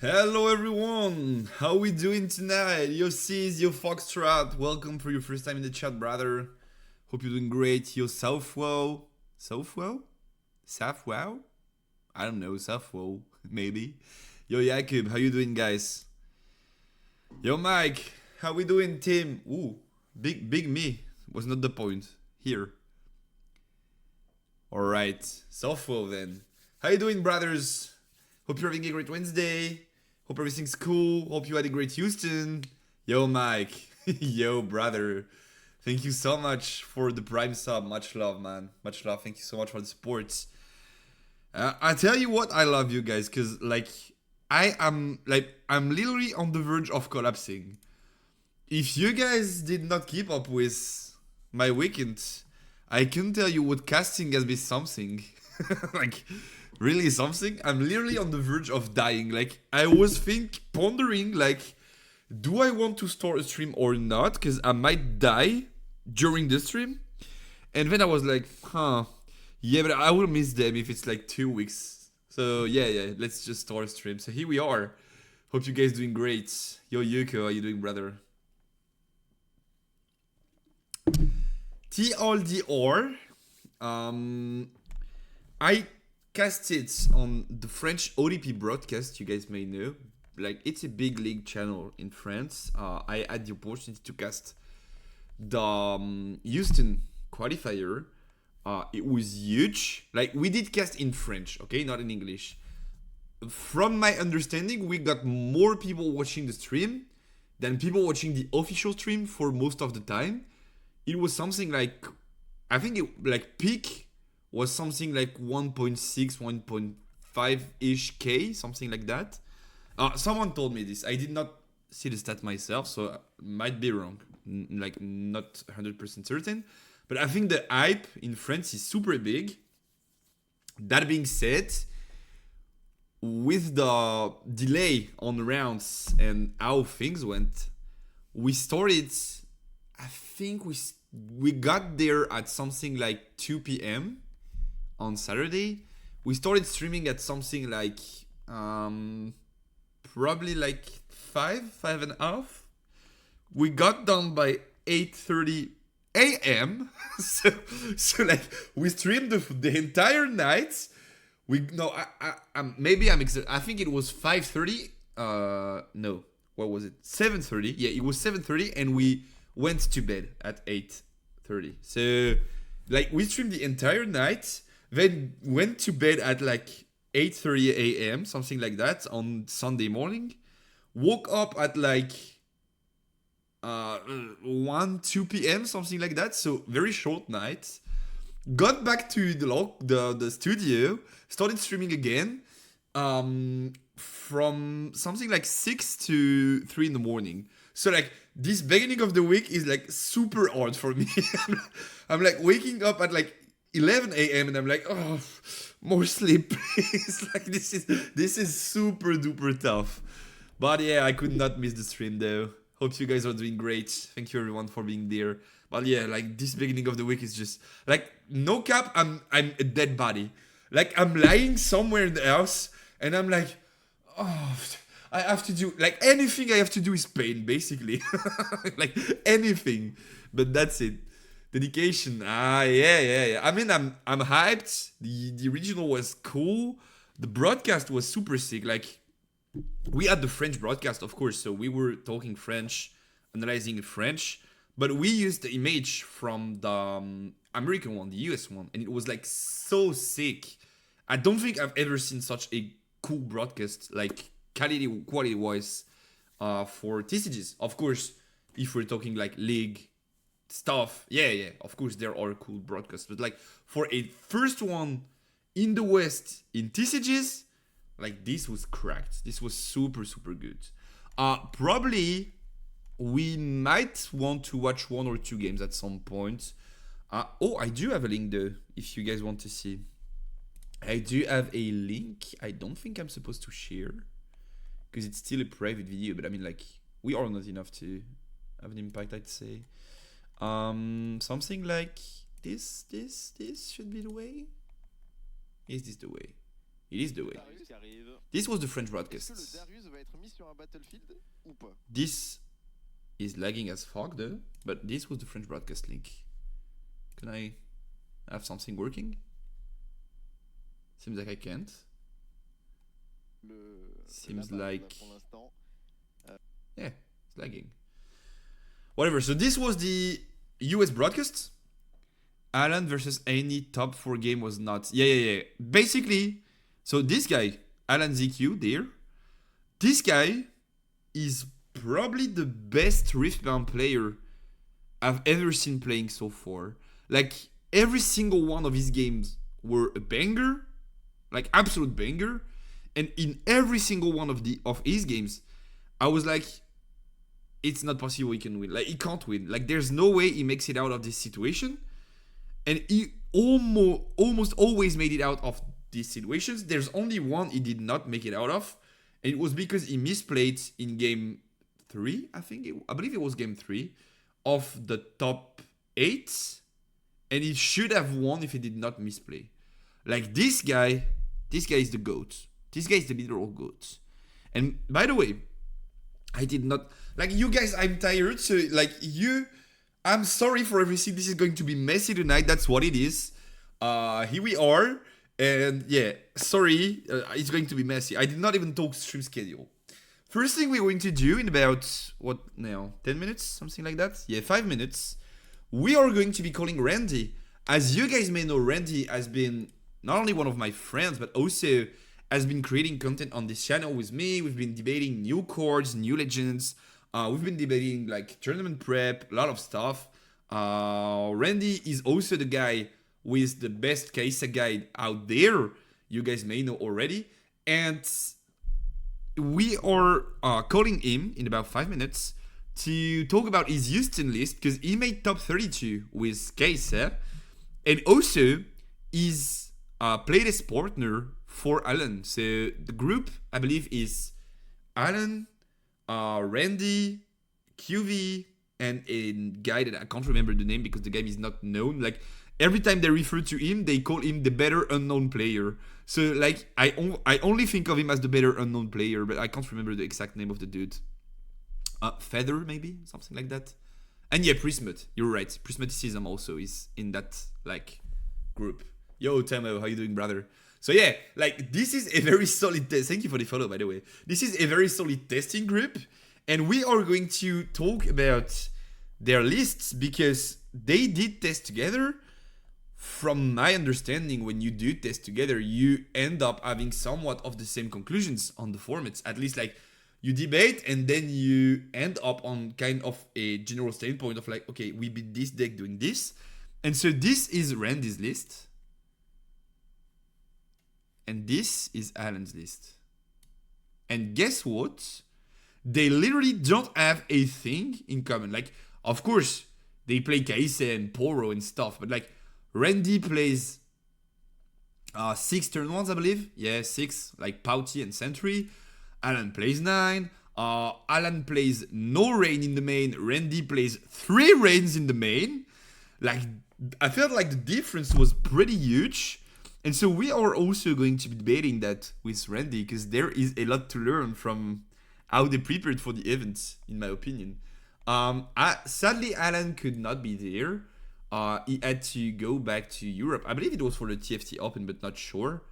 Hello everyone, how we doing tonight? Yo Sis, yo Foxtrot, welcome for your first time in the chat, brother. Hope you're doing great. Yo Southwow, Southwow? I don't know, Southwow, maybe. Yo Jakub, how you doing, guys? Yo Mike, how we doing, Tim? Ooh, big me was not the point here. All right, Southwow then. How you doing, brothers? Hope you're having a great Wednesday. Hope everything's cool. Hope you had a great Houston. Yo, Mike. Yo, brother. Thank you so much for the Prime sub. Much love, man. Much love. Thank you so much for the support. I tell you what, I love you guys, because, I'm literally on the verge of collapsing. If you guys did not keep up with my weekend, I can tell you what casting has been something. Really something. I'm literally on the verge of dying. I was pondering, do I want to start a stream or not? Because I might die during the stream. And then I was like, yeah, but I will miss them if it's 2 weeks. So yeah, let's just start a stream. So here we are. Hope you guys doing great. Yo, Yuko, how you doing, brother? TLDR. I casted on the French ODP broadcast, you guys may know. It's a big league channel in France. I had the opportunity to cast the Houston qualifier. It was huge. We did cast in French, okay, not in English. From my understanding, we got more people watching the stream than people watching the official stream for most of the time. It was something I think peak was something 1.6, 1.5-ish K, something like that. Someone told me this. I did not see the stat myself, so I might be wrong. Not 100% certain. But I think the hype in France is super big. That being said, with the delay on rounds and how things went, we started, I think we got there at something 2 p.m. on Saturday. We started streaming at something probably 5.5. We got done by 8:30 a.m. so we streamed the entire night. I think it was 5:30. No, what was it? 7:30. Yeah, it was 7:30, and we went to bed at 8:30. So we streamed the entire night, then went to bed at 8:30 a.m., something like that, on Sunday morning. Woke up at 1-2 p.m., something like that. So very short night. Got back to the studio, started streaming again, from something 6 to 3 in the morning. So this beginning of the week is super hard for me. I'm waking up at 11 a.m. and I'm oh, more sleep, please. This is super duper tough. But yeah, I could not miss the stream though. Hope you guys are doing great. Thank you everyone for being there. But yeah, this beginning of the week is just no cap. I'm a dead body. I'm lying somewhere in the house and I'm oh, I have to do anything I have to do is pain, basically. Anything. But that's it. Dedication. Yeah. I mean, I'm hyped. The original was cool. The broadcast was super sick. We had the French broadcast, of course, so we were talking French, analyzing French, but we used the image from the American one, the US one, and it was so sick. I don't think I've ever seen such a cool broadcast, quality wise, for TCGs. Of course, if we're talking league stuff, yeah, of course there are cool broadcasts, but for a first one in the West in TCGs, this was cracked. This was super good. Probably we might want to watch 1 or 2 games at some point. I do have a link though, if you guys want to see. I do have a link. I don't think I'm supposed to share because it's still a private video, but I mean we are not enough to have an impact, I'd say. Something like this should be the way. Is this the way? It is the way. This was the French broadcast. This is lagging as fuck though, but this was the French broadcast link. Can I have something working? Seems like I can't. Seems like... yeah, it's lagging. Whatever, so this was the US broadcast. Alan versus any top 4 game was not... Yeah. Basically, so this guy, Alan ZQ there, this guy is probably the best Riftbound player I've ever seen playing so far. Like, every single one of his games were a banger, like absolute banger, and in every single one of his games, I was like, it's not possible he can win. Like, he can't win. Like, there's no way he makes it out of this situation, and he almost always made it out of these situations. There's only one he did not make it out of, and it was because he misplayed in game 3, I believe it was game 3 of the top 8, and he should have won if he did not misplay. Like, this guy is the GOAT. This guy is the literal GOAT. And by the way, I did not... like, you guys, I'm tired, so like, I'm sorry for everything. This is going to be messy tonight. That's what it is. Here we are. And yeah, sorry, it's going to be messy. I did not even talk stream schedule. First thing we're going to do in about, what now, 10 minutes? Something like that? Yeah, 5 minutes. We are going to be calling Randyyy. As you guys may know, Randyyy has been not only one of my friends, but also has been creating content on this channel with me. We've been debating new chords, new legends. We've been debating like tournament prep, a lot of stuff. Randyyy is also the guy with the best Kaisa guide out there. You guys may know already. And we are calling him in about 5 minutes to talk about his Houston list, because he made top 32 with Kaisa. And also, he's playlist partner for Alan. So the group, I believe, is Alan, Randyyy, QV, and a guy that I can't remember the name because the game is not known. Like, every time they refer to him, they call him the better unknown player. So like, I only think of him as the better unknown player, but I can't remember the exact name of the dude. Feather, maybe? Something like that. And yeah, Prismut. You're right. Prismaticism also is in that, like, group. Yo, Temo, how you doing, brother? So yeah, like, this is a very solid test. Thank you for the follow, by the way. This is a very solid testing group. And we are going to talk about their lists because they did test together. From my understanding, when you do test together, you end up having somewhat of the same conclusions on the formats. At least, like, you debate and then you end up on kind of a general standpoint of like, okay, we beat this deck doing this. And so this is Randy's list. And this is Alan's list. And guess what? They literally don't have a thing in common. Like, of course, they play Kaisa and Poro and stuff, but like, Randyyy plays 6 turn 1s, I believe. Yeah, 6, like Pouty and Sentry. Alan plays 9. Alan plays no rain in the main. Randyyy plays 3 rains in the main. Like, I felt like the difference was pretty huge. And so we are also going to be debating that with Randyyy, because there is a lot to learn from how they prepared for the event, in my opinion. Sadly, Alan could not be there. He had to go back to Europe. I believe it was for the TFT Open, but not sure.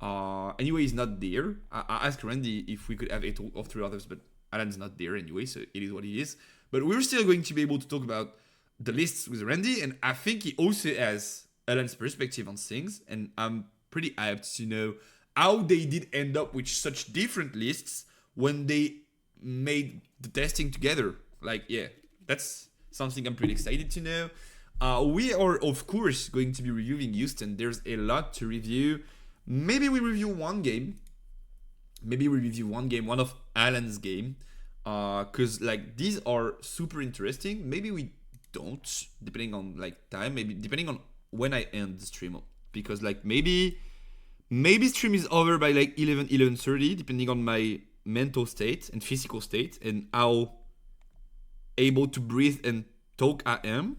Anyway, he's not there. I asked Randyyy if we could have 8 of 3 others, but Alan's not there anyway, so it is what it is. But we're still going to be able to talk about the lists with Randyyy, and I think he also has Alan's perspective on things, and I'm pretty hyped to know how they did end up with such different lists when they made the testing together. Like, yeah, that's something I'm pretty excited to know. We are, of course, going to be reviewing Houston. There's a lot to review. Maybe we review one game. One of Alan's game. Because, like, these are super interesting. Maybe we don't, depending on, like, time. Maybe depending on when I end the stream. Because, like, maybe stream is over by, like, 11:30, depending on my mental state and physical state and how able to breathe and talk I am.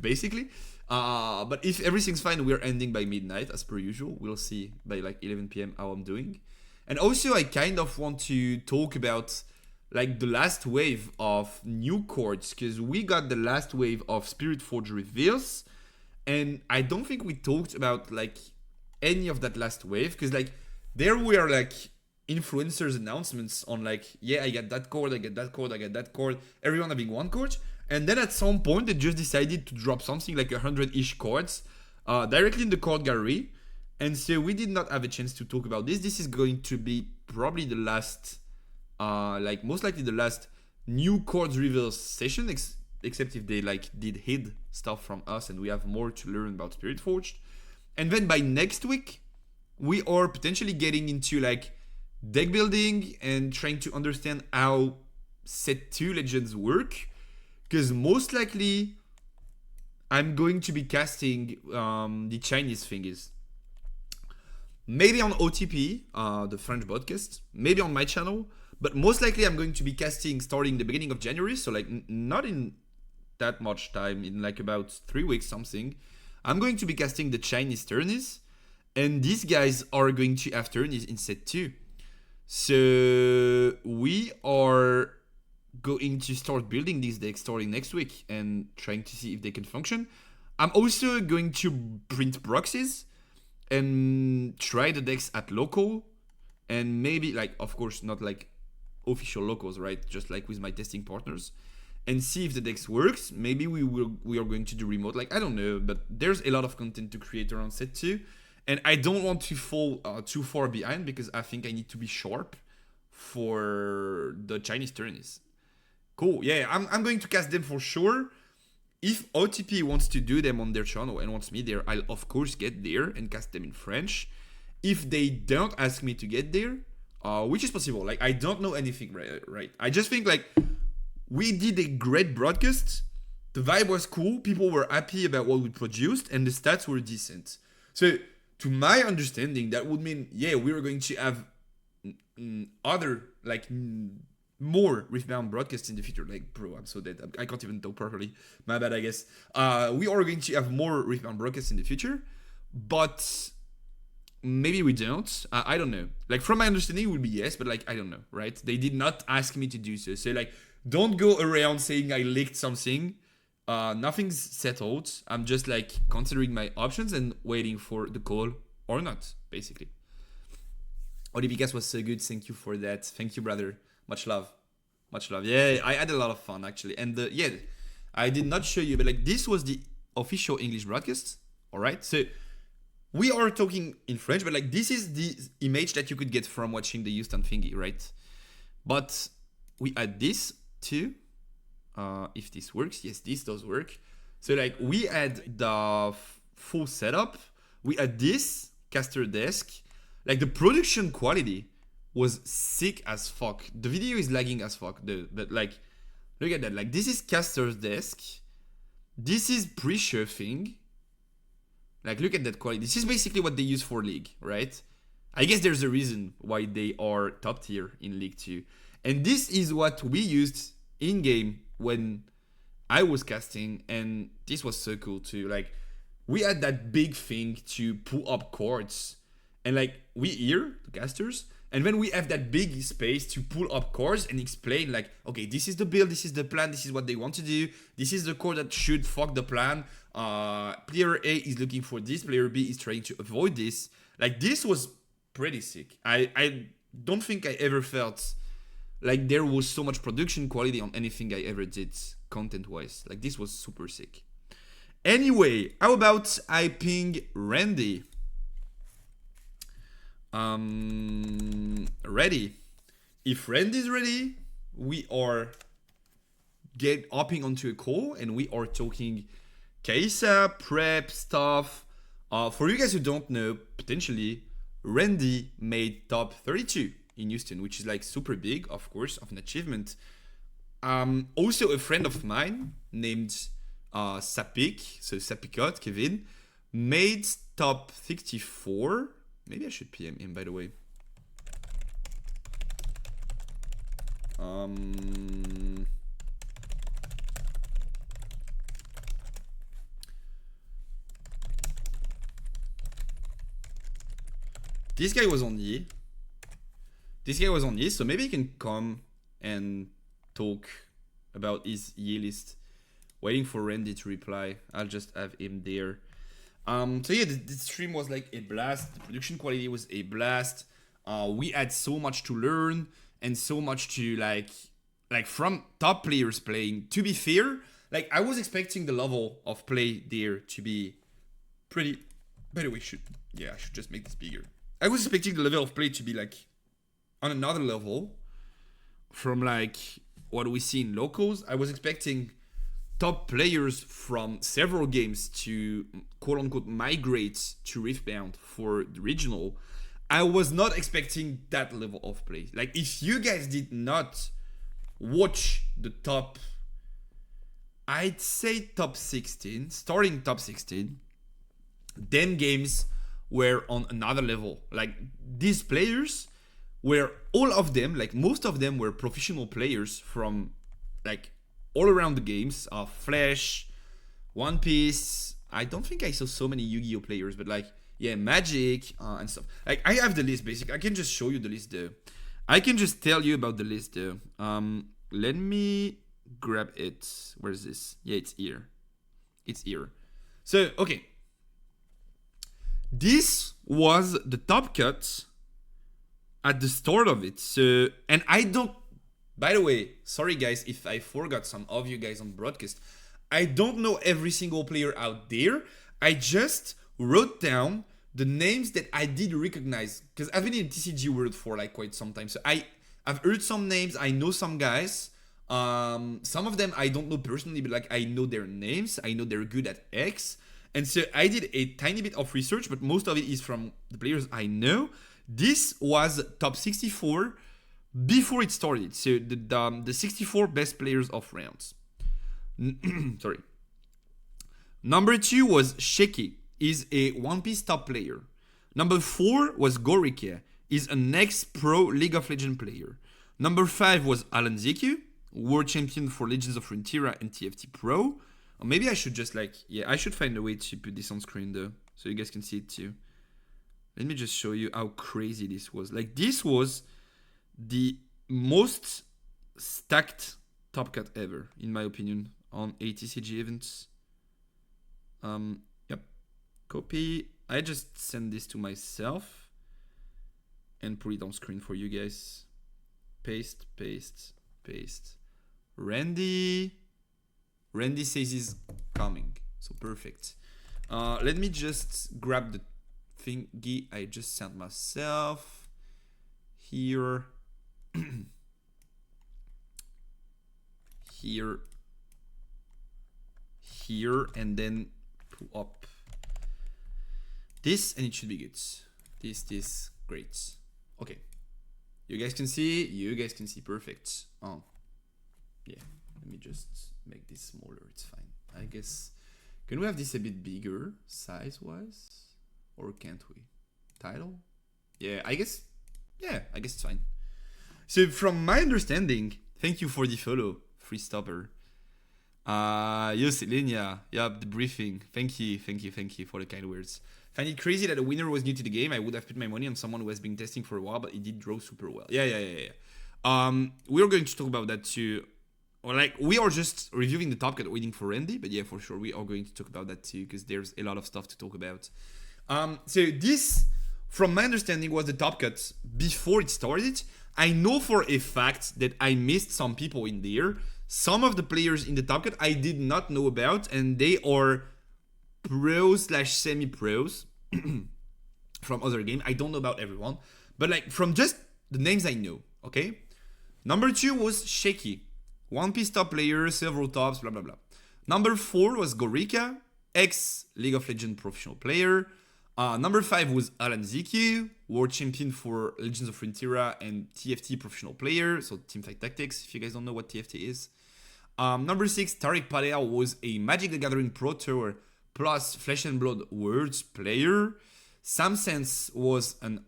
Basically, but if everything's fine, we're ending by midnight as per usual. We'll see by like 11 p.m. how I'm doing, And also, I kind of want to talk about like the last wave of new chords, because we got the last wave of Spiritforged reveals, and I don't think we talked about like any of that last wave, because like there were like influencers announcements on like, yeah, I get that chord, I get that chord, I get that chord, everyone having one chord, and then at some point they just decided to drop something like 100-ish chords directly in the chord gallery. And so we did not have a chance to talk about this. This is going to be probably the last, like most likely the last new chords reveals session, except if they like did hid stuff from us and we have more to learn about Spiritforged. And then by next week, we are potentially getting into like deck building and trying to understand how set 2 legends work, because most likely I'm going to be casting the Chinese thingies. Maybe on OTP, the French podcast, maybe on my channel, but most likely I'm going to be casting starting the beginning of January, so like not in that much time, in like about 3 weeks something. I'm going to be casting the Chinese tourneys, and these guys are going to have tourneys in set 2. So we are going to start building these decks starting next week and trying to see if they can function. I'm also going to print proxies and try the decks at local, and maybe like, of course not like official locals, right, just like with my testing partners, and see if the decks works. Maybe we are going to do remote, like I don't know, but there's a lot of content to create around set 2, and I don't want to fall too far behind, because I think I need to be sharp for the Chinese tourneys. Cool, yeah, I'm going to cast them for sure. If OTP wants to do them on their channel and wants me there, I'll of course get there and cast them in French. If they don't ask me to get there, which is possible, like I don't know anything, right? I just think like we did a great broadcast, the vibe was cool, people were happy about what we produced, and the stats were decent. So to my understanding, that would mean, yeah, we are going to have other like more Riftbound broadcasts in the future. Like, bro, I'm so dead. I can't even talk properly. My bad, I guess. We are going to have more Riftbound broadcasts in the future, but maybe we don't. I don't know. Like, from my understanding, it would be yes, but like, I don't know, right? They did not ask me to do so. So like, don't go around saying I leaked something. Nothing's settled. I'm just like considering my options and waiting for the call or not, basically. Olivicas was so good. Thank you for that. Thank you, brother. Much love. Much love. Yeah, I had a lot of fun, actually. And yeah, I did not show you, but like this was the official English broadcast. All right. So we are talking in French, but like this is the image that you could get from watching the Houston thingy, right? But we add this too. If this works, yes, this does work. So like we add the full setup. We add this caster desk. Like the production quality was sick as fuck. The video is lagging as fuck, dude. But like, look at that. Like this is caster's desk. This is pre-shuffling. Like look at that quality. This is basically what they use for League, right? I guess there's a reason why they are top tier in League 2. And this is what we used in game when I was casting, and this was so cool too. Like we had that big thing to pull up cards, and like we hear the casters, and then we have that big space to pull up cards and explain like, okay, this is the build, this is the plan, this is what they want to do, this is the card that should fuck the plan. Player A is looking for this, player B is trying to avoid this. Like this was pretty sick. I don't think I ever felt like there was so much production quality on anything I ever did content wise. Like this was super sick. Anyway, how about I ping Randyyy? Ready. If Randy's ready, we are hopping onto a call and we are talking Kaisa, prep stuff. For you guys who don't know, potentially Randyyy made top 32 in Houston, which is like super big, of course, of an achievement. Also a friend of mine named Sapik, so Sapikot, Kevin, made top 64. Maybe I should PM him, by the way. This guy was on Yi. This guy was on Yi, so maybe he can come and talk about his Yi list. Waiting for Randyyy to reply. I'll just have him there. So yeah, the stream was like a blast. The production quality was a blast. We had so much to learn and so much to like from top players playing. To be fair, like I was expecting the level of play there to be pretty. By the way, I should just make this bigger. I was expecting the level of play to be like on another level from like what we see in locals. I was expecting top players from several games to quote unquote migrate to Riftbound for the regional. I was not expecting that level of play. Like if you guys did not watch the top, I'd say top 16, starting top 16, them games were on another level. Like these players were all of them, like most of them were professional players from like all around the games. Flash, One Piece. I don't think I saw so many Yu-Gi-Oh players, but like yeah, Magic and stuff. Like I have the list basically. I can just show you the list there. I can just tell you about the list there. Let me grab it. Where is this? Yeah, it's here. It's here. So okay, this was the top cut at the start of it. So and I don't. By the way, sorry guys if I forgot some of you guys on broadcast. I don't know every single player out there. I just wrote down the names that I did recognize because I've been in TCG world for like quite some time. So I've heard some names. I know some guys. Some of them I don't know personally, but like I know their names. I know they're good at X. And so I did a tiny bit of research, but most of it is from the players I know. This was top 64 before it started. So the 64 best players of rounds. Sorry. Number 2 was Sheki. Is a One Piece top player. Number 4 was Gorika. Is an ex-pro League of Legends player. Number 5 was Alan Ziku, world champion for Legends of Runeterra and TFT Pro. Or maybe I should just like, yeah, I should find a way to put this on screen though, so you guys can see it too. Let me just show you how crazy this was. Like this was the most stacked top cut ever, in my opinion, on a TCG events. Yep. Copy. I just send this to myself and put it on screen for you guys. Paste, paste, paste. Randyyy says he's coming, so perfect. Let me just grab the thingy I just sent myself here. here, and then pull up this, and it should be good. This, great. Okay, you guys can see, perfect. Oh, yeah. Let me just make this smaller. It's fine. I guess. Can we have this a bit bigger size-wise, or can't we? Title? Yeah, I guess. Yeah, I guess it's fine. So from my understanding, thank you for the follow, free stopper. Yes, Linia. Yeah, the briefing. Thank you for the kind words. Find it crazy that a winner was new to the game. I would have put my money on someone who has been testing for a while, but it did draw super well. Yeah. We're going to talk about that too. Or like we are just reviewing the top cut, waiting for Randyyy, but yeah, for sure we are going to talk about that too because there's a lot of stuff to talk about. So this, from my understanding, was the top cut before it started. I know for a fact that I missed some people in there. Some of the players in the top cut I did not know about, and they are pros / semi-pros from other games. I don't know about everyone, but like from just the names I know. Okay, number 2 was Sheki. One Piece top player, several tops, blah, blah, blah. Number 4 was Gorika, ex-League of Legends professional player. Number 5 was Alan Ziku, world champion for Legends of Runeterra and TFT professional player, so Teamfight Tactics, if you guys don't know what TFT is. Number 6, Tariq Palea was a Magic the Gathering Pro Tour plus Flesh and Blood Worlds player. Sam Sense was an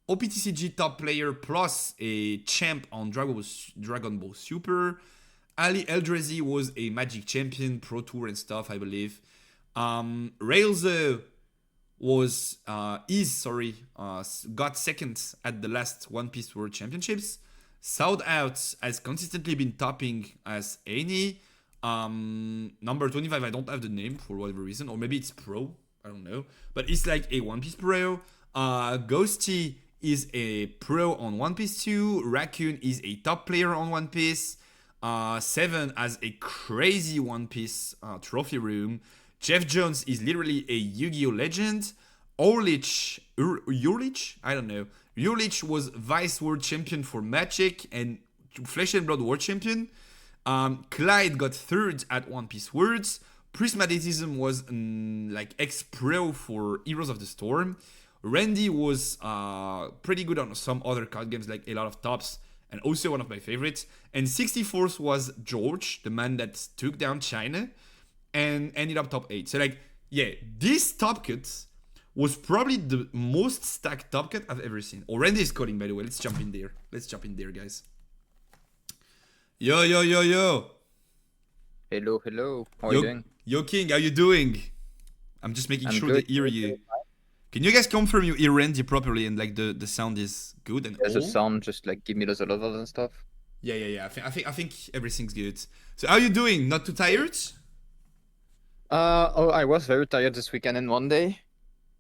OPTCG top player plus a champ on Dragon Ball Super. Ali Eldrazi was a Magic champion, Pro Tour and stuff, I believe. Railzo got second at the last One Piece World Championships. Sold Out has consistently been topping as any. Number 25, I don't have the name for whatever reason, or maybe it's pro, I don't know. But it's like a One Piece pro. Ghosty is a pro on One Piece 2. Raccoon is a top player on One Piece. Seven has a crazy One Piece trophy room. Jeff Jones is literally a Yu-Gi-Oh legend. Urlich, I don't know. Urlich was Vice World Champion for Magic and Flesh and Blood World Champion. Clyde got third at One Piece Worlds. Prismatism was like ex-pro for Heroes of the Storm. Randyyy was pretty good on some other card games, like a lot of tops, and also one of my favorites. And 64th was George, the man that took down China and ended up top 8. So like, yeah, this top cut was probably the most stacked top cut I've ever seen. Oh, Randyyy is calling, by the way. Let's jump in there, guys. Yo. Hello. How are you doing? Yo, King, how you doing? I'm just making sure they hear you. Can you guys confirm you hear Randyyy properly and like the sound is good and There's a sound, just like give me those levels and stuff. Yeah. I think everything's good. So how you doing? Not too tired? I was very tired this weekend and one day,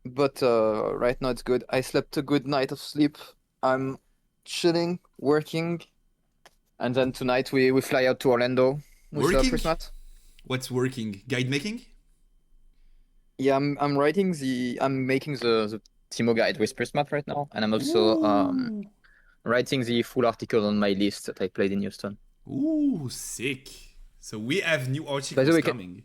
but right now it's good. I slept a good night of sleep. I'm chilling, working, and then tonight we fly out to Orlando with Christmas. What's working? Guide making? Yeah, I'm making the Timo guide with Prismat right now, and I'm also writing the full article on my list that I played in Houston. Ooh, sick. So we have new articles coming.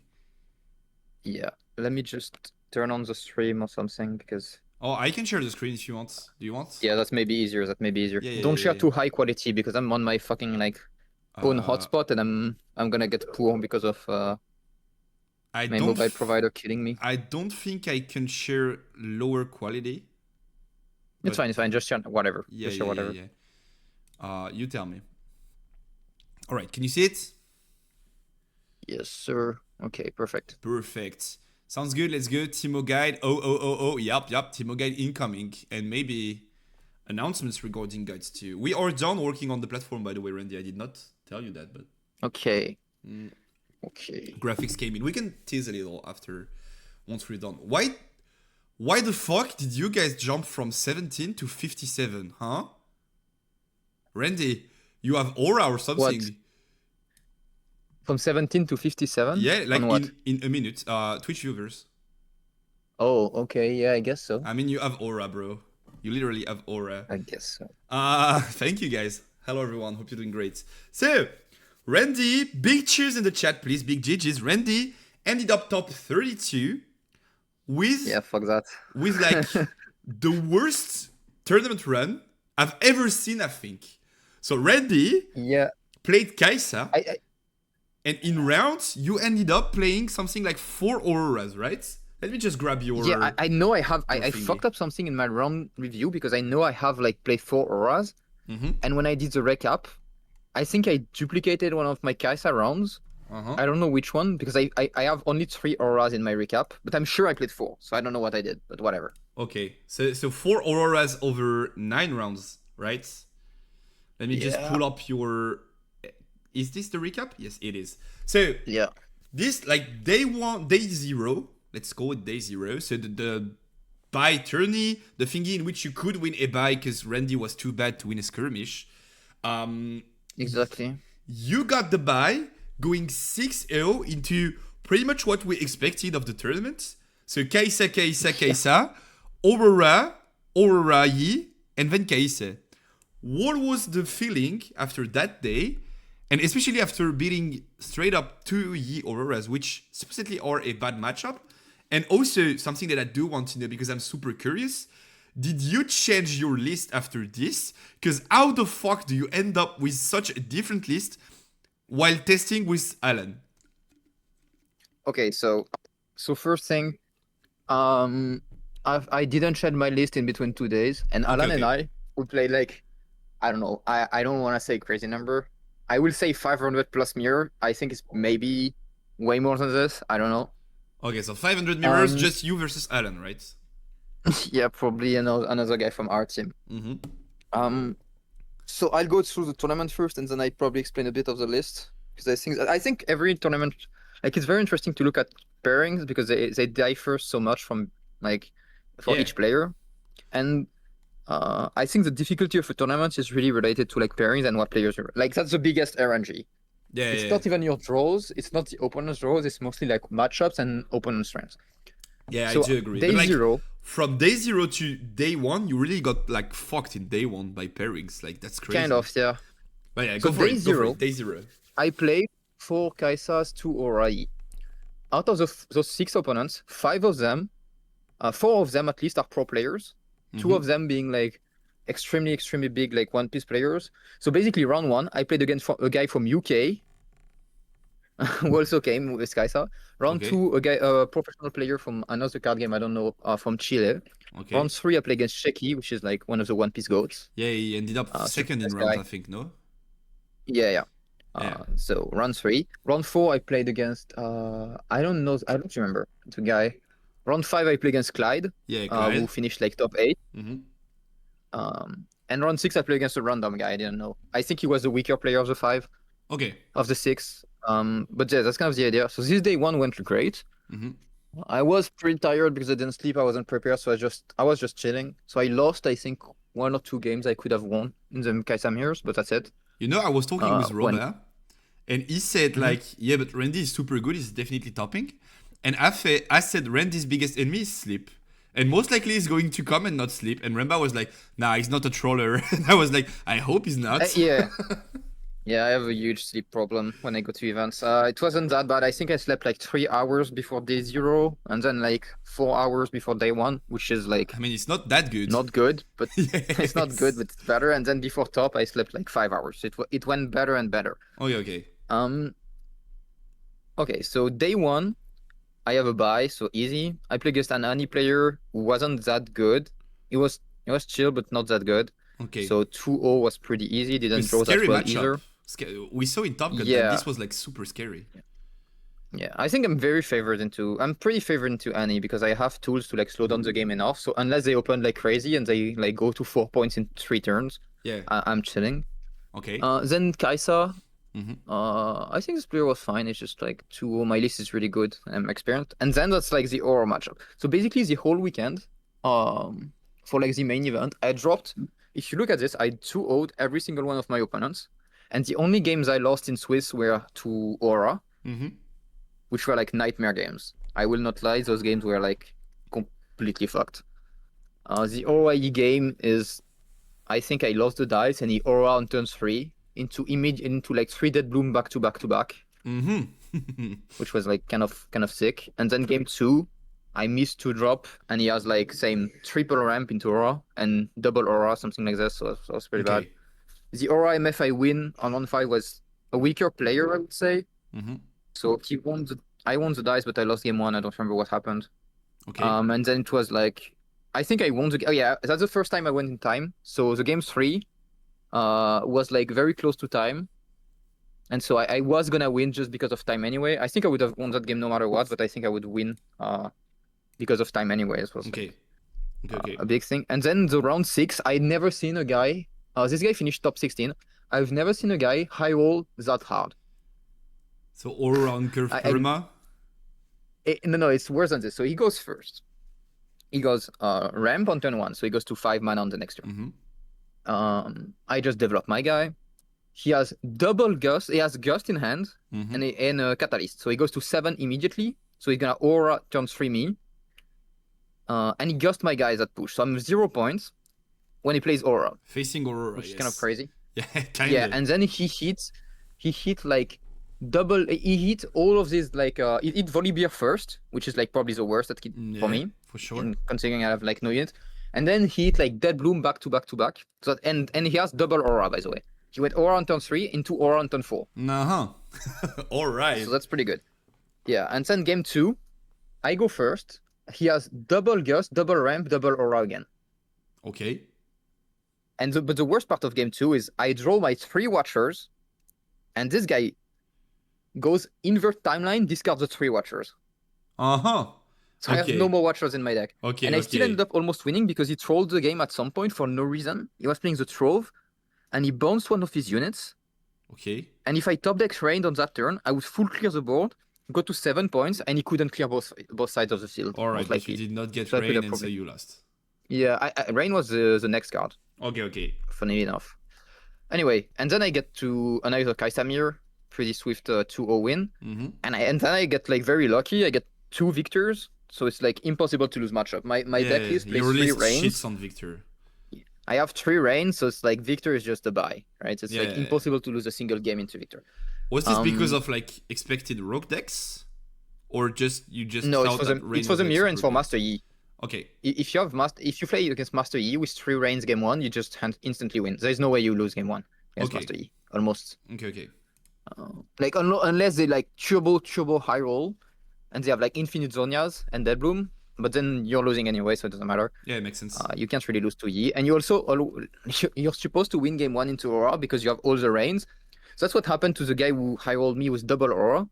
Yeah, let me just turn on the stream or something because... Oh, I can share the screen if you want. Do you want? Yeah, that may be easier. Yeah, Don't share too high quality because I'm on my fucking like own hotspot and I'm gonna get poor because of my mobile provider killing me. I don't think I can share lower quality. It's fine. Just share whatever. Yeah, share whatever. You tell me. All right, can you see it? Yes, sir. Okay, perfect. Sounds good. Let's go. Timo guide. Oh. Yep. Timo guide incoming, and maybe announcements regarding guides too. We are done working on the platform, by the way, Randyyy. I did not tell you that, but okay. Okay. Graphics came in. We can tease a little after once we're done. Why the fuck did you guys jump from 17 to 57, huh? Randyyy, you have aura or something. What? From 17 to 57? Yeah, like in a minute. Twitch viewers. Oh, okay. Yeah, I guess so. I mean, you have aura, bro. You literally have aura. I guess so. Thank you, guys. Hello, everyone. Hope you're doing great. So, Randyyy, big cheers in the chat, please. Big GGs. Randyyy ended up top 32 with... Yeah, fuck that. With, like, the worst tournament run I've ever seen, I think. So, Randyyy played Kaisa. And in rounds, you ended up playing something like 4 auroras, right? Let me just grab your... Yeah, I know I have... I fucked up something in my round review because I know I have like played 4 auroras. And when I did the recap, I think I duplicated one of my Kaisa rounds. I don't know which one because I have only 3 auroras in my recap, but I'm sure I played 4. So I don't know what I did, but whatever. Okay, so 4 auroras over 9 rounds, right? Let me just pull up your... Is this the recap? Yes, it is. So this like day 0. Let's call it day 0. So the buy tourney, the thingy in which you could win a buy because Randyyy was too bad to win a skirmish. Exactly. You got the buy going 6-0 into pretty much what we expected of the tournament. So Kaisa, Aurora, Yi, and then Kaisa. What was the feeling after that day? And especially after beating straight up 2 Yi Auroras, which supposedly are a bad matchup. And also something that I do want to know because I'm super curious. Did you change your list after this? Because how the fuck do you end up with such a different list while testing with Alan? Okay, so first thing, I didn't change my list in between 2 days. And Alan and I, we played like, I don't know, I don't want to say crazy number. I will say 500 plus mirror. I think it's maybe way more than this. I don't know. Okay, so 500 mirrors, just you versus Alan, right? Yeah, probably another guy from our team. Mm-hmm. So I'll go through the tournament first, and then I probably explain a bit of the list because I think every tournament, like it's very interesting to look at pairings because they differ so much from like for Yeah. each player, and I think the difficulty of a tournament is really related to like pairings and what players are like. That's the biggest RNG. Yeah, It's yeah. not even your draws. It's not the opponent's draws. It's mostly like matchups and opponent strengths. Yeah, I So do agree. But day like zero, from day 0 to day 1, you really got like fucked in day 1 by pairings. Like that's kind crazy. of, yeah. But yeah, So go for day it. Go for zero, it. Day 0. I played 4 Kaisas, 2 Orai. Out of those 6 opponents, 5 of them, 4 of them at least are pro players. 2 of them being like extremely, extremely big, like One Piece players. So basically, round 1, I played against a guy from UK who also came with Kaisa. Round Okay. 2, a professional player from another card game, I don't know, from Chile. Okay. Round 3, I played against Sheki, which is like one of the One Piece goats. Yeah, he ended up Super second in nice rounds, guy. I think, no? Yeah, yeah. Yeah. So round 3. Round 4, I played against I don't know, I don't remember the guy. Round 5, I played against Clyde, Yeah, who Clyde. finished like top 8. Mm-hmm. And round 6, I played against a random guy. I didn't know. I think he was the weaker player of the 5, Okay. of the 6. But yeah, that's kind of the idea. So this day 1 went great. Mm-hmm. I was pretty tired because I didn't sleep. I wasn't prepared, so I was just chilling. So I lost, I think, 1 or 2 games I could have won in the Kaisam years, but that's it. You know, I was talking with When Robert, and he said Mhm. like, yeah, but Randyyy is super good. He's definitely topping. And I said Randy's biggest enemy is sleep. And most likely he's going to come and not sleep. And Remba was like, nah, he's not a troller. And I was like, I hope he's not. Yeah, yeah, I have a huge sleep problem when I go to events. It wasn't that bad. I think I slept like 3 hours before day 0, and then like 4 hours before day 1, which is like I mean, it's not that good. not good, but it's not good, Yes. but it's better. And then before top, I slept like 5 hours. It went better and better. Okay, okay. Um, okay, so day 1, I have a bye, so easy. I play against an Annie player who wasn't that good. It was chill, but not that good. Okay. So 2-0 was pretty easy. It Didn't was draw that scary well matchup. either. We saw in Top Gun that Yeah, this was like super scary. yeah. I think I'm pretty favored into Annie because I have tools to like slow down the game enough. So unless they open like crazy and they like go to 4 points in 3 turns, Yeah. I'm chilling. Okay. Then Kaisa, Mm-hmm. I think this player was fine. It's just like 2-0. My list is really good. I'm experienced. And then that's like the Aura matchup. So basically the whole weekend, for like the main event, I dropped. If you look at this, I 2-0'd every single one of my opponents. And the only games I lost in Swiss were to Aura, Mm-hmm. which were like nightmare games. I will not lie, those games were like completely fucked. The Aura game is, I think I lost the dice and he Aura on turn 3 into like 3 Dead Bloom back to back to back, Mm-hmm. which was like kind of sick. And then game 2, I missed 2 drop and he has like same triple ramp into Aura and double Aura, something like that. So that was pretty bad. Okay. The Aura MF I win on 1-5 was a weaker player, I would say. Mm-hmm. So I won the dice, but I lost game 1. I don't remember what happened. Okay. And then it was like, I think I won oh yeah, that's the first time I went in time. So the game 3 was like very close to time. And so I was gonna win just because of time anyway. I think I would have won that game no matter what, but I think I would win because of time anyway. It was Okay. Okay. Okay. a big thing. And then the round 6, I'd never seen a guy. This guy finished top 16. I've never seen a guy high roll that hard. So all around curve Kurama. No, it's worse than this. So he goes first. He goes ramp on turn 1, so he goes to 5 mana on the next turn. Mm-hmm. I just developed my guy. He has double gust. He has gust in hand Mm-hmm. and a catalyst. So he goes to 7 immediately. So he's gonna aura turn 3 me. And he gust my guys at push. So I'm 0 points when he plays aura, Facing Aurora, which is yes. kind of crazy. Yeah, kind Yeah, of. and then he hit like double. He hit all of these like he hit Volibear first, which is like probably the worst at Yeah, for me, for sure. considering I have like no unit. And then he hit like Dead Bloom back to back to back. So and he has double aura, by the way. He went aura on turn 3 into aura on turn 4. Uh-huh. All right. So that's pretty good. Yeah, and then game 2, I go first. He has double gust, double ramp, double aura again. Okay. But the worst part of game 2 is I draw my 3 watchers, and this guy goes invert timeline, discards the 3 watchers. Uh-huh. So I have no more Watchers in my deck. Okay, and I still ended up almost winning because he trolled the game at some point for no reason. He was playing the Trove, and he bounced one of his units. Okay. And if I top deck Rained on that turn, I would full clear the board, go to 7 points, and he couldn't clear both sides of the field. Alright, but you did not get Rain, and so you lost. Yeah, Rain was the next card. Okay. Funny enough. Anyway, and then I get to another Kaisamir, pretty swift 2-0 win. And then I get like very lucky. I get 2 victors, so it's like impossible to lose matchup. My deck list plays 3 Rains. Shits on Victor. I have 3 Rains, so it's like Victor is just a buy, right? It's like impossible to lose a single game into Victor. Was this because of like expected rogue decks, or you just no? Thought It was a mirror and for Master Yi. Okay. If you play against Master Yi with 3 Rains game 1, you just instantly win. There's no way you lose game 1 against Master Yi. Almost. Okay. Like unless they like turbo high roll, and they have like infinite Zonias and Dead Bloom, but then you're losing anyway, so it doesn't matter. Yeah, it makes sense. You can't really lose to Yi, and you also you're supposed to win game 1 into Aura because you have all the Rains. So that's what happened to the guy who high rolled me with double Aura.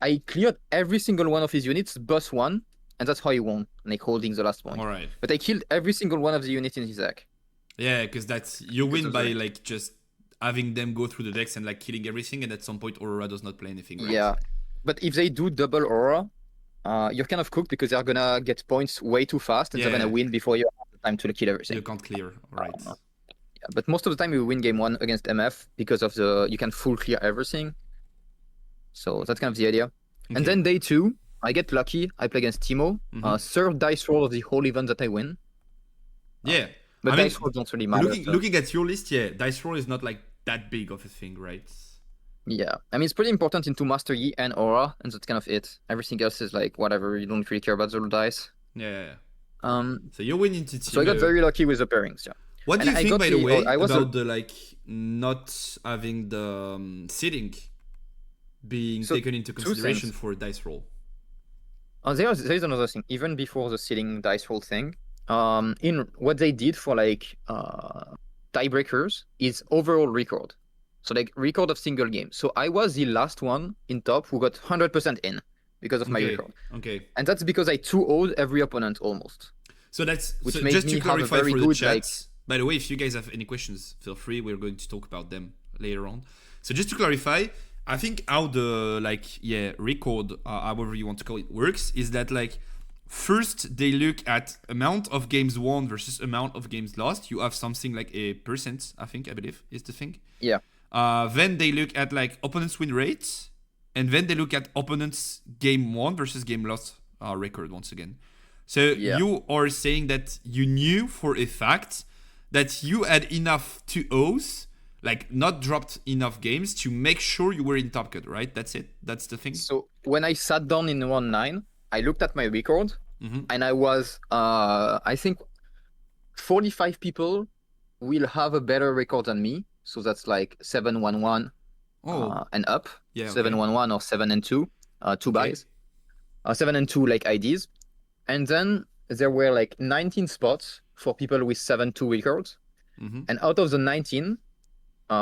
I cleared every single one of his units, boss 1, and that's how he won, like holding the last point. Alright. But I killed every single one of the units in his deck. Yeah, because you win by like just having them go through the decks and like killing everything, and at some point Aurora does not play anything, right? Yeah, but if they do double Aurora, you're kind of cooked because they're gonna get points way too fast, and they're gonna win before you have time to kill everything. You can't clear, right? Yeah, but most of the time you win game 1 against MF because of you can full clear everything. So that's kind of the idea. Okay. And then day 2, I get lucky. I play against Timo. 3rd dice roll of the whole event that I win. Yeah. But dice rolls don't really matter. Looking at your list, dice roll is not like that big of a thing, right? Yeah, I mean, it's pretty important into Master Yi and Aura, and that's kind of it. Everything else is like whatever. You don't really care about the dice. Yeah. So you win into Timo. So I got very lucky with the pairings. Yeah. What do you think, by the way, about the like not having the seeding being taken into consideration for dice roll? There is another thing. Even before the seeding dice roll thing, in what they did for like tiebreakers is overall record. So like record of single game. So I was the last one in top who got 100% in because of my record. Okay. And that's because I 2-0'd every opponent almost. So that's just to clarify for the chat. By the way, if you guys have any questions, feel free. We're going to talk about them later on. So just to clarify, I think how the record, however you want to call it, works is that like first they look at amount of games won versus amount of games lost. You have something like a percent, I believe is the thing. Yeah. Then they look at like opponents win rates, and then they look at opponents game won versus game lost record once again. So you are saying that you knew for a fact that you had enough 2-0s, like not dropped enough games to make sure you were in top cut, right? That's it. That's the thing. So when I sat down in 1-9, I looked at my record, and I was, I think, 45 people will have a better record than me. So that's like 7-1-1 and up. Yeah, 7-1-1 or 7-2, 2 buys. 7-2 like IDs. And then there were like 19 spots for people with 7-2 records. And out of the 19,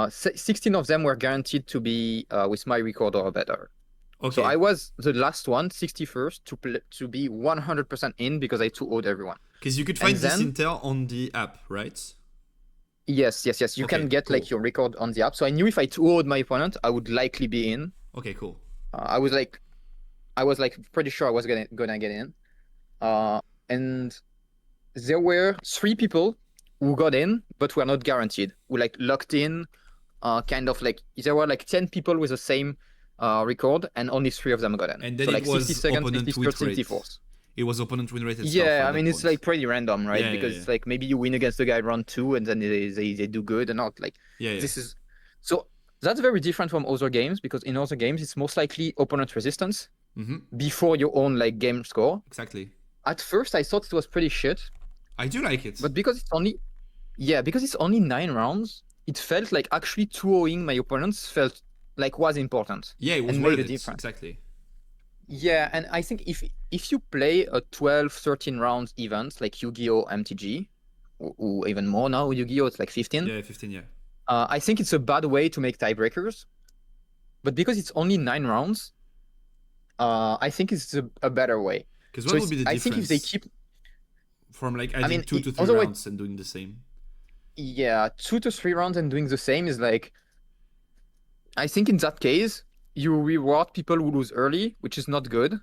16 of them were guaranteed to be with my record or better. Okay. So I was the last one, 61st, to be 100% in because I 2-0'd everyone. Because you could find this intel on the app, right? Yes. You can get like your record on the app. So I knew if I 2-0'd my opponent, I would likely be in. Okay, cool. I was pretty sure I was gonna get in. And there were 3 people who got in, but were not guaranteed. Who like locked in, kind of like there were like 10 people with the same record, and only 3 of them got in. And then so like it was 62nd, opponent 53rd, win rate. 64th. It was opponent win rate. Yeah, I mean it's like pretty random, right? Because it's like maybe you win against the guy round 2, and then they do good and not like. This is so that's very different from other games because in other games it's most likely opponent resistance before your own like game score. Exactly. At first I thought it was pretty shit. I do like it. But because it's only 9 rounds, it felt like actually 2-0ing my opponents felt like was important. Yeah, it was worth it. Exactly. Yeah, and I think if you play a 12, 13 rounds event like Yu-Gi-Oh! MTG, or even more now, Yu-Gi-Oh! It's like 15. Yeah, 15, yeah. I think it's a bad way to make tiebreakers. But because it's only 9 rounds, I think it's a better way. Because what would be the difference? I think if they keep from like adding 2 to 3 rounds and doing the same. Yeah, 2 to 3 rounds and doing the same is like, I think in that case, you reward people who lose early, which is not good.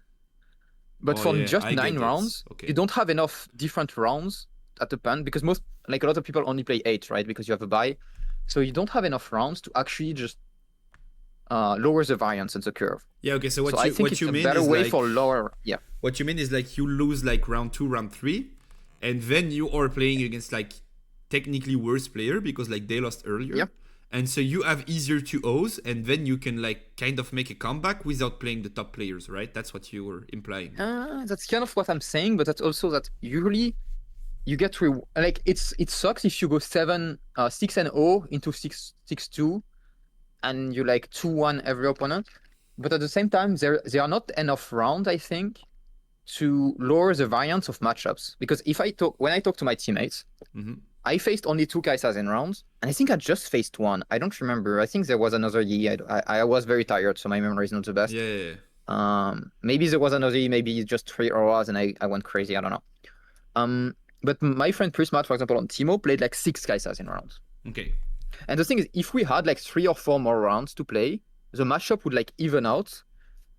But for just 9 rounds, you don't have enough different rounds at the pen because a lot of people only play 8, right? Because you have a bye. So you don't have enough rounds to actually just lower the variance in the curve. Yeah, okay. So I think it's a better way for lower. Yeah. What you mean is like you lose like round 2, round 3, and then you are playing against like technically worse player because like they lost earlier. Yeah. And so you have easier 2-0s, and then you can like kind of make a comeback without playing the top players, right? That's what you were implying. That's kind of what I'm saying, but that's also that usually you get like it sucks if you go 6-0 into 6-2, and you like 2-1 every opponent. But at the same time, there are not enough rounds, I think, to lower the variance of matchups. Because when I talk to my teammates. I faced only 2 Kaisas in rounds, and I think I just faced 1. I don't remember. I think there was another Yi. I was very tired, so my memory is not the best. Yeah. Maybe there was another Yi, maybe just 3 auras, and I went crazy. I don't know. But my friend Prismat, for example, on Timo, played like 6 Kaisas in rounds. Okay. And the thing is, if we had like 3 or 4 more rounds to play, the matchup would like even out.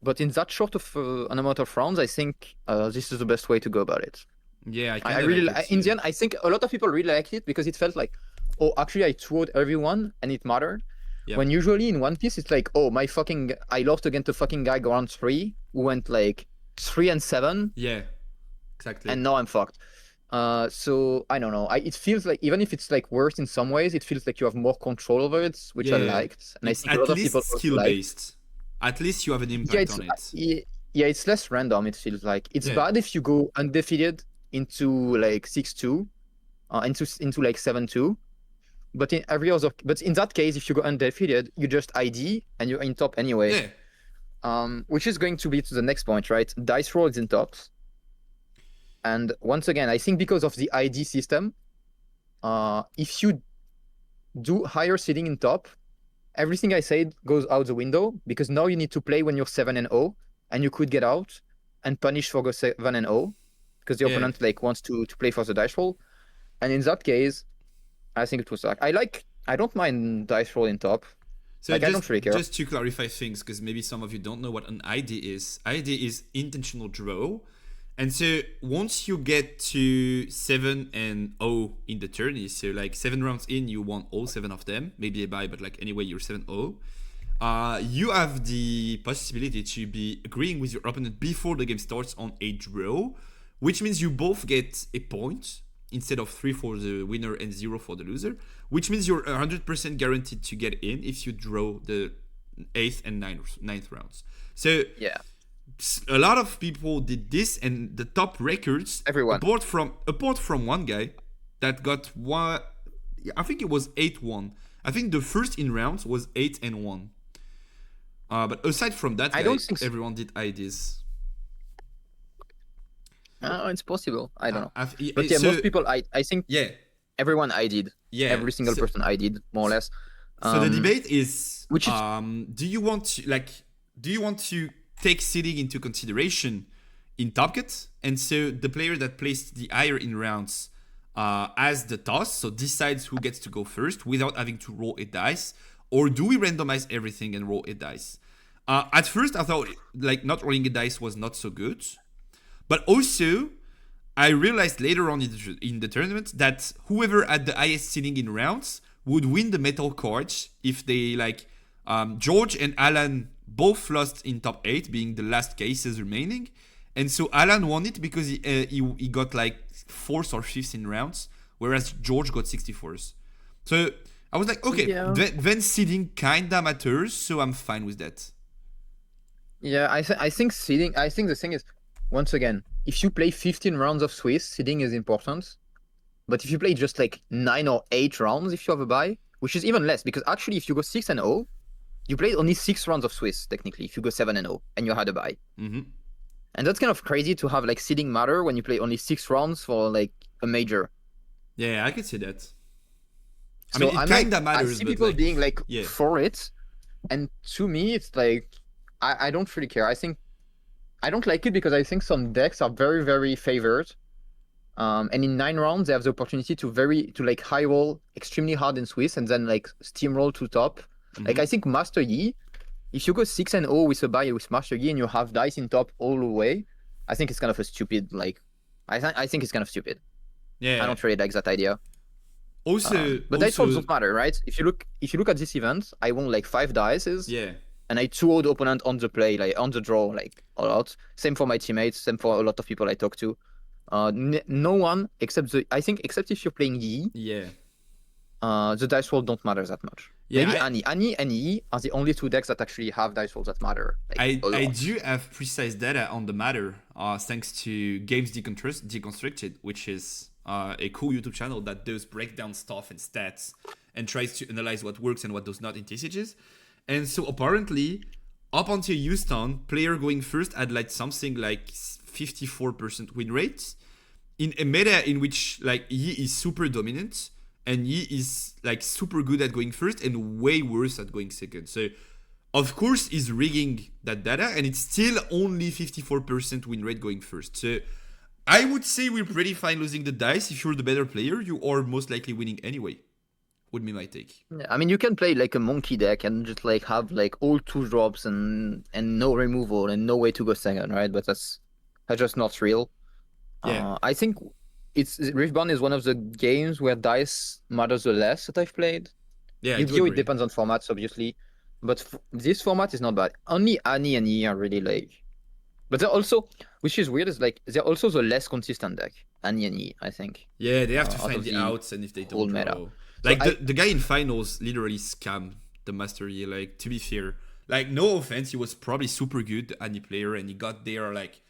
But in that short of an amount of rounds, I think this is the best way to go about it. Yeah, I really in the end, I think a lot of people really liked it because it felt like, oh, actually I threw everyone and it mattered. Yep. When usually in One Piece it's like, oh, I lost against a fucking guy round 3 who went like 3-7. Yeah, exactly. And now I'm fucked. So I don't know. It feels like even if it's like worse in some ways, it feels like you have more control over it, which I liked. And it's I think a lot of people skill based. At least you have an impact on it. Yeah, it's less random. It feels like it's bad if you go undefeated into like 6-2, into like 7-2, but in that case, if you go undefeated, you just ID and you're in top anyway. Yeah. Which is going to be to the next point, right? Dice roll is in tops, and once again, I think because of the ID system, if you do higher seeding in top, everything I said goes out the window because now you need to play when you're 7-0, and you could get out and punish for go 7-0. Because the opponent like wants to play for the dice roll, and in that case, I think it was like I don't mind dice roll in top. So I don't really care. Just to clarify things, because maybe some of you don't know what an ID is. ID is intentional draw, and so once you get to 7-0 in the tourney, so like 7 rounds in, you won all 7 of them, maybe a bye, but like anyway, you're 7-0. You have the possibility to be agreeing with your opponent before the game starts on a draw. Which means you both get a point instead of 3 for the winner and 0 for the loser. Which means you're 100% guaranteed to get in if you draw the 8th and 9th rounds. So yeah, a lot of people did this, and the top records, everyone, apart from one guy that got one, I think it was 8-1. I think the first in rounds was 8-1. But aside from that, everyone did IDs. It's possible. I don't know. But yeah, most people, I think everyone ID'd. Yeah. Every single person ID'd, more or less. So the debate is, do you want to take seeding into consideration in top cut? And so the player that placed the higher in rounds as the toss, so decides who gets to go first without having to roll a dice? Or do we randomize everything and roll a dice? At first, I thought like not rolling a dice was not so good. But also, I realized later on in the tournament that whoever had the highest seeding in rounds would win the metal cards if they like George and Alan both lost in top 8, being the last cases remaining. And so Alan won it because he got like 4th or 5th in rounds, whereas George got 64s. So I was like, okay, then seeding kinda matters, so I'm fine with that. Yeah, I think seeding, I think the thing is, once again, if you play 15 rounds of Swiss, seeding is important. But if you play just like 9 or 8 rounds, if you have a bye, which is even less, because actually if you go 6-0, you played only 6 rounds of Swiss, technically, if you go 7-0 and you had a bye. Mm-hmm. And that's kind of crazy to have like seeding matter when you play only 6 rounds for like a major. Yeah, I could see that. I mean, it kind of matters. I see people being like for it. And to me, it's like, I don't really care. I think I don't like it because I think some decks are very, very favored. And in 9 rounds, they have the opportunity to like high roll extremely hard in Swiss and then like steamroll to top. Like I think Master Yi, if you go 6-0 with a buy with Master Yi and you have dice in top all the way, I think it's kind of a stupid like. I think it's kind of stupid. Yeah. I don't really like that idea. But dice rolls don't matter, right? If you look at this event, I won like 5 dices. Yeah. And I 2-0'd the opponent on the play, like on the draw, like a lot. Same for my teammates, same for a lot of people I talk to. No one except except if you're playing Yi. Yeah. The dice roll don't matter that much. Yeah, Maybe Annie and Yi are the only 2 decks that actually have dice rolls that matter. Like, I do have precise data on the matter, thanks to Games Deconstructed, which is a cool YouTube channel that does breakdown stuff and stats and tries to analyze what works and what does not in TCGs. And so apparently, up until Houston, player going first had like something like 54% win rate in a meta in which like Yi is super dominant and Yi is like super good at going first and way worse at going second. So of course he's rigging that data and it's still only 54% win rate going first. So I would say we're pretty fine losing the dice. If you're the better player, you are most likely winning anyway. Would be my take. I mean, you can play like a monkey deck and just like have like all 2 drops and no removal and no way to go second, right? But that's just not real. Yeah. I think Riftbound is one of the games where dice matters the less that I've played. Yeah, Yu-Gi-Oh! It depends on formats, obviously, but this format is not bad. Only Annie and Yi are really like, but they're also, which is weird, is like they're also the less consistent deck. Annie and Yi, I think. Yeah, they have to find the outs, and if they don't draw. Like the guy in finals literally scammed the Master Yi. Like, to be fair, like no offense, he was probably super good Annie player, and he got there like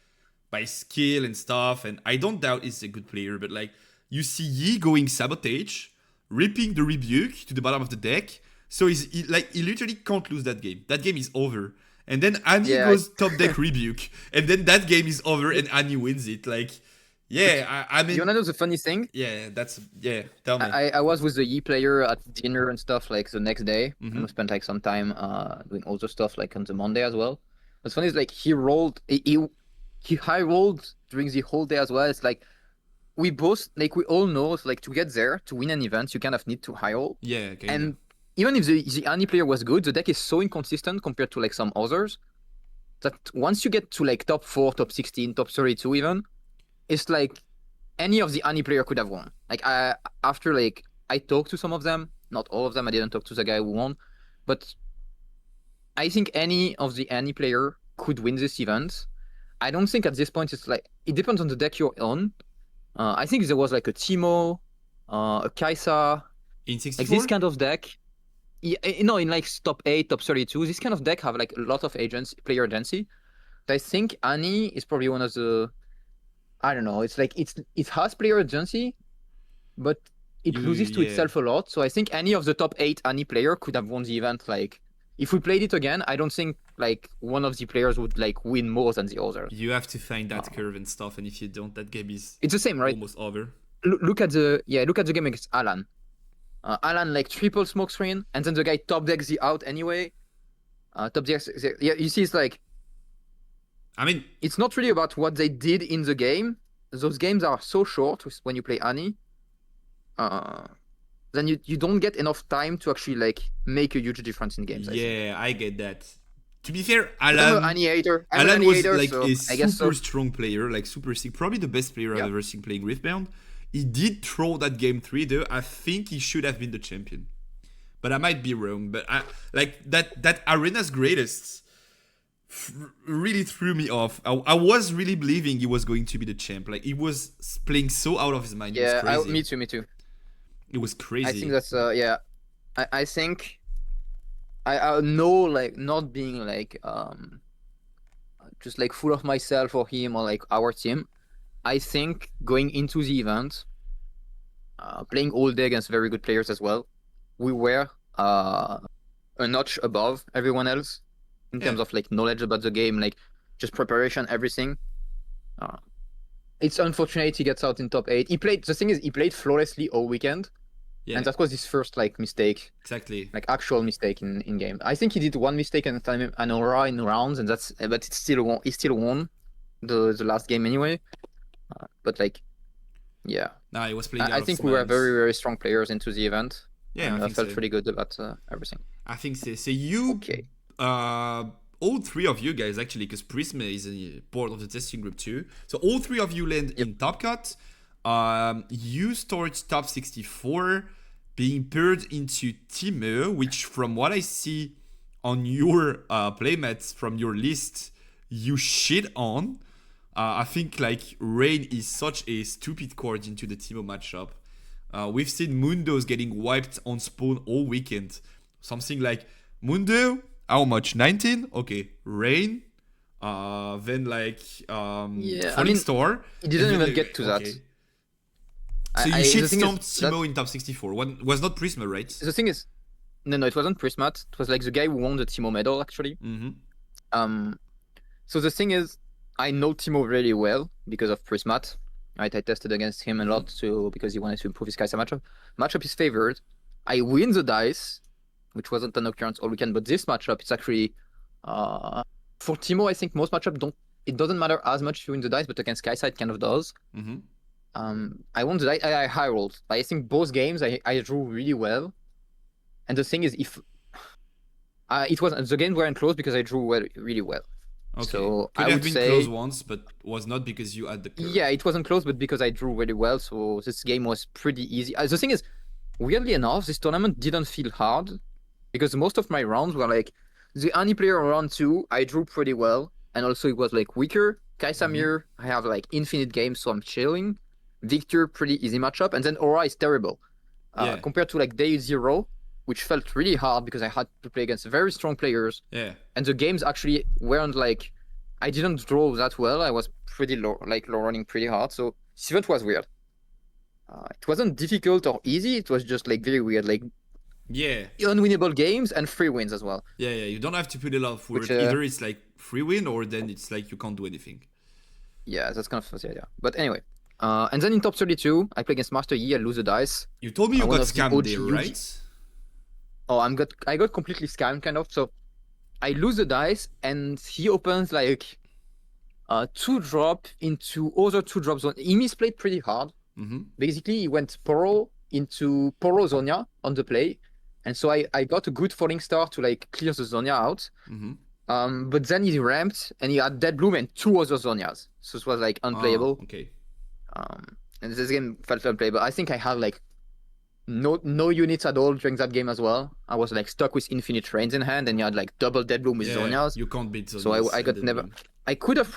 by skill and stuff. And I don't doubt he's a good player, but like you see Yi going sabotage, ripping the rebuke to the bottom of the deck. So he literally can't lose that game. That game is over. And then Annie goes top deck rebuke, and then that game is over, and Annie wins it. Like. Yeah, I mean... You wanna know the funny thing? Yeah, tell me. I was with the Yi player at dinner and stuff like the next day, and we spent like some time doing all the stuff like on the Monday as well. What's funny is like he high rolled during the whole day as well. It's like we all know, it's like to get there, to win an event, you kind of need to high roll. Yeah, okay. And even if the Annie player was good, the deck is so inconsistent compared to like some others that once you get to like top 4, top 16, top 32 even, it's like any of the Annie player could have won. Like after like I talked to some of them, not all of them. I didn't talk to the guy who won, but I think any of the Annie player could win this event. I don't think at this point it's like it depends on the deck you're on. I think there was like a Timo, a Kaisa, in 64? like this kind of deck. Yeah, no, in like top 8, top 32, this kind of deck have like a lot of player agency. I think Annie is probably one of the. I don't know. It's like it has player agency, but it loses to itself a lot. So I think any of the top 8 Annie player could have won the event. Like if we played it again, I don't think like one of the players would like win more than the other. You have to find that curve and stuff, and if you don't, that game is it's the same, right? Almost over. Look at the game against Alan. Alan like triple smoke screen, and then the guy top decks the out anyway. Top decks, yeah. You see, it's like. I mean, it's not really about what they did in the game. Those games are so short when you play Annie. Then you don't get enough time to actually like make a huge difference in games. I get that. To be fair, Alan was like a super strong player, like super sick, probably the best player I've ever seen playing Riftbound. He did throw that game 3 though. I think he should have been the champion, but I might be wrong. But like that arena's greatest. Really threw me off. I was really believing he was going to be the champ. Like he was playing so out of his mind. Yeah, it was crazy. Me too. It was crazy. I think that's I think I know like not being like just like full of myself or him or like our team. I think going into the event, playing all day against very good players as well, we were a notch above everyone else. In terms of like knowledge about the game, like just preparation, everything. It's unfortunate he gets out in top 8. He played flawlessly all weekend. Yeah. And that was his first like mistake. Exactly. Like actual mistake in game. I think he did one mistake and an aura in rounds, and but he still won. the last game anyway. But like, yeah. Nah, he was playing. I think we were very, very strong players into the event. Yeah, and I think felt so. pretty good about everything. I think so. So you, Okay. All three of you guys actually, because Prisma is a part of the testing group too. So all three of you land in top cut. You start top 64, being paired into Timo, which from what I see on your playmats from your list, you shit on. I think like Rain is such a stupid card into the Timo matchup. We've seen Mundos getting wiped on spawn all weekend. Something like Mundo, how much? 19? Okay, Rain. Then like Falling Star. It didn't even get to that. So you shit stomped Timo in top 64. One was not Prisma, right? The thing is, no, it wasn't Prismat. It was like the guy who won the Timo medal actually. So the thing is, I know Timo really well because of Prismat. Right, I tested against him a lot too because he wanted to improve his Kai'Sa matchup. Matchup is favored. I win the dice, which wasn't an occurrence all weekend, but this matchup it's actually for Timo. I think most matchup don't. It doesn't matter as much if you win the dice, but against Kai'Sa it kind of does. I won the dice. I high rolled. I think both games I drew really well. And the thing is, if it was the games weren't close because I drew really well. Okay. So Could I have would been say close once, but was not because you had the curve. Yeah, it wasn't close, but because I drew really well. So this game was pretty easy. The thing is, weirdly enough, this tournament didn't feel hard because most of my rounds were like the only player on round 2 I drew pretty well, and also it was like weaker. Kai'Sa Mir, I have like infinite games, so I'm chilling. Victor, pretty easy matchup, and then Aura is terrible compared to like day 0, which felt really hard because I had to play against very strong players. Yeah. And the games actually weren't like, I didn't draw that well. I was pretty low running pretty hard. So this event was weird. It wasn't difficult or easy. It was just like very weird, like unwinnable games and free wins as well. Yeah. You don't have to put a lot of work. Either it's like free win or then it's like you can't do anything. Yeah, that's kind of the idea. But anyway. And then in top 32, I play against Master Yi. I lose the dice. You told me you got scammed there, right? Oh, I got completely scammed, kind of. So I lose the dice, and he opens like 2-drop into other 2-drop zone. He misplayed pretty hard. Basically, he went Poro into Poro Zonia on the play, and so I got a good Falling Star to like clear the Zonia out. But then he ramped, and he had Dead Bloom and 2 other Zonias, so it was like unplayable. Okay. And this game felt unplayable. I think I had like no units at all during that game as well. I was like stuck with infinite rains in hand, and you had like double Dead Bloom with Zonias. You can't beat Zonias. So I got never. I could have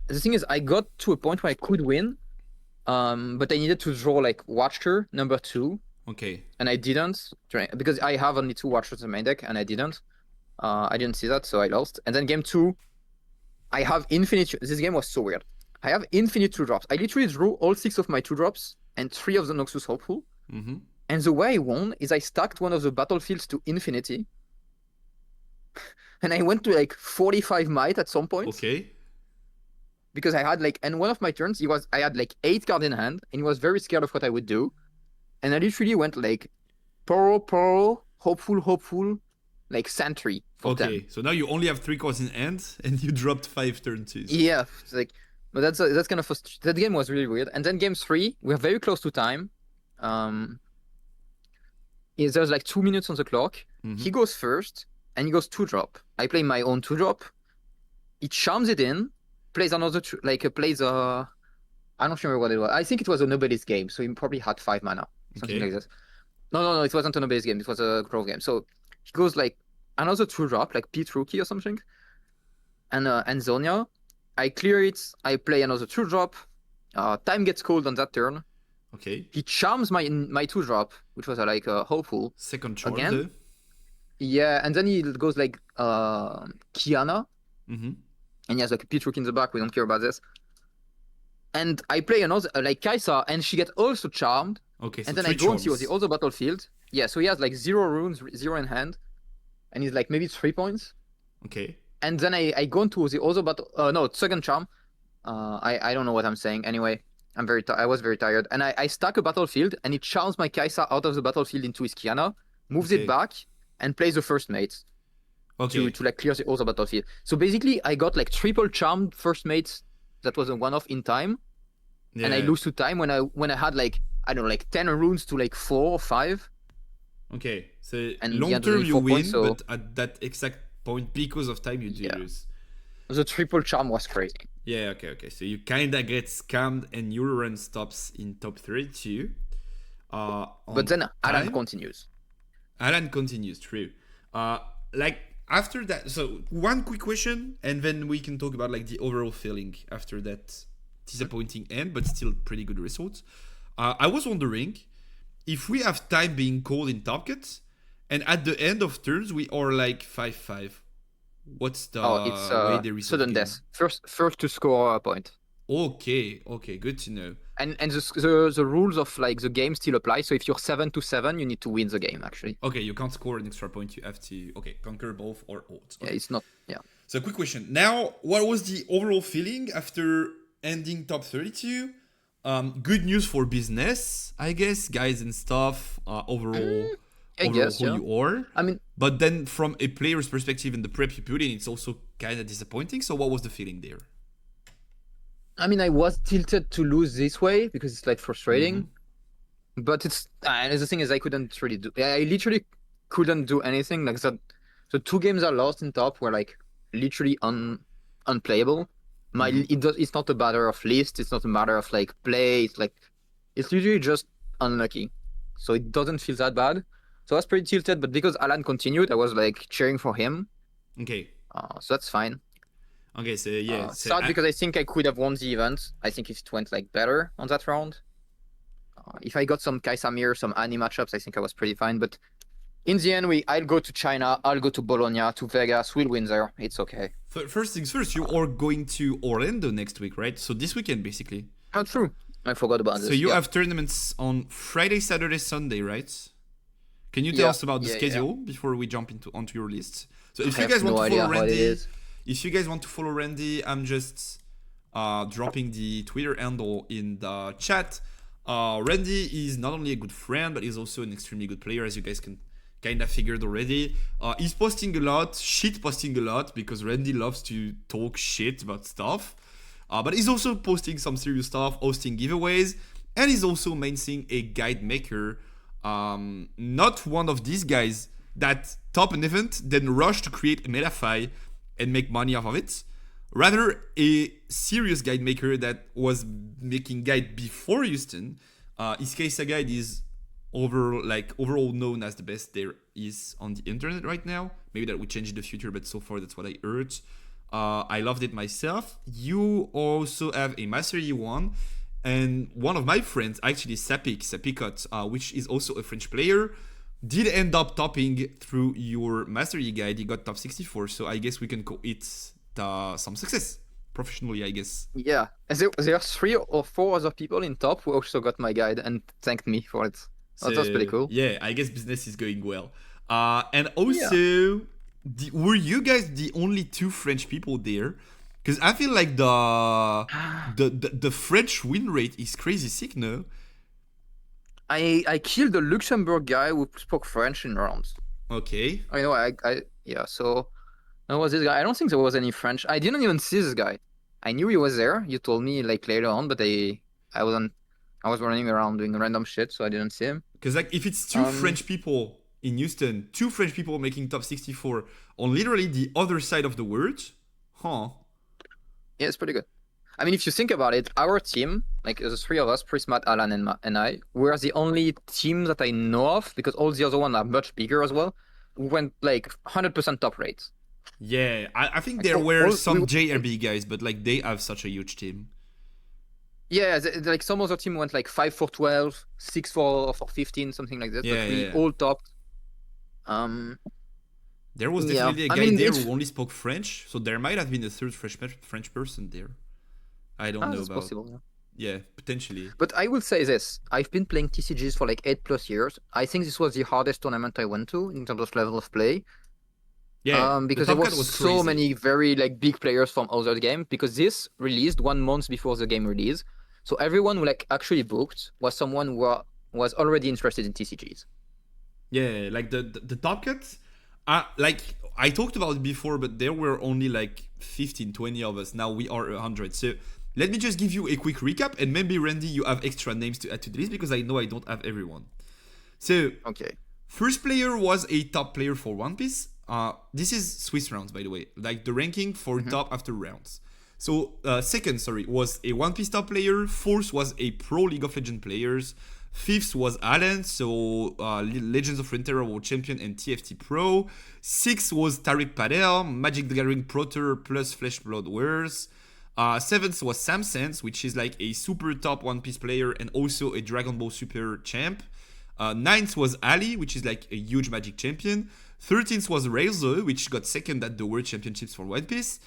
the thing is, I got to a point where I could win, but I needed to draw like Watcher number 2. Okay. And I didn't because I have only 2 Watchers in my deck, and I didn't. I didn't see that, so I lost. And then game 2, I have infinite. This game was so weird. I have infinite 2-drops. I literally drew all 6 of my 2-drops and 3 of the Noxus Hopeful. And the way I won is I stacked one of the battlefields to infinity. And I went to like 45 might at some point. Okay. Because I had like, and one of my turns, I had like 8 cards in hand, and he was very scared of what I would do. And I literally went like Poro, Hopeful, like Sentry. Okay, 10. so now you only have 3 cards in hand, and you dropped 5 turn 2s. Yeah, it's like, but that's kind of that game was really weird. And then game 3, we're very close to time. There's like 2 minutes on the clock. He goes first, and he goes 2-drop. I play my own 2-drop. He charms it in, plays another plays I don't remember what it was. I think it was a Nobilis game, so he probably had 5 mana, something like this. No, it wasn't a Nobilis game. It was a Grove game. So he goes like another 2-drop, like Pete Rookie or something, and Zonia. I clear it. I play another 2-drop. Time gets cold on that turn. Okay. He charms my 2-drop, which was like a Hopeful. Second charm again. Yeah, and then he goes like Kiana. And he has like a Pitruk in the back. We don't care about this. And I play another like Kai'Sa, and she gets also charmed. Okay. So and then I go into the other battlefield. Yeah, so he has like 0 runes, 0 in hand, and he's like maybe 3 points. Okay. And then I go into the other battle. Second charm. I don't know what I'm saying. Anyway, I was very tired, and I stack a battlefield, and it charms my Kai'Sa out of the battlefield into his Kiana, moves it back, and plays the first mate. To like clear the other battlefield. So basically, I got like triple charmed first mates that was a one-off in time, and I lose to time when I had like, I don't know, like 10 runes to like 4 or 5. Okay, so And long term you win, points, so... but at that exact point, because of time, you do lose. The triple charm was crazy. Yeah, okay. So you kinda get scammed, and your run stops in top 32. But then Alan continues. Alan continues, true. Like after that, so one quick question, and then we can talk about like the overall feeling after that disappointing end, but still pretty good results. I was wondering if we have time being called in top cuts, and at the end of turns we are like 5-5. What's the way they resolve sudden death. First to score a point. Okay, good to know. And the rules of like the game still apply. So if you're 7-7, you need to win the game actually. Okay, you can't score an extra point. You have to conquer both or odds. Okay. Yeah, it's not. Yeah. So quick question. Now, what was the overall feeling after ending top 32? Good news for business, I guess, guys and stuff. Overall. I guess, who you are. I mean, but then from a player's perspective and the prep you put in, it's also kind of disappointing. So what was the feeling there? I mean, I was tilted to lose this way because it's like frustrating. But it's the thing is I couldn't really do. I literally couldn't do anything. Like that, the 2 games I lost in top were like literally unplayable. It's not a matter of list. It's not a matter of like play. It's literally just unlucky. So it doesn't feel that bad. So I was pretty tilted, but because Alan continued, I was like cheering for him. Okay. So that's fine. Okay, so yeah. Sad because I think I could have won the event. I think if it went like better on that round. If I got some Kaisamir, some Annie matchups, I think I was pretty fine. But in the end, I'll go to China, I'll go to Bologna, to Vegas, we'll win there. It's okay. First things first, you are going to Orlando next week, right? So this weekend, basically. Oh, true. I forgot about this. So you have tournaments on Friday, Saturday, Sunday, right? Can you tell us about the schedule before we jump onto your list? So if you guys want to follow Randyyy, I'm just dropping the Twitter handle in the chat. Randyyy is not only a good friend, but he's also an extremely good player, as you guys can kind of figured already. He's posting a lot, posting a lot, because Randyyy loves to talk shit about stuff. But he's also posting some serious stuff, hosting giveaways, and he's also maining a guide maker. Not one of these guys that top an event, then rush to create a MetaFi and make money off of it. Rather, a serious guide maker that was making guide before Houston. His Kaisa guide is overall known as the best there is on the internet right now. Maybe that will change in the future, but so far that's what I heard. I loved it myself. You also have a Master E1, and one of my friends, actually Sapicot, which is also a French player, did end up topping through your Master E guide. He got top 64, so I guess we can call it some success professionally, I guess. Yeah, there are 3 or 4 other people in top who also got my guide and thanked me for it. So, that's pretty cool. Yeah, I guess business is going well. And also, were you guys the only 2 French people there? Because I feel like the French win rate is crazy sick, no? I killed the Luxembourg guy who spoke French in rounds. Okay. I know, so there was this guy. I don't think there was any French. I didn't even see this guy. I knew he was there. You told me like later on, but I was running around doing random shit, so I didn't see him. Because like if it's 2 French people in Houston, 2 French people making top 64 on literally the other side of the world, huh? Yeah, it's pretty good. I mean, if you think about it, our team, like the 3 of us, Prismat, Alan, and I, we're the only team that I know of, because all the other ones are much bigger as well. We went like 100% top rates. Yeah, I think there were some JRB guys, but like they have such a huge team. Yeah, like some other team went like 5 for 12, 6 for 15, something like that. Yeah, but we all topped. There was definitely a guy there who only spoke French, so there might have been a 3rd French person there. I don't know that's about. Possible. Yeah, potentially. But I will say this: I've been playing TCGs for like 8+ years. I think this was the hardest tournament I went to in terms of level of play. Yeah, because there was so many very like big players from other games. Because this released 1 month before the game release, so everyone who like actually booked was someone who was already interested in TCGs. Yeah, like the top cuts. Like I talked about it before, but there were only like 15, 20 of us. Now we are 100. So let me just give you a quick recap, and maybe Randyyy, you have extra names to add to the list because I know I don't have everyone. So, okay. First player was a top player for One Piece. This is Swiss rounds, by the way, like the ranking for top after rounds. So second, was a One Piece top player. Fourth was a pro League of Legends players. Fifth was Alan, so Legends of Runeterra World Champion and TFT Pro. Sixth was Tariq Patel, Magic the Gathering Pro Tour plus Flesh Blood Wears. Seventh was Sam Sands, which is like a super top One Piece player and also a Dragon Ball Super champ. Ninth was Ali, which is like a huge Magic champion. 13th was Razor, which got second at the World Championships for One Piece.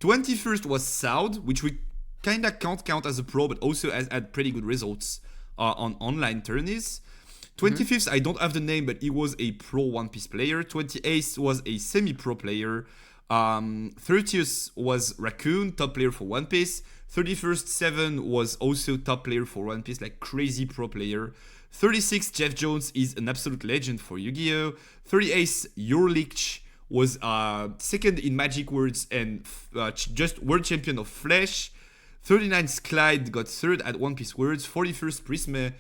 21st was Saud, which we kinda can't count as a pro, but also has had pretty good results on online tourneys. 25th, I don't have the name, but he was a pro One Piece player. 28th was a semi-pro player. 30th was Raccoon, top player for One Piece. 31st, Seven was also top player for One Piece, like crazy pro player. 36th, Jeff Jones is an absolute legend for Yu-Gi-Oh! 38th, Yorlich was second in Magic Words and just world champion of Flesh. 39th, Clyde got third at One Piece Words. 41st, Prisme,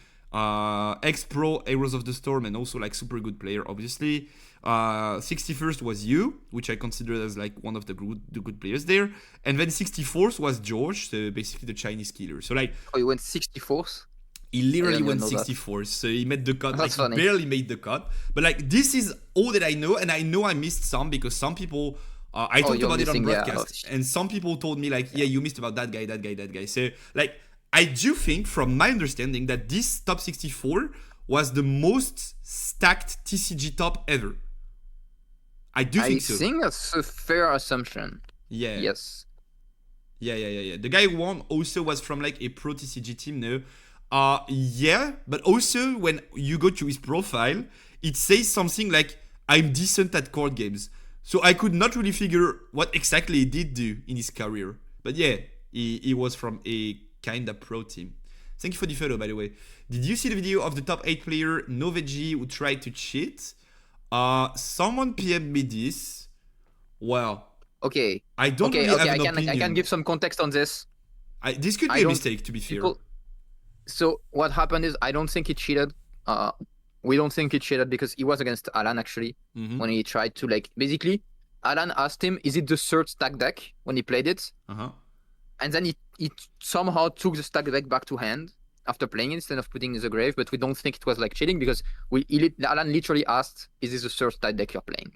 ex-pro Heroes of the Storm and also like super good player, obviously. 61st was you, which I consider as like one of the good players there. And then 64th was George, so basically the Chinese killer. So like, oh, you went 64th? He literally went 64th, so he made the cut. That's like, he barely made the cut. But like, this is all that I know, and I know I missed some because some people, I talked about it on broadcast, and some people told me like, yeah, you missed about that guy. So like, I do think, from my understanding, that this top 64 was the most stacked TCG top ever. I think so. I think that's a fair assumption. Yeah. Yes. Yeah. The guy who won also was from like a pro TCG team now. Yeah, but also when you go to his profile, it says something like, I'm decent at card games. So I could not really figure what exactly he did do in his career. But yeah, he was from a kinda pro team. Thank you for the photo, by the way. Did you see the video of the top 8 player Noveji who tried to cheat? Someone PM'd me this. Well, okay. I don't really have an opinion. I can give some context on this. This could be a mistake, to be fair. So what happened is, I don't think he cheated. We don't think he cheated because he was against Alan actually when he tried to like, basically Alan asked him, is it the third stack deck when he played it? And then he somehow took the stack deck back to hand after playing it instead of putting it in the grave. But we don't think it was like cheating because Alan literally asked, is this the third stack deck you're playing?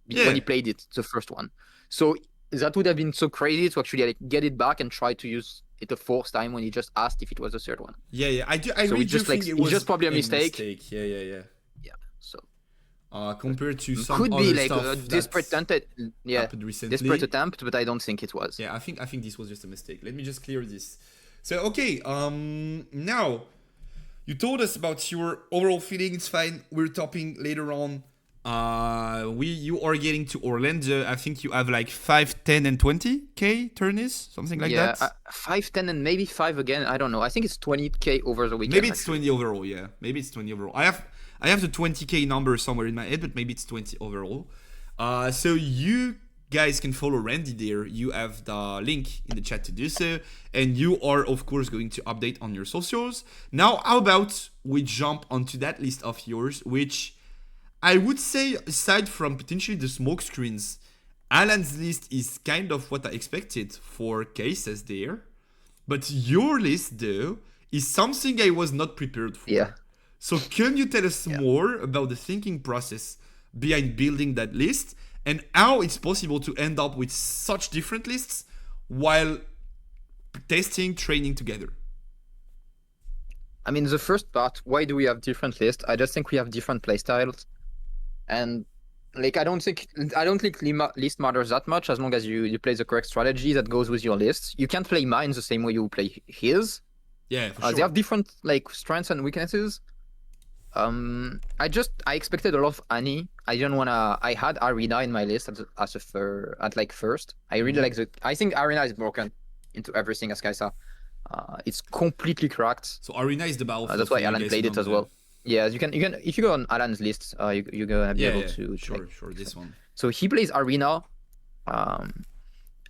When he played it, the first one. So that would have been so crazy to actually like get it back and try to use it the fourth time when he just asked if it was the third one. Yeah. I really do think it was just probably a mistake. Yeah. Yeah. So compared to some could other be like stuff a desperate attempt, but I don't think it was. Yeah, I think this was just a mistake. Let me just clear this. So okay, now you told us about your overall feeling. It's fine. We're topping later on. You are getting to Orlando. I think you have like 5, 10, and 20k tourneys, something like that. 5, 10, and maybe 5 again. I don't know. I think it's 20k over the weekend. Maybe it's 20 overall. Yeah, maybe it's 20 overall. I have the 20k number somewhere in my head, but maybe it's 20 overall. So you guys can follow Randyyy there. You have the link in the chat to do so, and you are of course going to update on your socials. Now, how about we jump onto that list of yours, which I would say, aside from potentially the smoke screens, Alan's list is kind of what I expected for cases there. But your list, though, is something I was not prepared for. Yeah. So can you tell us more about the thinking process behind building that list and how it's possible to end up with such different lists while testing, training together? I mean, the first part, why do we have different lists? I just think we have different playstyles. And like, I don't think list matters that much as long as you play the correct strategy that goes with your list. You can't play mine the same way you play his. Yeah, for sure. They have different like strengths and weaknesses. I expected a lot of Annie. I had Arena in my list at first. I really like I think Arena is broken into everything as Kaisa. It's completely cracked. So Arena is the battle. That's why Alan played it as well. Yeah, you can if you go on Alan's list, you're gonna be able to. Sure, this one. So he plays Arena,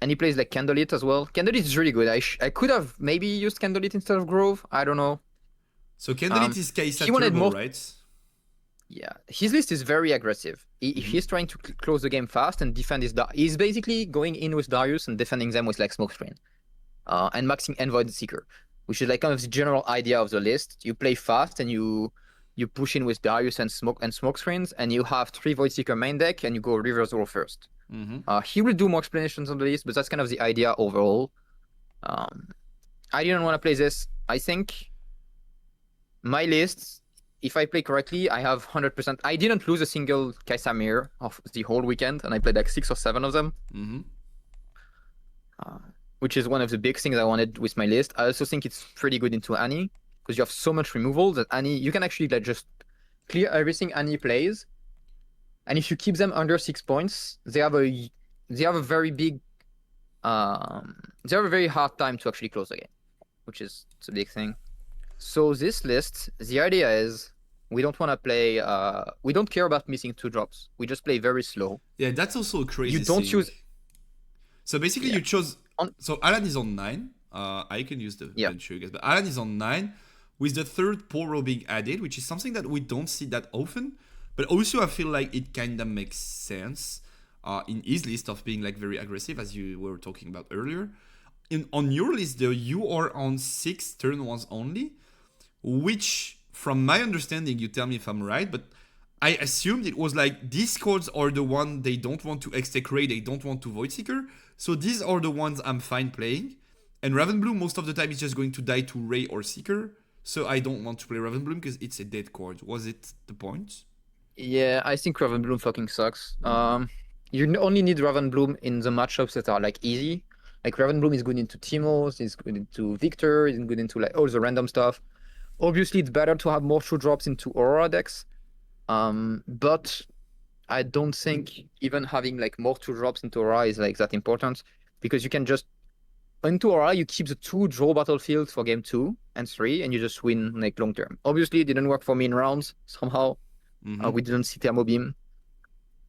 And he plays like Candlelit as well. Candlelit is really good. I could have maybe used Candlelit instead of Grove. I don't know. So Candlelit is Kai'Sa he wanted turbo, more... right? Yeah, his list is very aggressive. He's trying to close the game fast and defend his... He's basically going in with Darius and defending them with like Smokescreen. And maxing Envoy Seeker, which is like kind of the general idea of the list. You play fast and you push in with Darius and Smokescreens, and you have 3 Void Seeker main deck, and you go reverse roll first. He will do more explanations on the list, but that's kind of the idea overall. I didn't want to play this. I think my list, if I play correctly, I have 100%. I didn't lose a single Kai'Sa mirror of the whole weekend, and I played like 6 or 7 of them. Which is one of the big things I wanted with my list. I also think it's pretty good into Annie, because you have so much removal that Annie, you can actually like just clear everything Annie plays. And if you keep them under 6 points, they have a very big, they have a very hard time to actually close the game, which is a big thing. So this list, the idea is we don't want to play, we don't care about missing 2 drops. We just play very slow. Yeah, that's also a crazy You don't thing. choose... So basically you chose... So Alan is on 9. I can use the bench, you guys. But Alan is on 9 with the 3rd Poro being added, which is something that we don't see that often. But also I feel like it kind of makes sense in his list of being like very aggressive, as you were talking about earlier. On your list though, you are on 6 turn 1s only, which from my understanding, you tell me if I'm right, but I assumed it was like these cards are the one they don't want to X-Tech Ray, they don't want to Void Seeker. So these are the ones I'm fine playing. And Ravenbloom most of the time is just going to die to Ray or Seeker. So I don't want to play Ravenbloom because it's a dead card. Was it the point? Yeah, I think Ravenbloom fucking sucks. You only need Ravenbloom in the matchups that are like easy. Like Ravenbloom is good into Timos, is good into Victor, is good into like all the random stuff. Obviously it's better to have more 2-drops into Aurora decks. But I don't think even having like more 2-drops into Aura is like that important, because you can just into Aura you keep the 2 draw battlefields for game 2 and 3 and you just win like long term. Obviously it didn't work for me in rounds somehow. We didn't see Thermo Beam,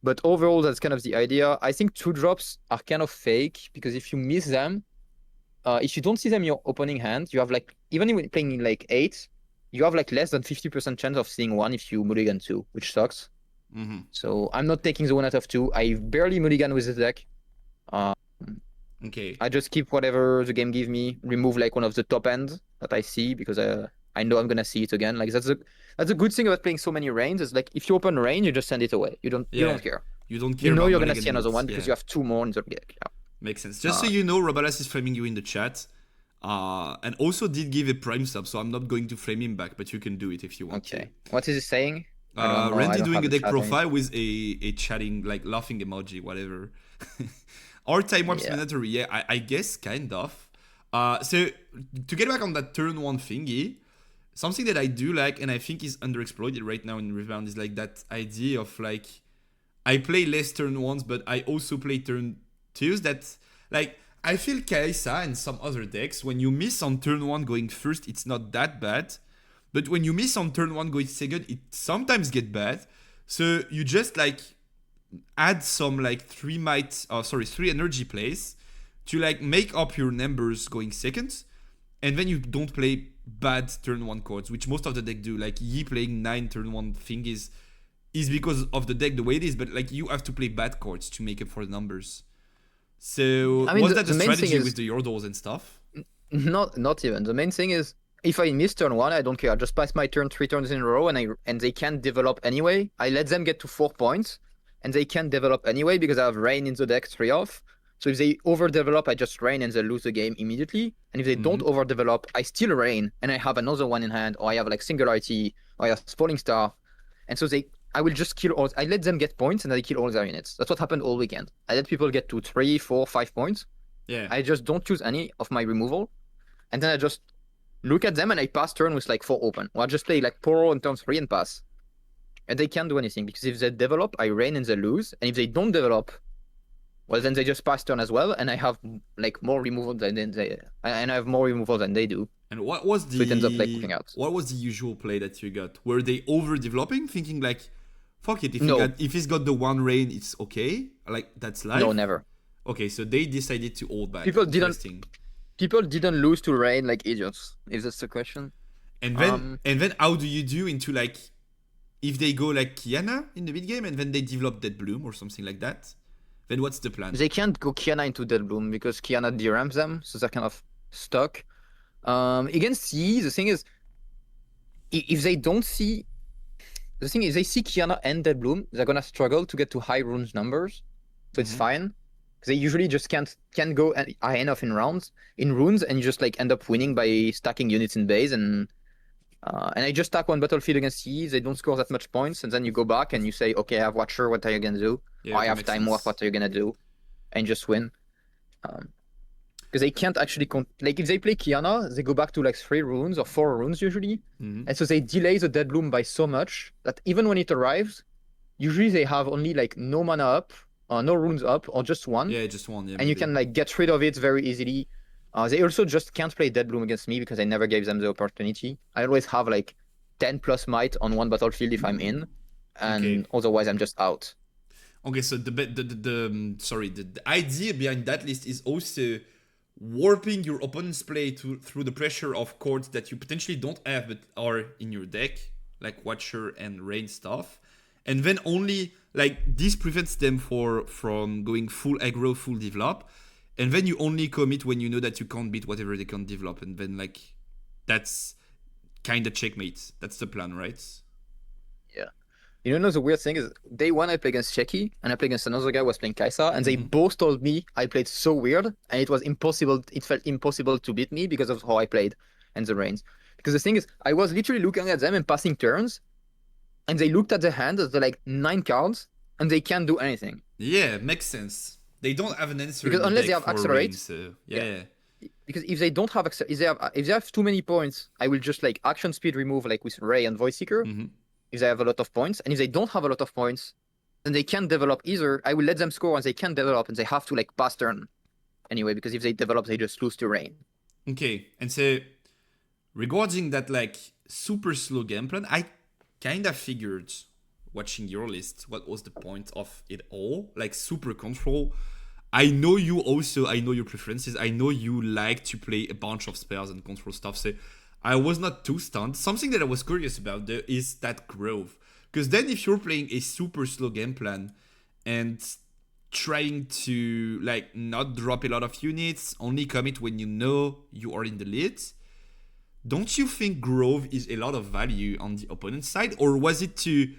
but overall that's kind of the idea. I think 2-drops are kind of fake, because if you miss them, if you don't see them in your opening hand, you have like, even when playing in like 8, you have like less than 50% chance of seeing 1 if you mulligan 2, which sucks. So I'm not taking the 1 out of 2. I barely mulligan with the deck. Okay. I just keep whatever the game gives me, remove like one of the top ends that I see, because I know I'm gonna see it again. Like that's a good thing about playing so many rains, is like if you open rain, you just send it away. You don't care. You don't care. You know you're gonna see another one because you have 2 more in the deck. Yeah. Makes sense. Just so you know, Robalas is framing you in the chat. And also did give a prime sub, so I'm not going to flame him back, but you can do it if you want to. What is he saying? Randyyy doing a deck profile with a chatting, like laughing emoji, whatever. Or time warps mandatory, yeah, I guess kind of. So to get back on that turn 1 thingy, something that I do like and I think is underexploited right now in Rebound is like that idea of like, I play less turn 1s, but I also play turn 2s. That like, I feel Kai'Sa and some other decks, when you miss on turn 1 going first, it's not that bad. But when you miss on turn 1 going second, it sometimes get bad. So you just like add some like 3 energy plays to like make up your numbers going second. And then you don't play bad turn 1 cards, which most of the deck do. Like Yi playing 9 turn 1 thing is because of the deck the way it is, but like you have to play bad cards to make up for the numbers. So I mean, was that the strategy with the Yordles and stuff? Not even. The main thing is, if I miss turn 1, I don't care. I just pass my turn 3 turns in a row, and they can't develop anyway. I let them get to 4 points, and they can't develop anyway because I have Rain in the deck 3 off. So if they overdevelop, I just Rain and they lose the game immediately. And if they don't overdevelop, I still Rain and I have another one in hand, or I have like Singularity, or I have Falling Star. And so I will just kill all. I let them get points and I kill all their units. That's what happened all weekend. I let people get to 3, 4, 5 points. Yeah. I just don't choose any of my removal. And then I just look at them and I pass turn with like 4 open. Or I just play like Poro on turn 3 and pass. And they can't do anything, because if they develop, I Rain and they lose. And if they don't develop, well, then they just pass turn as well. And I have like more removal than they, and I have more removal than they do. And what was the? So it ends up like cooking out. What was the usual play that you got? Were they over developing, thinking like, fuck it, if he's got the 1 Rain, it's okay? Like that's life. No, never. Okay, so they decided to hold back. People Interesting. didn't lose to Rain like idiots, if that's the question. And then how do you do into like if they go like Kiana in the mid game and then they develop Dead Bloom or something like that? Then what's the plan? They can't go Kiana into Dead Bloom because Kiana derams them, so they're kind of stuck. Against CE, the thing is, if they don't see, the thing is, they see Kiana and Dead Bloom, they're gonna struggle to get to high runes numbers, so it's fine. Because they usually just can't go high enough in runes, and you just like end up winning by stacking units in base. And I just stack one battlefield against CE, they don't score that much points, and then you go back and you say, okay, I have Watcher, what are you gonna do? Yeah, I have Time Warp, what are you gonna do? And just win. Because they can't actually like if they play Kiana, they go back to like 3 runes or 4 runes usually, and so they delay the Dead Bloom by so much that even when it arrives, usually they have only like no mana up, no runes up, or just one. Yeah, just one. Yeah, and you can like get rid of it very easily. They also just can't play Dead Bloom against me because I never gave them the opportunity. I always have like 10 plus might on one battlefield if I'm in, and otherwise I'm just out. Okay, so the idea behind that list is also warping your opponent's play through the pressure of cards that you potentially don't have but are in your deck, like Watcher and Rain stuff, and then only like this prevents them from going full aggro, full develop, and then you only commit when you know that you can't beat whatever they can develop, and then like that's kind of checkmate. That's the plan, right? Yeah. You know, the weird thing is, day one I played against Checky, and I played against another guy who was playing Kaisa, and they both told me I played so weird, and it was impossible. It felt impossible to beat me because of how I played and the reigns. Because the thing is, I was literally looking at them and passing turns, and they looked at the hand, they're like 9 cards, and they can't do anything. Yeah, makes sense. They don't have an answer because unless they have accelerate. Rain, so yeah. Because if they don't have if they have too many points, I will just like action speed remove like with Ray and Void Seeker. If they have a lot of points, and if they don't have a lot of points, then they can't develop either. I will let them score and they can't develop, and they have to like pass turn anyway, because if they develop, they just lose to Rain. Okay, and so regarding that like super slow game plan, I kind of figured watching your list what was the point of it all, like super control. I know you also, I know your preferences, I know you like to play a bunch of spells and control stuff, so I was not too stunned. Something that I was curious about though is that growth. Because then if you're playing a super slow game plan and trying to like not drop a lot of units, only commit when you know you are in the lead, don't you think growth is a lot of value on the opponent's side? Or was it to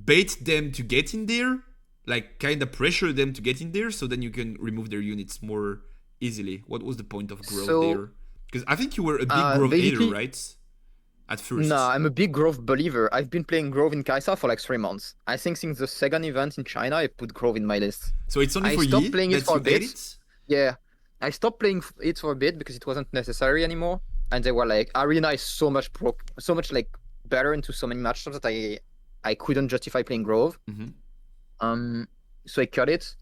bait them to get in there? Like kind of pressure them to get in there so then you can remove their units more easily? What was the point of growth there? Because I think you were a big Grove hater, right? At first. No, I'm a big Grove believer. I've been playing Grove in Kaisa for like 3 months. I think since the second event in China, I put Grove in my list. So it's only for I stopped playing it for a bit. Yeah. I stopped playing it for a bit because it wasn't necessary anymore. And they were like, Arena is so much like better into so many matchups that I couldn't justify playing Grove. So I cut it.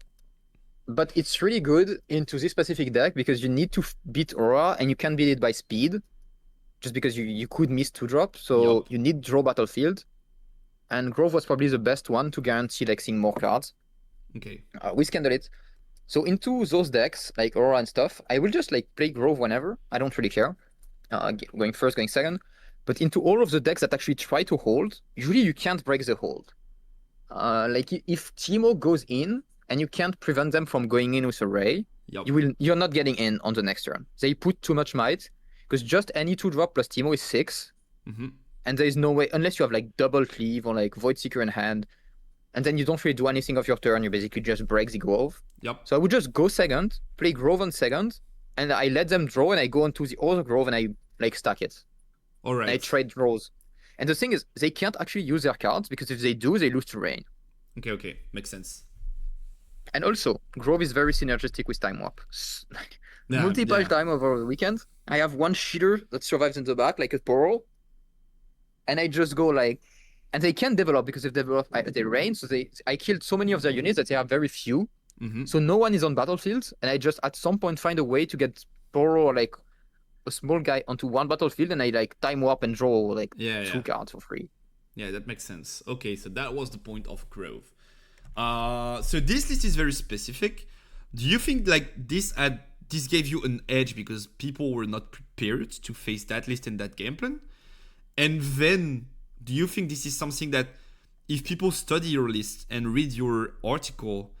But it's really good into this specific deck because you need to beat Aura and you can beat it by speed. Just because you could miss 2 drops, so you need draw battlefield. And Grove was probably the best one to guarantee like seeing more cards. Okay. We scanned it. So into those decks, like Aura and stuff, I will just like play Grove whenever. I don't really care. Going first, going second. But into all of the decks that actually try to hold, usually you can't break the hold. Like if Teemo goes in, and you can't prevent them from going in with a Ray, you're not getting in on the next turn. They put too much might, because just any 2-drop plus Teemo is 6. And there is no way, unless you have like double cleave or like Void Seeker in hand, and then you don't really do anything of your turn, you basically just break the Grove. So I would just go second, play Grove on second, and I let them draw, and I go onto the other Grove and I like stack it. Alright. And I trade draws. And the thing is, they can't actually use their cards, because if they do, they lose to Rain. Okay. Makes sense. And also, Grove is very synergistic with Time Warp. Multiple time over the weekend. I have one cheater that survives in the back, like a Poro. And I just go like... And they can't develop, because if they develop, they Rain. So I killed so many of their units that they have very few. So no one is on battlefield. And I just, at some point, find a way to get Poro or like a small guy onto one battlefield. And I like Time Warp and draw like 2 cards for free. Yeah, that makes sense. Okay, so that was the point of Grove. So this list is very specific, Do you think like this gave you an edge because people were not prepared to face that list and that game plan? And then, do you think this is something that if people study your list and read your article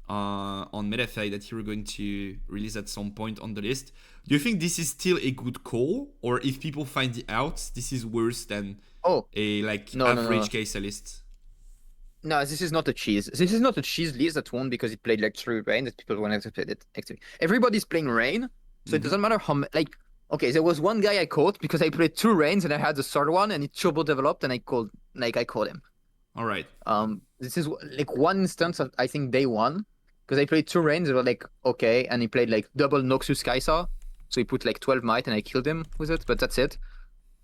on MetaFi that you're going to release at some point on the list, do you think this is still a good call? Or if people find it out, this is worse than a average case list? No, this is not a cheese. This is not a cheese list that won because it played like 3 Rain that people wanted to play it. Actually, everybody's playing Rain, so it doesn't matter how okay, there was one guy I caught because I played 2 Rains and I had the third one and it turbo developed and I called him. All right. This is like one instance of I think day 1 because I played 2 Rains. They were like okay, and he played like double Noxus Kaisa, so he put like 12 might and I killed him with it. But that's it.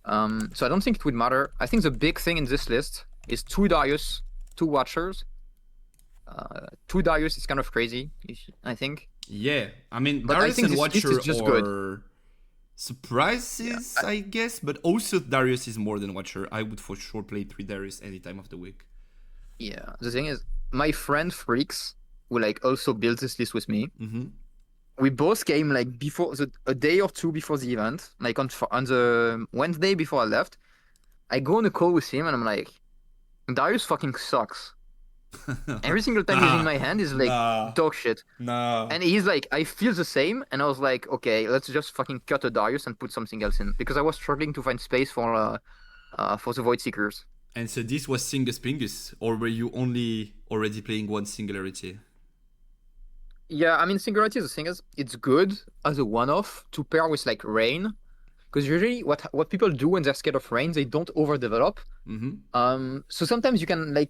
So I don't think it would matter. I think the big thing in this list is 2 Darius, 2 Watchers. 2 Darius is kind of crazy, I think. Yeah, I mean, but Darius and Watcher just are good. Surprises, I guess, but also Darius is more than Watcher. I would for sure play 3 Darius any time of the week. Yeah, the thing is, my friend Freaks will like also build this list with me. We both came like before a day or 2 before the event, like on the Wednesday before I left. I go on a call with him and I'm like, Darius fucking sucks. Every single time he's in my hand is like dog shit. And he's like, I feel the same. And I was like, okay, let's just fucking cut a Darius and put something else in because I was struggling to find space for the Void Seekers. And so this was Singus Pingus, or were you only already playing one Singularity? Yeah, I mean, Singularity, the thing is, it's good as a one-off to pair with like Rain. Because usually what people do when they're scared of Rain, they don't overdevelop. So sometimes you can like,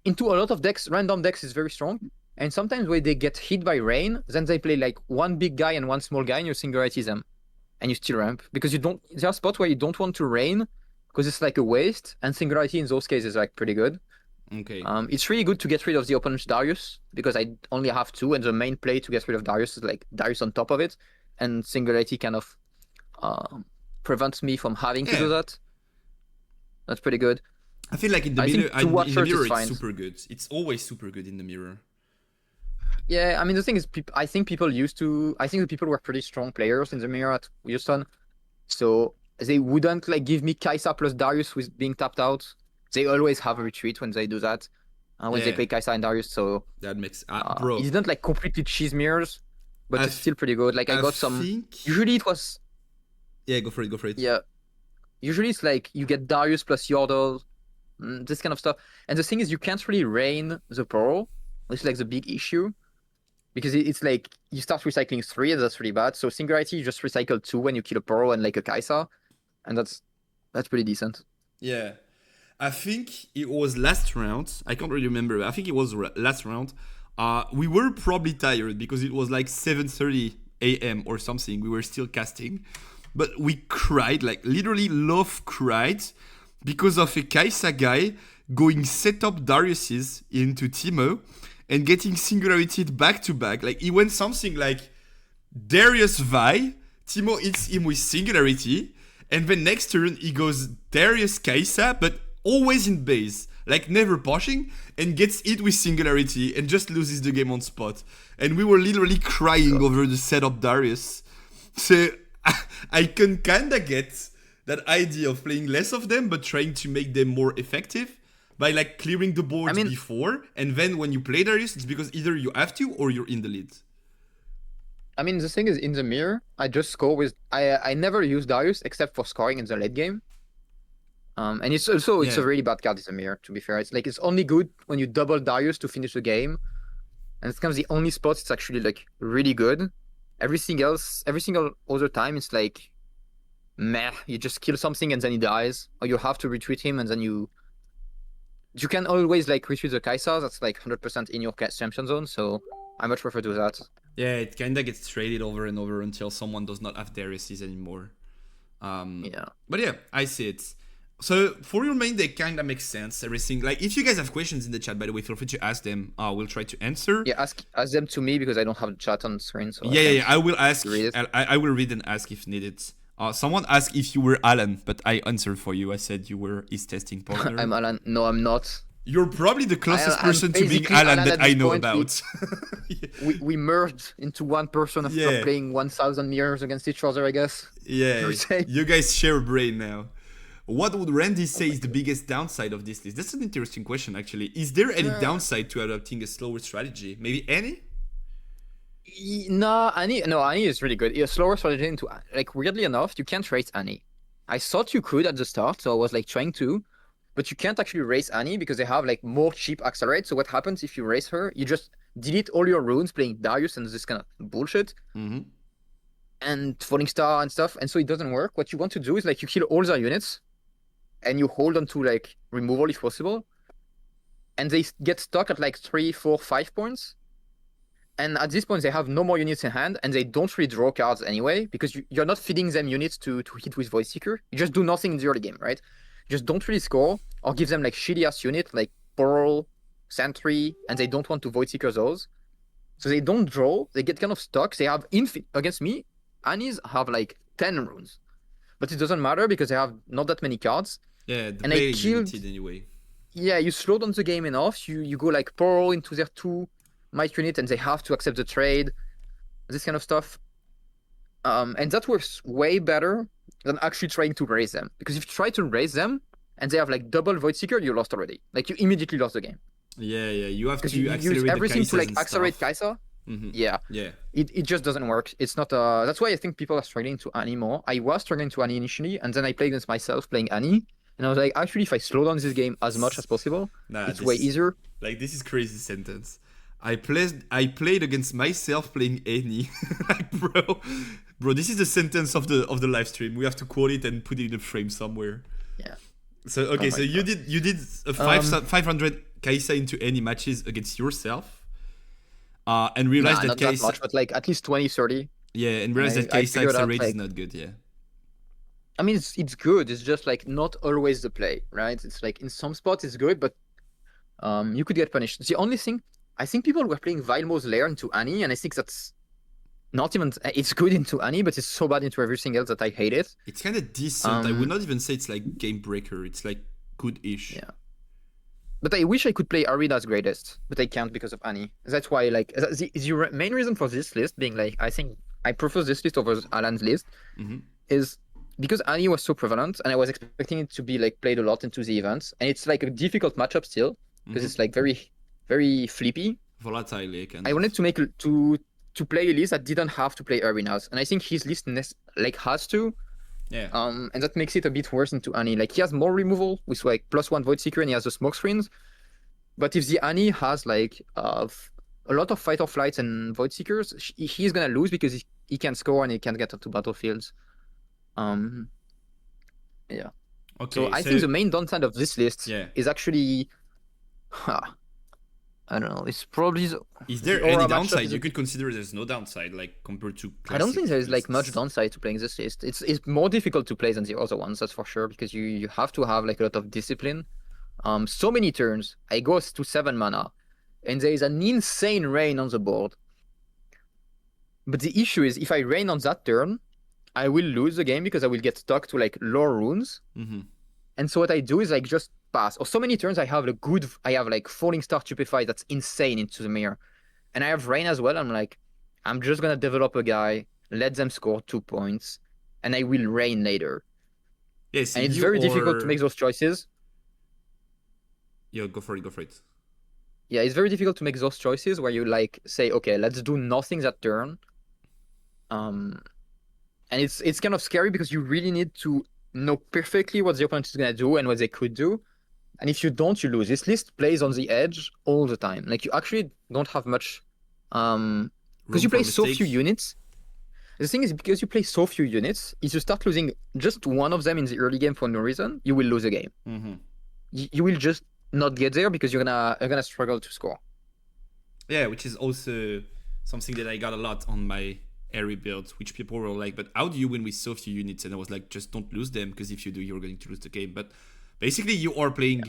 into a lot of decks, random decks is very strong. And sometimes when they get hit by Rain, then they play like one big guy and one small guy and you Singularity them. And you still ramp. Because there are spots where you don't want to Rain, because it's like a waste. And Singularity in those cases is like pretty good. Okay. It's really good to get rid of the opponent's Darius, because I only have 2, and the main play to get rid of Darius is like Darius on top of it. And Singularity kind of prevents me from having to do that. That's pretty good. I feel like in the mirror, it's super good. It's always super good in the mirror. Yeah, I mean, the thing is, I think the people were pretty strong players in the mirror at Houston. So they wouldn't like give me Kaisa plus Darius with being tapped out. They always have a retreat when they do that. When they play Kaisa and Darius. So that makes bro. It didn't like completely cheese mirrors, but it's still pretty good. Like I got some. Usually it was. Yeah, go for it. Yeah, usually it's like you get Darius plus Yordle, this kind of stuff. And the thing is, you can't really Rain the Pearl. It's like the big issue, because it's like you start recycling 3, and that's really bad. So Singularity, you just recycle 2 when you kill a Pearl and like a Kaisa, and that's pretty decent. Yeah, I think it was last round. I can't really remember. I think it was last round. We were probably tired because it was like 7:30 a.m. or something. We were still casting. But we cried, like literally love cried, because of a Kaisa guy going set up Darius's into Teemo and getting Singularity'd back to back. Like he went something like Darius Vi, Teemo hits him with Singularity, and then next turn he goes Darius Kaisa, but always in base, like never pushing, and gets hit with Singularity and just loses the game on spot. And we were literally crying over the setup Darius. So I can kinda get that idea of playing less of them, but trying to make them more effective by like clearing the board before, and then when you play Darius, it's because either you have to or you're in the lead. I mean, the thing is, in the mirror, I just score with. I never use Darius except for scoring in the late game. And it's also a really bad card in the mirror. To be fair, it's like it's only good when you double Darius to finish the game, and it's kind of the only spot it's actually like really good. Everything else, every single other time, it's like, meh. You just kill something and then he dies, or you have to retreat him and then you can always like retreat the Kaisa. That's like 100% in your champion zone. So I much prefer to do that. Yeah, it kinda gets traded over and over until someone does not have Darius's anymore. But yeah, I see it. So for your main deck, kinda makes sense. Everything, like, if you guys have questions in the chat, by the way, feel free to ask them. We'll try to answer. Yeah, ask them to me because I don't have the chat on the screen. So I will ask. I will read and ask if needed. Someone asked if you were Alan, but I answered for you. I said you were his testing partner. I'm Alan. No, I'm not. You're probably the closest person to being basically Alan Alan that at I this know point. about. We merged into one person after Yeah. playing 1,000 mirrors against each other, I guess. Yeah, Per se. you guys share a brain now. What would Randyyy say is the biggest downside of this list? That's an interesting question, actually. Is there any downside to adopting a slower strategy? Maybe any? No, Annie is really good. A slower strategy into, like, weirdly enough, you can't race Annie. I thought you could at the start, so I was like trying to, but you can't actually race Annie because they have like more cheap accelerate. So what happens if you race her? You just delete all your runes playing Darius and this kind of bullshit. And Falling Star and stuff, and so it doesn't work. What you want to do is like you kill all their units, and you hold on to like removal if possible, and they get stuck at like 3, 4, 5 points. And at this point, they have no more units in hand, and they don't really draw cards anyway, because you're not feeding them units to hit with Void Seeker. You just do nothing in the early game, right? You just don't really score, or give them like shitty ass unit like Pearl, Sentry, and they don't want to Void Seeker those. So they don't draw, they get kind of stuck. They have against me, Annie's have like 10 runes. But it doesn't matter because they have not that many cards. Yeah, the and play I killed limited anyway. Yeah, you slow down the game enough. You go like Pearl into their 2 might unit and they have to accept the trade. This kind of stuff. And that works way better than actually trying to raise them. Because if you try to raise them and they have like double Void Seeker, you lost already. Like you immediately lost the game. Yeah, you have to you accelerate use everything to like and accelerate stuff. Kaisa. Yeah. It just doesn't work. It's not that's why I think people are struggling to Annie more. I was struggling to Annie initially, and then I played against myself playing Annie, and I was like, actually, if I slow down this game as much as possible, it's way easier. Like, this is crazy sentence. I played against myself playing Annie. Like, bro, this is the sentence of the live stream. We have to quote it and put it in a frame somewhere. Yeah. So okay, so you did a 500 Kaisa into any matches against yourself. And realized that not Kaisa... that much, but like at least 20, 30. Yeah, and realized that Kaisa accelerate is not good, yeah. I mean, it's good. It's just like not always the play, right? It's like in some spots it's good, but you could get punished. The only thing, I think people were playing Vilmo's Lair into Annie, and I think that's not even... It's good into Annie, but it's so bad into everything else that I hate it. It's kind of decent. I would not even say it's like game breaker. It's like good-ish. Yeah. But I wish I could play Arena's Greatest, but I can't because of Annie. That's why, like, the main reason for this list being, like, I think I prefer this list over Alan's list, is because Annie was so prevalent, and I was expecting it to be, like, played a lot into the events, and it's, like, a difficult matchup still, because it's, like, very, very flippy. Volatile, like. I wanted to make, to play a list that didn't have to play Arenas, and I think his list, like, has to. Yeah. And that makes it a bit worse into Annie. Like, he has more removal with like +1 Void Seeker, and he has the smoke screens. But if the Annie has like a lot of fight or flights and Void Seekers, he's gonna lose because he can't score and he can't get onto battlefields. Yeah. Okay. So I think the main downside of this list is actually, I don't know. It's probably. Is there any downside? You could consider there's no downside, like compared to. I don't think there's like much downside to playing this list. It's more difficult to play than the other ones, that's for sure, because you have to have like a lot of discipline. So many turns. I go to 7 mana, and there is an insane rain on the board. But the issue is, if I rain on that turn, I will lose the game because I will get stuck to like low runes. And so what I do is like just pass. Or so many turns I have like Falling Star Stupefy that's insane into the mirror. And I have Rain as well. I'm like, I'm just gonna develop a guy, let them score 2 points, and I will Rain later. Yes, and it's very difficult to make those choices. Yeah, go for it. Yeah, it's very difficult to make those choices where you like say, okay, let's do nothing that turn. And it's kind of scary because you really need to know perfectly what the opponent is gonna do and what they could do. And if you don't, you lose. This list plays on the edge all the time. Like, you actually don't have much because you play so few units. The thing is, because you play so few units, if you start losing just one of them in the early game for no reason, you will lose a game. You will just not get there because you're gonna struggle to score. Yeah, which is also something that I got a lot on my airy build, which people were like, but how do you win with so few units? And I was like, just don't lose them, because if you do, you're going to lose the game. But basically, you are playing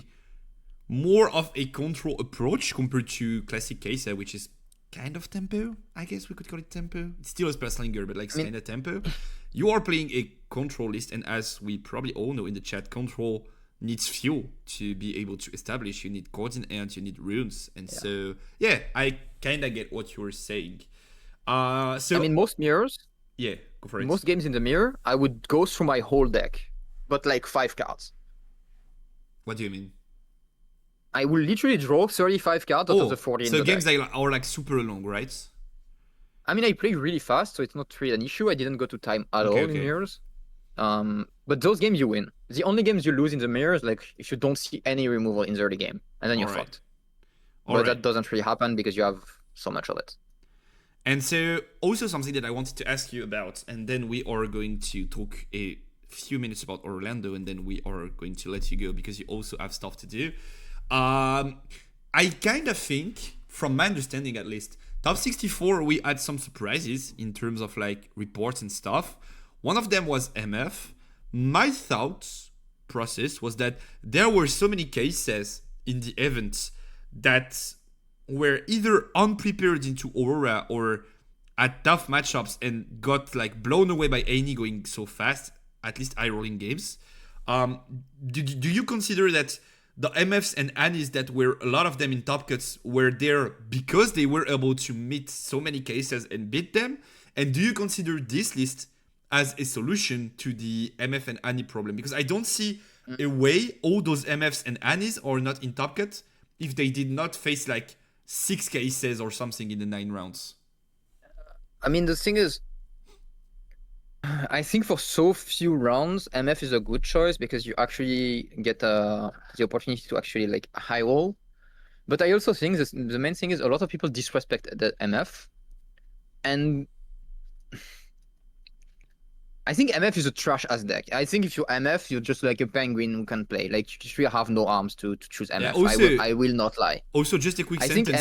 more of a control approach compared to classic Kaisa, which is kind of tempo. I guess we could call it tempo. It's still a Spellslinger, but like kind of tempo. You are playing a control list, and as we probably all know in the chat, control needs fuel to be able to establish. You need coordinates, you need runes, and so I kind of get what you were saying. So I mean, most mirrors, yeah, go for it. most games in the mirror, I would go through my whole deck, but like 5 cards. What do you mean? I will literally draw 35 cards out of the 40 in the games deck. that are like super long, right? I mean, I play really fast, so it's not really an issue. I didn't go to time at all in mirrors. But those games you win. The only games you lose in the mirrors, like if you don't see any removal in the early game, and then you're fucked. But that doesn't really happen because you have so much of it. And so also something that I wanted to ask you about, and then we are going to talk a few minutes about Orlando, and then we are going to let you go because you also have stuff to do. I kind of think, from my understanding at least, top 64 we had some surprises in terms of like reports and stuff. One of them was MF. My thoughts process was that there were so many cases in the event that were either unprepared into Aurora or at tough matchups and got like blown away by Annie going so fast, at least high rolling games. Do you consider that the MFs and Annies that were a lot of them in top cuts were there because they were able to meet so many cases and beat them? And do you consider this list as a solution to the MF and Annie problem? Because I don't see a way all those MFs and Annies are not in top cut if they did not face like 6 cases or something in the 9 rounds. I mean, the thing is, I think for so few rounds, MF is a good choice because you actually get the opportunity to actually like high roll. But I also think the main thing is a lot of people disrespect the MF. And I think MF is a trash ass deck. I think if you MF, you're just like a penguin who can play. Like you really have no arms to choose MF. Yeah, also, I will not lie. Also, just a quick sentence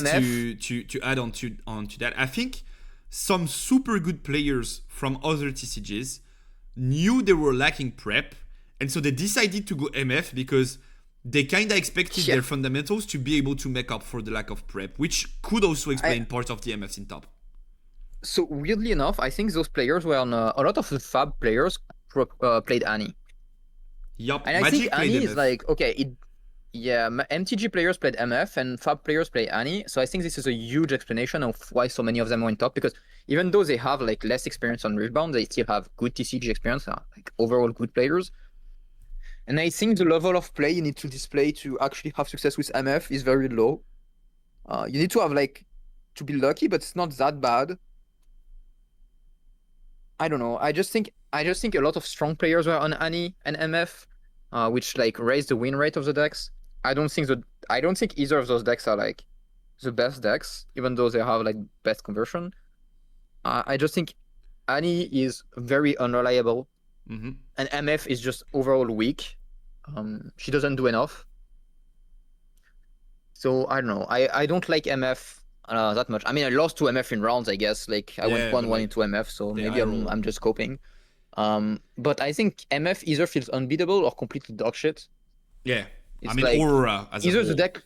to add on to that. I think some super good players from other TCGs knew they were lacking prep, and so they decided to go MF because they kind of expected their fundamentals to be able to make up for the lack of prep, which could also explain part of the MFs in top. So weirdly enough, I think those players were on a lot of the Fab players played Annie. Yup, and I think Annie is like MTG players played MF and Fab players play Annie. So I think this is a huge explanation of why so many of them were in top, because even though they have like less experience on rebound, they still have good TCG experience, like overall good players. And I think the level of play you need to display to actually have success with MF is very low. You need to have like to be lucky, but it's not that bad. I don't know. I just think a lot of strong players were on Annie and MF, which like raised the win rate of the decks. I don't think either of those decks are like the best decks, even though they have like best conversion. I just think Annie is very unreliable, and MF is just overall weak. She doesn't do enough. So I don't know. I don't like MF that much. I mean, I lost to MF in rounds, I guess. Like I went 1-1 into MF, so maybe I'm just coping. But I think MF either feels unbeatable or completely dog shit. Yeah, it's I mean like, Aurora as either a whole. The deck.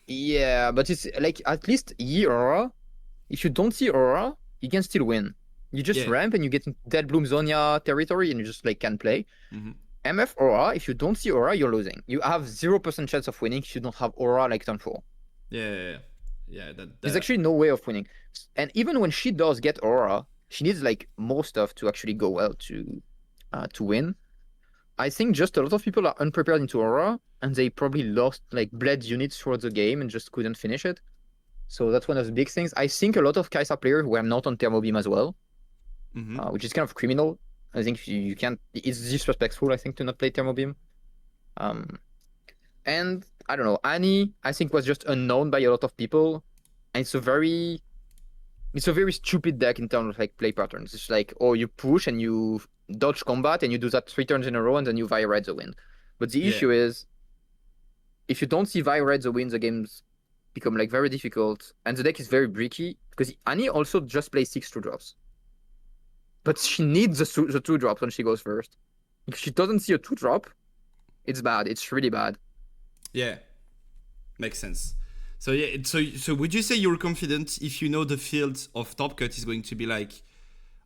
Yeah, but it's like at least Aurora. If you don't see Aurora, you can still win. You just ramp and you get Dead Bloom Zonia territory and you just like can play. MF Aura, if you don't see Aura, you're losing. You have 0% chance of winning if you don't have Aura like turn 4. Yeah. There's actually no way of winning. And even when she does get Aura, she needs like more stuff to actually go well to win. I think just a lot of people are unprepared into Aura, and they probably lost like bled units throughout the game and just couldn't finish it. So that's one of the big things. I think a lot of Kai'Sa players were not on Thermo Beam as well, which is kind of criminal. I think you can't. It's disrespectful, I think, to not play Thermo Beam. And I don't know. Annie, I think, was just unknown by a lot of people, and it's a very stupid deck in terms of like play patterns. It's like, oh, you push and you dodge combat and you do that 3 turns in a row and then you Via-Ride the win. But the issue is, if you don't see Via-Ride the win, the games become like very difficult, and the deck is very bricky because Annie also just plays 6 2-drops. But she needs the 2-drops when she goes first. If she doesn't see a 2-drop, it's bad. It's really bad. Yeah, makes sense. So so would you say you're confident if you know the field of top cut is going to be like,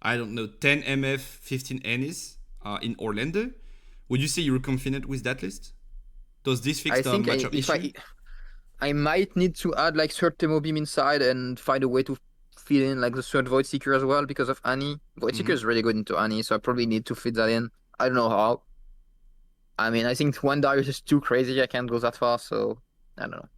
I don't know, 10 MF, 15 Annies in Orlando? Would you say you're confident with that list? Does this fix I the think matchup issue? I might need to add like third Temo Beam inside and find a way to fit in like the third Void Seeker as well because of Annie. Void Seeker is really good into Annie, so I probably need to fit that in. I don't know how. I mean, I think one Darius is too crazy. I can't go that far, so I don't know.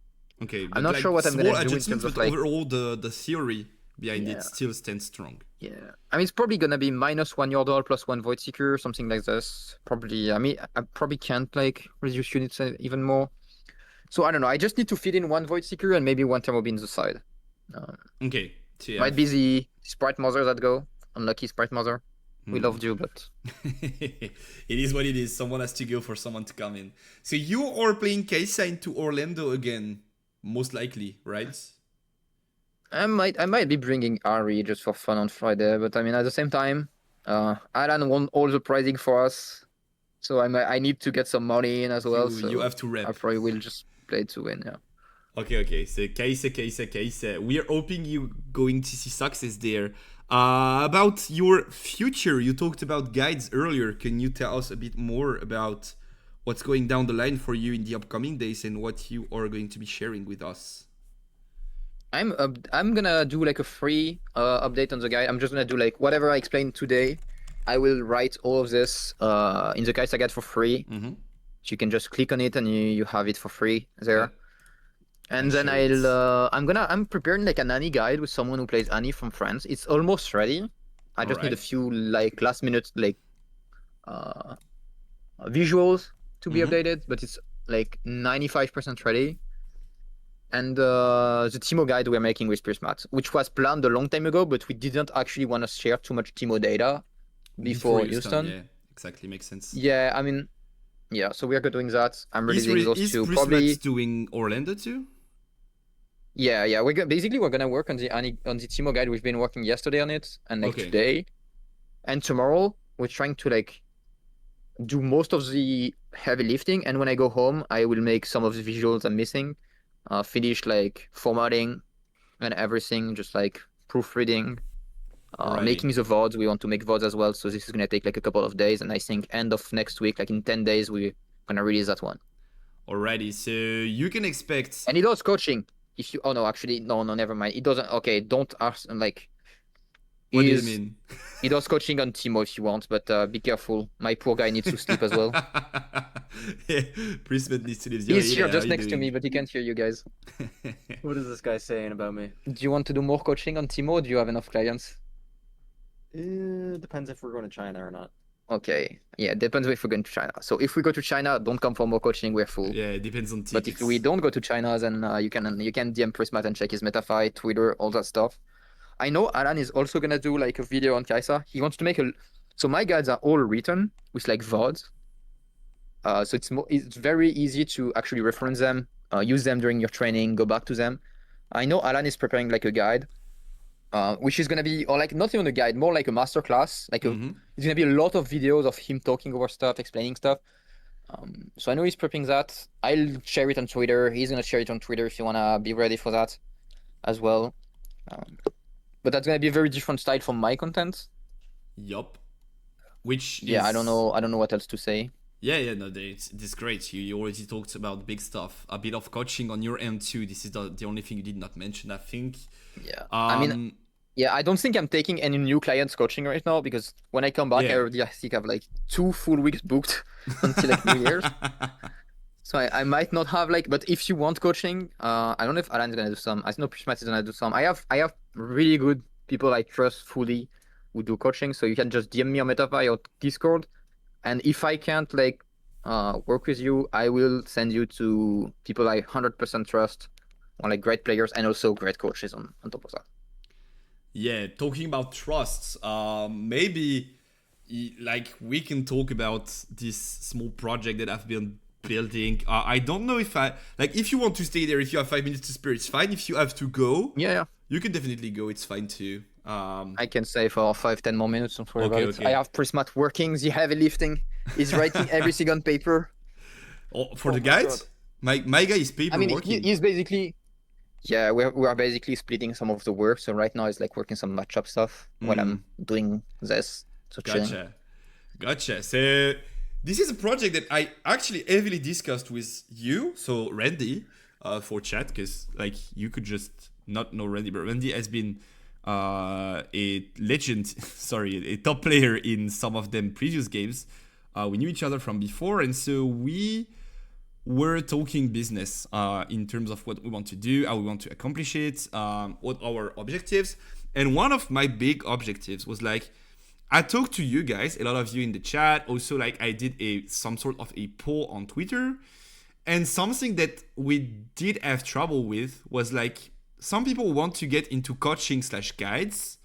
Okay, I'm but not sure like what I'm small gonna do in terms adjustments, of but like, overall the theory behind it yeah, still stands strong. yeah. I mean, it's probably gonna be -1 Yordle plus 1 Void Seeker, something like this. Probably. I mean, I probably can't like reduce units even more. So I don't know. I just need to fit in 1 Void Seeker and maybe 1 Thermo Beam the side. Um, Okay, so you Might have... be the Sprite Mother that go. Unlucky Sprite Mother. We Hmm. loved you, but It is what it is. Someone has to go for someone to come in. So you are playing Kaisa into Orlando again, most likely, right? I might be bringing Ari just for fun on Friday. But I mean, at the same time, Alan won all the prizing for us, so I need to get some money in as well. You So have to I rep. probably will just play to win. Yeah. Okay. So Kaisa. We are hoping you going to see success there. About your future, you talked about guides earlier. Can you tell us a bit more about what's going down the line for you in the upcoming days and what you are going to be sharing with us? I'm gonna do like a free update on the guide. I'm just gonna do like whatever I explained today. I will write all of this in the Kaisa guide for free. Mm-hmm. So you can just click on it and you have it for free there. And then Share it. I'm preparing like an Annie guide with someone who plays Annie from France. It's almost ready. I All just need a right. few like last minute like uh visuals to be Mm-hmm. updated, but it's like 95% ready. And the Timo guide we're making with Prismat, which was planned a long time ago, but we didn't actually want to share too much Timo data Before before Houston, Houston. yeah, exactly, makes sense. Yeah, I mean, yeah, so we're doing that. I'm releasing those Is two. Prismat Probably, doing Orlando too? yeah. We're gonna work on the Timo guide. We've been working yesterday on it, and like Okay. today and tomorrow. We're trying to like do most of the heavy lifting, and when I go home, I will make some of the visuals I'm missing, finish like formatting and everything, just like proofreading, Alrighty. making the VODs. We want to make VODs as well, so this is gonna take like a couple of days, and I think end of next week, like in 10 days, we're gonna release that one. Alrighty. So you can expect... And it does coaching. If you, oh no, actually, no, never mind. It doesn't. Okay, don't ask. Like, What do you is mean? he does coaching on Timo if you want, but be careful. My poor guy needs to sleep as well. Yeah, Prismat needs to live. Yo, He's here yeah, how just you next to me, doing? but he can't hear you guys. What is this guy saying about me? Do you want to do more coaching on Timo? Or do you have enough clients? Depends if we're going to China or not. Okay, yeah, depends if we're going to China. So if we go to China, don't come for more coaching. We're full. Yeah, it depends on But if tickets. we don't go to China, then you can DM Prismat and check his MetaFi, Twitter, all that stuff. I know Alan is also gonna do like a video on Kaisa. He wants to make a. So my guides are all written with like VODs. So it's very easy to actually reference them, use them during your training, go back to them. I know Alan is preparing like a guide, which is gonna be, or like not even a guide, more like a master class. Like it's gonna be a lot of videos of him talking over stuff, explaining stuff. So I know he's prepping that. I'll share it on Twitter. He's gonna share it on Twitter if you wanna be ready for that as well. But that's gonna be a very different style from my content. Yup. Which Yeah, is... I don't know what else to say. Yeah, no, it's great. You already talked about big stuff. A bit of coaching on your end too. This is the only thing you did not mention, I think. Yeah. I mean, yeah, I don't think I'm taking any new clients coaching right now because when I come back, I already I think I have like 2 full weeks booked until like New Year's. So I might not have like, but if you want coaching, I don't know if Alan's gonna do some. I know Prishmat is gonna do some. I have really good people I trust fully who do coaching, so you can just DM me on MetaFi or Discord. And if I can't like work with you, I will send you to people I 100% trust, or like great players and also great coaches on top of that. Yeah, talking about trusts, maybe like we can talk about this small project that I've been building. I don't know if if you want to stay there, if you have 5 minutes to spare, it's fine. If you have to go, yeah, you can definitely go. It's fine too. I can stay for 5-10 more minutes. Don't worry about it. Okay. I have Prismat working the heavy lifting. He's writing everything on paper. Oh, for the guide, my guy is paper working. He's basically. Yeah, we are basically splitting some of the work. So right now it's like working some matchup stuff while I'm doing this. So chilling. Gotcha. So this is a project that I actually heavily discussed with you, so Randyyy, for chat, because like you could just not know Randyyy, but Randyyy has been a legend, sorry, a top player in some of them previous games. We knew each other from before, and so we were talking business in terms of what we want to do, how we want to accomplish it, what our objectives. And one of my big objectives was like, I talked to you guys, a lot of you in the chat. Also, like I did some sort of a poll on Twitter. And something that we did have trouble with was like, some people want to get into coaching/guides,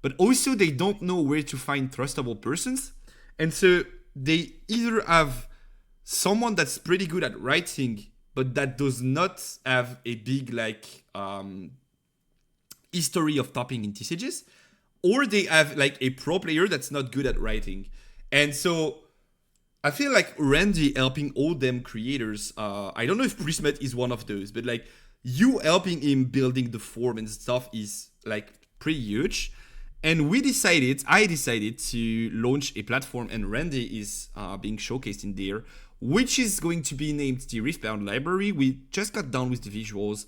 but also they don't know where to find trustable persons. And so they either have someone that's pretty good at writing, but that does not have a big like history of topping in TCGs, or they have like a pro player that's not good at writing. And so I feel like Randyyy helping all them creators, I don't know if Prismet is one of those, but like you helping him building the form and stuff is like pretty huge. And I decided to launch a platform, and Randyyy is being showcased in there, which is going to be named the Riftbound Library. We just got done with the visuals.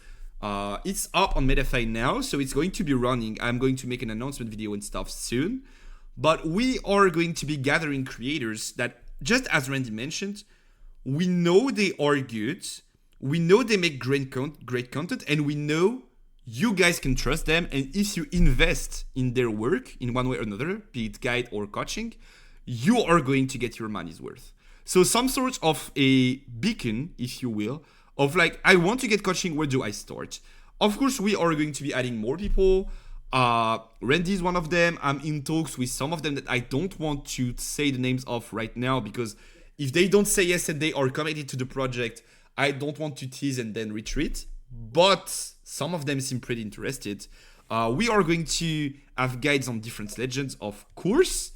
It's up on Metafy now, so it's going to be running. I'm going to make an announcement video and stuff soon. But we are going to be gathering creators that, just as Randyyy mentioned, we know they are good, we know they make great content, and we know you guys can trust them. And if you invest in their work in one way or another, be it guide or coaching, you are going to get your money's worth. So some sort of a beacon, if you will, of like, I want to get coaching, where do I start? Of course, we are going to be adding more people. Randyyy is one of them. I'm in talks with some of them that I don't want to say the names of right now, because if they don't say yes and they are committed to the project, I don't want to tease and then retreat. But some of them seem pretty interested. We are going to have guides on different legends, of course.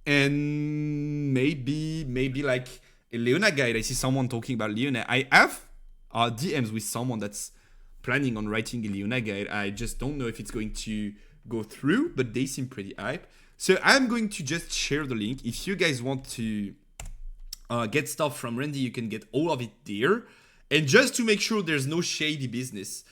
And maybe like a Leona guide. I see someone talking about Leona. I have DMs with someone that's planning on writing a Leona guide. I just don't know if it's going to go through, but they seem pretty hype. So I'm going to just share the link. If you guys want to get stuff from Randyyy, you can get all of it there. And just to make sure there's no shady business,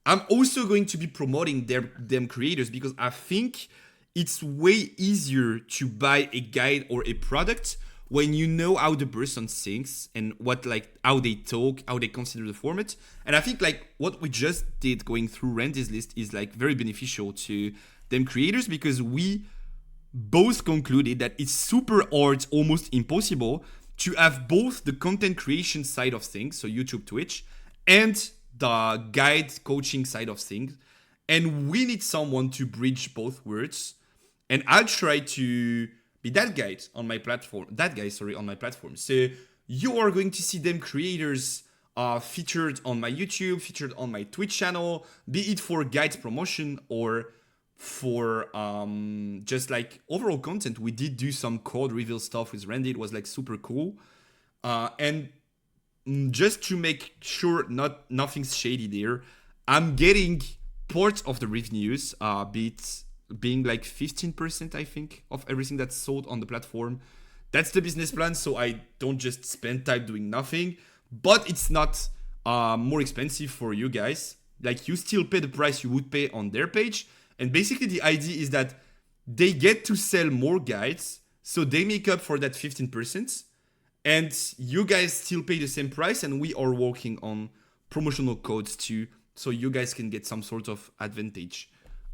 I'm also going to be promoting them creators, because I think it's way easier to buy a guide or a product when you know how the person thinks and what, like, how they talk, how they consider the format. And I think like what we just did going through Randy's list is like very beneficial to them creators, because we both concluded that it's super hard, almost impossible, to have both the content creation side of things, so YouTube, Twitch, and the guide coaching side of things. And we need someone to bridge both worlds. And I'll try to be that guy on my platform. So you are going to see them creators featured on my YouTube, featured on my Twitch channel, be it for guides promotion or for just like overall content. We did do some code reveal stuff with Randyyy. It was like super cool. And just to make sure nothing's shady there, I'm getting part of the revenues, being like 15%, I think, of everything that's sold on the platform. That's the business plan, so I don't just spend time doing nothing. But it's not more expensive for you guys. Like, you still pay the price you would pay on their page. And basically the idea is that they get to sell more guides, so they make up for that 15%. And you guys still pay the same price, and we are working on promotional codes too, so you guys can get some sort of advantage.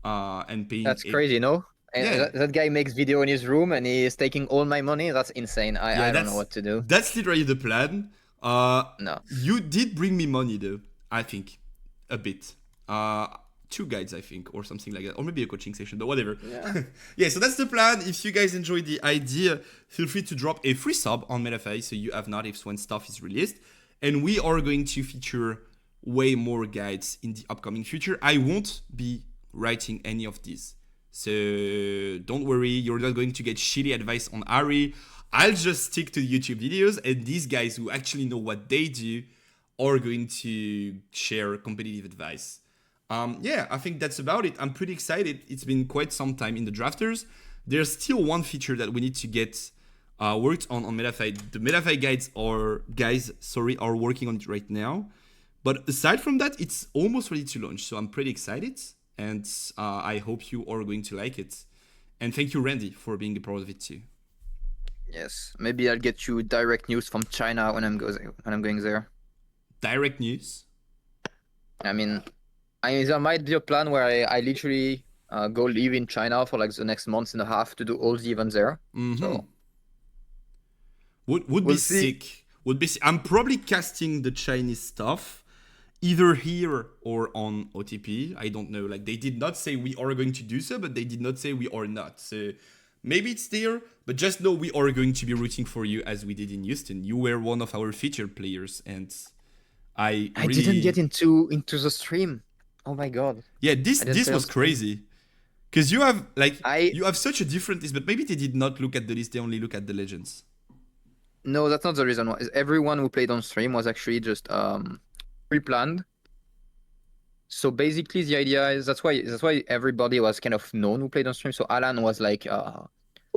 And paying. That's crazy, no? Yeah. That guy makes video in his room and he is taking all my money. That's insane. I don't know what to do. That's literally the plan. No. You did bring me money though, I think. A bit. 2 guides, I think, or something like that. Or maybe a coaching session, but whatever. Yeah. Yeah, so that's the plan. If you guys enjoyed the idea, feel free to drop a free sub on Metafy so you have notifs when stuff is released. And we are going to feature way more guides in the upcoming future. I won't be writing any of these, so don't worry, you're not going to get shitty advice on Ari. I'll just stick to YouTube videos, and these guys who actually know what they do are going to share competitive advice. Yeah, I think that's about it. I'm pretty excited. It's been quite some time in the drafters. There's still one feature that we need to get worked on MetaFight. The MetaFight guys are working on it right now. But aside from that, it's almost ready to launch. So I'm pretty excited. And I hope you are going to like it. And thank you, Randyyy, for being a part of it too. Yes, maybe I'll get you direct news from China when I'm going there. Direct news? I mean, there might be a plan where I literally go live in China for like the next month and a half to do all the events there. So would we'll be see. sick. Would be. I'm probably casting the Chinese stuff either here or on OTP. I don't know. Like they did not say we are going to do so, but they did not say we are not. So maybe it's there, but just know we are going to be rooting for you as we did in Houston. You were one of our featured players, and I didn't get into the stream. Oh my god. Yeah, this was crazy. Because you have such a different list, but maybe they did not look at the list, they only look at the legends. No, that's not the reason why. Everyone who played on stream was actually just pre-planned. So basically the idea is that's why everybody was kind of known who played on stream. So Alan was like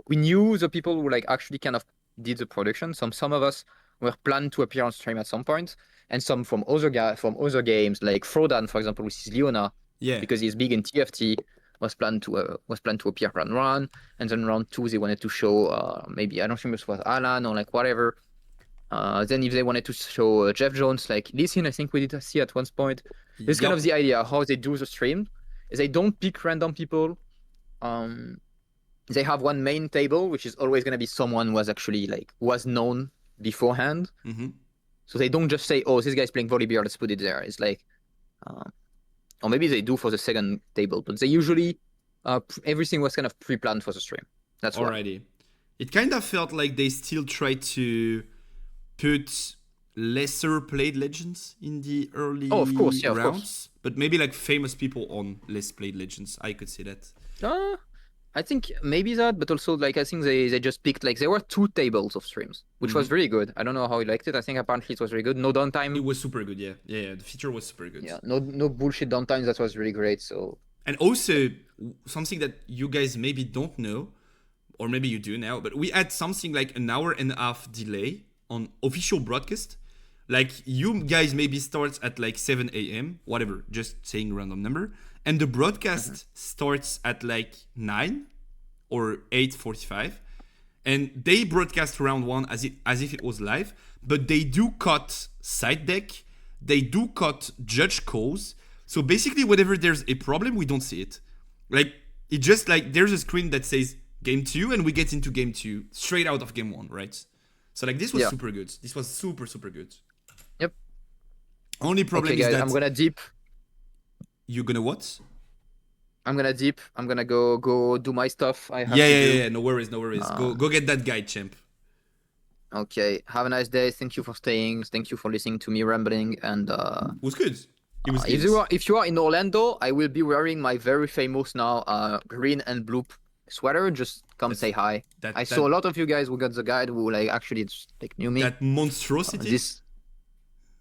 we knew the people who like actually kind of did the production. Some of us were planned to appear on stream at some point, and some from other games like Frodan, for example, which is Leona. Yeah. Because he's big in TFT, was planned to appear round 1, and then round 2 they wanted to show maybe I don't remember if it was Alan or like whatever. Then if they wanted to show Jeff Jones, like listen, I think we did see at one point. This is kind of the idea how they do the stream. Is they don't pick random people. They have one main table, which is always going to be someone who was known beforehand. So they don't just say, oh, this guy's playing volleyball, let's put it there. It's like, or maybe they do for the second table, but they usually, everything was kind of pre-planned for the stream. That's why. Alrighty. It kind of felt like they still tried to put lesser played legends in the early rounds. Of course. But maybe like famous people on less played legends. I could see that. I think maybe that, but also like I think they just picked like there were 2 tables of streams, which was really good. I don't know how you liked it. I think apparently it was very good. No downtime. It was super good, yeah. Yeah, the feature was super good. Yeah, no bullshit downtime. That was really great. So and also something that you guys maybe don't know, or maybe you do now, but we had something like an hour and a half delay on official broadcast. Like you guys maybe starts at like 7 a.m. whatever, just saying random number. And the broadcast starts at like 9 or 8:45, and they broadcast round 1 as if it was live. But they do cut side deck, they do cut judge calls. So basically, whenever there's a problem, we don't see it. Like it just like there's a screen that says game 2, and we get into game 2 straight out of game 1, right? So like this was super good. This was super good. Yep. Only problem is guys, that I'm gonna dip. You're gonna what? I'm gonna dip. I'm gonna go do my stuff. I have Yeah. No worries. Go get that guy, champ. Okay. Have a nice day. Thank you for staying. Thank you for listening to me rambling. And it was good. It was good. If you are in Orlando, I will be wearing my very famous now green and blue sweater. Just come say hi. I saw a lot of you guys who got the guide who like actually just like knew me. That monstrosity.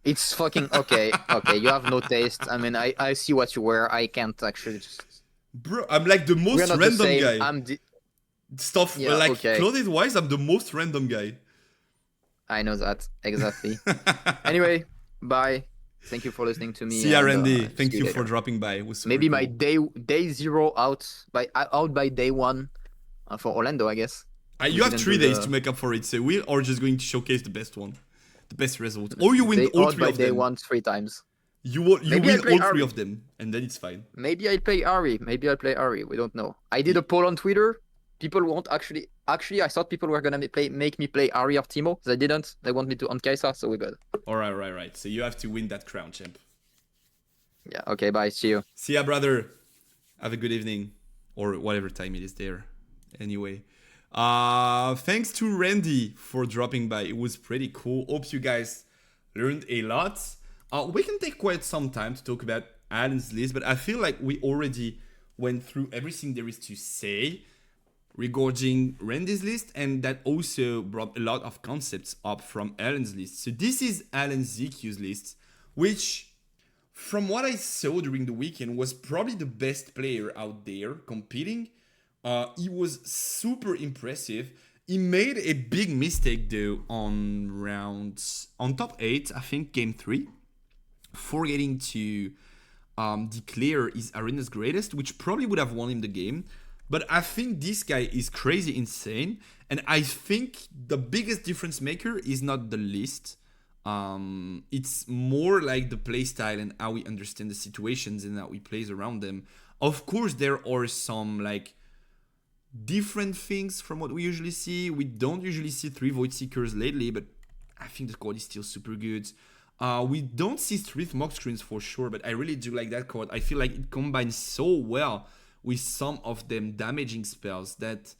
It's fucking okay. Okay, you have no taste. I mean, I see what you wear. I can't actually just. Bro, I'm like the most random guy. Clothing wise, I'm the most random guy. I know that exactly. Anyway, bye. Thank you for listening to me. See ya, Randyyy. Thank you for dropping by. Maybe my day 0 out by day 1 for Orlando, I guess. You have 3 days to make up for it, so we are just going to showcase the best one. The best result. Or you win all 3 of them. Day 1 3 times. You win all 3 of them, and then it's fine. Maybe I'll play Ari. We don't know. I did a poll on Twitter. People won't actually. I thought people were gonna make me play Ari or Timo. They didn't. They want me to on Kaisa, so we're good. Alright. So you have to win that crown, champ. Yeah. Okay. Bye. See you. See ya, brother. Have a good evening, or whatever time it is there. Anyway. Thanks to Randyyy for dropping by. It was pretty cool. Hope you guys learned a lot. We can take quite some time to talk about Alan's list, but I feel like we already went through everything there is to say regarding Randyy's list, and that also brought a lot of concepts up from Alan's list. So this is Alan ZQ's list, which from what I saw during the weekend was probably the best player out there competing. He was super impressive, he made a big mistake though on top 8, I think game 3, forgetting to declare his arena's greatest, which probably would have won him the game. But I think this guy is crazy insane, and I think the biggest difference maker is not the list. It's more like the playstyle and how we understand the situations and how we plays around them. Of course, there are some like different things from what we usually see. We don't usually see 3 Void Seekers lately, but I think the squad is still super good. We don't see 3 smoke screens for sure, but I really do like that card. I feel like it combines so well with some of them damaging spells that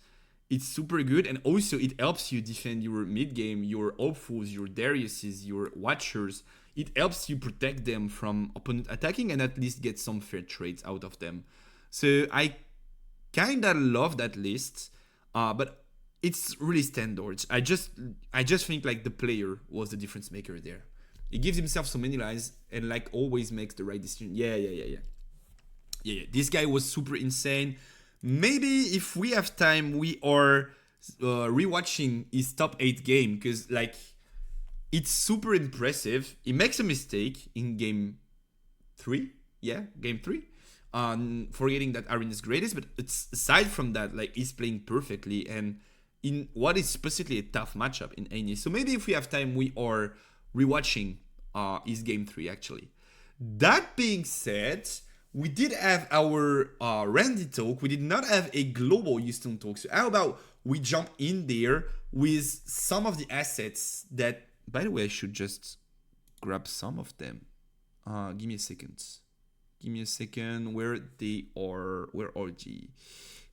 it's super good, and also it helps you defend your mid game, your Hopefuls, your Dariuses, your Watchers. It helps you protect them from opponent attacking and at least get some fair trades out of them. So I kinda love that list, but it's really standard. I just think like the player was the difference maker there. He gives himself so many lives and like always makes the right decision. Yeah. This guy was super insane. Maybe if we have time, we are rewatching his top 8 game, because like it's super impressive. He makes a mistake in game 3. Yeah, game 3. Forgetting that Aaron is greatest, but it's aside from that, like he's playing perfectly and in what is specifically a tough matchup in any. So maybe if we have time, we are rewatching his game 3 actually. That being said, we did have our Randyyy talk. We did not have a global Houston talk. So how about we jump in there with some of the assets that, by the way, I should just grab some of them. Give me a second. Where they are. Where are they?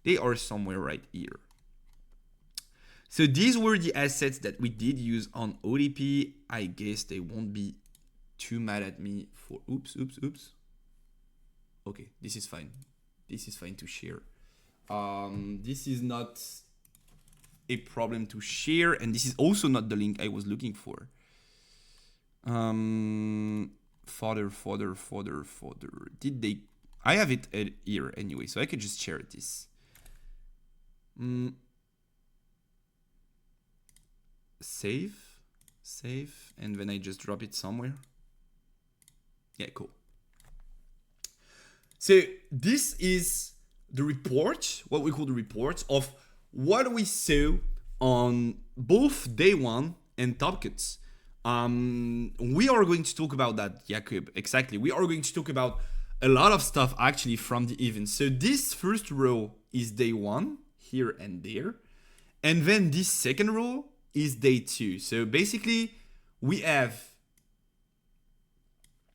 They are somewhere right here. So these were the assets that we did use on ODP. I guess they won't be too mad at me for... Oops. Okay, this is fine. This is fine to share. This is not a problem to share, and this is also not the link I was looking for. Fodder. Did they... I have it here anyway, so I could just share this. Save, and then I just drop it somewhere. Yeah, cool. So this is the report, what we call the report of what we saw on both day 1 and top cuts. We are going to talk about that, Jakub, exactly. We are going to talk about a lot of stuff actually from the event. So this first row is day 1, here and there. And then this second row is day 2. So basically we have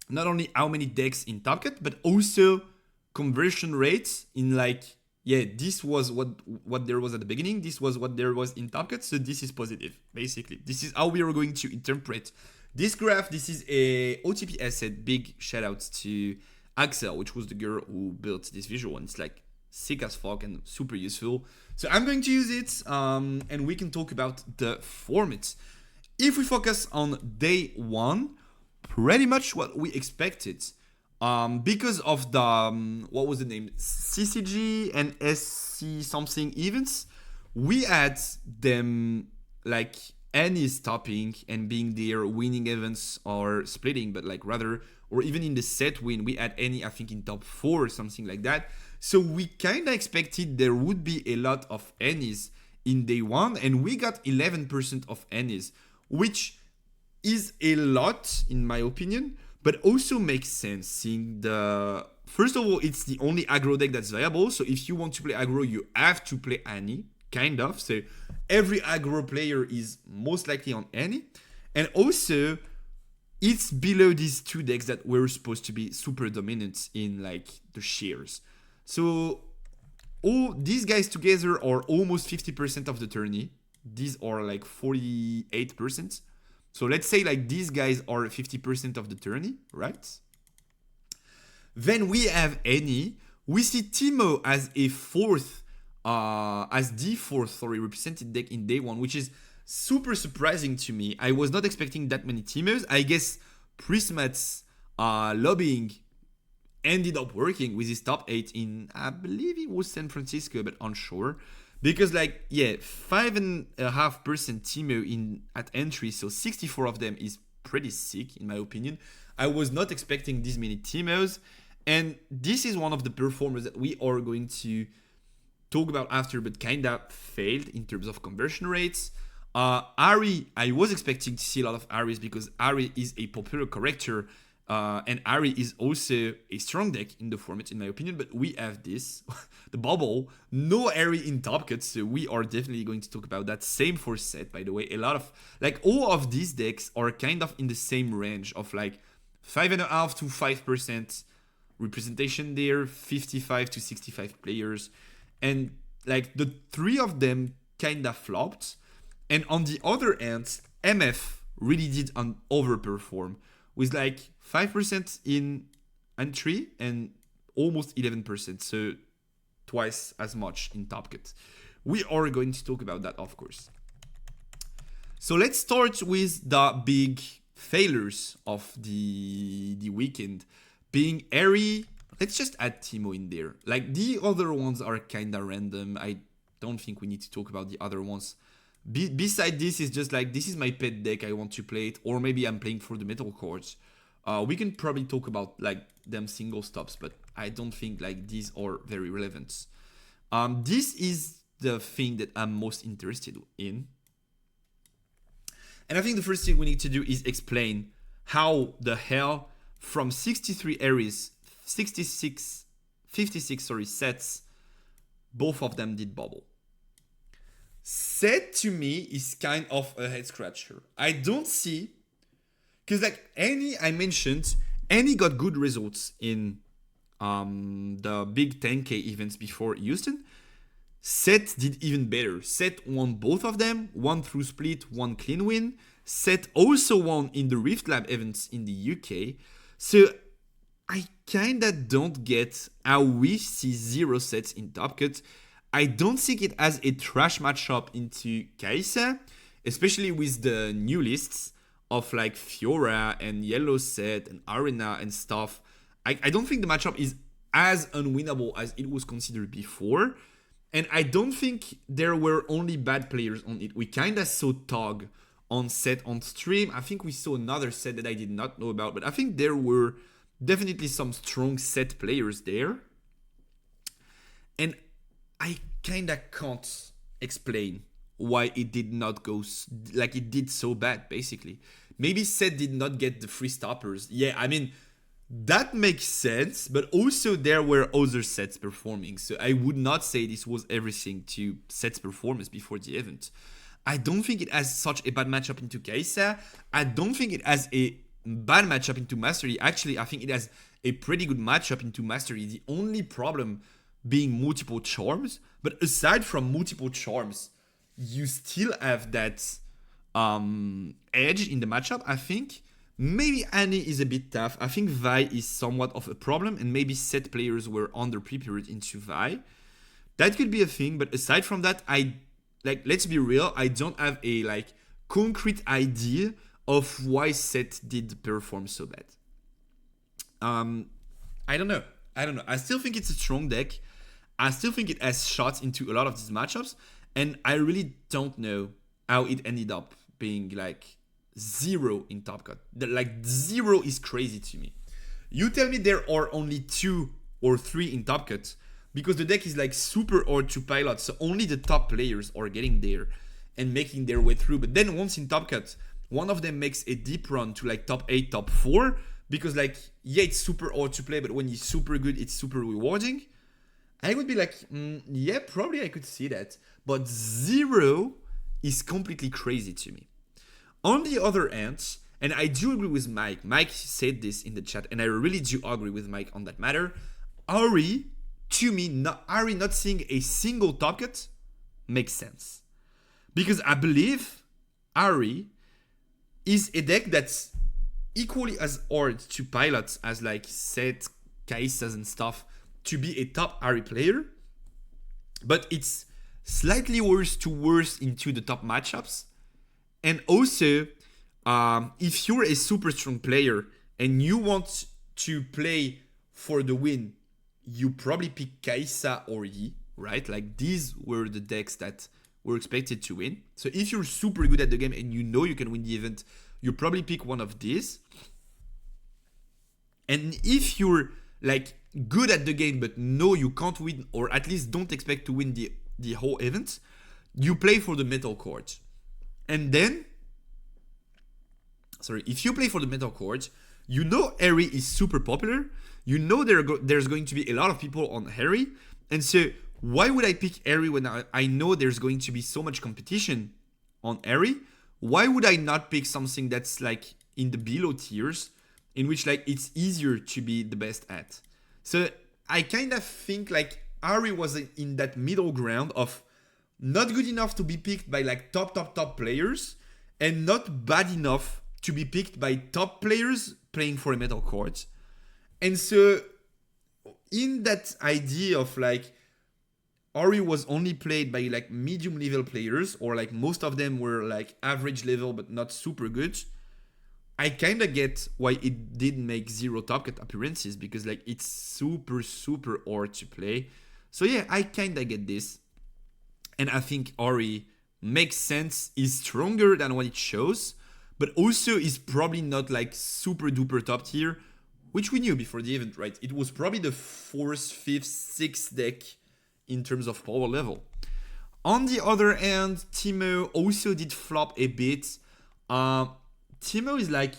not only how many decks in top cut, but also conversion rates in like, yeah, this was what there was at the beginning. This was what there was in top cut. So this is positive, basically. This is how we are going to interpret this graph. This is a OTP asset. Big shout outs to Axel, which was the girl who built this visual. And it's like sick as fuck and super useful. So I'm going to use it and we can talk about the format. If we focus on day 1, pretty much what we expected. Because of the, what was the name? CCG and SC something events, we had them like any stopping and being there, winning events or splitting, but like rather, or even in the set win, we had any, I think in top 4 or something like that. So we kind of expected there would be a lot of Annies in day 1, and we got 11% of Annies, which is a lot in my opinion, but also makes sense seeing the... First of all, it's the only aggro deck that's viable, so if you want to play aggro, you have to play Annie, kind of. So every aggro player is most likely on Annie. And also, it's below these 2 decks that were supposed to be super dominant in like the shares. So all these guys together are almost 50% of the tourney. These are like 48%. So let's say like these guys are 50% of the tourney, right? Then we have Annie. We see Timo as a fourth, as the fourth, represented deck in day 1, which is super surprising to me. I was not expecting that many Timos. I guess Prismat's lobbying ended up working with his top 8 in, I believe it was San Francisco, but unsure. Because like, yeah, 5.5% Teemo in at entry, so 64 of them is pretty sick in my opinion. I was not expecting this many Teemos, and this is one of the performers that we are going to talk about after, but kinda failed in terms of conversion rates. Ahri, I was expecting to see a lot of Ahris because Ahri is a popular character, and Ahri is also a strong deck in the format, in my opinion. But we have this, the bubble, no Ahri in top cut, so we are definitely going to talk about that. Same for Set, by the way. A lot of, like, all of these decks are kind of in the same range of like 5.5 to 5% representation there, 55 to 65 players, and like the three of them kinda flopped. And on the other end, MF really did an overperform with like 5% in entry and almost 11%, so twice as much in top cut. We are going to talk about that, of course. So let's start with the big failures of the weekend, being Ahri. Let's just add Teemo in there. Like, the other ones are kinda random. I don't think we need to talk about the other ones. Beside this is just like, this is my pet deck, I want to play it, or maybe I'm playing for the metal cards. We can probably talk about like them single stops, but I don't think like these are very relevant. This is the thing that I'm most interested in. And I think the first thing we need to do is explain how the hell from 63 Ahris, 56 sets, both of them did bubble. Set to me is kind of a head scratcher. I don't see, because like I mentioned, Annie got good results in the big 10k events before Houston. Set did even better. Set won both of them, one through split, one clean win. Set also won in the Rift Lab events in the UK. So I kinda don't get how we see 0 sets in Top Cut. I don't think it has a trash matchup into Kai'Sa, especially with the new lists of like Fiora and Yellow Set and Arena and stuff. I don't think the matchup is as unwinnable as it was considered before. And I don't think there were only bad players on it. We kinda saw Tog on Set on stream. I think we saw another set that I did not know about, but I think there were definitely some strong Set players there. And I kinda can't explain why it did not go like it did so bad, basically. Maybe Set did not get the free stoppers. Yeah, I mean, that makes sense, but also there were other sets performing, so I would not say this was everything to Set's performance before the event. I don't think it has such a bad matchup into Kai'Sa. I don't think it has a bad matchup into Mastery. Actually, I think it has a pretty good matchup into Mastery. The only problem being multiple charms, but aside from multiple charms, you still have that edge in the matchup, I think. Maybe Annie is a bit tough. I think Vi is somewhat of a problem, and maybe Set players were under-prepared into Vi. That could be a thing, but aside from that, let's be real, I don't have a like concrete idea of why Set did perform so bad. I don't know. I still think it's a strong deck. I still think it has shots into a lot of these matchups, and I really don't know how it ended up being like 0 in Top Cut. Like 0 is crazy to me. You tell me there are only 2 or 3 in Top Cut, because the deck is like super hard to pilot, so only the top players are getting there and making their way through. But then once in Top Cut, one of them makes a deep run to like top 8, top 4, because like, yeah, it's super hard to play, but when you're super good, it's super rewarding. I would be like, yeah, probably I could see that. But 0 is completely crazy to me. On the other hand, and I do agree with Mike. Mike said this in the chat, and I really do agree with Mike on that matter. Ahri, to me, Ahri not seeing a single top cut makes sense. Because I believe Ahri is a deck that's equally as hard to pilot as like Set, Kai'Sas and stuff to be a top Ahri player, but it's slightly worse into the top matchups. And also, if you're a super strong player and you want to play for the win, you probably pick Kai'Sa or Yi, right? Like these were the decks that were expected to win. So if you're super good at the game and you know you can win the event, you probably pick one of these. And if you're like good at the game but know you can't win, or at least don't expect to win the whole event, you play for the metal cards. And then, if you play for the metal cards, you know Harry is super popular, you know there's going to be a lot of people on Harry, and so why would I pick Harry when I know there's going to be so much competition on Harry? Why would I not pick something that's like in the below tiers, in which like it's easier to be the best at? So I kind of think like Harry was in that middle ground of not good enough to be picked by like top players, and not bad enough to be picked by top players playing for a metal cards. And so in that idea of like Ori was only played by like medium level players, or like most of them were like average level but not super good, I kind of get why it did make 0 top cut appearances, because like it's super hard to play. So yeah, I kind of get this. And I think Ori makes sense, is stronger than what it shows, but also is probably not like super duper top tier, which we knew before the event, right? It was probably the 4th, 5th, 6th deck in terms of power level. On the other hand, Teemo also did flop a bit. Teemo is like,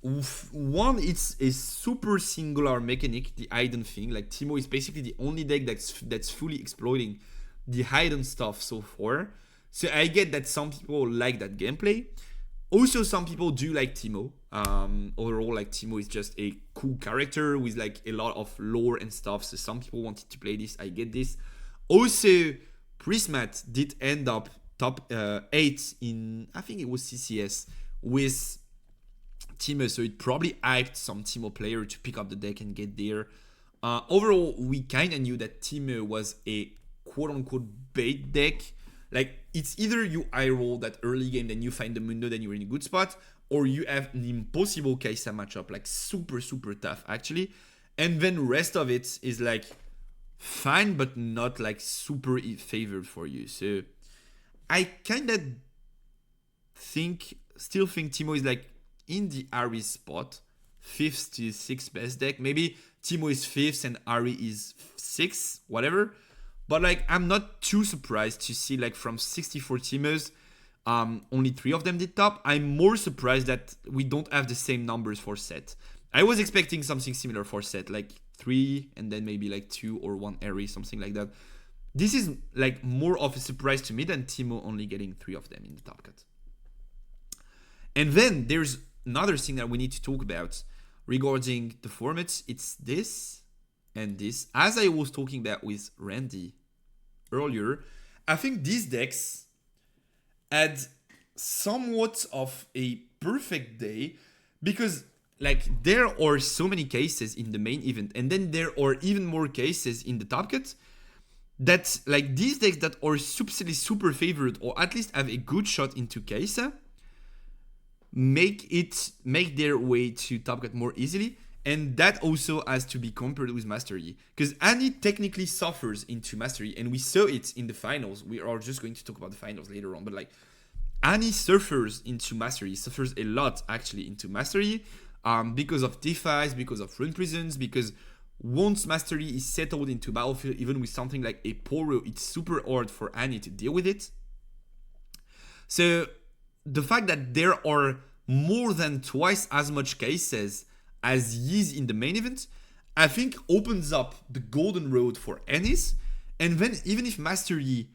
one, it's a super singular mechanic, the hidden thing. Like Teemo is basically the only deck that's fully exploiting the hidden stuff so far. So I get that some people like that gameplay. Also, some people do like Teemo. Overall, like Teemo is just a cool character with like a lot of lore and stuff. So some people wanted to play this. I get this. Also, Prismat did end up top 8 in, I think it was CCS, with Teemo. So it probably hyped some Teemo player to pick up the deck and get there. Overall, we kind of knew that Teemo was a quote-unquote bait deck. Like, it's either you eye roll that early game, then you find the Mundo, then you're in a good spot, or you have an impossible Kaisa matchup, like super tough actually, and then rest of it is like fine but not like super favored for you. So I kind of still think Teemo is like in the Ari spot, 5th to 6th best deck. Maybe Teemo is 5th and Ari is 6th, whatever. But like, I'm not too surprised to see like from 64 Teemos, only 3 of them did top. I'm more surprised that we don't have the same numbers for set. I was expecting something similar for set, like 3 and then maybe like 2 or 1 Airy, something like that. This is like more of a surprise to me than Teemo only getting 3 of them in the top cut. And then there's another thing that we need to talk about regarding the formats. It's this and this. As I was talking about with Randyyy earlier, I think these decks had somewhat of a perfect day, because like there are so many cases in the main event, and then there are even more cases in the top cut, that like these decks that are super favored, or at least have a good shot into Kaisa, make their way to top cut more easily. And that also has to be compared with Mastery, because Annie technically suffers into Mastery, and we saw it in the finals. We are just going to talk about the finals later on, but like Annie suffers into Mastery, suffers a lot actually into Mastery, because of defies, because of rune prisons, because once Mastery is settled into battlefield, even with something like a Poro, it's super hard for Annie to deal with it. So the fact that there are more than twice as much cases as Yeez in the main event, I think opens up the golden road for Ennis. And then even if Mastery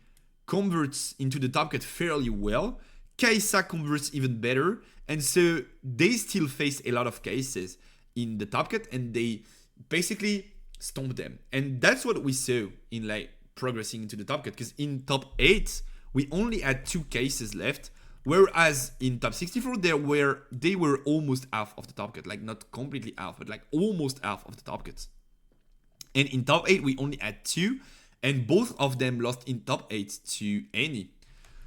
converts into the top cut fairly well, Kaisa converts even better. And so they still face a lot of cases in the top cut, and they basically stomp them. And that's what we saw in like progressing into the top cut, because in top 8, we only had 2 cases left. Whereas in top 64, they were almost half of the top cut. Like not completely half, but like almost half of the top cuts. And in top 8, we only had 2. And both of them lost in top 8 to Annie.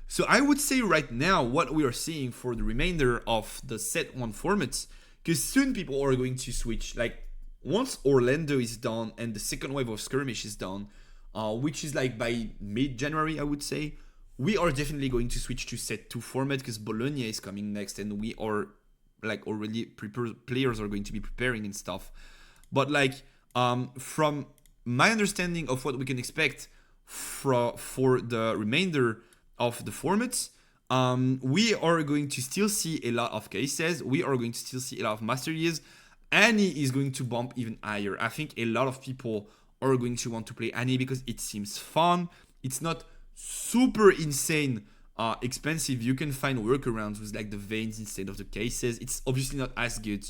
So I would say right now, what we are seeing for the remainder of the set 1 formats, because soon people are going to switch. Like once Orlando is done and the second wave of skirmish is done, which is like by mid-January, I would say, we are definitely going to switch to set 2 format because Bologna is coming next, and we are like already players are going to be preparing and stuff. But like from my understanding of what we can expect for the remainder of the formats, we are going to still see a lot of cases. We are going to still see a lot of master years. Annie is going to bump even higher. I think a lot of people are going to want to play Annie because it seems fun. It's not super insane expensive. You can find workarounds with like the veins instead of the cases. It's obviously not as good,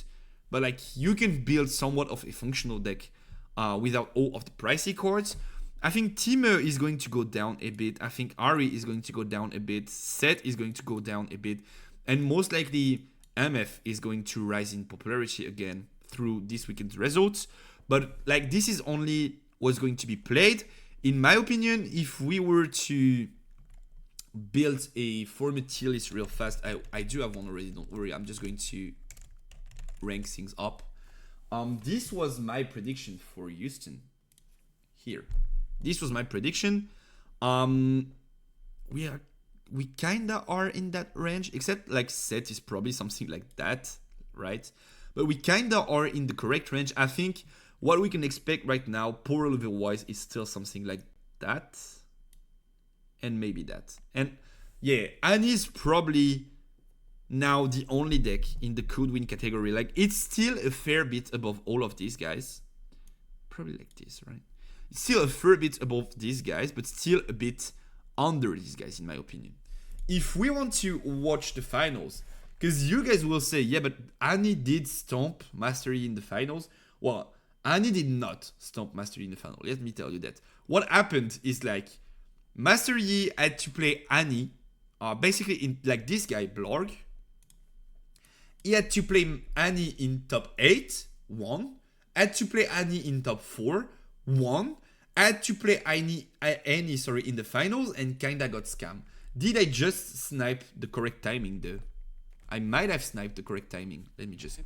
but like you can build somewhat of a functional deck without all of the pricey cards. I think Timo is going to go down a bit. I think Ari is going to go down a bit. Seth is going to go down a bit. And most likely MF is going to rise in popularity again through this weekend's results. But like this is only what's going to be played. In my opinion, if we were to build a format tier list real fast, I do have one already, don't worry. I'm just going to rank things up. This was my prediction for Houston. Here. This was my prediction. We kinda are in that range, except like set is probably something like that, right? But we kinda are in the correct range. I think what we can expect right now, power level wise, is still something like that. And maybe that. And yeah, Annie is probably now the only deck in the could win category. Like it's still a fair bit above all of these guys. Probably like this, right? It's still a fair bit above these guys, but still a bit under these guys, in my opinion. If we want to watch the finals, because you guys will say, yeah, but Annie did stomp Mastery in the finals. Well, Annie did not stomp Mastery in the final. Let me tell you that. What happened is like Mastery had to play Annie, basically in like this guy, Blorg. He had to play Annie in top 8, 1. Had to play Annie in top 4, 1. Had to play Annie in the finals and kinda got scammed. Did I just snipe the correct timing though? I might have sniped the correct timing. Let me just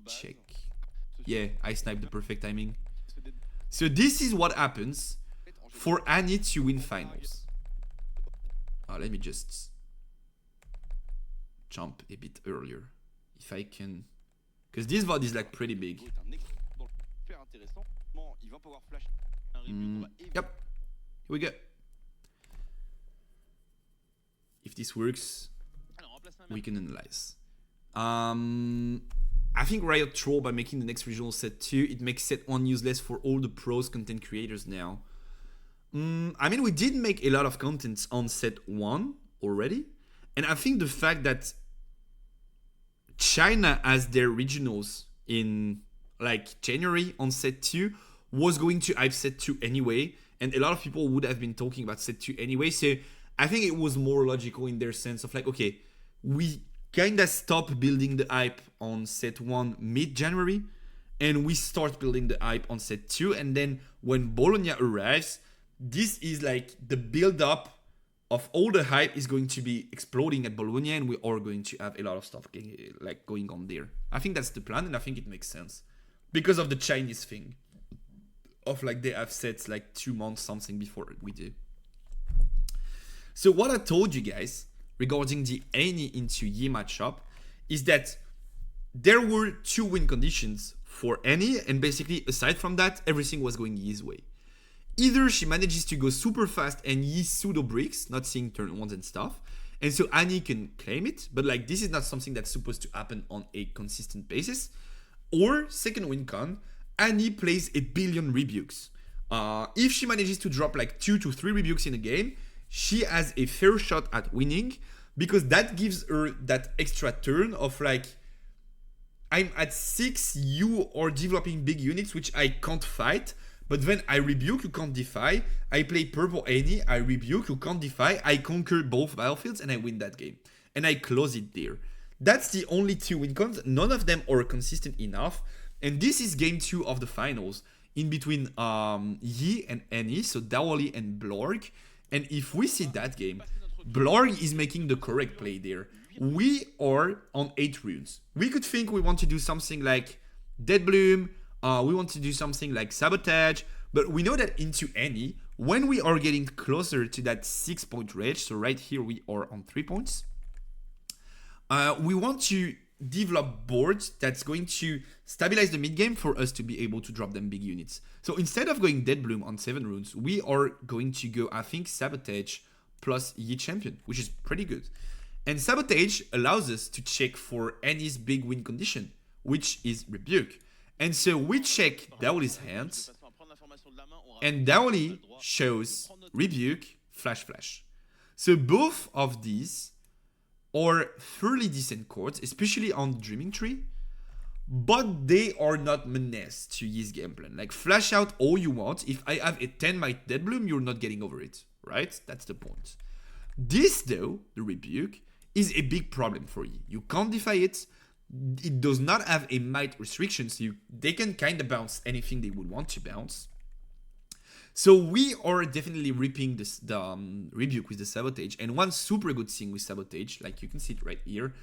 check. Yeah, I sniped the perfect timing. So this is what happens for Annie to win finals. Let me just jump a bit earlier. If I can. Because this VOD is like pretty big. Yep. Here we go. If this works, we can analyze. I think Riot troll by making the next regional set 2. It makes set 1 useless for all the pros content creators now. I mean, we did make a lot of content on set 1 already. And I think the fact that China has their regionals in like January on set 2 was going to hype set 2 anyway. And a lot of people would have been talking about set 2 anyway. So I think it was more logical in their sense of like, okay, we kinda stop building the hype on set 1 mid-January and we start building the hype on set 2, and then when Bologna arrives, this is like the build-up of all the hype is going to be exploding at Bologna, and we are going to have a lot of stuff going on there. I think that's the plan, and I think it makes sense because of the Chinese thing of like they have sets like 2 months something before we do. So what I told you guys regarding the Annie into Yi matchup is that there were 2 win conditions for Annie, and basically aside from that, everything was going Yi's way. Either she manages to go super fast and Yi pseudo bricks, not seeing turn 1s and stuff, and so Annie can claim it, but like this is not something that's supposed to happen on a consistent basis. Or second win con, Annie plays a billion rebukes. If she manages to drop like 2 to 3 rebukes in a game, she has a fair shot at winning, because that gives her that extra turn of like, I'm at 6, you are developing big units which I can't fight, but then I rebuke, you can't defy. I play purple Annie, I rebuke, you can't defy. I conquer both battlefields and I win that game. And I close it there. That's the only 2 win cons. None of them are consistent enough. And this is game 2 of the finals in between Yi and Annie, so Dawali and Blorg. And if we see that game, Blorg is making the correct play there. We are on 8 runes. We could think we want to do something like Dead Bloom. We want to do something like Sabotage. But we know that into any, when we are getting closer to that 6-point range, so right here we are on 3 points, we want to develop boards that's going to stabilize the mid game for us to be able to drop them big units. So instead of going Dead Bloom on 7 runes, we are going to go, I think, Sabotage plus Yi Champion, which is pretty good. And Sabotage allows us to check for Annie's big win condition, which is Rebuke. And so we check Daoli's hands, and Daoli shows Rebuke, Flash. So both of these are fairly decent cards, especially on Dreaming Tree, but they are not menace to Yi's game plan. Like, flash out all you want. If I have a 10 Might Dead Bloom, you're not getting over it, right? That's the point. This, though, the Rebuke, is a big problem for Yi. You can't defy it. It does not have a Might restriction, so they can kind of bounce anything they would want to bounce. So we are definitely ripping the Rebuke with the Sabotage. And one super good thing with Sabotage, like you can see it right here,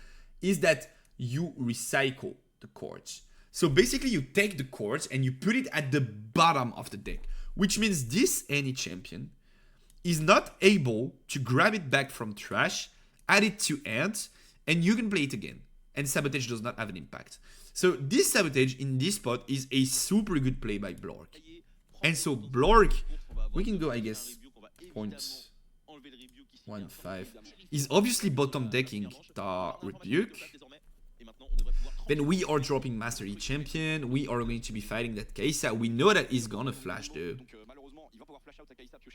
is that you recycle the cards. So basically you take the cards and you put it at the bottom of the deck, which means this any champion is not able to grab it back from trash, add it to hand, and you can play it again. And Sabotage does not have an impact. So this Sabotage in this spot is a super good play by Blork. And so Blork, we can go, I guess, 0.15, is obviously bottom decking the Rebuke. Then we are dropping Master Yi Champion. We are going to be fighting that Kai'Sa. We know that he's gonna flash though.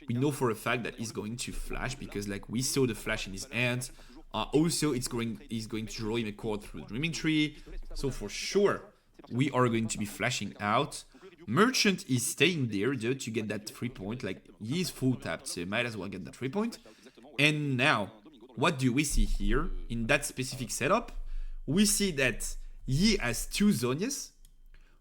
We know for a fact that he's going to flash because like we saw the flash in his hand. Also, he's going to draw him a card through the Dreaming Tree. So for sure, we are going to be flashing out. Merchant is staying there though to get that 3 point. Like, he is full tapped, so might as well get that 3 point. And now, what do we see here in that specific setup? We see that Yi has 2 Zonias,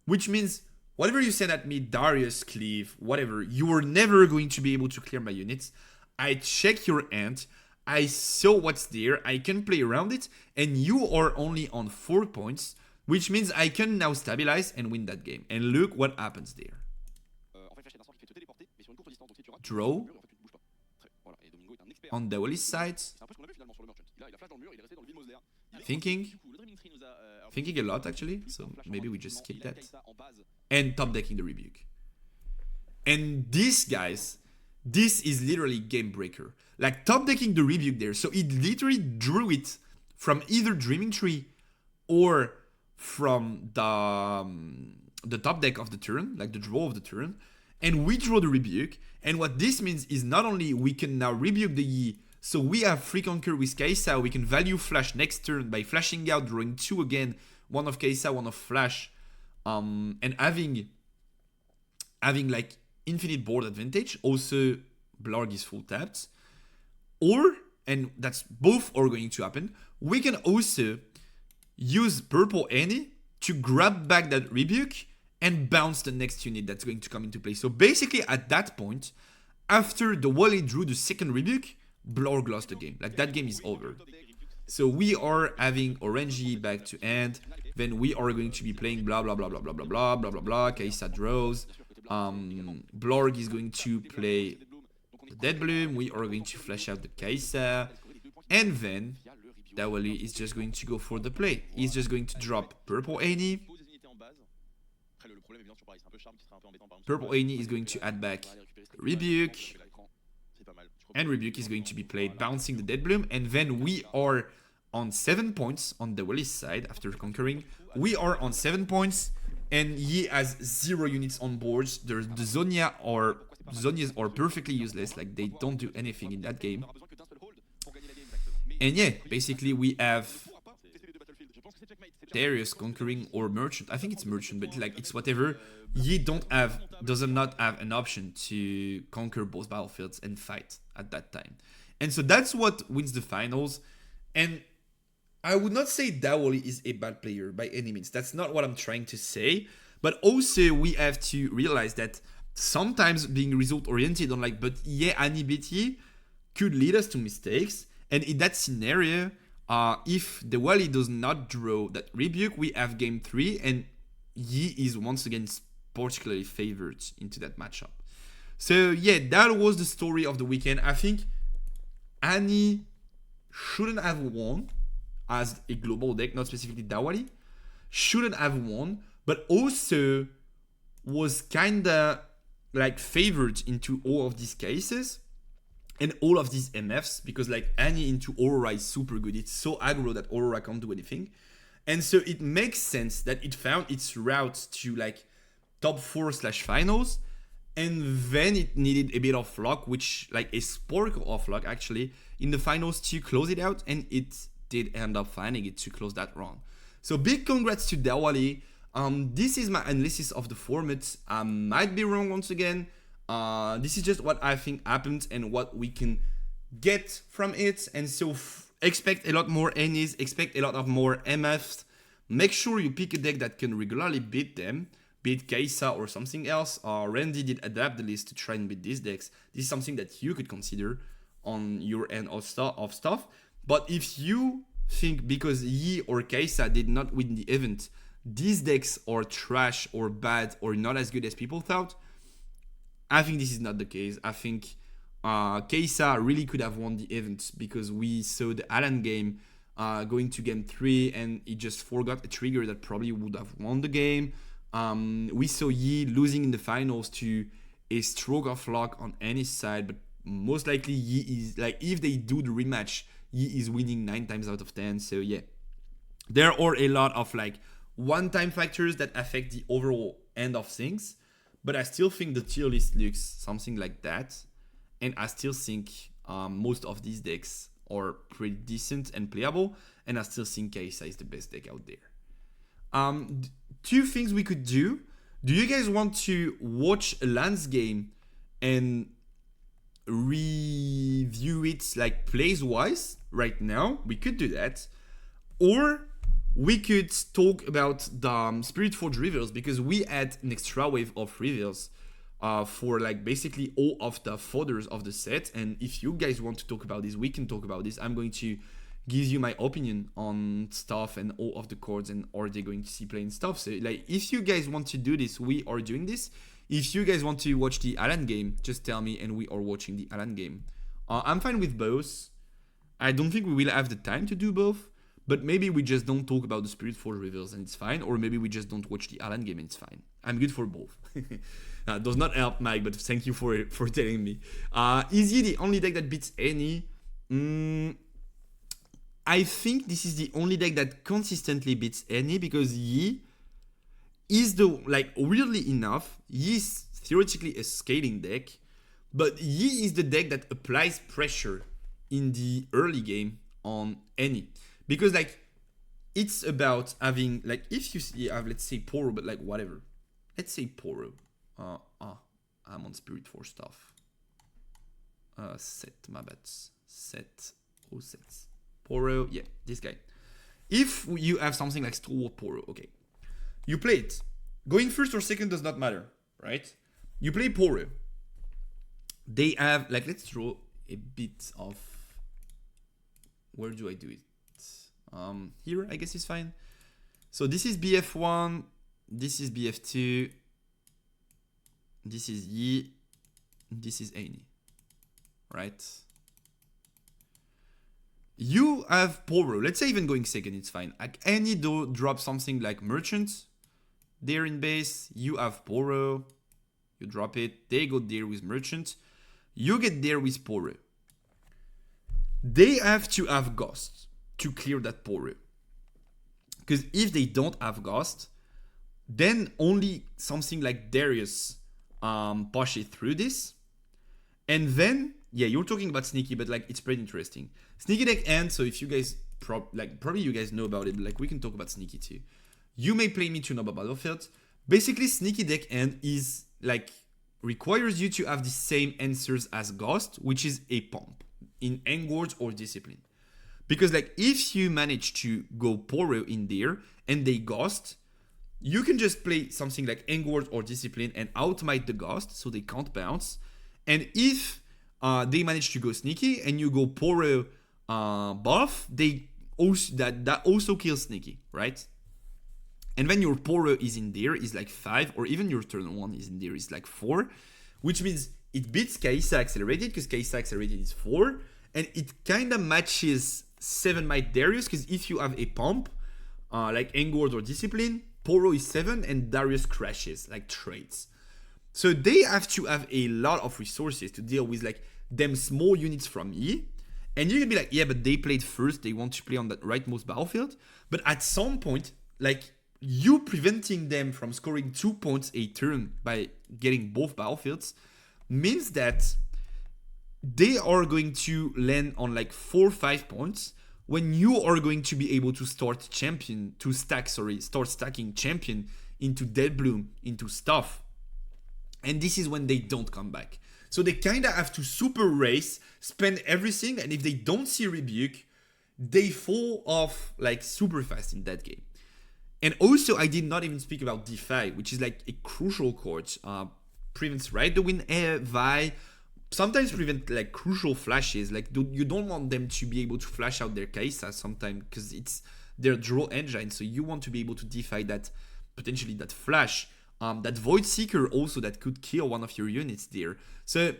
which means whatever you send at me, Darius, Cleave, whatever, you are never going to be able to clear my units. I check your hand, I saw what's there, I can play around it, and you are only on 4 points, which means I can now stabilize and win that game. And look what happens there. Draw on Daoli's side. Thinking a lot actually, so maybe we just skip that. And top decking the Rebuke. And this, guys, this is literally game breaker. Like, top decking the Rebuke there, so it literally drew it from either Dreaming Tree or from the top deck of the turn, like the draw of the turn, and we draw the Rebuke. And what this means is not only we can now Rebuke the Yi, so we have free conquer with Kai'Sa, we can value flash next turn by flashing out, drawing 2 again, one of Kai'Sa, one of flash, and having like infinite board advantage. Also, Blarg is full tapped. Or, and that's both are going to happen, we can also use Purple Annie to grab back that Rebuke and bounce the next unit that's going to come into play. So basically at that point, after the Wally drew the second Rebuke, Blarg lost the game. Like, that game is over. So we are having Randyyy back to hand. Then we are going to be playing blah blah blah blah blah blah blah blah blah blah. Kai'Sa draws. Blarg is going to play the Dead Bloom. We are going to flash out the Kai'Sa. And then Daoli is just going to go for the play. He's just going to drop Purple Annie. Purple Annie is going to add back Rebuke. And Rebuke is going to be played bouncing the Dead Bloom. And then we are on 7 points on the Daoli's side after conquering. We are on 7 points. And Yi has 0 units on boards. The Zonias are perfectly useless. Like, they don't do anything in that game. And yeah, basically we have Darius conquering or Merchant. I think it's Merchant, but like, it's whatever. Yi does not have an option to conquer both battlefields and fight at that time. And so that's what wins the finals. And I would not say Daoli is a bad player by any means. That's not what I'm trying to say. But also we have to realize that sometimes being result oriented on like, but yeah, Annie BT could lead us to mistakes. And in that scenario, if the Wally does not draw that Rebuke, we have game 3, and Yi is once again particularly favored into that matchup. So yeah, that was the story of the weekend. I think Annie shouldn't have won as a global deck, not specifically Dawali. Shouldn't have won, but also was kinda like favored into all of these cases and all of these MFs, because like Annie into Aurora is super good. It's so aggro that Aurora can't do anything. And so it makes sense that it found its route to like top 4/finals, and then it needed a bit of luck, which like a sparkle of luck actually in the finals to close it out, and it did end up finding it to close that run. So big congrats to Dawali. This is my analysis of the format. I might be wrong once again. This is just what I think happened and what we can get from it. And so expect a lot more Annies, expect a lot of more MFs. Make sure you pick a deck that can regularly beat them, beat Kaisa or something else. Randyyy did adapt the list to try and beat these decks. This is something that you could consider on your end of stuff. But if you think because Yi or Kaisa did not win the event, these decks are trash or bad or not as good as people thought, I think this is not the case. I think Kaisa really could have won the event, because we saw the Alan game going to game 3 and he just forgot a trigger that probably would have won the game. We saw Yi losing in the finals to a stroke of luck on any side, but most likely Yi is like, if they do the rematch, Yi is winning 9 times out of 10. So yeah, there are a lot of like one-time factors that affect the overall end of things, but I still think the tier list looks something like that, and I still think most of these decks are pretty decent and playable, and I still think Kaisa is the best deck out there. 2 things we could do. Do you guys want to watch a Lance game and review it like plays wise right now? We could do that, or we could talk about the Spiritforged reveals, because we had an extra wave of reveals for like basically all of the fodders of the set. And if you guys want to talk about this, we can talk about this. I'm going to give you my opinion on stuff and all of the cards, and are they going to see playing stuff. So like, if you guys want to do this, we are doing this. If you guys want to watch the Alan game, just tell me and we are watching the Alan game. I'm fine with both. I don't think we will have the time to do both, but maybe we just don't talk about the Spiritforged reveals and it's fine, or maybe we just don't watch the Alan game and it's fine. I'm good for both. Does not help, Mike, but thank you for telling me. Is Yi the only deck that beats any? I think this is the only deck that consistently beats any, because Yi is the, like, weirdly enough, Yi is theoretically a scaling deck, but Yi is the deck that applies pressure in the early game on any. Because like, it's about having, like, if you have, let's say Poro, but like whatever. Let's say Poro. I'm on Spiritforged stuff. Set, my bad. Set. Oh, sets. Poro, yeah, this guy. If you have something like Stalwart Poro, okay. You play it. Going first or second does not matter, right? You play Poro. They have, like, let's draw a bit of, where do I do it? Here, I guess is fine. So this is BF1, this is BF2, this is Yi, this is Annie, right? You have Poro. Let's say even going second, it's fine. Like, Annie drop something like Merchant there in base. You have Poro. You drop it. They go there with Merchant. You get there with Poro. They have to have Ghost to clear that Poro. Because if they don't have Ghost, then only something like Darius push it through this. And then, yeah, you're talking about Sneaky, but like, it's pretty interesting. Sneaky deck ends, so if you guys, probably you guys know about it, but like, we can talk about Sneaky too. You may play me to Noble Battlefield. Basically, Sneaky deck end is like, requires you to have the same answers as Ghost, which is a pump in Engwards or Discipline. Because like, if you manage to go Poro in there and they Ghost, you can just play something like Engwards or Discipline and outmight the Ghost, so they can't bounce. And if they manage to go Sneaky and you go Poro buff, they also that also kills Sneaky, right? And then your Poro is in there is like 5, or even your turn 1 is in there is like 4, which means it beats Kaisa Accelerated because Kaisa Accelerated is 4, and it kind of matches 7 Might Darius because if you have a pump, like Engord or Discipline, Poro is 7 and Darius crashes, like traits. So they have to have a lot of resources to deal with like them small units from E. And you can be like, yeah, but they played first, they want to play on that rightmost battlefield. But at some point, like you preventing them from scoring 2 points a turn by getting both battlefields means that they are going to land on like 4 or 5 points when you are going to be able to start stacking champion into Dead Bloom, into stuff. And this is when they don't come back. So they kind of have to super race, spend everything, and if they don't see Rebuke, they fall off like super fast in that game. And also, I did not even speak about Defy, which is like a crucial card. Prevents Right to Win Vi, sometimes prevent like crucial flashes. Like you don't want them to be able to flash out their Kaisa sometimes because it's their draw engine. So you want to be able to defy that, potentially that flash. That Void Seeker also that could kill one of your units there. So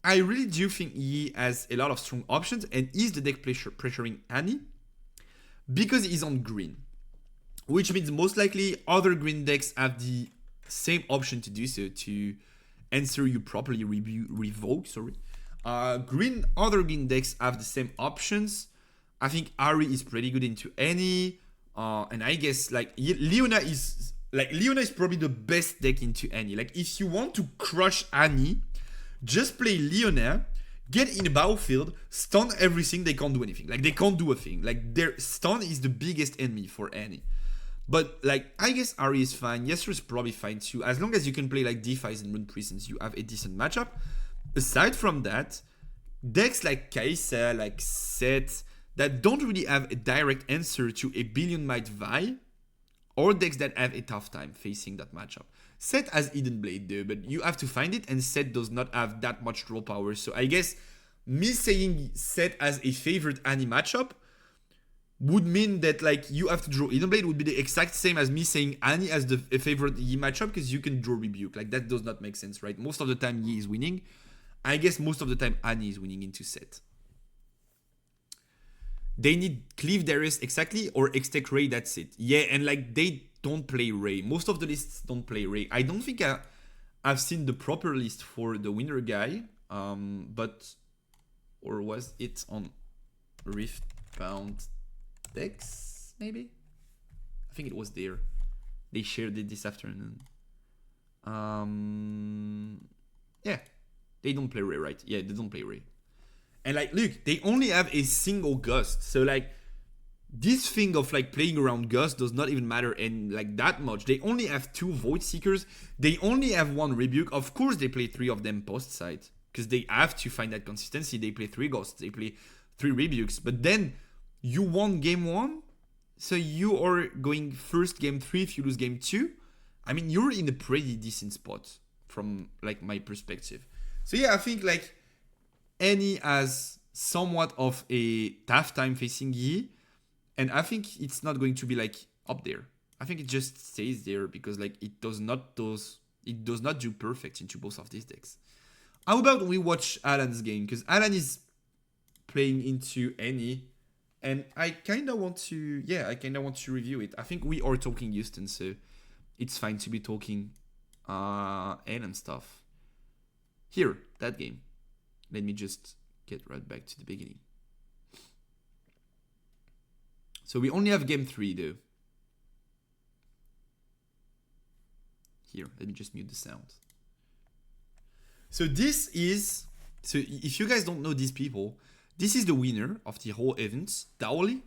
I really do think he has a lot of strong options and is the deck pressuring Annie because he's on green. Which means most likely other green decks have the same option to do so, to answer you properly, revoke, sorry. Other green decks have the same options. I think Ari is pretty good into Annie. And I guess like Leona is probably the best deck into Annie. Like if you want to crush Annie, just play Leona, get in the battlefield, stun everything, they can't do anything. Like they can't do a thing. Like their stun is the biggest enemy for Annie. But like I guess Ari is fine. Yester is probably fine too. As long as you can play like Defies and Rune Prisons, you have a decent matchup. Aside from that, decks like Kaisa, like Set, that don't really have a direct answer to a Billion Might Vi, or decks that have a tough time facing that matchup. Set has Eden Blade though, but you have to find it, and Set does not have that much draw power. So I guess me saying Set as a favorite Annie matchup would mean that like you have to draw Eden Blade would be the exact same as me saying Annie as a favorite Yi matchup because you can draw Rebuke. Like that does not make sense, right? Most of the time Yi is winning. I guess most of the time Annie is winning into Set. They need Cleave Darius exactly or X-Tech Ray, that's it. Yeah, and like they don't play Ray. Most of the lists don't play Ray. I don't think I've seen the proper list for the winner guy. But or was it on Riftbound decks, maybe? I think it was there. They shared it this afternoon. Yeah. They don't play Ray, right? Yeah, they don't play Ray. And like, look, they only have a single Gust. So like, this thing of like playing around Gust does not even matter in like that much. They only have 2 Void Seekers. They only have 1 Rebuke. Of course, they play 3 of them post side because they have to find that consistency. They play 3 Ghosts. They play 3 Rebukes. But then you won game 1. So you are going first game 3 if you lose game 2. I mean, you're in a pretty decent spot from like my perspective. So yeah, I think like Annie has somewhat of a tough time facing Yi. And I think it's not going to be like up there. I think it just stays there because like it does not do perfect into both of these decks. How about we watch Alan's game? Because Alan is playing into Annie. And I kinda want to review it. I think we are talking Houston, so it's fine to be talking Alan stuff. Here, that game. Let me just get right back to the beginning. So we only have game 3 though. Here, let me just mute the sound. So if you guys don't know these people, this is the winner of the whole event, Daoli.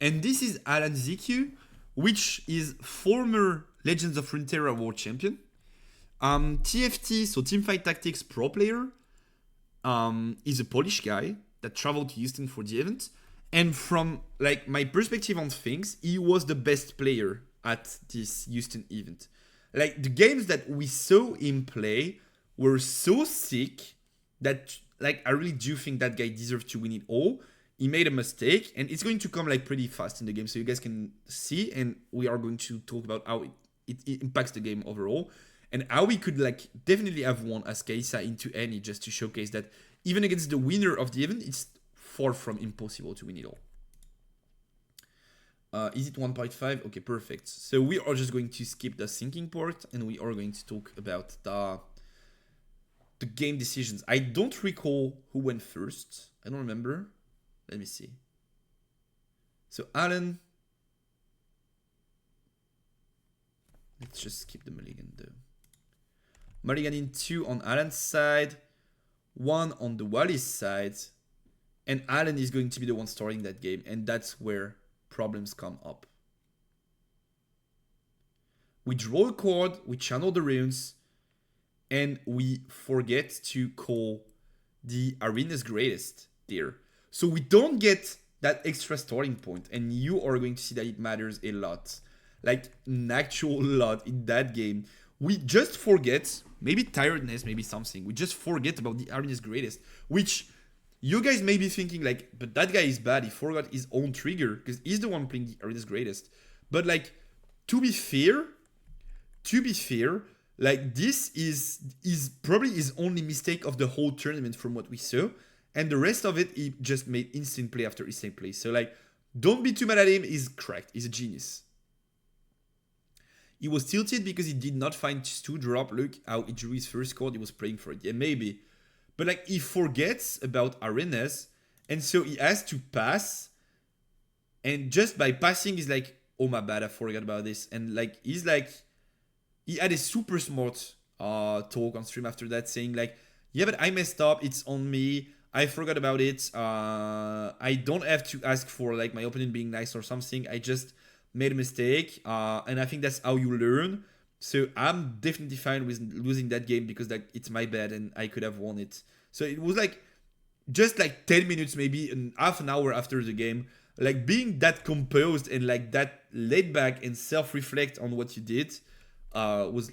And this is Alan ZQ, which is former Legends of Runeterra World Champion. TFT, so Teamfight Tactics pro player, is a Polish guy that traveled to Houston for the event. And from like my perspective on things, he was the best player at this Houston event. Like the games that we saw him play were so sick that like I really do think that guy deserved to win it all. He made a mistake, and it's going to come like pretty fast in the game, so you guys can see. And we are going to talk about how it impacts the game overall. and how we could like definitely have won as Kaisa into any, just to showcase that even against the winner of the event, it's far from impossible to win it all. Is it 1.5? Okay, perfect. So we are just going to skip the thinking part, and we are going to talk about the game decisions. I don't recall who went first. I don't remember. Let me see. So Alan. Let's just skip the mulligan though. Mulligan in 2 on Alan's side, 1 on the Wally's side, and Alan is going to be the one starting that game, and that's where problems come up. We draw a card, we channel the runes, and we forget to call the Arena's Greatest there. So we don't get that extra starting point, and you are going to see that it matters a lot. Like an actual lot in that game. We just forget, maybe tiredness, maybe something. We just forget about the Arena's Greatest, which you guys may be thinking like, but that guy is bad. He forgot his own trigger because he's the one playing the Arena's Greatest. But like, to be fair, like this is probably his only mistake of the whole tournament from what we saw. And the rest of it, he just made instant play after instant play. So like, don't be too mad at him. He's cracked. He's a genius. He was tilted because he did not find 2 drop. Look how he drew his first card. He was praying for it. Yeah, maybe. But like, he forgets about Arenas. And so he has to pass. And just by passing, he's like, oh my bad, I forgot about this. And like, he's like, he had a super smart talk on stream after that saying like, yeah, but I messed up. It's on me. I forgot about it. I don't have to ask for like my opponent being nice or something. I just made a mistake, and I think that's how you learn. So I'm definitely fine with losing that game because like it's my bad and I could have won it. So it was like just like 10 minutes, maybe half an hour after the game, like being that composed and like that laid back and self-reflect on what you did was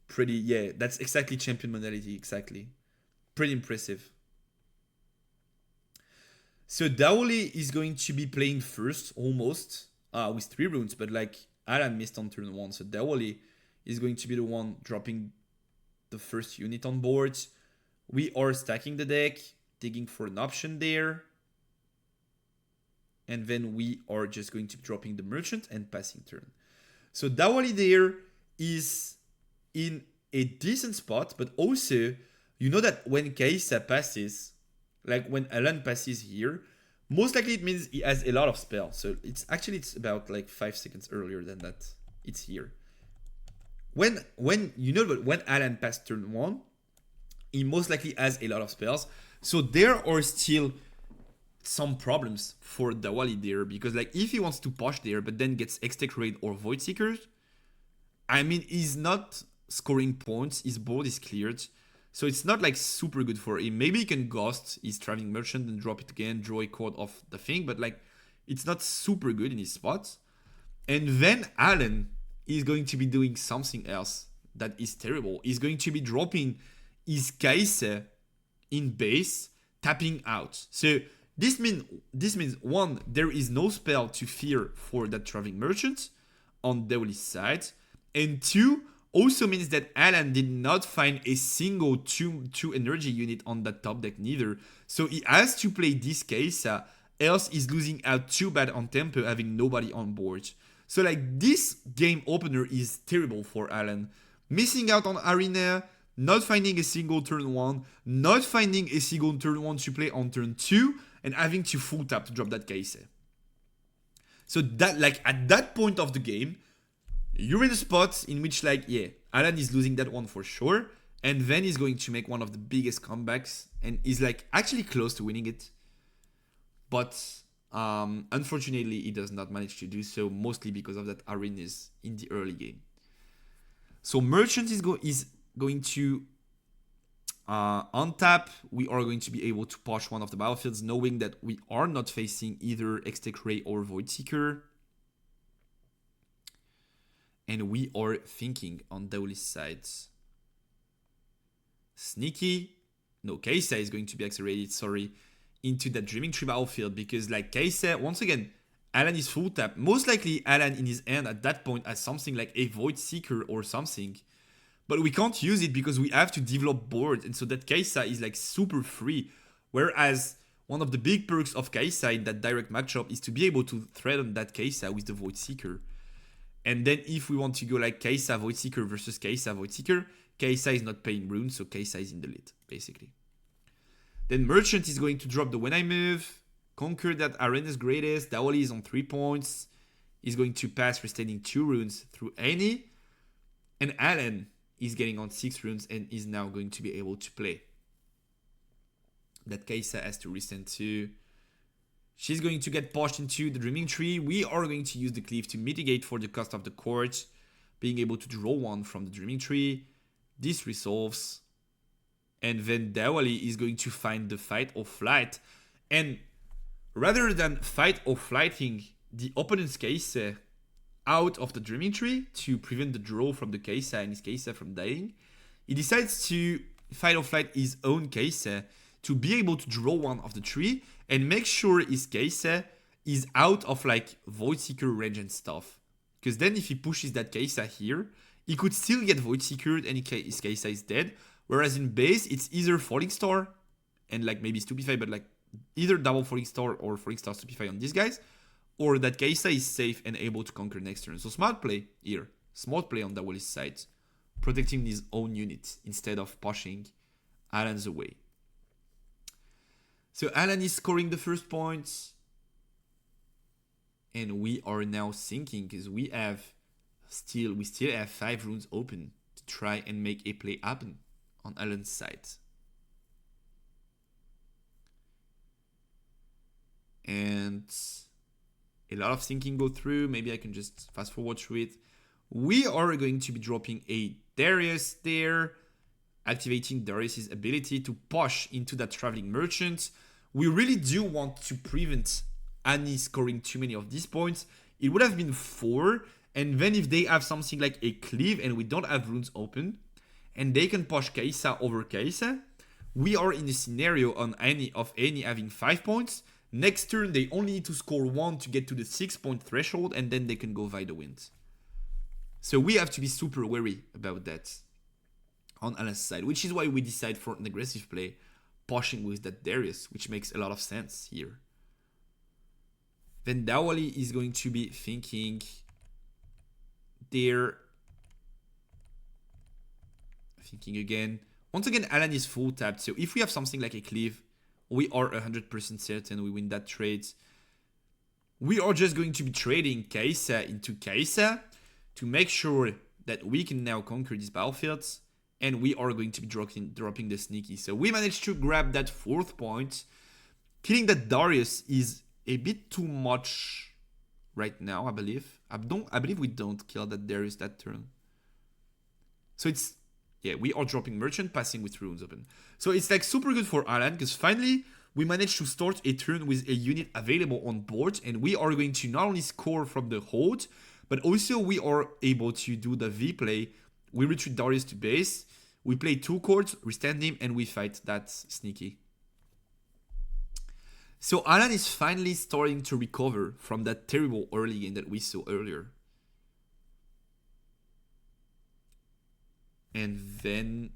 pretty, yeah, that's exactly champion mentality, exactly. Pretty impressive. So Daoli is going to be playing first, almost. With 3 runes, but like Alan missed on turn 1, so Dawali is going to be the one dropping the first unit on board. We are stacking the deck, digging for an option there, and then we are just going to be dropping the merchant and passing turn. So Dawali there is in a decent spot, but also you know that when Kaisa passes, like when Alan passes here, most likely it means he has a lot of spells. So it's about like 5 seconds earlier than that. It's here. When you know that when Alan passed turn 1, he most likely has a lot of spells. So there are still some problems for Dawali there, because like if he wants to push there but then gets Extech Raid or Void Seekers, I mean he's not scoring points, his board is cleared. So it's not like super good for him. Maybe he can Ghost his Traveling Merchant and drop it again, draw a card off the thing, but like it's not super good in his spot. And then Alan is going to be doing something else that is terrible. He's going to be dropping his Kaise in base, tapping out. So this means 1, there is no spell to fear for that Traveling Merchant on Dawali's side, and 2, also means that Alan did not find a single 2 energy unit on that top deck neither. So he has to play this Kaisa, else he's losing out too bad on tempo, having nobody on board. So like this game opener is terrible for Alan. Missing out on Arena, not finding a single turn 1, not finding a single turn 1 to play on turn 2, and having to full tap to drop that Kaisa. So that like at that point of the game, you're in a spot in which like, yeah, Alan is losing that one for sure. And then he's going to make one of the biggest comebacks and is like actually close to winning it. But unfortunately, he does not manage to do so, mostly because of that arenas in the early game. So Merchant is going to untap. We are going to be able to push one of the battlefields, knowing that we are not facing either Extech Ray or Void Seeker. And we are thinking on Dawali's side. Sneaky. No, Kaisa is going to be accelerated, into that Dreaming Tree battlefield, because like Kaisa, once again, Alan is full tap. Most likely Alan in his hand at that point has something like a Void Seeker or something. but we can't use it because we have to develop boards, and so that Kai'Sa is like super free. Whereas one of the big perks of Kai'Sa in that direct matchup is to be able to threaten that Kai'Sa with the Void Seeker. And then if we want to go like Kai'Sa Void Seeker versus Kai'Sa Void Seeker, Kai'Sa is not paying runes, so Kai'Sa is in the lead, basically. Then Merchant is going to drop the When I Move, conquer that Arena's Greatest, Dawali is on 3 points, is going to pass retaining 2 runes through any, and Alan is getting on 6 runes and is now going to be able to play. That Kai'Sa has to resend 2. She's going to get pushed into the Dreaming Tree. We are going to use the Cleave to mitigate for the cost of the court, being able to draw 1 from the Dreaming Tree. This resolves. And then Dawali is going to find the Fight or Flight. And rather than Fight or Flighting the opponent's Kai'Sa out of the Dreaming Tree to prevent the draw from the Kai'Sa and his Kai'Sa from dying, he decides to Fight or Flight his own Kai'Sa to be able to draw 1 of the tree and make sure his Kai'Sa is out of like Void Seeker range and stuff. Because then if he pushes that Kai'Sa here, he could still get Void Seekered and his Kai'Sa is dead. Whereas in base, it's either Falling Star and like maybe Stupefy, but like either double Falling Star or Falling Star Stupefy on these guys, or that Kai'Sa is safe and able to conquer next turn. So smart play here. Smart play on Dawali's side, protecting his own unit instead of pushing Alan's away. So Alan is scoring the first points. And we are now sinking because we still have 5 runes open to try and make a play happen on Alan's side. And a lot of thinking go through. Maybe I can just fast forward through it. We are going to be dropping a Darius there, activating Darius's ability to push into that Traveling Merchant. We really do want to prevent Annie scoring too many of these points. It would have been 4, and then if they have something like a Cleave and we don't have runes open, and they can push Kai'Sa over Kai'Sa, we are in a scenario on Annie having 5 points. Next turn, they only need to score 1 to get to the 6-point threshold, and then they can go via the wind. So we have to be super wary about that on Alan's side, which is why we decide for an aggressive play, pushing with that Darius, which makes a lot of sense here. Then Dawali is going to be thinking there. Thinking again. Once again, Alan is full tapped. So if we have something like a Cleave, we are 100% certain we win that trade. We are just going to be trading Kai'Sa into Kai'Sa to make sure that we can now conquer these battlefields. And we are going to be dropping the Sneaky. So we managed to grab that 4th point. Killing that Darius is a bit too much right now, I believe. I believe we don't kill that Darius that turn. So it's, yeah, we are dropping Merchant, passing with runes open. So it's like super good for Alan, because finally we managed to start a turn with a unit available on board, and we are going to not only score from the hold, but also we are able to do the V play. We retreat Darius to base, we play 2 cards, restand him, and we fight that Sneaky. So Alan is finally starting to recover from that terrible early game that we saw earlier. And then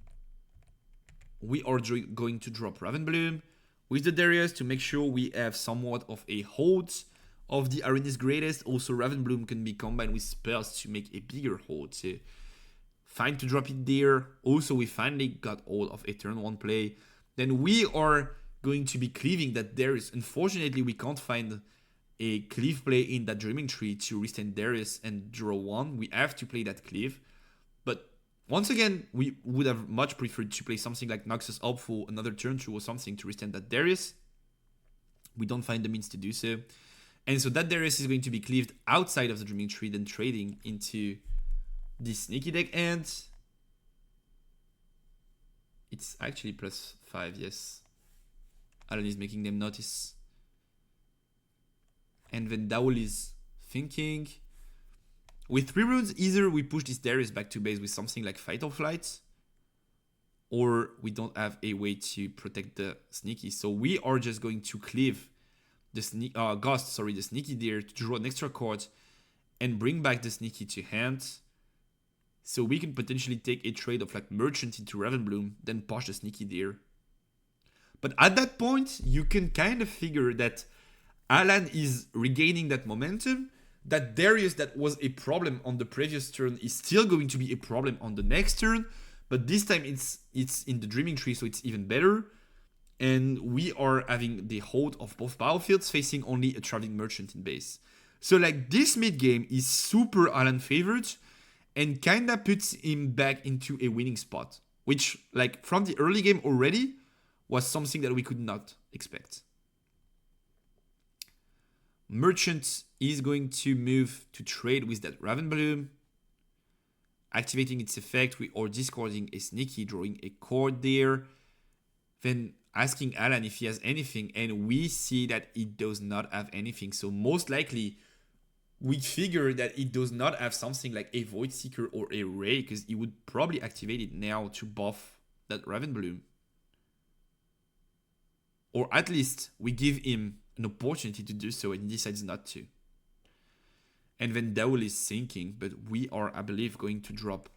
we are going to drop Ravenbloom with the Darius to make sure we have somewhat of a hold of the Arena's Greatest. Also, Ravenbloom can be combined with spells to make a bigger hold. So fine to drop it there. Also, we finally got all of a turn 1 play. Then we are going to be cleaving that Darius. Unfortunately, we can't find a cleave play in that Dreaming Tree to restand Darius and draw 1. We have to play that cleave. But once again, we would have much preferred to play something like Noxus Hopeful, another turn 2 or something to restand that Darius. We don't find the means to do so. And so that Darius is going to be cleaved outside of the Dreaming Tree, then trading into the Sneaky deck. And it's actually +5, yes. Alan is making them notice. And then Dawali is thinking. With 3 runes, either we push this Darius back to base with something like Fight or Flight, or we don't have a way to protect the Sneaky. So we are just going to cleave the the Sneaky there to draw an extra card and bring back the Sneaky to hand. So we can potentially take a trade of like Merchant into Ravenbloom, then push the Sneaky Deer. But at that point, you can kind of figure that Alan is regaining that momentum, that Darius that was a problem on the previous turn is still going to be a problem on the next turn, but this time it's in the Dreaming Tree, so it's even better. And we are having the hold of both battlefields, facing only a Traveling Merchant in base. So like this mid game is super Alan favored, and kinda puts him back into a winning spot, which like from the early game already was something that we could not expect. Merchant is going to move to trade with that Ravenbloom, activating its effect or discarding a Sneaky, drawing a card there, then asking Alan if he has anything, and we see that it does not have anything. So most likely we figure that it does not have something like a Void Seeker or a Ray, because he would probably activate it now to buff that Ravenbloom. Or at least we give him an opportunity to do so, and he decides not to. And then Dowell is sinking, but we are, I believe, going to drop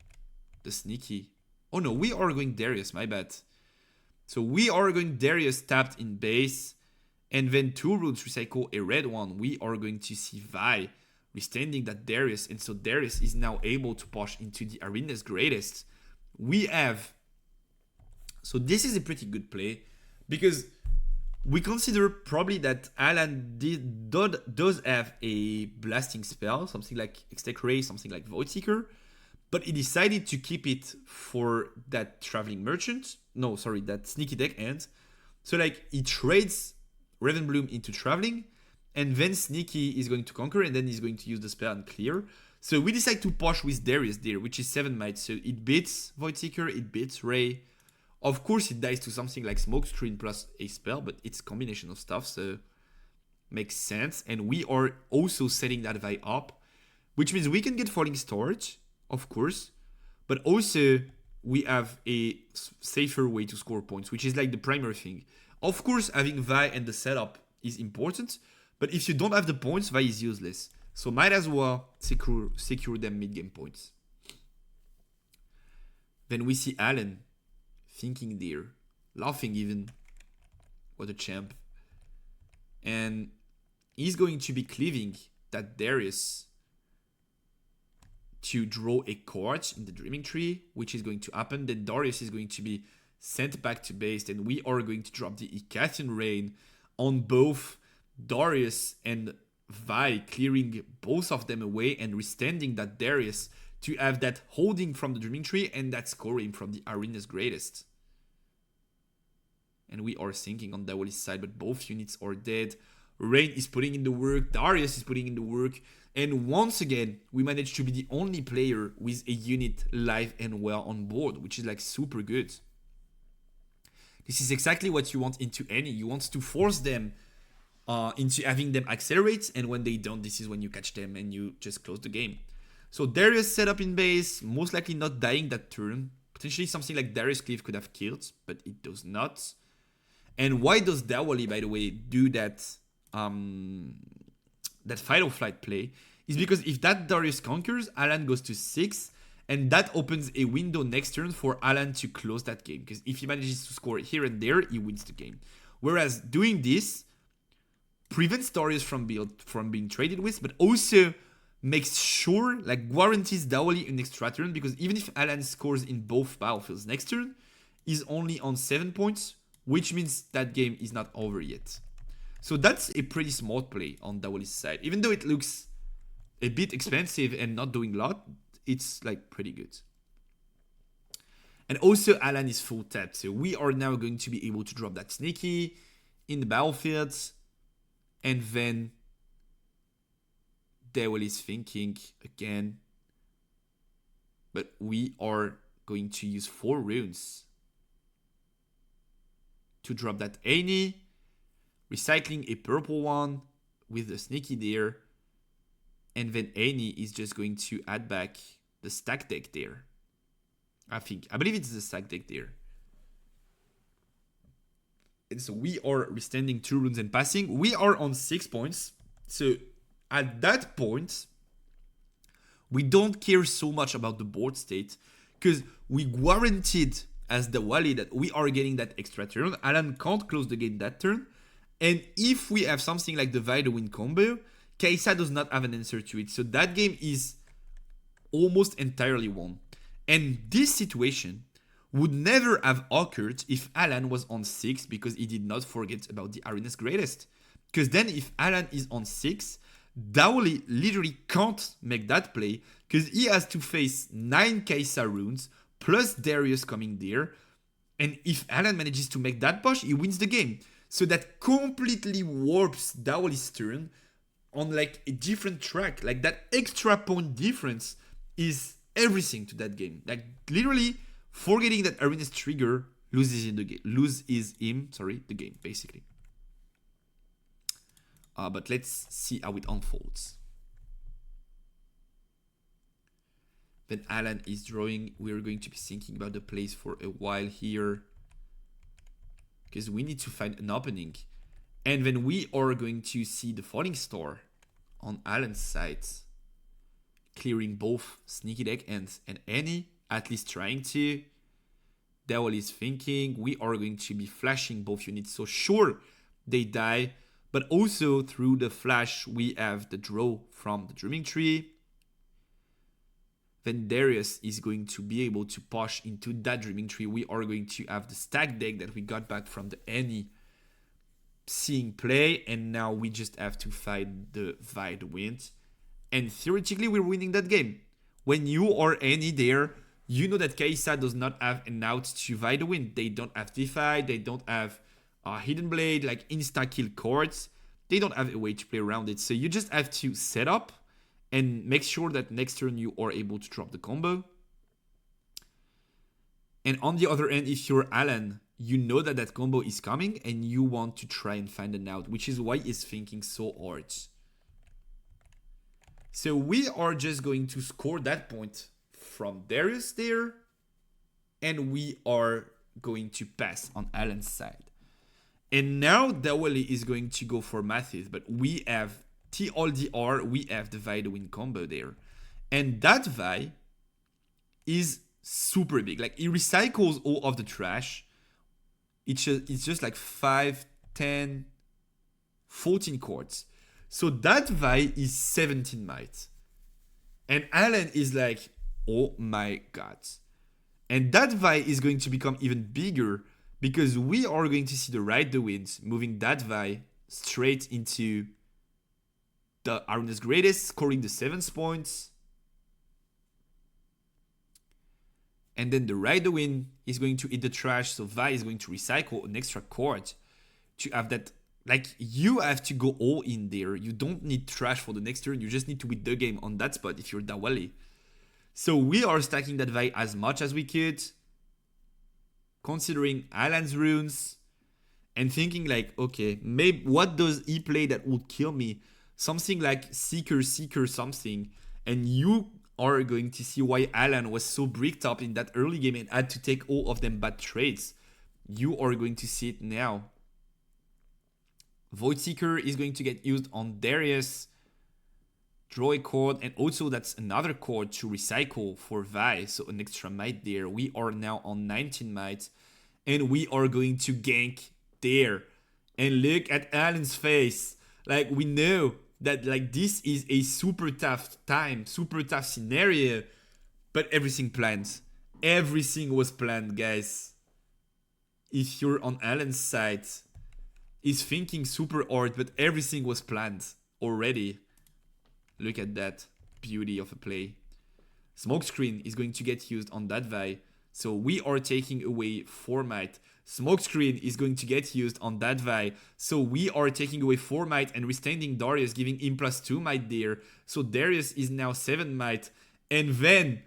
the Sneaky. Oh no, we are going Darius, my bad. So we are going Darius tapped in base, and then 2 runes recycle a red one. We are going to see Vi withstanding that Darius, and so Darius is now able to push into the Arena's Greatest. We have... So this is a pretty good play, because we consider probably that Alan does have a blasting spell, something like Extec Ray, something like Void Seeker, but he decided to keep it for that Traveling Merchant. No, sorry, that Sneaky Deck End. So like he trades Ravenbloom into Traveling, and then Sneaky is going to conquer, and then he's going to use the spell and clear. So we decide to push with Darius there, which is 7 might. So it beats Void Seeker, it beats Ray. Of course, it dies to something like Smokescreen plus a spell, but it's a combination of stuff, so makes sense. And we are also setting that Vi up, which means we can get Falling Stars, of course, but also we have a safer way to score points, which is like the primary thing. Of course, having Vi and the setup is important, but if you don't have the points, Vi is useless. So might as well secure them mid-game points. Then we see Alan thinking there, laughing even. What a champ. And he's going to be cleaving that Darius to draw a card in the Dreaming Tree, which is going to happen. Then Darius is going to be sent back to base, and we are going to drop the Icathian Rain on both Darius and Vi, clearing both of them away and restanding that Darius to have that holding from the Dreaming Tree and that scoring from the Arena's Greatest. And we are sinking on Dawali's side, but both units are dead. Rain is putting in the work, Darius is putting in the work, and once again, we managed to be the only player with a unit live and well on board, which is like super good. This is exactly what you want into any. You want to force them into having them accelerate, and when they don't, this is when you catch them and you just close the game. So Darius set up in base, most likely not dying that turn. Potentially something like Darius Cleave could have killed, but it does not. And why does Dawali, by the way, do that that Fight or Flight play? Is because if that Darius conquers, Alan goes to 6, and that opens a window next turn for Alan to close that game. Because if he manages to score here and there, he wins the game. Whereas doing this prevents Darius from being traded with, but also makes sure, like guarantees Dawali an extra turn, because even if Alan scores in both battlefields next turn, he's only on 7 points, which means that game is not over yet. So that's a pretty smart play on Dawali's side. Even though it looks a bit expensive and not doing a lot, it's like pretty good. And also Alan is full tap, so we are now going to be able to drop that Sneaky in the battlefield, and then Dawali is thinking again, but we are going to use 4 runes to drop that Annie, recycling a purple one with the Sneaky there, and then Annie is just going to add back the stack deck there. I believe it's the stack deck there. And so we are restanding 2 runes and passing. We are on 6 points. So at that point, We don't care so much about the board state because we guaranteed as the Wally that we are getting that extra turn. Alan can't close the game that turn. And if we have something like the Vida win combo, Kaisa does not have an answer to it. So that game is almost entirely won. And this situation would never have occurred if Alan was on 6 because he did not forget about the Arena's Greatest. Because then if Alan is on 6, Dowley literally can't make that play because he has to face 9 Kaisa runes plus Darius coming there. And if Alan manages to make that push, he wins the game. So that completely warps Dowley's turn on like a different track. Like that extra point difference is everything to that game. Like literally forgetting that Arena's trigger loses him the game basically. But let's see how it unfolds. When Alan is drawing, we're going to be thinking about the plays for a while here. Because we need to find an opening. And then we are going to see the Falling Star on Alan's side. Clearing both Sneaky Deck and Annie. At least trying to. Devil is thinking. We are going to be flashing both units. So sure, they die. But also through the flash, we have the draw from the Dreaming Tree. Then Darius is going to be able to push into that Dreaming Tree. We are going to have the stack deck that we got back from the Annie seeing play. And now we just have to fight the Vida Wind. And theoretically, we're winning that game. When you are Annie there, you know that Kaisa does not have an out to Vida Wind. They don't have Defy. They don't have Hidden Blade, like insta-kill cards. They don't have a way to play around it. So you just have to set up and make sure that next turn you are able to drop the combo. And on the other end, if you're Alan, you know that that combo is coming and you want to try and find an out, which is why he's thinking so hard. So we are just going to score that point from Darius there. And we are going to pass on Alan's side. And now Dawali is going to go for Mathis, but we have TLDR, we have the Vi to win combo there. And that Vi is super big. Like, he recycles all of the trash. It's just like 5, 10, 14 cards. So that Vi is 17 might. And Alan is like, oh my god. And that Vi is going to become even bigger because we are going to see the Ride the Wind moving that Vi straight into the Arena's Greatest, scoring the 7th points. And then the Ride the Wind is going to hit the trash, so Vi is going to recycle an extra card to have that. Like, you have to go all in there. You don't need trash for the next turn. You just need to win the game on that spot if you're Dawali. So we are stacking that Vi as much as we could, considering Alan's runes, and thinking like, okay, maybe what does he play that would kill me? Something like Seeker, something. And you are going to see why Alan was so bricked up in that early game and had to take all of them bad trades. You are going to see it now. Void Seeker is going to get used on Darius. Draw a card, and also that's another card to recycle for Vi, so an extra might there. We are now on 19 might, and we are going to gank there. And look at Alan's face. Like, we know that like this is a super tough time, super tough scenario, but everything planned. Everything was planned, guys. If you're on Alan's side, he's thinking super hard, but everything was planned already. Look at that beauty of a play. Smokescreen is going to get used on that Vi. So we are taking away 4 might. Smokescreen is going to get used on that Vi. So we are taking away 4 might and restanding Darius, giving him +2 might there. So Darius is now 7 might. And then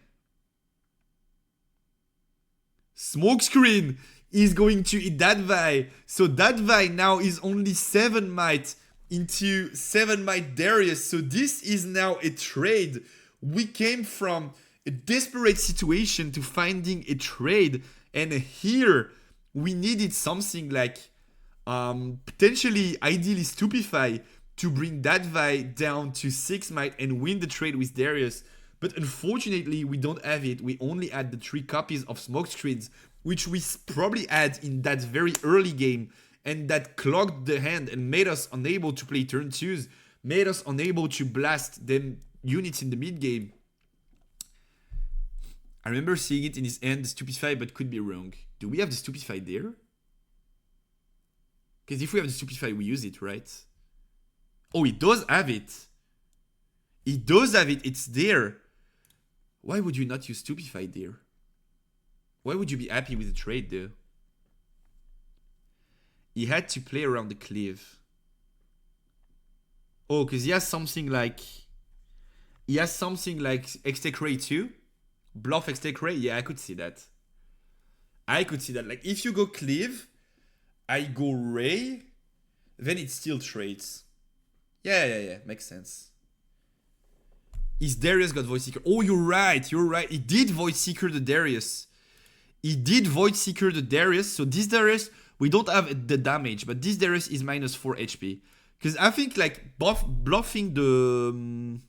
Smokescreen is going to eat that Vi. So that Vi now is only 7 might into 7 might Darius. So this is now a trade. We came from a desperate situation to finding a trade, and here we needed something like potentially ideally Stupefy to bring that Vi down to 6 might and win the trade with Darius. But unfortunately, we don't have it. We only had the 3 copies of smoke screens, which we probably had in that very early game, and that clogged the hand and made us unable to play turn 2s, made us unable to blast them units in the mid game. I remember seeing it in his hand, the Stupefy, but could be wrong. Do we have the Stupefy there? Because if we have the Stupefy, we use it, right? Oh, he does have it. He does have it. It's there. Why would you not use Stupefy there? Why would you be happy with the trade, though? He had to play around the cleave. Oh, because he has something like... He has something like Extech Ray too. Bluff Extech Ray. Yeah, I could see that. I could see that. Like, if you go cleave, I go Ray, then it still trades. Yeah. Makes sense. Is Darius got Void Seeker? Oh, you're right. He did Void Seeker the Darius. So this Darius, we don't have the damage, but this Darius is minus 4 HP. Because I think like bluffing the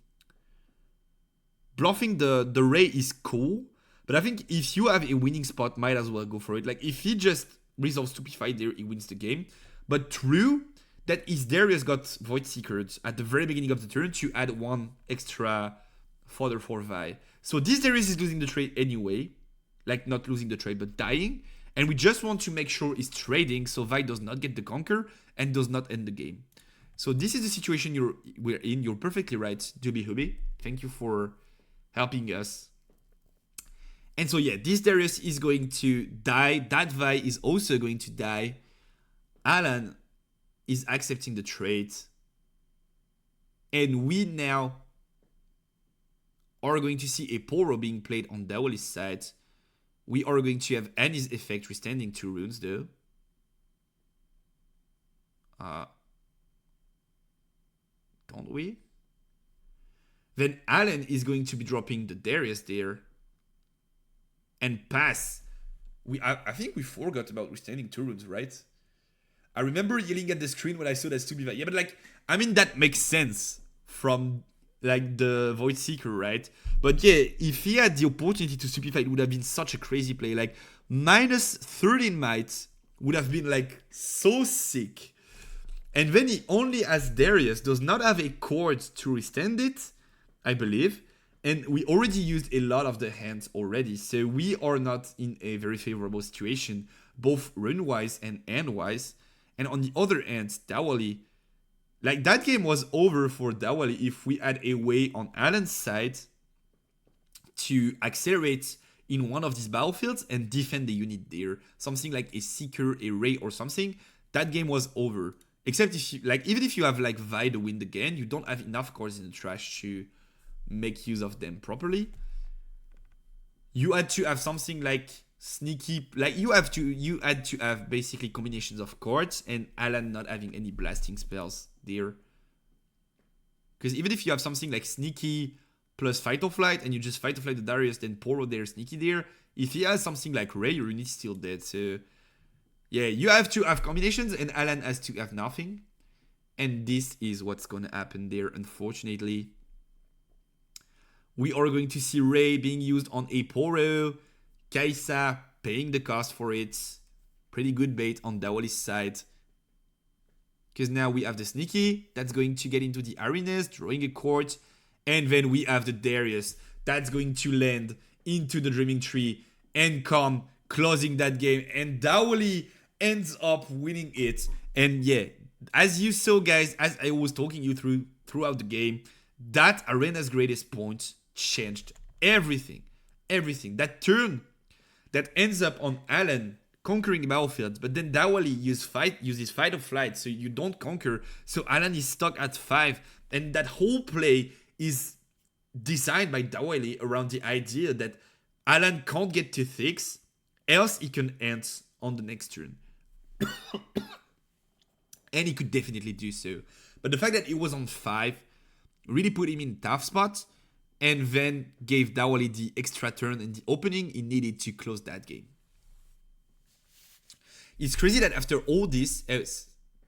Ray is cool, but I think if you have a winning spot, might as well go for it. Like if he just resolves Stupefy there, he wins the game. But true that is Darius got Void Seekered at the very beginning of the turn to add 1 extra fodder for Vi. So this Darius is losing the trade anyway. Like not losing the trade, but dying. And we just want to make sure he's trading so Vi does not get the conquer and does not end the game. So this is the situation we're in. You're perfectly right, Duby Hubby. Thank you for helping us. And so yeah, this Darius is going to die. That Vi is also going to die. Alan is accepting the trade. And we now are going to see a Poro being played on Dawali's side. We are going to have Annie's effect withstanding 2 runes though. Don't we? Then Alan is going to be dropping the Darius there. And pass. I think we forgot about withstanding 2 runes, right? I remember yelling at the screen when I saw that Stupefy. Yeah, but like, I mean, that makes sense from like the Void Seeker, right? But yeah, if he had the opportunity to Stupefy, it would have been such a crazy play. Like, minus 13 might would have been like so sick. And then he only has Darius, does not have a cord to withstand it, I believe. And we already used a lot of the hands already. So we are not in a very favorable situation, both rune-wise and hand-wise. And on the other hand, Dawali, like that game was over for Dawali if we had a way on Alan's side to accelerate in one of these battlefields and defend the unit there. Something like a Seeker, a Ray or something. That game was over. Except if you, like, even if you have like Vi to win again, you don't have enough cards in the trash to make use of them properly. You had to have something like sneaky, like you had to have basically combinations of cards, and Alan not having any blasting spells there. Because even if you have something like sneaky plus fight or flight, and you just fight or flight the Darius, then Poro there, sneaky there, if he has something like Ray, your unit's still dead. So yeah, you have to have combinations, and Alan has to have nothing. And this is what's gonna happen there, unfortunately. We are going to see Ray being used on a Poro. Kaisa paying the cost for it. Pretty good bait on Dawali's side. Because now we have the Sneaky. That's going to get into the arenas, drawing a court. And then we have the Darius. That's going to land into the Dreaming Tree and come closing that game. And Dawali ends up winning it. And yeah, as you saw, guys, as I was talking you throughout the game, that arena's greatest point changed everything. That turn that ends up on Alan conquering battlefields, but then Dawali uses fight or flight, so you don't conquer. So Alan is stuck at 5, and that whole play is designed by Dawali around the idea that Alan can't get to 6, else he can end on the next turn. And he could definitely do so. But the fact that he was on 5 really put him in a tough spot, and then gave Dawali the extra turn and the opening he needed to close that game. It's crazy that after all this,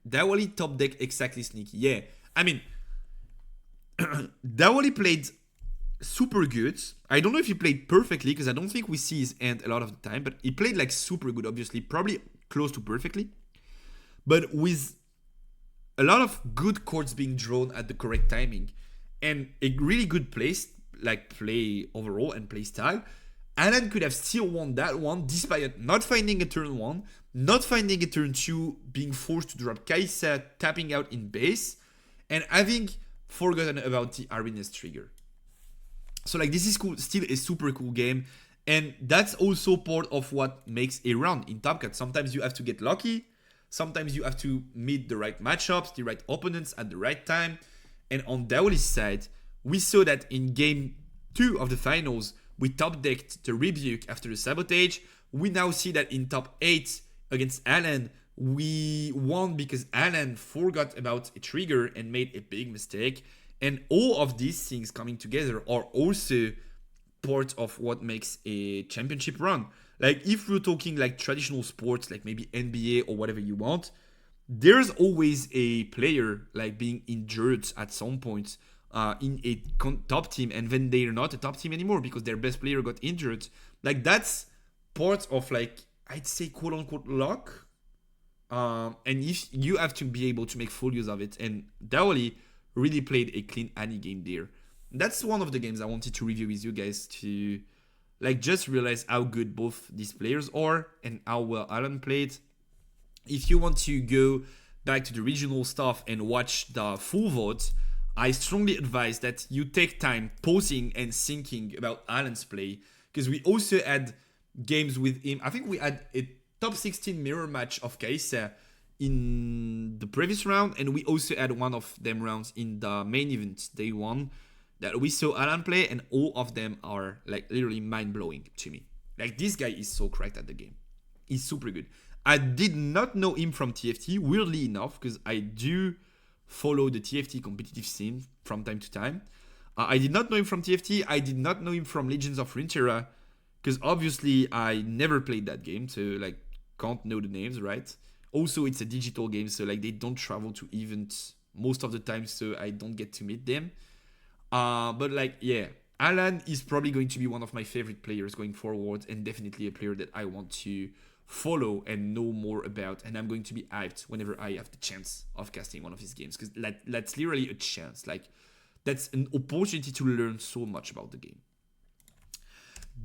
Dawali top deck exactly Sneaky. Yeah, I mean, Dawali played super good. I don't know if he played perfectly because I don't think we see his hand a lot of the time, but he played like super good, obviously, probably close to perfectly. But with a lot of good chords being drawn at the correct timing and a really good play overall and play style, Alan could have still won that one despite not finding a turn 1, not finding a turn 2, being forced to drop Kai'Sa, tapping out in base, and having forgotten about the Arena's trigger. So like this is cool, still a super cool game, and that's also part of what makes a round in Top Cut. Sometimes you have to get lucky, sometimes you have to meet the right matchups, the right opponents at the right time, and on Daoli's side, we saw that in game 2 of the finals, we top decked the Rebuke after the Sabotage. We now see that in top 8 against Alan, we won because Alan forgot about a trigger and made a big mistake. And all of these things coming together are also part of what makes a championship run. Like if we're talking like traditional sports, like maybe NBA or whatever you want, there's always a player like being injured at some point in a top team, and then they're not a top team anymore because their best player got injured. Like that's part of like, I'd say quote unquote luck. And if you have to be able to make full use of it, and Daoli really played a clean Annie game there. That's one of the games I wanted to review with you guys to like just realize how good both these players are and how well Alan played. If you want to go back to the regional stuff and watch the full vote, I strongly advise that you take time pausing and thinking about Alan's play, because we also had games with him. I think we had a top 16 mirror match of Kai'Sa in the previous round, and we also had one of them rounds in the main event day 1 that we saw Alan play, and all of them are like literally mind-blowing to me. Like this guy is so cracked at the game. He's super good. I did not know him from TFT, weirdly enough, because I do follow the TFT competitive scene from time to time. I did not know him from TFT. I did not know him from Legends of Runeterra, because obviously I never played that game, so like can't know the names, right? Also, it's a digital game, so like they don't travel to events most of the time, so I don't get to meet them. But like, yeah, Alan is probably going to be one of my favorite players going forward, and definitely a player that I want to follow and know more about, and I'm going to be hyped whenever I have the chance of casting one of his games, because that's literally a chance. Like, that's an opportunity to learn so much about the game.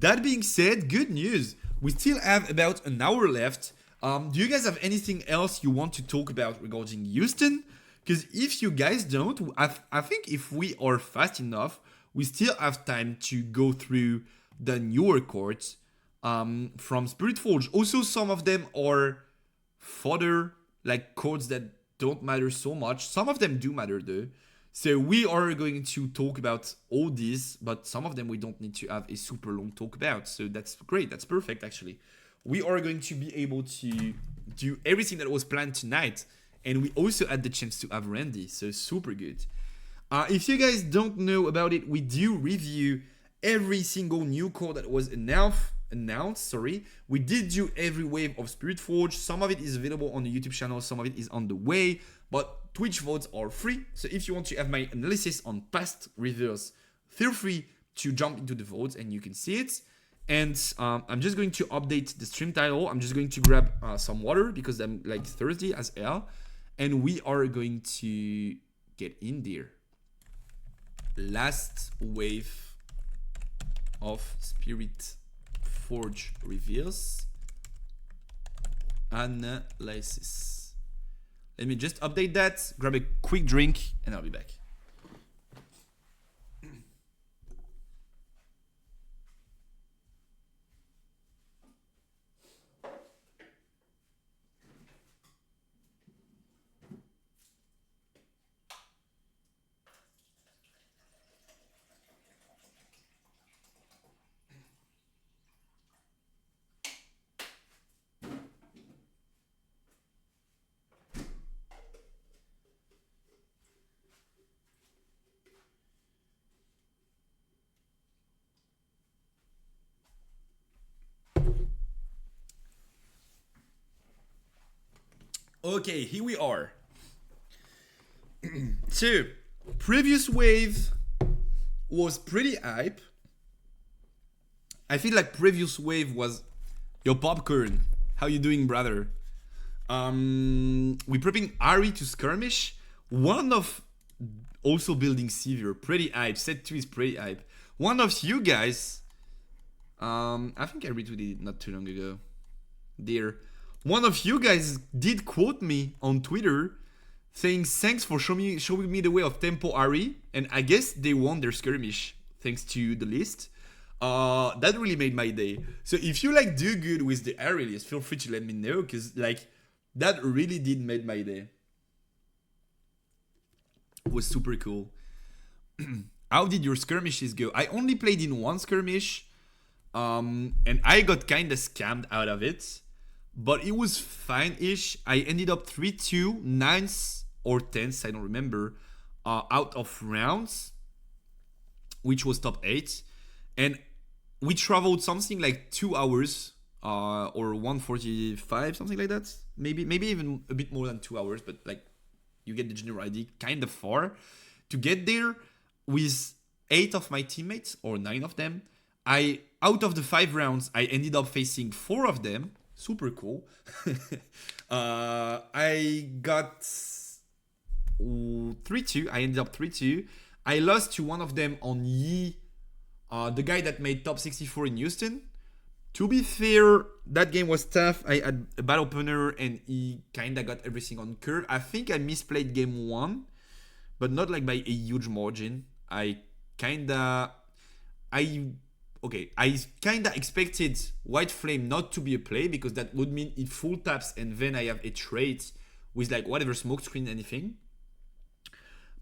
That being said, good news. We still have about an hour left. Do you guys have anything else you want to talk about regarding Houston? Because if you guys don't, I think if we are fast enough, we still have time to go through the newer cards from Spiritforged. Also, some of them are fodder, like cards that don't matter so much. Some of them do matter though. So we are going to talk about all these, but some of them we don't need to have a super long talk about. So that's great. That's perfect, actually. We are going to be able to do everything that was planned tonight. And we also had the chance to have Randyyy. So super good. If you guys don't know about it, we do review every single new card that was announced. We did do every wave of Spiritforged. Some of it is available on the YouTube channel. Some of it is on the way. But Twitch votes are free. So if you want to have my analysis on past reviews, feel free to jump into the votes and you can see it. And I'm just going to update the stream title. I'm just going to grab some water because I'm like thirsty as hell. And we are going to get in there. Last wave of Spiritforged reveals. Analysis. Let me just update that, grab a quick drink, and I'll be back. Okay, here we are. So, previous wave was pretty hype. I feel like previous wave was your popcorn. How you doing, brother? We prepping Ari to skirmish. One of also building Severe, pretty hype. Set 2 is pretty hype. One of you guys, I think I retweeted it not too long ago. Dear, one of you guys did quote me on Twitter saying thanks for showing me the way of Tempo Ari, and I guess they won their skirmish thanks to the list. That really made my day. So if you like do good with the Ari list, feel free to let me know, because like that really did make my day. It was super cool. How did your skirmishes go? I only played in one skirmish, and I got kinda scammed out of it, but it was fine-ish. I ended up 3-2, 9th or 10th, I don't remember, out of rounds, which was top 8. And we traveled something like 2 hours, or 1:45, something like that. Maybe even a bit more than 2 hours, but like you get the general idea, kind of far. To get there with 8 of my teammates, or 9 of them, out of the 5 rounds, I ended up facing 4 of them. Super cool. I got 3-2. I ended up 3-2. I lost to one of them on Yi, the guy that made top 64 in Houston. To be fair, that game was tough. I had a bad opener and he kinda got everything on curve. I think I misplayed game 1, but not like by a huge margin. I kinda expected White Flame not to be a play, because that would mean it full taps and then I have a trait with like whatever smoke screen, anything.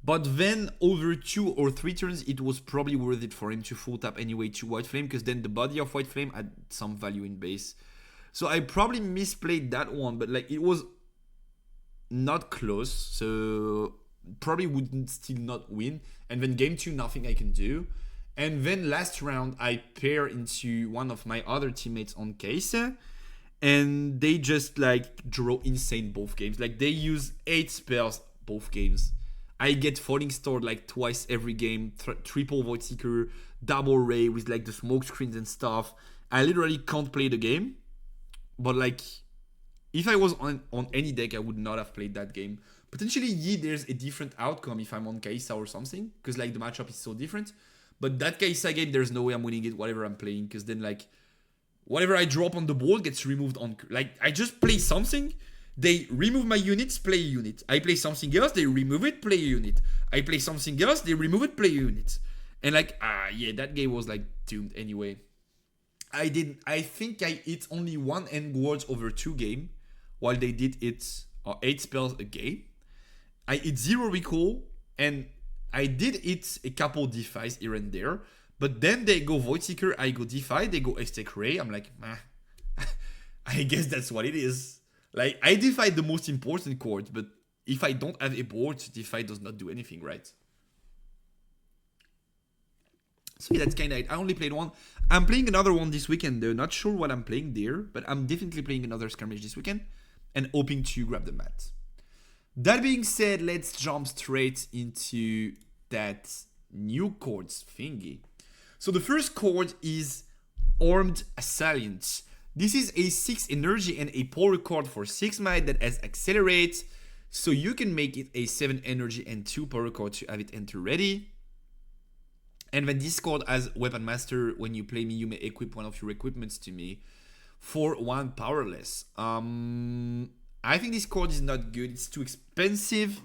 But then over 2 or 3 turns, it was probably worth it for him to full tap anyway to White Flame, because then the body of White Flame had some value in base. So I probably misplayed that one, but like it was not close, so probably wouldn't still not win. And then game 2, nothing I can do. And then last round, I pair into one of my other teammates on Kaisa, and they just like draw insane both games. Like they use 8 spells both games. I get Falling Star like twice every game, triple Void Seeker, double Ray with like the smoke screens and stuff. I literally can't play the game. But like, if I was on any deck, I would not have played that game. Potentially, there's a different outcome if I'm on Kaisa or something, because like the matchup is so different. But that Kaisa game, there's no way I'm winning it, whatever I'm playing, because then like, whatever I drop on the board gets removed on... Like, I just play something, they remove my units, play a unit. I play something else, they remove it, play a unit. I play something else, they remove it, play a unit. And like, yeah, that game was like doomed anyway. I think I hit only 1 end wards over 2 game, while they did it 8 spells a game. I hit 0 recall, and I did hit a couple defis here and there, but then they go Void Seeker, I go Defy, they go Aztec Ray. I'm like, I guess that's what it is. Like, I defied the most important chord, but if I don't have a board, Defy does not do anything, right? So yeah, that's kind of it. I only played one. I'm playing another one this weekend though. Not sure what I'm playing there, but I'm definitely playing another skirmish this weekend and hoping to grab the mat. That being said, let's jump straight into that new chords thingy. So the first chord is Armed Assailant. This is a 6 energy and a power chord for 6 might that has Accelerate. So you can make it a 7 energy and 2 power chord to have it enter ready. And then this chord has Weapon Master. When you play me, you may equip one of your equipments to me for 1 powerless. I think this chord is not good. It's too expensive.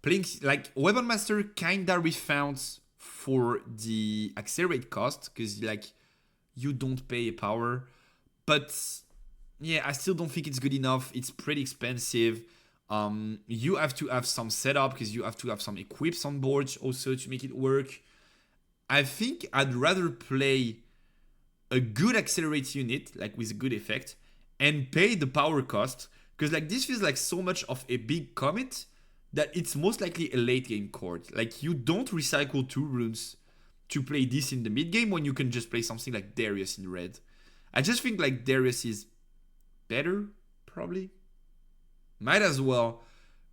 Playing like Weapon Master kinda refounds for the Accelerate cost, because like you don't pay a power. But yeah, I still don't think it's good enough. It's pretty expensive. You have to have some setup, because you have to have some equips on board also to make it work. I think I'd rather play a good Accelerate unit, like with a good effect, and pay the power cost, because like this feels like so much of a big commit that it's most likely a late game chord. Like you don't recycle 2 runes to play this in the mid game when you can just play something like Darius in red. I just think like Darius is better, probably. Might as well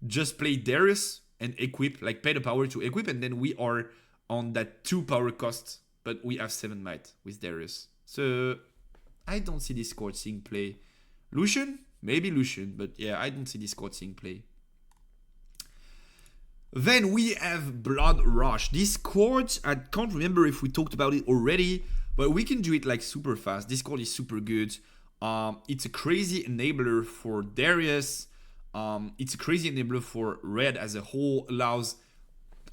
just play Darius and equip, like pay the power to equip, and then we are on that 2 power cost, but we have 7 might with Darius. So I don't see this card seeing play. Lucian? Maybe Lucian, but yeah, I don't see this card seeing play. Then we have Blood Rush. This card, I can't remember if we talked about it already, but we can do it like super fast. This card is super good. It's a crazy enabler for Darius. It's a crazy enabler for Red as a whole. Allows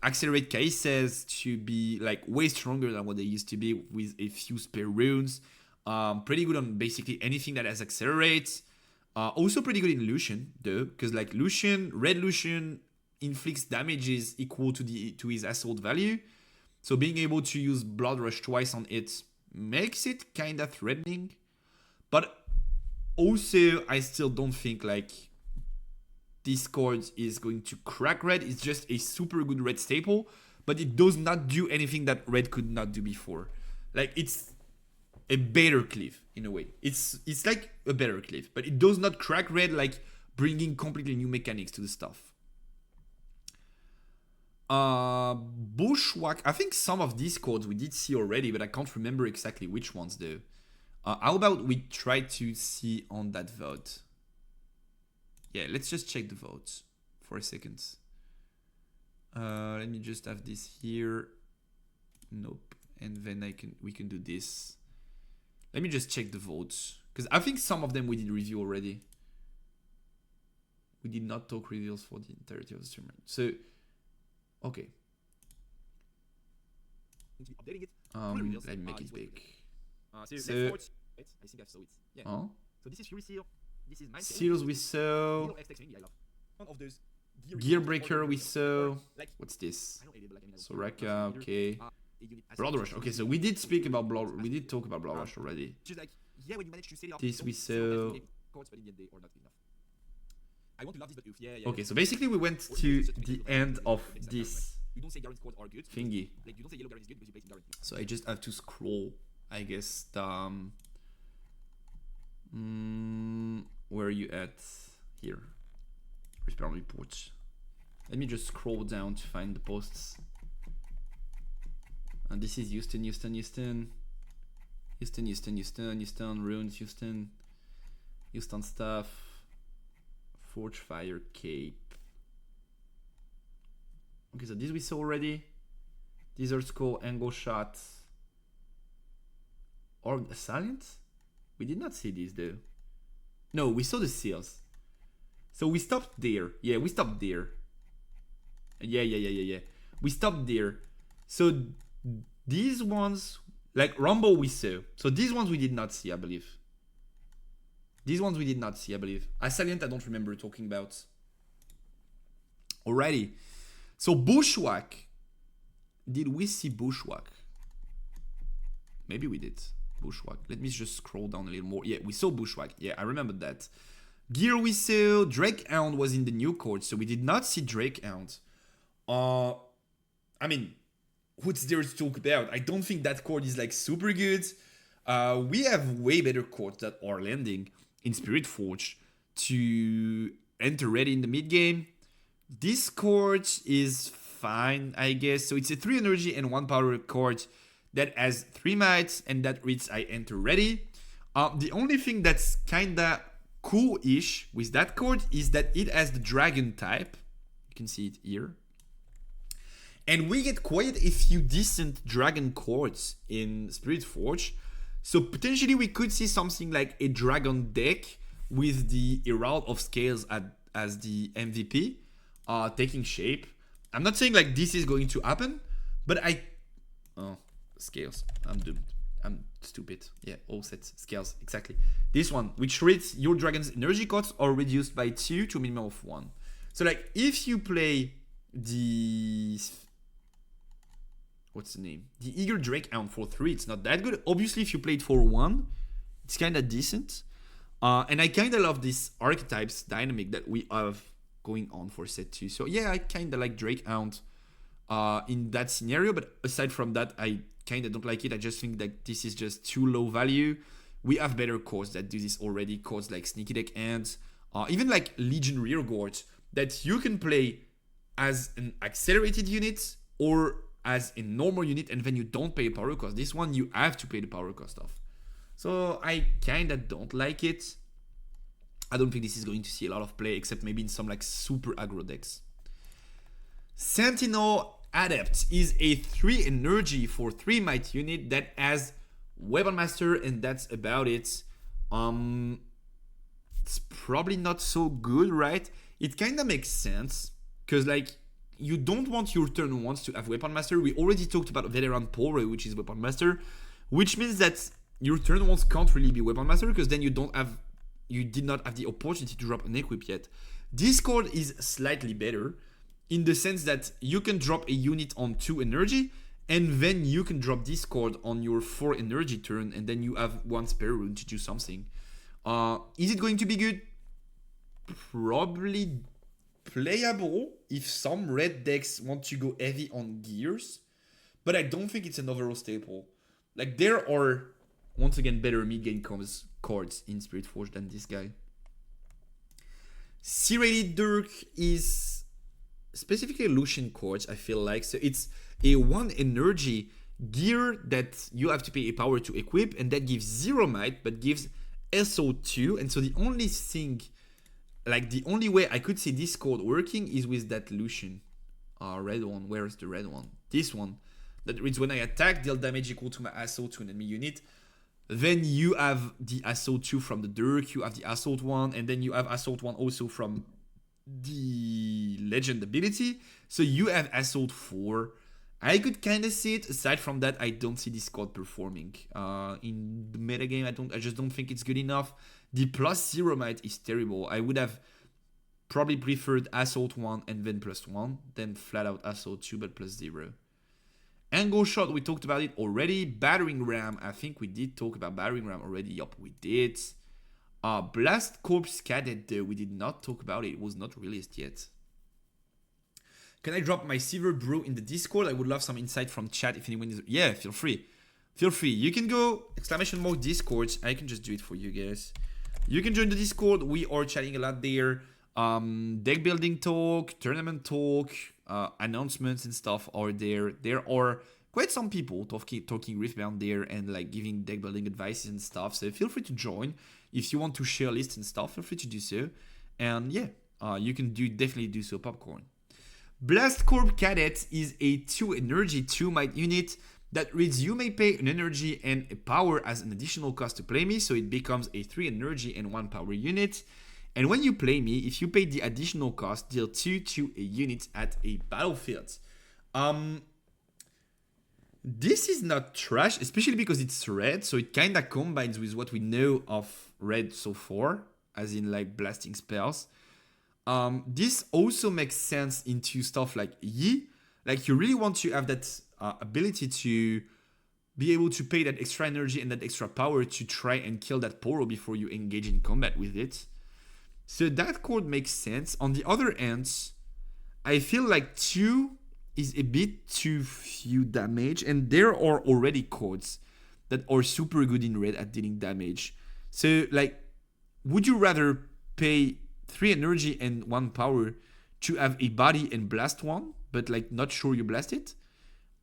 accelerate cases to be like way stronger than what they used to be with a few spare runes. Pretty good on basically anything that has accelerates. Also pretty good in Lucian though, because like Red Lucian inflicts damages equal to his assault value. So being able to use Blood Rush twice on it makes it kinda threatening. But also I still don't think like this card is going to crack Red. It's just a super good Red staple, but it does not do anything that Red could not do before. Like it's a better cleave in a way. It's like a better cleave, but it does not crack Red, like bringing completely new mechanics to the stuff. Bushwhack. I think some of these cards we did see already, but I can't remember exactly which ones though. How about we try to see on that vote? Yeah, let's just check the votes for a second. Let me just have this here. Nope. And then we can do this. Let me just check the votes, because I think some of them we did review already. We did not talk reveals for the entirety of the stream. So, okay. Let me make it big. So, I think I saw it. Yeah. Oh. So this is Fury Seal. This is Mind Seals we saw. One of those Gearbreaker we saw. What's this? Soraka, okay. Blood Rush. Okay, so we did speak about Blood. We did talk about Blood Rush already. This we saw. Okay, so basically we went to the end of this thingy. So I just have to scroll, I guess. Where are you at? Here. Respawn reports. Let me just scroll down to find the posts. And this is Houston, runes, Houston stuff, Forge Fire Cape. Okay, so this we saw already. Desert Skull, Angle Shot, or Salient? We did not see these though. No, we saw the seals. So we stopped there. Yeah, we stopped there. Yeah. We stopped there. So these ones, like Rumble we saw. So these ones we did not see, I believe. Salient I don't remember talking about. Alrighty. So Bushwhack. Did we see Bushwhack? Maybe we did. Bushwhack. Let me just scroll down a little more. Yeah, we saw Bushwhack. Yeah, I remember that. Gear we saw. Drakehound was in the new card, so we did not see Drakehound. I mean, what's there to talk about? I don't think that card is like super good. We have way better cards that are landing in Spiritforged to enter ready in the mid game. This card is fine, I guess. So it's a 3 energy and 1 power card that has 3 might and that reads I enter ready. The only thing that's kinda cool-ish with that card is that it has the dragon type. You can see it here. And we get quite a few decent dragon cards in Spiritforged. So potentially we could see something like a dragon deck with the Herald of Scales as the MVP taking shape. I'm not saying like this is going to happen, but oh, Scales. I'm doomed. I'm stupid. Yeah, all sets. Scales. Exactly. This one, which reads your dragon's energy costs are reduced by 2 to a minimum of 1. So like if you play the... What's the name? The Eager Drakehound for 3, it's not that good. Obviously, if you play it for 1, it's kind of decent. And I kind of love this archetypes dynamic that we have going on for set 2. So yeah, I kind of like Drakehound in that scenario. But aside from that, I kind of don't like it. I just think that this is just too low value. We have better cards that do this already. Cards like Sneaky Deck Ants, even like Legion Rearguard that you can play as an accelerated unit or as a normal unit, and then you don't pay a power cost. This one you have to pay the power cost of. So I kinda don't like it. I don't think this is going to see a lot of play, except maybe in some like super aggro decks. Sentinel Adept is a 3 energy for 3 might unit that has Weapon Master, and that's about it. It's probably not so good, right? It kinda makes sense, because like you don't want your turn once to have Weapon Master. We already talked about Veteran Power, which is Weapon Master, which means that your turn once can't really be Weapon Master, because then you did not have the opportunity to drop an equip yet. Discord is slightly better in the sense that you can drop a unit on 2 energy, and then you can drop Discord on your 4 energy turn, and then you have 1 spare rune to do something. Is it going to be good? Probably playable if some red decks want to go heavy on gears, but I don't think it's an overall staple. Like, there are, once again, better mid-game cards in Spiritforged than this guy. Serrated Dirk is specifically Lucian cards, I feel like. So it's a 1 energy gear that you have to pay a power to equip, and that gives 0 might, but gives SO2. And so the only thing, like the only way I could see this card working is with that Lucian red one. Where is the red one? This one. That reads, when I attack, deal damage equal to my assault to an enemy unit. Then you have the assault 2 from the Dirk, you have the assault 1, and then you have assault 1 also from the legend ability. So you have assault 4. I could kind of see it. Aside from that, I don't see this card performing in the metagame. I just don't think it's good enough. The +0 might is terrible. I would have probably preferred assault 1 and then +1 than flat out assault 2 but +0. Angle shot, we talked about it already. Battering ram, I think we did talk about battering ram already. Yup, we did. Blast Corpse Cadet, though, we did not talk about it. It was not released yet. Can I drop my Silver Brew in the Discord? I would love some insight from chat if anyone is... Yeah, feel free. Feel free. You can go !Discord. I can just do it for you guys. You can join the Discord. We are chatting a lot there. Deck building talk, tournament talk, announcements and stuff are there. There are quite some people talking Riftbound there and like giving deck building advices and stuff. So feel free to join. If you want to share lists and stuff, feel free to do so. And yeah, you can definitely do so, Popcorn. Blast Corp Cadet is a 2 energy 2 might unit that reads, you may pay an energy and a power as an additional cost to play me, so it becomes a 3 energy and 1 power unit. And when you play me, if you pay the additional cost, deal 2 to a unit at a battlefield. This is not trash, especially because it's red, so it kinda combines with what we know of red so far, as in like blasting spells. This also makes sense into stuff like Yi. Like, you really want to have that ability to be able to pay that extra energy and that extra power to try and kill that Poro before you engage in combat with it. So that card makes sense. On the other hand, I feel like 2 is a bit too few damage, and there are already cards that are super good in red at dealing damage. So like, would you rather pay 3 energy and 1 power to have a body and blast 1, but like not sure you blast it?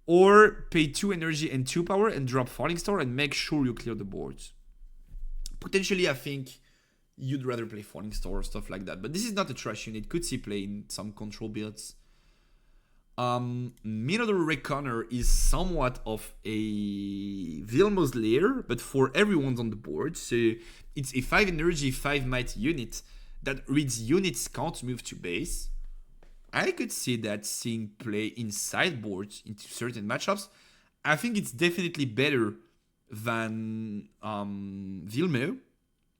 Or pay 2 energy and 2 power and drop Falling Star and make sure you clear the boards? Potentially, I think you'd rather play Falling Star or stuff like that. But this is not a trash unit. Could see play in some control builds. Minotaur Reckoner is somewhat of a Vilmos lair, but for everyone's on the board. So it's a 5 energy, 5 might unit that reads, units can't move to base. I could see that seeing play in sideboards into certain matchups. I think it's definitely better than Vilmo,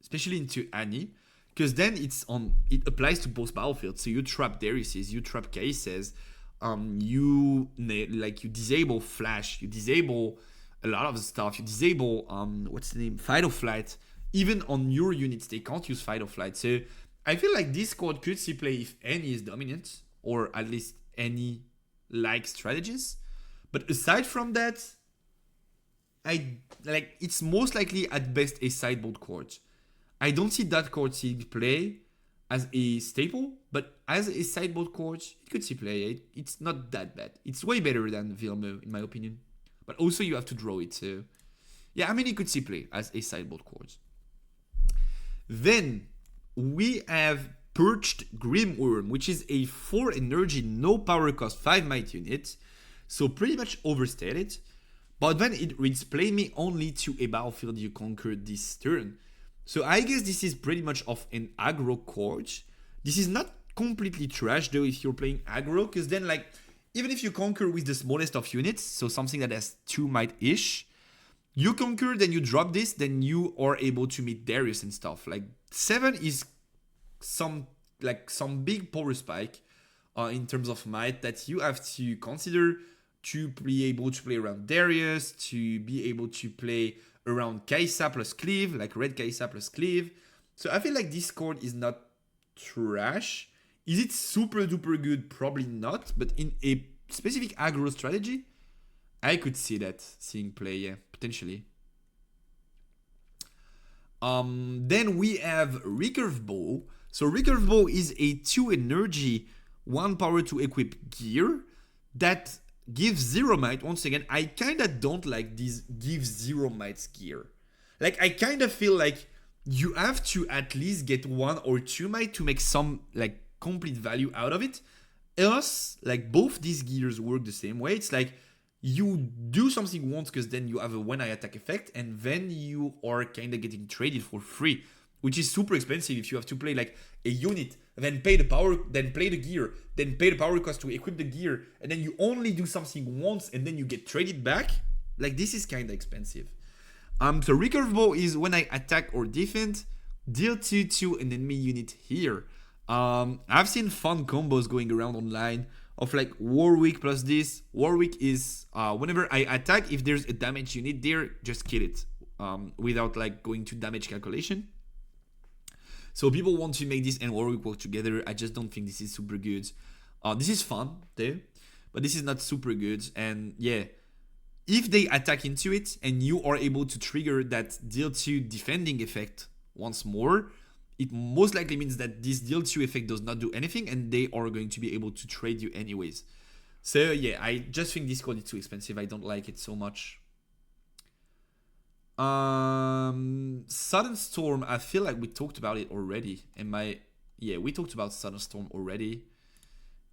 especially into Annie, because then it applies to both battlefields. So you trap Darius's, you trap Cases, you disable Flash, you disable a lot of the stuff, you disable Fight or Flight. Even on your units, they can't use Fight or Flight. So I feel like this card could see play if Annie is dominant, or at least any like strategies. But aside from that, it's most likely at best a sideboard card. I don't see that card seeing play as a staple, but as a sideboard card, it could see play. It's not that bad. It's way better than Vilmo, in my opinion. But also you have to draw it, so yeah, I mean, it could see play as a sideboard card. Then we have Perched Grimworm, which is a 4 energy, no power cost, 5 might unit. So pretty much overstated. But then it reads, play me only to a battlefield you conquered this turn. So I guess this is pretty much of an aggro card. This is not completely trash though if you're playing aggro, because then like, even if you conquer with the smallest of units, so something that has 2 might-ish, you conquer, then you drop this, then you are able to meet Darius and stuff. Like 7 is some big power spike in terms of might that you have to consider to be able to play around Darius, to be able to play around Kai'Sa plus Cleave, like red Kai'Sa plus Cleave. So I feel like this card is not trash. Is it super duper good? Probably not, but in a specific aggro strategy, I could see that seeing play, yeah, potentially. Then we have Recurve Bow. So Recurve Bow is a 2 energy, 1 power to equip gear that gives 0 might. Once again, I kinda don't like this gives 0 might gear. Like, I kinda feel like you have to at least get 1 or 2 might to make some like complete value out of it. Else, like both these gears work the same way. It's like you do something once because then you have a when I attack effect, and then you are kind of getting traded for free, which is super expensive if you have to play like a unit, then pay the power, then play the gear, then pay the power cost to equip the gear, and then you only do something once and then you get traded back. Like, this is kind of expensive. So Recurve Bow is when I attack or defend, deal 2 to an enemy unit here. I've seen fun combos going around online of like Warwick plus this. Warwick is whenever I attack, if there's a damage unit there, just kill it without like going to damage calculation. So people want to make this and Warwick work together. I just don't think this is super good. This is fun though, but this is not super good. And yeah, if they attack into it and you are able to trigger that deal 2 defending effect once more, it most likely means that this deal 2 effect does not do anything and they are going to be able to trade you anyways. So yeah, I just think this card is too expensive. I don't like it so much. Sudden Storm, I feel like we talked about it already. We talked about Sudden Storm already.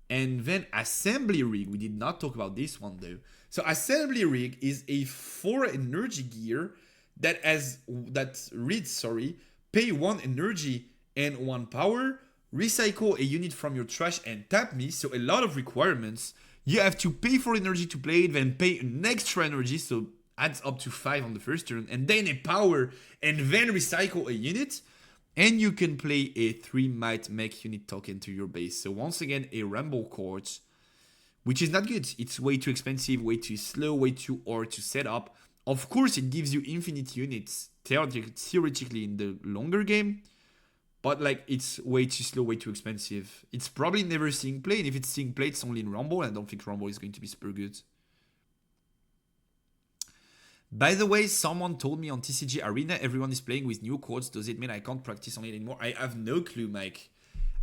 And then Assembly Rig, we did not talk about this one though. So Assembly Rig is a 4 energy gear that reads, pay 1 energy and 1 power, recycle a unit from your trash and tap me. So a lot of requirements. You have to pay for energy to play it, then pay an extra energy, so adds up to 5 on the first turn, and then a power, and then recycle a unit. And you can play a 3 might mech unit token to your base. So once again, a Ramble card, which is not good. It's way too expensive, way too slow, way too hard to set up. Of course, it gives you infinite units theoretically in the longer game, but like it's way too slow, way too expensive. It's probably never seeing play, and if it's seeing play, it's only in Rumble, and I don't think Rumble is going to be super good. By the way, someone told me on TCG Arena everyone is playing with new cards. Does it mean I can't practice on it anymore? I have no clue, Mike.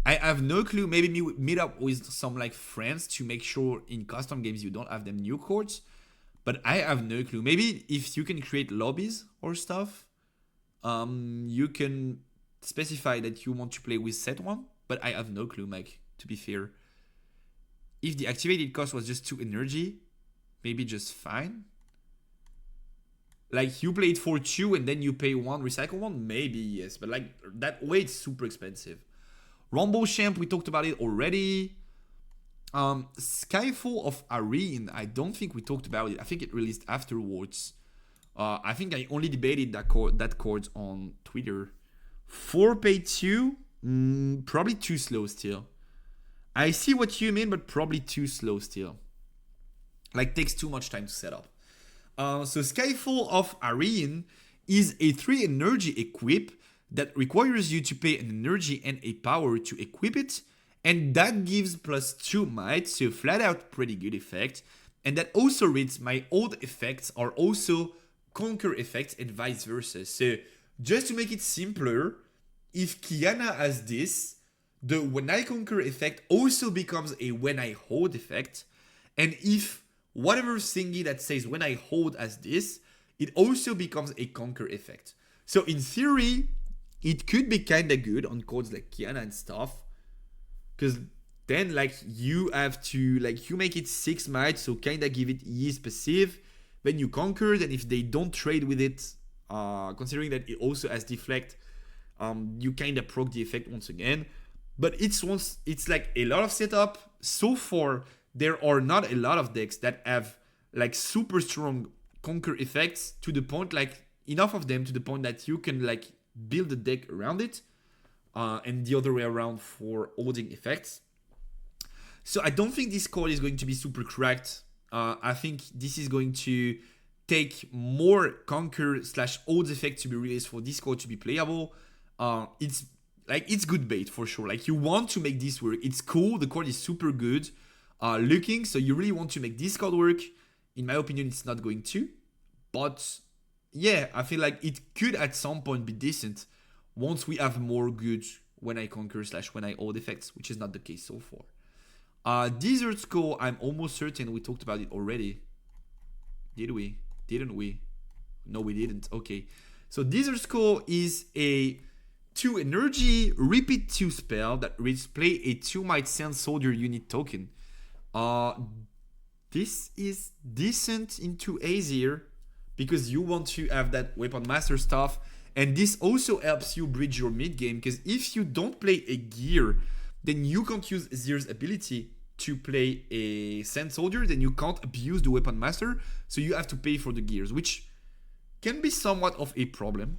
I have no clue. Maybe meet up with some like friends to make sure in custom games you don't have them new cards. But I have no clue. Maybe if you can create lobbies or stuff, you can specify that you want to play with set 1. But I have no clue, Mike, to be fair. If the activated cost was just 2 energy, maybe just fine. Like, you play it for 2 and then you pay 1, recycle 1? Maybe, yes. But, like, that way it's super expensive. Rumble Champ, we talked about it already. Skyfall of Arene, I don't think we talked about it. I think it released afterwards. I think I only debated that card on Twitter. 4 pay 2? Probably too slow still. I see what you mean, but probably too slow still. Like, takes too much time to set up. So Skyfall of Arene is a 3 energy equip that requires you to pay an energy and a power to equip it, and that gives +2 might, so flat out pretty good effect. And that also reads my old effects are also conquer effects and vice versa. So just to make it simpler, if Kiana has this, the when I conquer effect also becomes a when I hold effect. And if whatever thingy that says when I hold as this, it also becomes a conquer effect. So in theory, it could be kinda good on cards like Kiana and stuff. Because then like you have to like you make it 6 might, so kinda give it Yi's passive. Then you conquer, then if they don't trade with it, considering that it also has deflect, you kinda proc the effect once again. But it's like a lot of setup. So far, there are not a lot of decks that have like super strong conquer effects to the point, like enough of them to the point that you can like build a deck around it, and the other way around for holding effects. So I don't think this card is going to be super cracked. I think this is going to take more conquer / hold effect to be released for this card to be playable. It's good bait for sure. Like you want to make this work. It's cool. The card is super good looking. So you really want to make this card work. In my opinion, it's not going to. But yeah, I feel like it could at some point be decent once we have more good when I conquer / when I hold effects, which is not the case so far. Desert Skull, I'm almost certain we talked about it already. Did we? Didn't we? No, we didn't. Okay. So Desert Skull is a 2 energy, repeat 2 spell that reads play a 2 might sand soldier unit token. This is decent into Azir because you want to have that weapon master stuff, and this also helps you bridge your mid game because if you don't play a gear, then you can't use Azir's ability to play a sand soldier, then you can't abuse the weapon master, so you have to pay for the gears, which can be somewhat of a problem.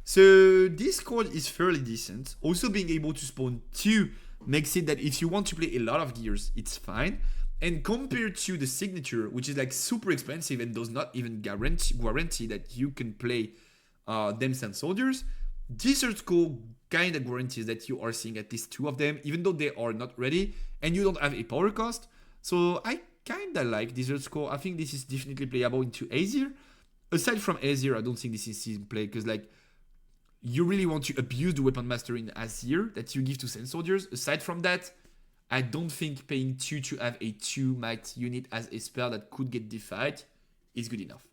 So this card is fairly decent. Also being able to spawn 2 makes it that if you want to play a lot of gears, it's fine. And compared to the signature, which is like super expensive and does not even guarantee that you can play them sand soldiers, Desert Skull kind of guarantees that you are seeing at least 2 of them, even though they are not ready and you don't have a power cost. So I kind of like Desert Skull. I think this is definitely playable into Azir. Aside from Azir, I don't think this is season play because like you really want to abuse the weapon master in Azir that you give to sand soldiers. Aside from that, I don't think paying 2 to have a 2 might unit as a spell that could get defied is good enough.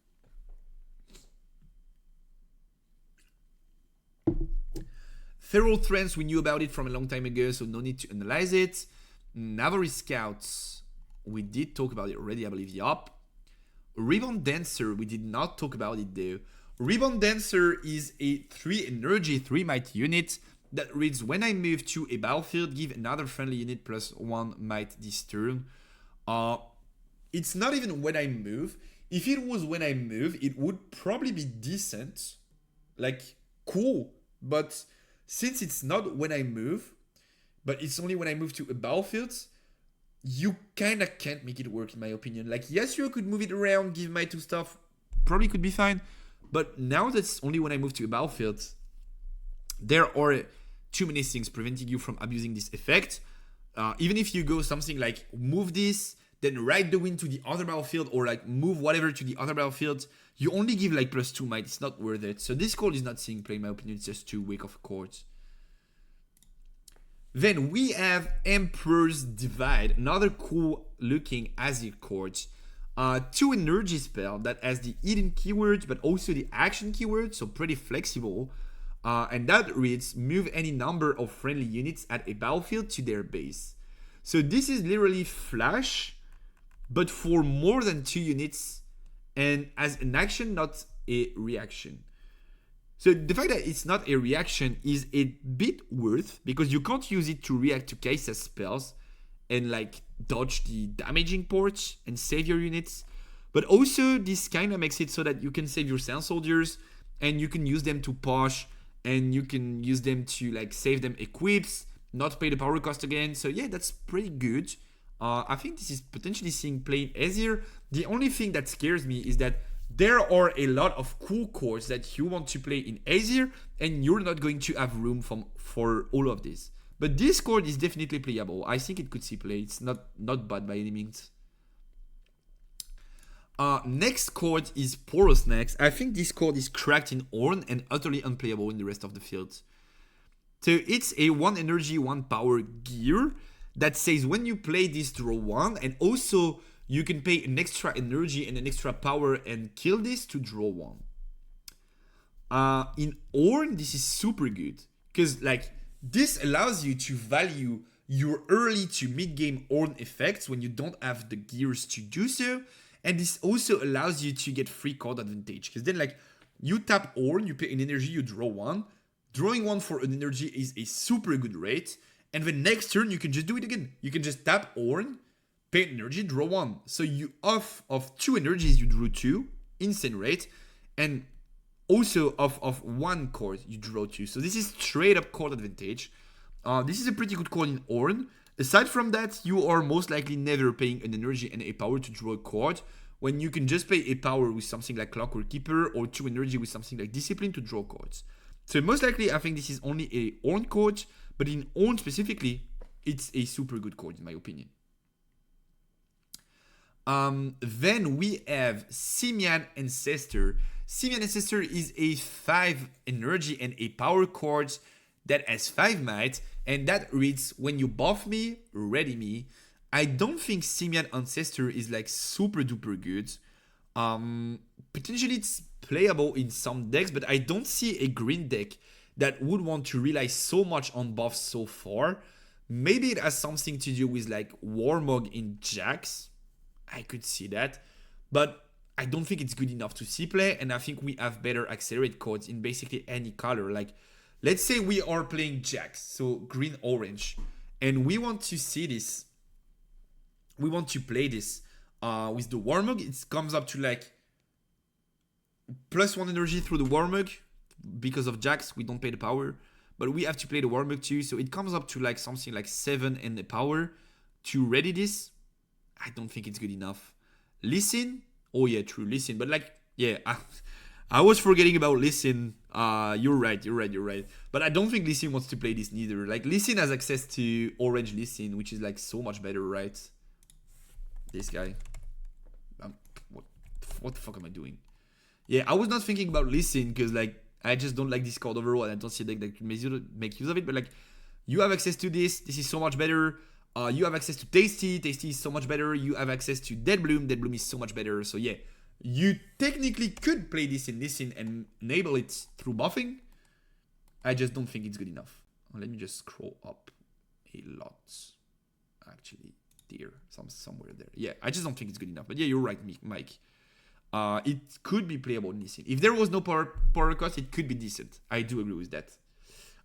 Feral Trance, we knew about it from a long time ago, so no need to analyze it. Navari Scouts, we did talk about it already, I believe. Yup. Ribbon Dancer, we did not talk about it though. Ribbon Dancer is a 3 energy, 3 might unit that reads when I move to a battlefield, give another friendly unit +1 might this turn. It's not even when I move. If it was when I move, it would probably be decent. Like, cool. But since it's not when I move, but it's only when I move to a battlefield, you kind of can't make it work in my opinion. Like, yes, you could move it around, give my 2 stuff, probably could be fine. But now that's only when I move to a battlefield, there are too many things preventing you from abusing this effect. Even if you go something like move this, then ride the wind to the other battlefield, or like move whatever to the other battlefield, you only give like +2 might. It's not worth it. So this card is not seeing play in my opinion. It's just too weak of cards. Then we have Emperor's Divide, another cool looking Azir card. 2 energy spell that has the hidden keyword but also the action keyword, so pretty flexible. And that reads move any number of friendly units at a battlefield to their base. So this is literally flash, but for more than 2 units, and as an action, not a reaction. So the fact that it's not a reaction is a bit worth because you can't use it to react to Kai'Sa's spells and like dodge the damaging ports and save your units. But also this kind of makes it so that you can save your sand soldiers and you can use them to push and you can use them to like save them equips, not pay the power cost again. So yeah, that's pretty good. I think this is potentially seeing play in Azir. The only thing that scares me is that there are a lot of cool cards that you want to play in Azir and you're not going to have room for all of this. But this card is definitely playable. I think it could see play. It's not bad by any means. Next card is Porous Next. I think this card is cracked in Ornn and utterly unplayable in the rest of the field. So it's a 1 energy, 1 power gear that says when you play this, draw 1, and also you can pay an extra energy and an extra power and kill this to draw 1. In Ornn, this is super good because like this allows you to value your early to mid game Ornn effects when you don't have the gears to do so, and this also allows you to get free card advantage because then like you tap Ornn, you pay an energy, you draw 1. Drawing 1 for an energy is a super good rate, and then next turn you can just do it again. You can just tap Ornn, pay an energy, draw 1. So you off of 2 energies you drew 2, insane rate, and also off of 1 card you draw 2. So this is straight up card advantage. This is a pretty good card in Ornn. Aside from that, you are most likely never paying an energy and a power to draw a card, when you can just pay a power with something like Clockwork Keeper or 2 energy with something like Discipline to draw cards. So most likely I think this is only a Ornn card, but in Ornn specifically, it's a super good card in my opinion. Then we have Simian Ancestor. Simian Ancestor is a 5 energy and a power card that has 5 might, and that reads, when you buff me, ready me. I don't think Simian Ancestor is like super duper good. Potentially it's playable in some decks, but I don't see a green deck that would want to rely so much on buffs so far. Maybe it has something to do with like Warmog in Jax. I could see that, but I don't think it's good enough to see play, and I think we have better accelerate cards in basically any color. Like, let's say we are playing Jax, so green orange, and we want to see this. We want to play this with the Warmog. It comes up to like +1 energy through the Warmog. Because of Jax, we don't pay the power, but we have to play the Warmog too, so it comes up to like something like 7 and the power to ready this. I don't think it's good enough. Listen, oh yeah, true, Listen, but like, yeah, I was forgetting about Listen. You're right. But I don't think Listen wants to play this neither. Like, Listen has access to orange Listen, which is like so much better, right? This guy. What the fuck am I doing? Yeah, I was not thinking about Listen because like I just don't like this card overall, and I don't see a deck that can make use of it. But like, you have access to this. This is so much better. You have access to Tasty. Tasty is so much better. You have access to Dead Bloom. Dead Bloom is so much better. So yeah, you technically could play this in Listen and enable it through buffing. I just don't think it's good enough. Let me just scroll up a lot. Actually, there, somewhere there. Yeah, I just don't think it's good enough. But yeah, you're right, Mike. It could be playable in Listen. If there was no power cost, it could be decent. I do agree with that.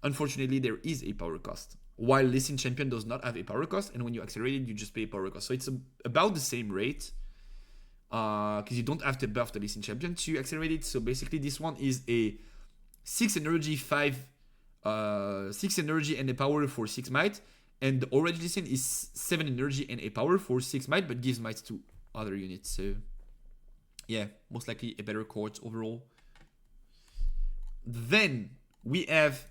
Unfortunately, there is a power cost. While Listen Champion does not have a power cost, and when you accelerate it, you just pay a power cost. So it's about the same rate. Because you don't have to buff the Listen Champion to accelerate it. So basically, this one is a 6 energy, 6 energy and a power for 6 might. And the orange Listen is 7 energy and a power for 6 might, but gives might to other units. So yeah, most likely a better card overall. Then we have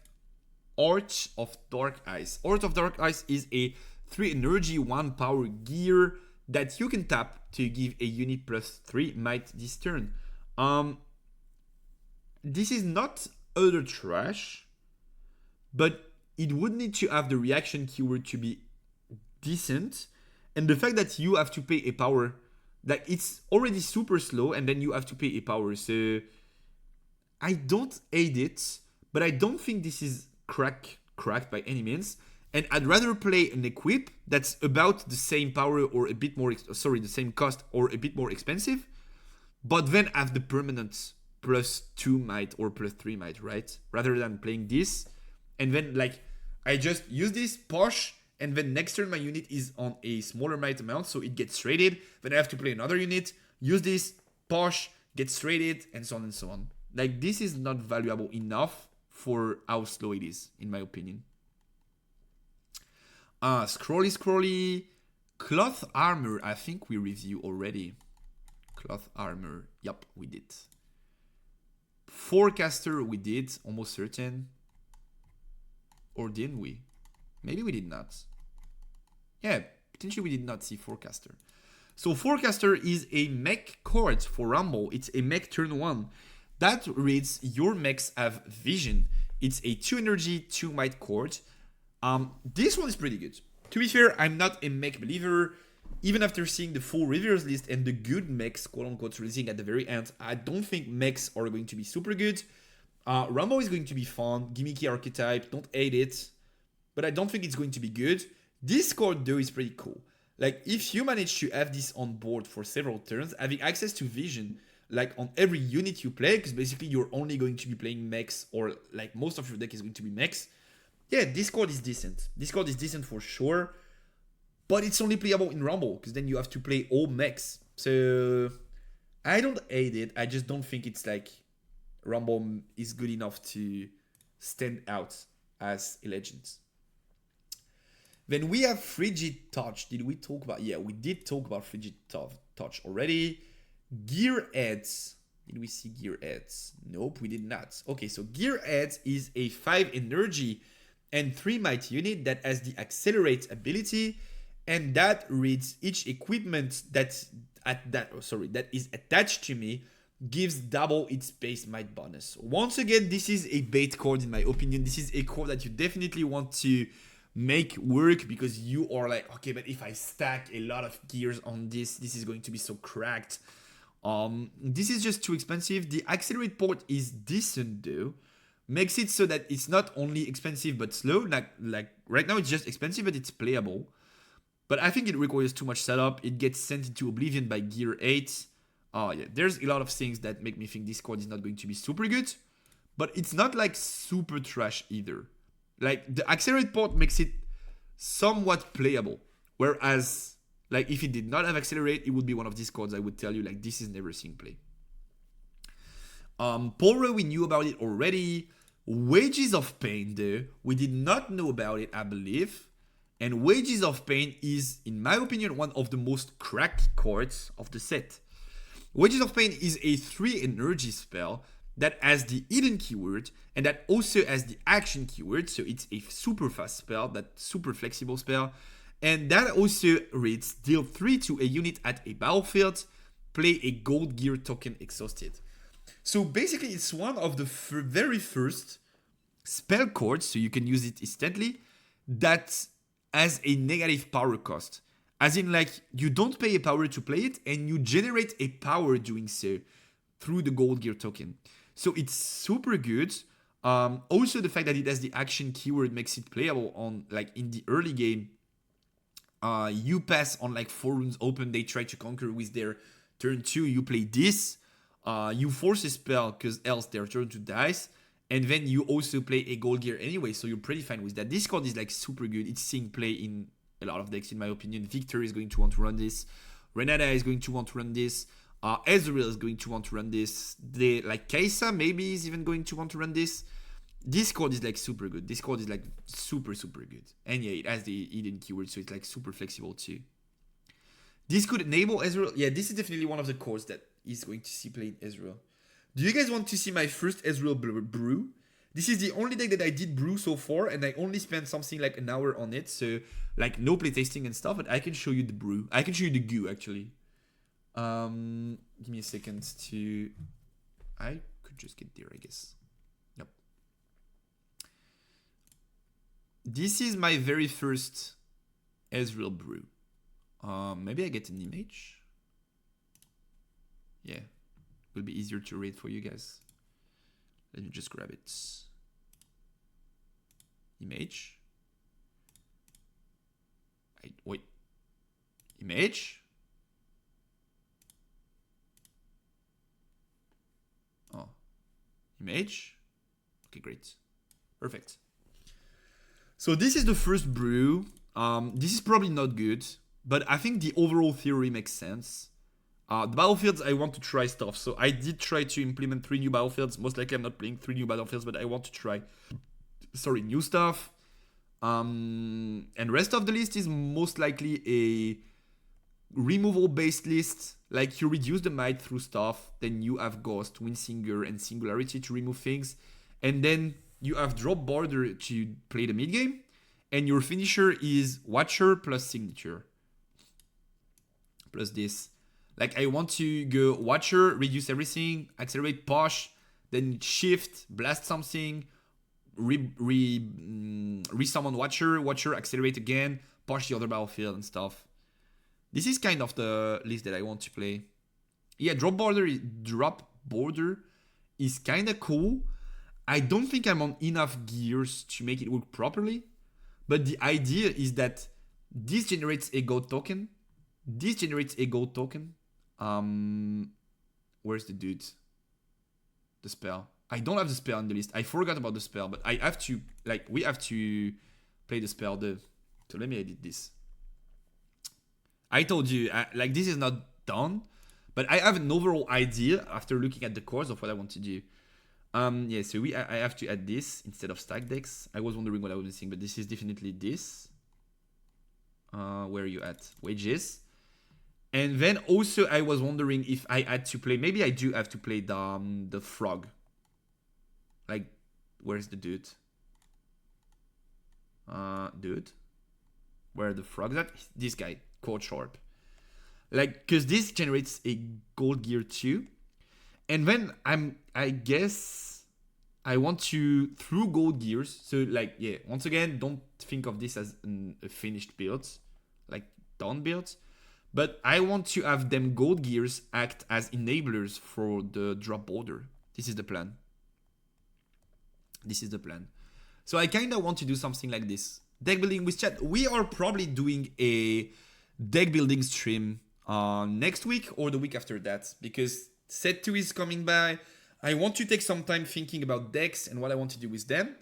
Arch of Dark Ice. Arch of Dark Ice is a 3 energy, 1 power gear that you can tap to give a unit +3 might this turn. This is not utter trash, but it would need to have the reaction keyword to be decent, and the fact that you have to pay a power, like it's already super slow, and then you have to pay a power. So I don't hate it, but I don't think this is cracked by any means. And I'd rather play an equip that's about the same power or a bit more, the same cost or a bit more expensive, but then have the permanent +2 might or +3 might, right? Rather than playing this and then like I just use this push, and then next turn my unit is on a smaller might amount, so it gets traded. Then I have to play another unit, use this, push, get traded, and so on and so on. Like, this is not valuable enough for how slow it is, in my opinion. Scrolly. Cloth Armor, I think we reviewed already. Cloth Armor, yep, we did. Forecaster, we did, almost certain. Or didn't we? Maybe we did not. Yeah, potentially we did not see Forecaster. So Forecaster is a mech card for Rumble. It's a mech turn 1. That reads, your mechs have vision. It's a 2 energy, 2 might chord. This one is pretty good. To be fair, I'm not a mech believer. Even after seeing the full reviewers list and the good mechs, quote unquote, releasing at the very end, I don't think mechs are going to be super good. Rambo is going to be fun, gimmicky archetype, don't hate it, but I don't think it's going to be good. This card though is pretty cool. Like if you manage to have this on board for several turns, having access to vision, like on every unit you play, because basically you're only going to be playing mechs, or like most of your deck is going to be mechs. Yeah, this card is decent. This card is decent for sure. But it's only playable in Rumble, because then you have to play all mechs. So I don't hate it. I just don't think it's like Rumble is good enough to stand out as a legend. Then we have Frigid Touch. Did we talk about? Yeah, we did talk about Frigid Touch already. Gear Heads. Did we see Gear Heads? Nope, we did not. Okay, so Gear Heads is a 5 energy and 3 might unit that has the Accelerate ability, and that reads each equipment that is attached to me gives double its base might bonus. Once again, this is a bait card in my opinion. This is a card that you definitely want to make work, because you are like, okay, but if I stack a lot of gears on this is going to be so cracked. This is just too expensive. The Accelerate port is decent though. Makes it so that it's not only expensive but slow. Like right now it's just expensive, but it's playable. But I think it requires too much setup. It gets sent into oblivion by Gear 8. Yeah, there's a lot of things that make me think this card is not going to be super good. But it's not like super trash either. Like the Accelerate port makes it somewhat playable. Whereas, like if it did not have Accelerate, it would be one of these cards I would tell you like this is never seeing play. Poro, we knew about it already. Wages of Pain though, we did not know about it, I believe. And Wages of Pain is, in my opinion, one of the most cracked cards of the set. Wages of Pain is a 3 energy spell that has the hidden keyword and that also has the action keyword. So it's a super fast spell, that super flexible spell. And that also reads deal 3 to a unit at a battlefield, play a gold gear token exhausted. So basically it's one of the very first spell cards, so you can use it instantly, that has a negative power cost. As in like you don't pay a power to play it and you generate a power doing so through the gold gear token. So it's super good. Also the fact that it has the action keyword makes it playable on like in the early game. You pass on like 4 runes open, they try to conquer with their turn 2, you play this. You force a spell because else their turn to dice. And then you also play a gold gear anyway, so you're pretty fine with that. This card is like super good. It's seeing play in a lot of decks in my opinion. Victor is going to want to run this. Randyyy is going to want to run this. Ezreal is going to want to run this. Like Kaisa maybe is even going to want to run this. This card is like super good. This card is like super good. And yeah, it has the hidden keyword, so it's like super flexible too. This could enable Ezreal. Yeah, this is definitely one of the cards that is going to see play in Ezreal. Do you guys want to see my first Ezreal brew? This is the only deck that I did brew so far, and I only spent something like an hour on it, so like no playtesting and stuff, but I can show you the brew. I can show you the goo actually. Give me a second to... I could just get there, I guess. Yep. This is my very first Ezreal brew. Maybe I get an image. Yeah. Will be easier to read for you guys. Let me just grab it. Image. Wait. Image. Oh. Image. Okay, great. Perfect. So this is the first brew. This is probably not good, but I think the overall theory makes sense. The battlefields, I want to try stuff. So I did try to implement 3 new battlefields. Most likely I'm not playing 3 new battlefields, but I want to try, new stuff. And rest of the list is most likely a removal-based list. Like you reduce the might through stuff, then you have Ghost, Windsinger, and Singularity to remove things. And then you have Drop Border to play the mid-game. And your finisher is Watcher plus Signature. Plus this. Like I want to go Watcher, reduce everything, accelerate, push, then shift, blast something, resummon Watcher, accelerate again, push the other battlefield and stuff. This is kind of the list that I want to play. Yeah, drop border is kind of cool. I don't think I'm on enough gears to make it work properly. But the idea is that this generates a gold token. This generates a gold token. Where's the dude? The spell. I don't have the spell on the list. I forgot about the spell, but I have to, like, we have to play the spell. So let me edit this. I told you, like, this is not done, but I have an overall idea after looking at the course of what I want to do. Yeah, so I have to add this instead of stack decks. I was wondering what I was missing, but this is definitely this. Where are you at? Wages. And then also I was wondering if I had to play, maybe I do have to play the frog. Like, where's the dude? Dude? Where are the frogs at? This guy, Code Sharp. Like, because this generates a gold gear too. And then I guess I want to, through gold gears, so like, yeah, once again, don't think of this as a finished build, like done build, but I want to have them gold gears act as enablers for the drop border. This is the plan. This is the plan. So I kind of want to do something like this. Deck building with chat. We are probably doing a deck building stream next week or the week after that, because set 2 is coming by. I want to take some time thinking about decks and what I want to do with them.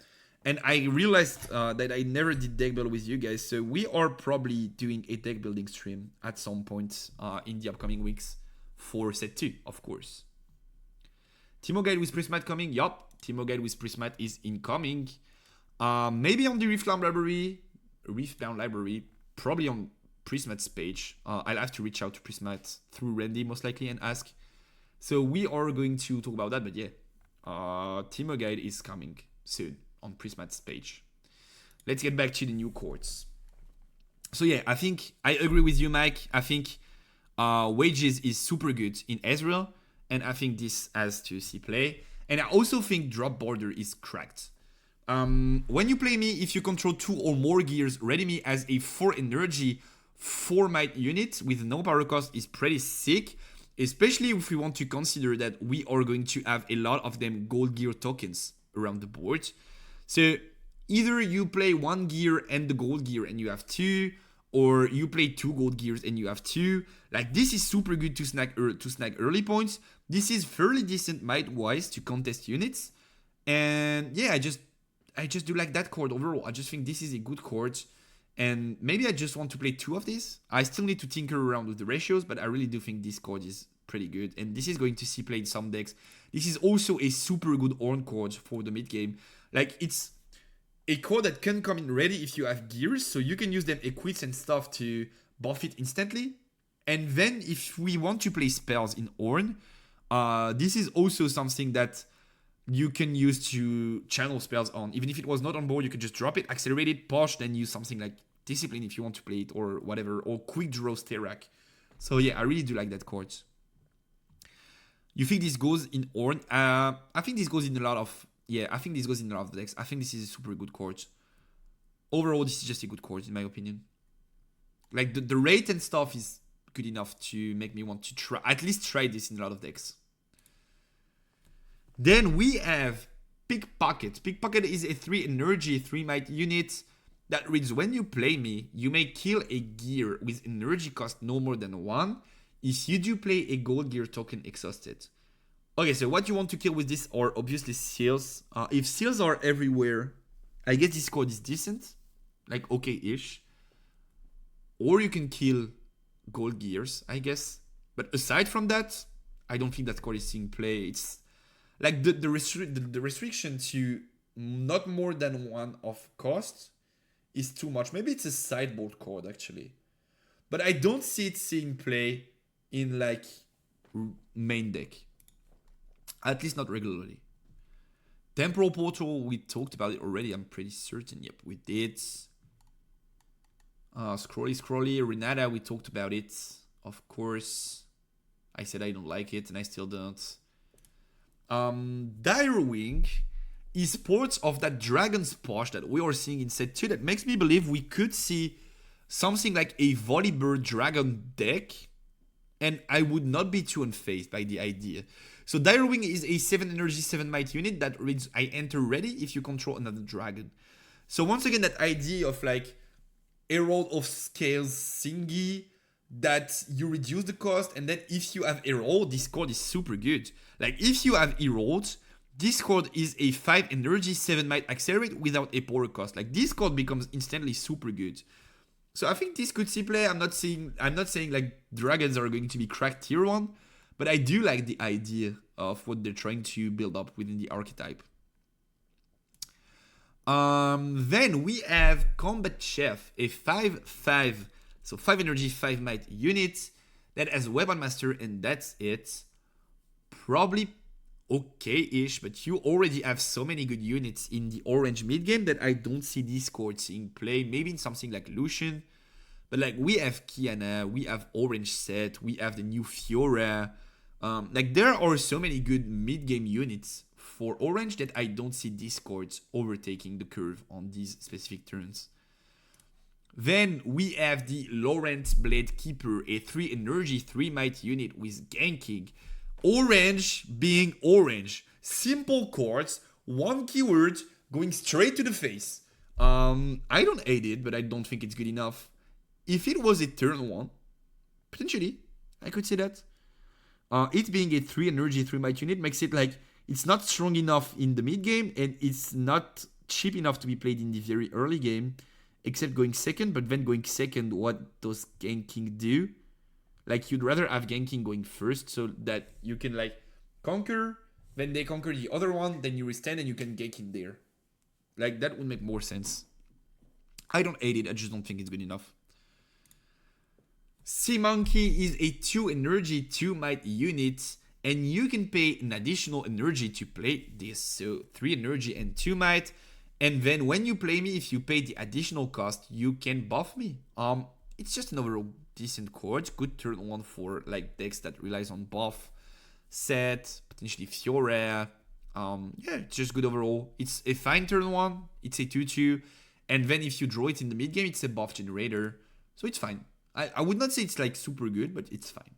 And I realized that I never did deck build with you guys. So we are probably doing a deck building stream at some point in the upcoming weeks for set 2, of course. Teemo Guide with Prismat coming. Yup, Teemo Guide with Prismat is incoming. Maybe on the Riftbound library, probably on Prismat's page. I'll have to reach out to Prismat through Randyyy most likely and ask. So we are going to talk about that, but yeah, Teemo Guide is coming soon on Prismat's page. Let's get back to the new courts. So yeah, I think I agree with you, Mike. I think Wages is super good in Ezreal, and I think this has to see play. And I also think Drop Border is cracked. When you play me, if you control 2 or more gears, ready me as a 4 energy, 4 might unit with no power cost is pretty sick. Especially if we want to consider that we are going to have a lot of them gold gear tokens around the board. So either you play 1 gear and the gold gear and you have 2, or you play 2 gold gears and you have 2. Like, this is super good to snag early points. This is fairly decent might-wise to contest units. And yeah, I just do like that chord overall. I just think this is a good chord. And maybe I just want to play 2 of these. I still need to tinker around with the ratios, but I really do think this chord is pretty good. And this is going to see play in some decks. This is also a super good Ornn chord for the mid game. Like, it's a chord that can come in ready if you have gears, so you can use them equips and stuff to buff it instantly. And then if we want to play spells in Ornn, this is also something that you can use to channel spells on. Even if it was not on board, you could just drop it, accelerate it, push, then use something like Discipline if you want to play it, or whatever, or Quick Draw Sterak. So yeah, I really do like that chord. You think this goes in Ornn? I think this goes in a lot of... Yeah, I think this goes in a lot of decks. I think this is a super good chord. Overall, this is just a good chord, in my opinion. Like, the rate and stuff is good enough to make me want to try, at least try this in a lot of decks. Then we have Pickpocket. Pickpocket is a 3 energy, 3 might unit that reads, when you play me, you may kill a gear with energy cost no more than 1 if you do play a gold gear token exhausted. Okay, so what you want to kill with this are obviously seals. If seals are everywhere, I guess this card is decent, like okay-ish. Or you can kill gold gears, I guess. But aside from that, I don't think that card is seeing play. It's like the restriction to not more than 1 of cost is too much. Maybe it's a sideboard card actually, but I don't see it seeing play in like main deck, at least not regularly. Temporal Portal, we talked about it already, I'm pretty certain. Yep, we did. Scrolly, Renata, we talked about it, of course. I said I don't like it, and I still don't. Dire Wing esports of that Dragon's Posh that we are seeing in set 2 that makes me believe we could see something like a Volibear Dragon deck, and I would not be too unfazed by the idea. So Dire Wing is a 7 energy, 7 might unit that reads I enter ready if you control another dragon. So once again, that idea of like Herald of Scales Singi, that you reduce the cost, and then if you have Herald, this card is super good. Like if you have Herald, this card is a 5 energy, 7 might accelerate without a power cost. Like this card becomes instantly super good. So I think this could see play. I'm not saying like dragons are going to be cracked tier 1, but I do like the idea of what they're trying to build up within the archetype. Then we have Combat Chef, a 5/5, so 5 energy, 5 might unit that has Weapon Master, and that's it. Probably okay-ish, but you already have so many good units in the orange mid game that I don't see this card seeing play. Maybe in something like Lucian, but like we have Kiana, we have orange set, we have the new Fiora. Like there are so many good mid game units for orange that I don't see these cards overtaking the curve on these specific turns. Then we have the Lawrence Blade Keeper, a 3 energy, 3 might unit with ganking. Orange being orange. Simple cards, 1 keyword, going straight to the face. I don't hate it, but I don't think it's good enough. If it was a turn 1, potentially, I could say that. It being a 3 energy, 3 might unit makes it like it's not strong enough in the mid game, and it's not cheap enough to be played in the very early game, except going second. But then going second, what does ganking do? Like you'd rather have ganking going first so that you can like conquer, then they conquer the other one, then you restand and you can gank in there. Like that would make more sense. I don't hate it, I just don't think it's good enough. Sea Monkey is a 2 energy, 2 might unit, and you can pay an additional energy to play this. So 3 energy and 2 might. And then when you play me, if you pay the additional cost, you can buff me. It's just an overall decent card. Good turn 1 for like decks that relies on buff, set, potentially Fiora. Yeah, it's just good overall. It's a fine turn 1. It's a 2/2. And then if you draw it in the mid game, it's a buff generator. So it's fine. I would not say it's like super good, but it's fine.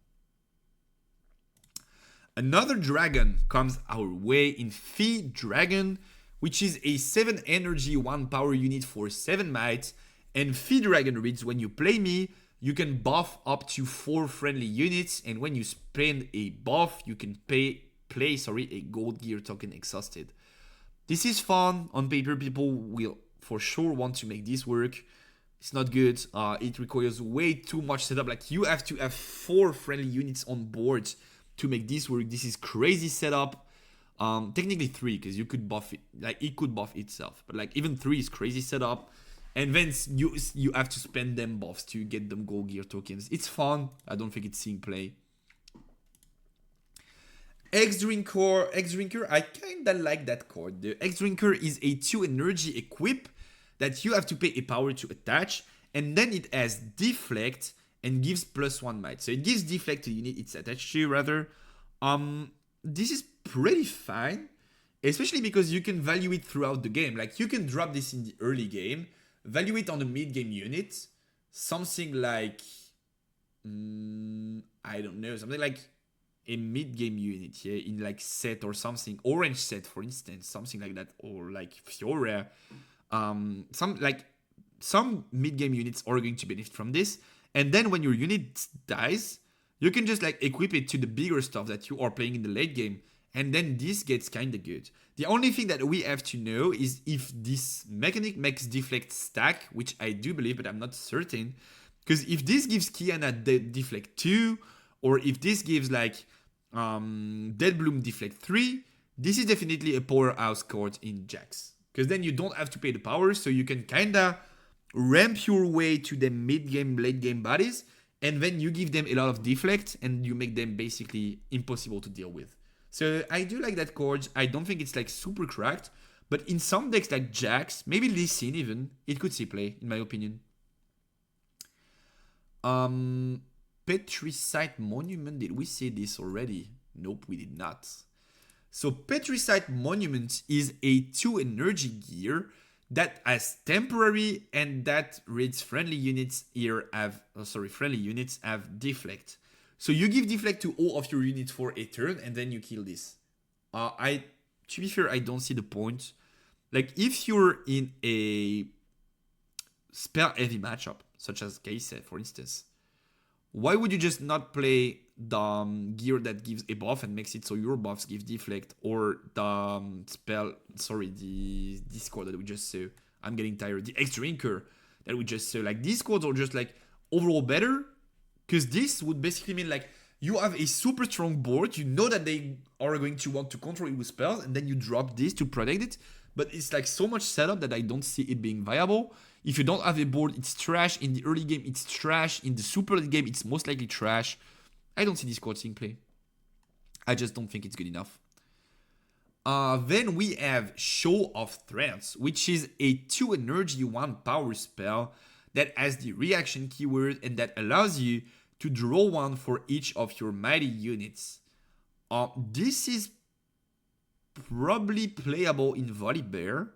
Another dragon comes our way in Fee Dragon, which is a 7 energy, 1 power unit for 7 might. And Fee Dragon reads, when you play me, you can buff up to 4 friendly units, and when you spend a buff, you can play a gold gear token exhausted. This is fun. On paper, people will for sure want to make this work. It's not good. It requires way too much setup. Like you have to have 4 friendly units on board to make this work. This is crazy setup. Technically 3, because you could buff it. Like it could buff itself, but like even 3 is crazy setup. And then you have to spend them buffs to get them gold gear tokens. It's fun. I don't think it's seeing play. X-Drinker, I kinda like that card. The X-Drinker is a 2 energy equip that you have to pay a power to attach, and then it has deflect and gives +1 might. So it gives deflect to the unit it's attached to, rather. This is pretty fine, especially because you can value it throughout the game. Like you can drop this in the early game, value it on a mid-game unit, something like, I don't know, something like a mid-game unit, yeah, in like set or something, orange set for instance, something like that, or like Fiora. Some mid-game units are going to benefit from this, and then when your unit dies, you can just like equip it to the bigger stuff that you are playing in the late game, and then this gets kinda good. The only thing that we have to know is if this mechanic makes deflect stack, which I do believe, but I'm not certain, because if this gives Kiana deflect 2, or if this gives like Dead Bloom deflect 3, this is definitely a powerhouse card in Jax. Because then you don't have to pay the power, so you can kinda ramp your way to the mid-game, late-game bodies, and then you give them a lot of deflect, and you make them basically impossible to deal with. So I do like that card. I don't think it's like super cracked, but in some decks like Jax, maybe Lee Sin even, it could see play, in my opinion. Petricite Monument, did we say this already? Nope, we did not. So Petricite Monument is a 2 energy gear that has temporary and that reads friendly units have deflect. So you give deflect to all of your units for a turn and then you kill this. To be fair, I don't see the point. Like if you're in a spell heavy matchup, such as Case, for instance, why would you just not play the gear that gives a buff and makes it so your buffs give deflect, or the the Discord that we just saw? I'm getting tired. The X-Drinker that we just saw. Like these codes are just like overall better, because this would basically mean like you have a super strong board. You know that they are going to want to control it with spells, and then you drop this to protect it. But it's like so much setup that I don't see it being viable. If you don't have a board, it's trash. In the early game, it's trash. In the super late game, it's most likely trash. I don't see this card seeing play. I just don't think it's good enough. Then we have Show of Threats, which is a 2 energy 1 power spell that has the reaction keyword and that allows you to draw 1 for each of your mighty units. This is probably playable in Volibear,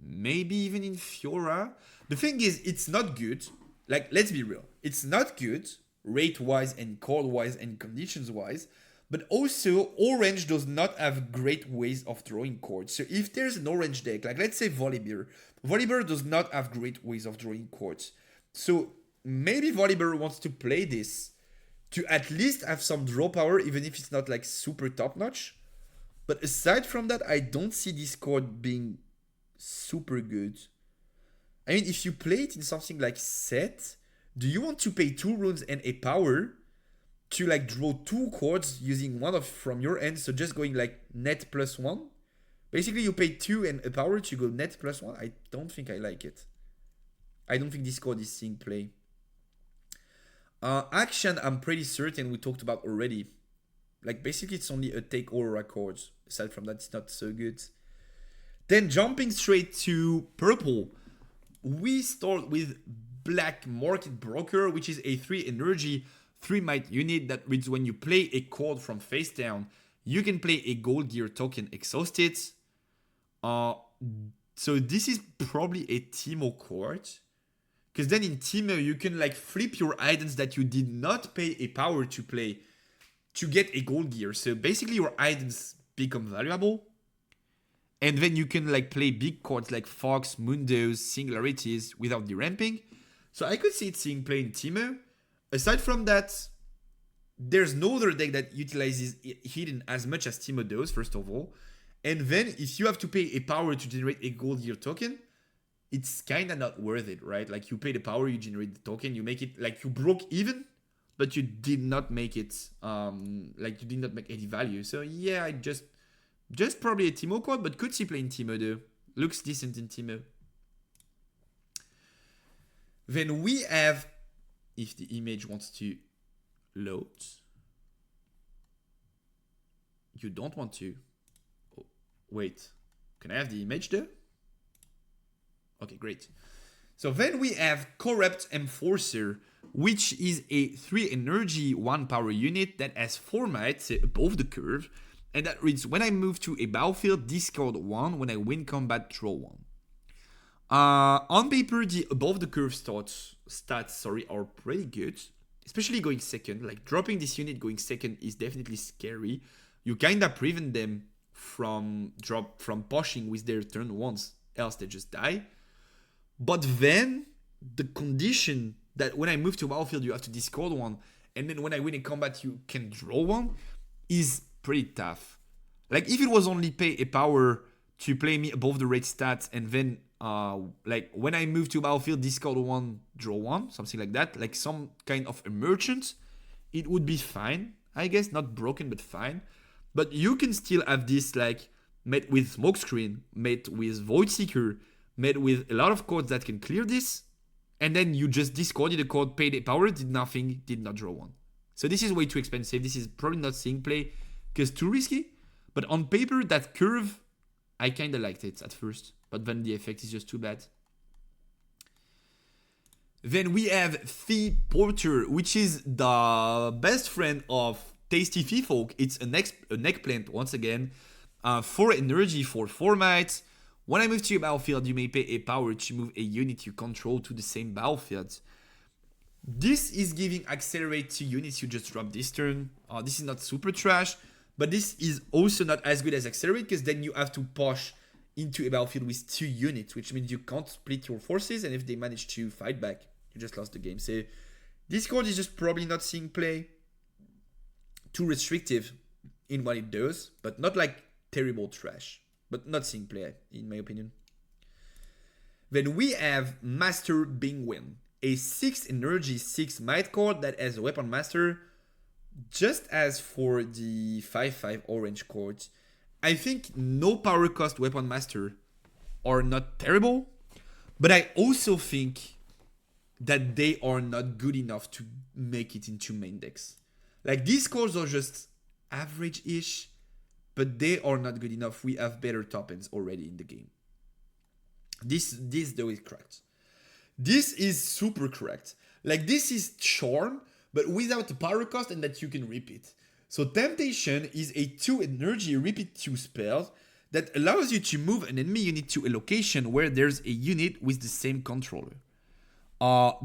maybe even in Fiora. The thing is, it's not good. Like, let's be real. It's not good, rate-wise and card-wise and conditions-wise. But also, Orange does not have great ways of drawing cards. So if there's an Orange deck, like let's say Volibear, Volibear does not have great ways of drawing cards. So maybe Volibear wants to play this to at least have some draw power, even if it's not like super top-notch. But aside from that, I don't see this card being super good. I mean, if you play it in something like Set, do you want to pay 2 runes and a power to like draw 2 cards using one from your end? So just going like net +1. Basically, you pay 2 and a power to go net +1. I don't think I like it. I don't think this card is seeing play. Action, I'm pretty certain we talked about already. Like basically, it's only a take aura card. Aside from that, it's not so good. Then jumping straight to purple, we start with Black Market Broker, which is a 3 energy 3 might unit that reads when you play a card from face down, you can play a gold gear token exhausted. So this is probably a Teemo card, because then in Teemo you can like flip your items that you did not pay a power to play to get a gold gear. So basically your items become valuable, and then you can like play big cards like Fox, Mundos, Singularities without deramping. So I could see it seeing play in Teemo. Aside from that, there's no other deck that utilizes Hidden as much as Teemo does, first of all. And then if you have to pay a power to generate a gold gear token, it's kind of not worth it, right? Like you pay the power, you generate the token, you make it like you broke even, but you did not make it, like you did not make any value. So yeah, I just probably a Teemo card, but could see play in Teemo though. Looks decent in Teemo. Then we have, if the image wants to load, you don't want to. Oh, wait, can I have the image there? Okay, great. So then we have Corrupt Enforcer, which is a 3 energy 1 power unit that has 4 might, say above the curve, and that reads when I move to a battlefield, discard 1, when I win combat, draw 1. On paper, the above the curve stats are pretty good, especially going second. Like dropping this unit going second is definitely scary. You kinda prevent them from pushing with their turn once, else they just die. But then the condition that when I move to battlefield you have to discard 1, and then when I win in combat you can draw 1 is pretty tough. Like if it was only pay a power to play me above the rate stats, and then like when I move to battlefield, discard 1, draw 1, something like that, like some kind of a merchant, it would be fine, I guess. Not broken, but fine. But you can still have this like met with Smokescreen, met with Voidseeker, met with a lot of cards that can clear this, and then you just discarded the card, paid a power, did nothing, did not draw 1. So this is way too expensive. This is probably not seeing play because too risky. But on paper, that curve, I kind of liked it at first, but then the effect is just too bad. Then we have Fee Porter, which is the best friend of Tasty Folk, it's an eggplant once again. 4 energy for 4 might. When I move to your battlefield, you may pay a power to move a unit you control to the same battlefield. This is giving accelerate to units you just dropped this turn. This is not super trash, but this is also not as good as accelerate because then you have to push into a battlefield with 2 units, which means you can't split your forces, and if they manage to fight back, you just lost the game. So this card is just probably not seeing play. Too restrictive in what it does, but not like terrible trash, but not seeing play in my opinion. Then we have Master Bingwin, a 6 energy 6 might card that has a weapon master. Just as for the 5/5 orange cards, I think no power cost weapon master are not terrible, but I also think that they are not good enough to make it into main decks. Like these cards are just average-ish, but they are not good enough. We have better top ends already in the game. This though is correct. This is super correct. Like this is charm, but without the power cost and that you can repeat. So Temptation is a 2 energy repeat 2 spell that allows you to move an enemy unit to a location where there's a unit with the same controller.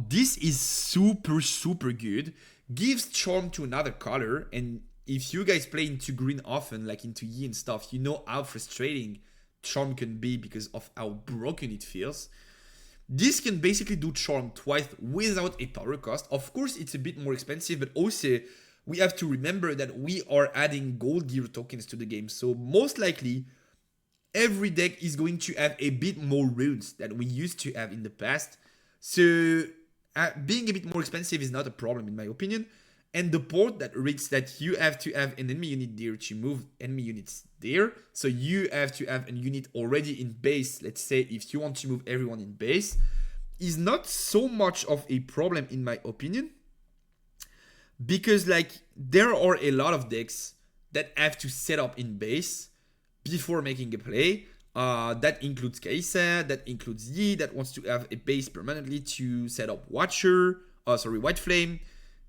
This is super good. Gives charm to another color, and if you guys play into green often, like into Yi and stuff, you know how frustrating charm can be because of how broken it feels. This can basically do charm twice without a power cost. Of course, it's a bit more expensive, but also we have to remember that we are adding gold gear tokens to the game. So most likely, every deck is going to have a bit more runes that we used to have in the past. So being a bit more expensive is not a problem in my opinion. And the port that reads that you have to have an enemy unit there to move enemy units there. So you have to have a unit already in base. Let's say if you want to move everyone in base, is not so much of a problem in my opinion. Because like there are a lot of decks that have to set up in base before making a play. That includes Kaisa, that includes Yi, that wants to have a base permanently to set up White Flame.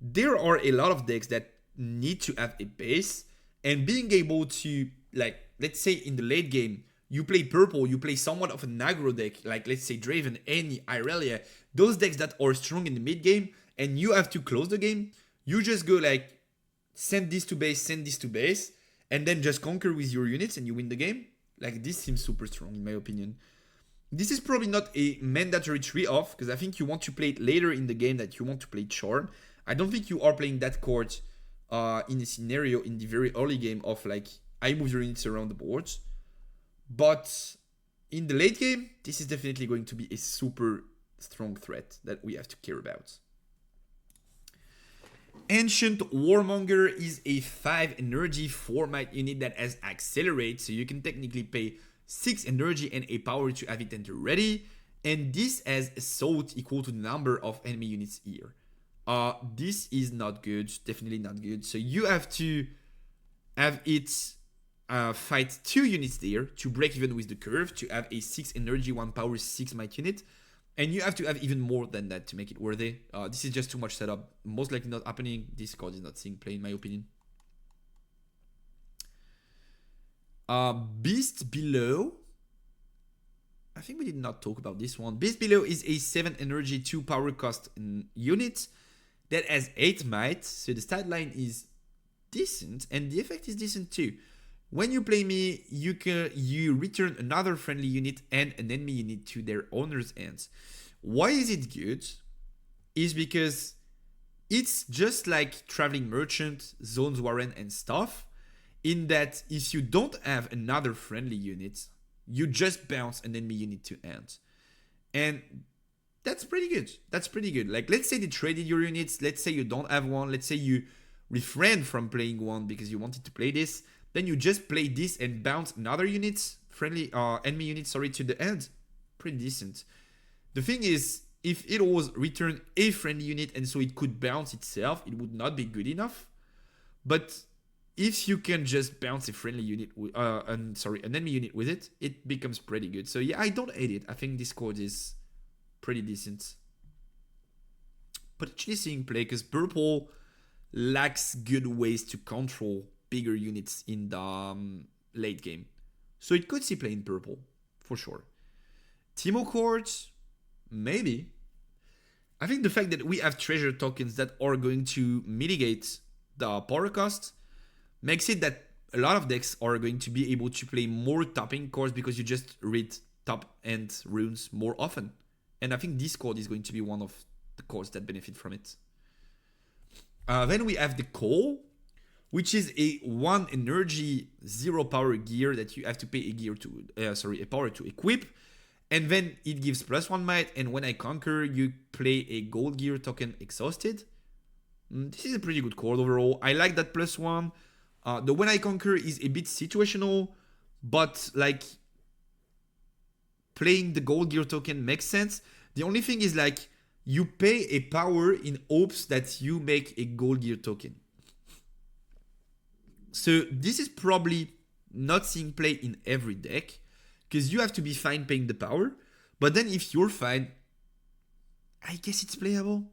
There are a lot of decks that need to have a base, and being able to, like, let's say in the late game, you play purple, you play somewhat of an aggro deck, like let's say Draven, Annie, Irelia, those decks that are strong in the mid game, and you have to close the game, you just go like, send this to base, and then just conquer with your units and you win the game. Like, this seems super strong in my opinion. This is probably not a mandatory 3-off, because I think you want to play it later in the game that you want to play Charm. I don't think you are playing that card in a scenario in the very early game of like, I move your units around the board. But in the late game, this is definitely going to be a super strong threat that we have to care about. Ancient Warmonger is a 5 energy 4 might unit that has accelerate, so you can technically pay 6 energy and a power to have it enter ready, and this has assault equal to the number of enemy units here. This is not good, definitely not good. So you have to have it fight 2 units there to break even with the curve, to have a 6 energy 1 power 6 might unit. And you have to have even more than that to make it worthy. This is just too much setup. Most likely not happening. This card is not seeing play in my opinion. Beast Below. I think we did not talk about this one. Beast Below is a 7 energy 2 power cost unit that has 8 might. So the stat line is decent and the effect is decent too. When you play me, you return another friendly unit and an enemy unit to their owner's hands. Why is it good? Is because it's just like Traveling Merchant, Zones Warren and stuff, in that if you don't have another friendly unit, you just bounce an enemy unit to hand. And that's pretty good. That's pretty good. Like, let's say they traded your units, let's say you don't have one, let's say you refrained from playing one because you wanted to play this. Then you just play this and bounce another unit, enemy unit, to the end. Pretty decent. The thing is, if it was return a friendly unit and so it could bounce itself, it would not be good enough. But if you can just bounce a friendly unit, an enemy unit with it, it becomes pretty good. So yeah, I don't hate it. I think this card is pretty decent. Potentially seeing play because purple lacks good ways to control bigger units in the late game. So it could see play in purple, for sure. Teemo cards, maybe. I think the fact that we have treasure tokens that are going to mitigate the power cost makes it that a lot of decks are going to be able to play more topping cards because you just read top end runes more often. And I think this card is going to be one of the cards that benefit from it. Then we have the Call, which is a 1 energy, 0 power gear that you have to pay a power to equip. And then it gives +1 might, and when I conquer, you play a gold gear token Exhausted. This is a pretty good card overall. I like that +1. The when I conquer is a bit situational, but like playing the gold gear token makes sense. The only thing is like you pay a power in hopes that you make a gold gear token. So this is probably not seeing play in every deck, because you have to be fine paying the power. But then if you're fine, I guess it's playable.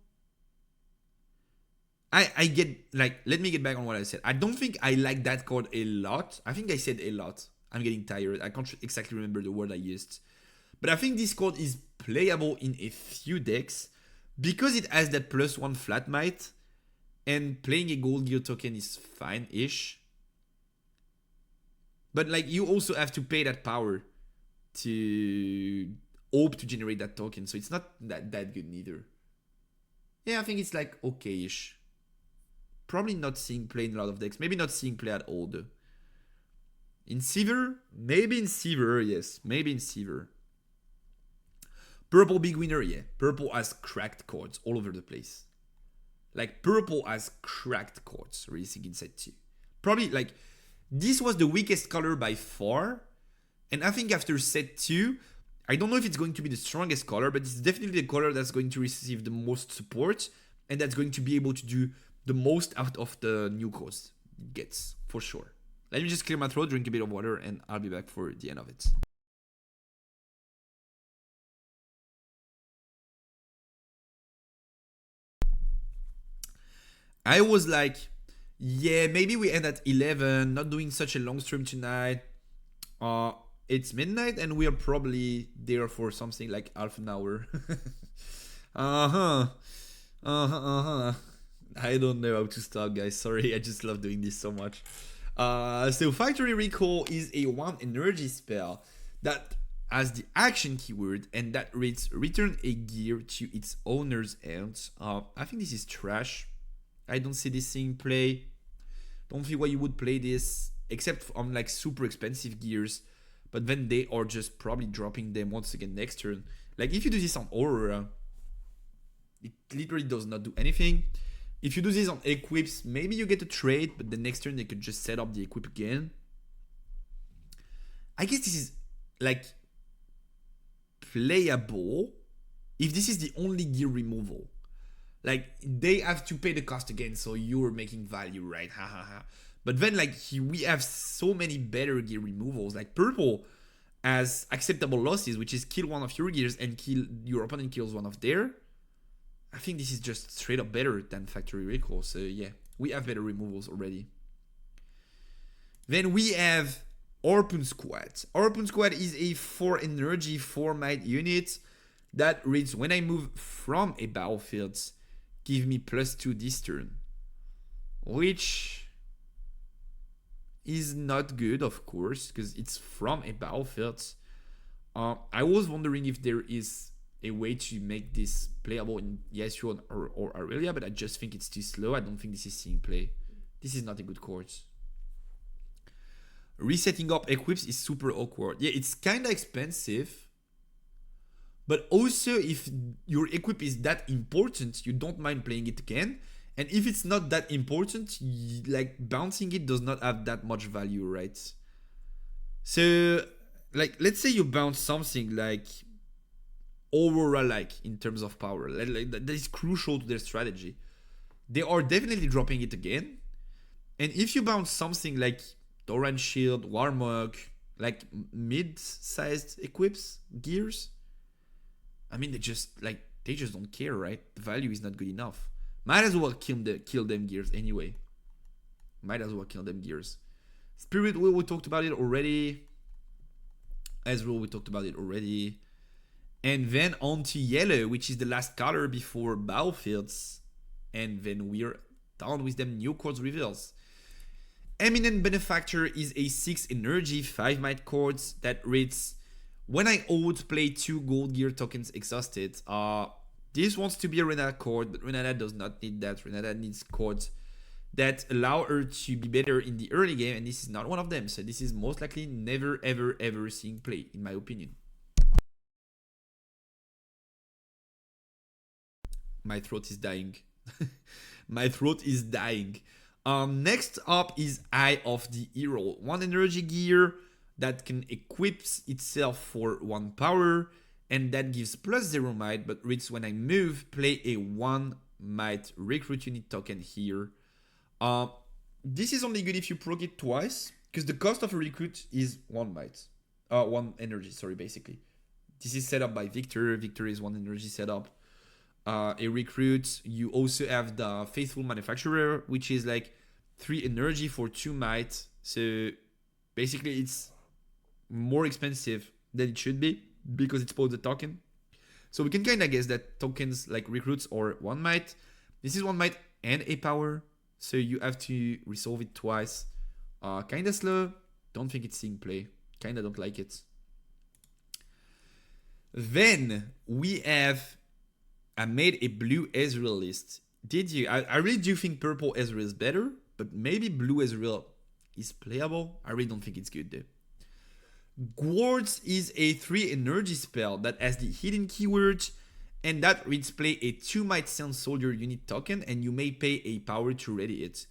I get, like, let me get back on what I said. I don't think I like that card a lot. I think I said a lot. I'm getting tired. I can't exactly remember the word I used. But I think this card is playable in a few decks because it has that +1 flat might. And playing a gold gear token is fine-ish. But like you also have to pay that power to hope to generate that token. So it's not that good neither. Yeah, I think it's like okay-ish. Probably not seeing play in a lot of decks. Maybe not seeing play at all though. In Seaver? Maybe in Seaver, yes. Maybe in Seaver. Purple big winner, yeah. Purple has cracked cards all over the place. Like purple has cracked cards racing in set 2. Probably like this was the weakest color by far. And I think after set 2, I don't know if it's going to be the strongest color, but it's definitely the color that's going to receive the most support and that's going to be able to do the most out of the new cards it gets, for sure. Let me just clear my throat, drink a bit of water, and I'll be back for the end of it. I was like, yeah, maybe we end at 11, not doing such a long stream tonight. It's midnight and we are probably there for something like half an hour. I don't know how to stop, guys. Sorry, I just love doing this so much. So Factory Recall is a 1 energy spell that has the action keyword and that reads return a gear to its owner's hands. I think this is trash. I don't see this thing play. Don't see why you would play this except on like super expensive gears, but then they are just probably dropping them once again next turn. Like if you do this on Aurora, it literally does not do anything. If you do this on equips, maybe you get a trade, but the next turn they could just set up the equip again. I guess this is like playable if this is the only gear removal. Like they have to pay the cost again, so you're making value, right? But then like we have so many better gear removals. Like purple has acceptable losses, which is kill one of your gears and kill your opponent kills one of their. I think this is just straight up better than Factory Recall. So yeah, we have better removals already. Then we have Harpoon Squad. Harpoon Squad is a 4 energy, 4 might unit that reads when I move from a battlefield, give me +2 this turn. Which is not good, of course, because it's from a battlefield. I was wondering if there is a way to make this playable in Yasuo or Aurelia, but I just think it's too slow. I don't think this is seeing play. This is not a good chord. Resetting up equips is super awkward. Yeah, it's kind of expensive. But also, if your equip is that important, you don't mind playing it again. And if it's not that important, like bouncing it does not have that much value, right? So, like, let's say you bounce something like Aurora, like in terms of power, like that is crucial to their strategy. They are definitely dropping it again. And if you bounce something like Torrent Shield, Warmog, like mid-sized equips, gears, I mean, they just don't care, right? The value is not good enough. Might as well kill them gears anyway. Might as well kill them gears. Spirit Will, we talked about it already. Ezreal, we talked about it already. And then on to yellow, which is the last color before battlefields. And then we're done with them new chords reveals. Eminent Benefactor is a 6 energy, 5 might chords that reads, when I ult, play 2 gold gear tokens exhausted. This wants to be a Renata chord, but Renata does not need that. Renata needs chords that allow her to be better in the early game, and this is not one of them. So this is most likely never ever ever seeing play, in my opinion. My throat is dying. My throat is dying. Next up is Eye of the Hero. 1 energy gear that can equip itself for 1 power, and that gives +0 might, but reads when I move, play a 1 might recruit unit token here. This is only good if you proc it twice, because the cost of a recruit is 1 might. 1 energy, sorry, basically. This is set up by Victor. Victor is 1 energy setup. A recruit, you also have the Faithful Manufacturer, which is like 3 energy for 2 might. So basically it's more expensive than it should be because it spawns a token. So we can kind of guess that tokens like recruits are 1 might. This is 1 might and a power, so you have to resolve it twice. Kind of slow. Don't think it's seeing play. Kind of don't like it. Then we have, I made a blue Ezreal list. Did you? I really do think purple Ezreal is better, but maybe blue Ezreal is playable. I really don't think it's good though. Guards is a 3 energy spell that has the hidden keyword, and that reads play a 2 might send soldier unit token, and you may pay a power to ready it.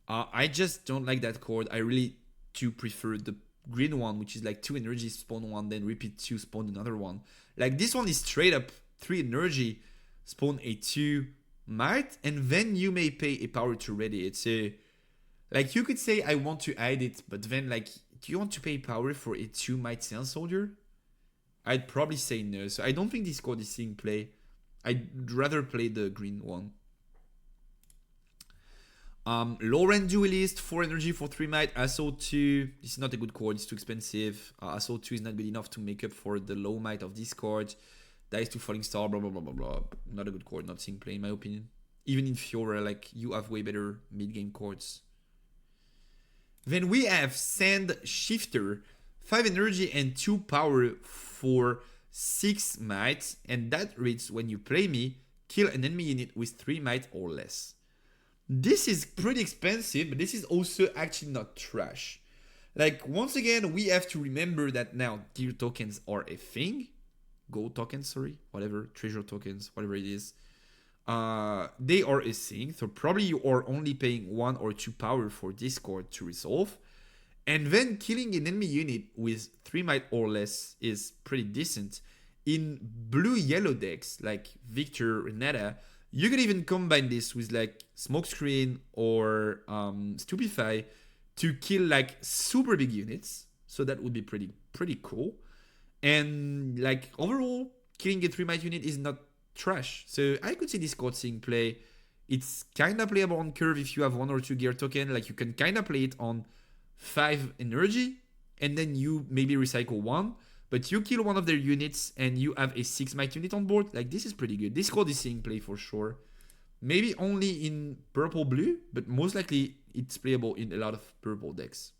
I just don't like that card. I really do prefer the green one, which is like 2 energy, spawn 1, then repeat 2, spawn another one. Like this one is straight up 3 energy, spawn a 2 might, and then you may pay a power to ready it. So like you could say I want to hide it, but then like, do you want to pay power for a 2 might sand soldier? I'd probably say no. So I don't think this card is seeing play. I'd rather play the green one. Low Randyyy list, 4 energy for 3 might, Assault 2. This is not a good card, it's too expensive. Assault 2 is not good enough to make up for the low might of this card. Dies to Falling Star, blah blah blah blah blah. Not a good card, not seeing play in my opinion. Even in Fiora, like you have way better mid-game cards. Then we have Sand Shifter, 5 energy and 2 power for 6 might, and that reads when you play me, kill an enemy unit with 3 might or less. This is pretty expensive, but this is also actually not trash. Like once again, we have to remember that now tier tokens are a thing. Gold tokens, sorry, whatever, treasure tokens, whatever it is. They are a thing, so probably you are only paying 1 or 2 power for this card to resolve. And then killing an enemy unit with 3 might or less is pretty decent. In blue-yellow decks, like Victor, Renata, you could even combine this with like Smokescreen or Stupefy to kill like super big units. So that would be pretty cool. And like overall, killing a 3 might unit is not trash. So I could see this card seeing play. It's kind of playable on curve if you have 1 or 2 gear token. Like you can kind of play it on 5 energy and then you maybe recycle 1. But you kill one of their units and you have a 6 might unit on board. Like this is pretty good. This card is seeing play for sure. Maybe only in purple blue, but most likely it's playable in a lot of purple decks.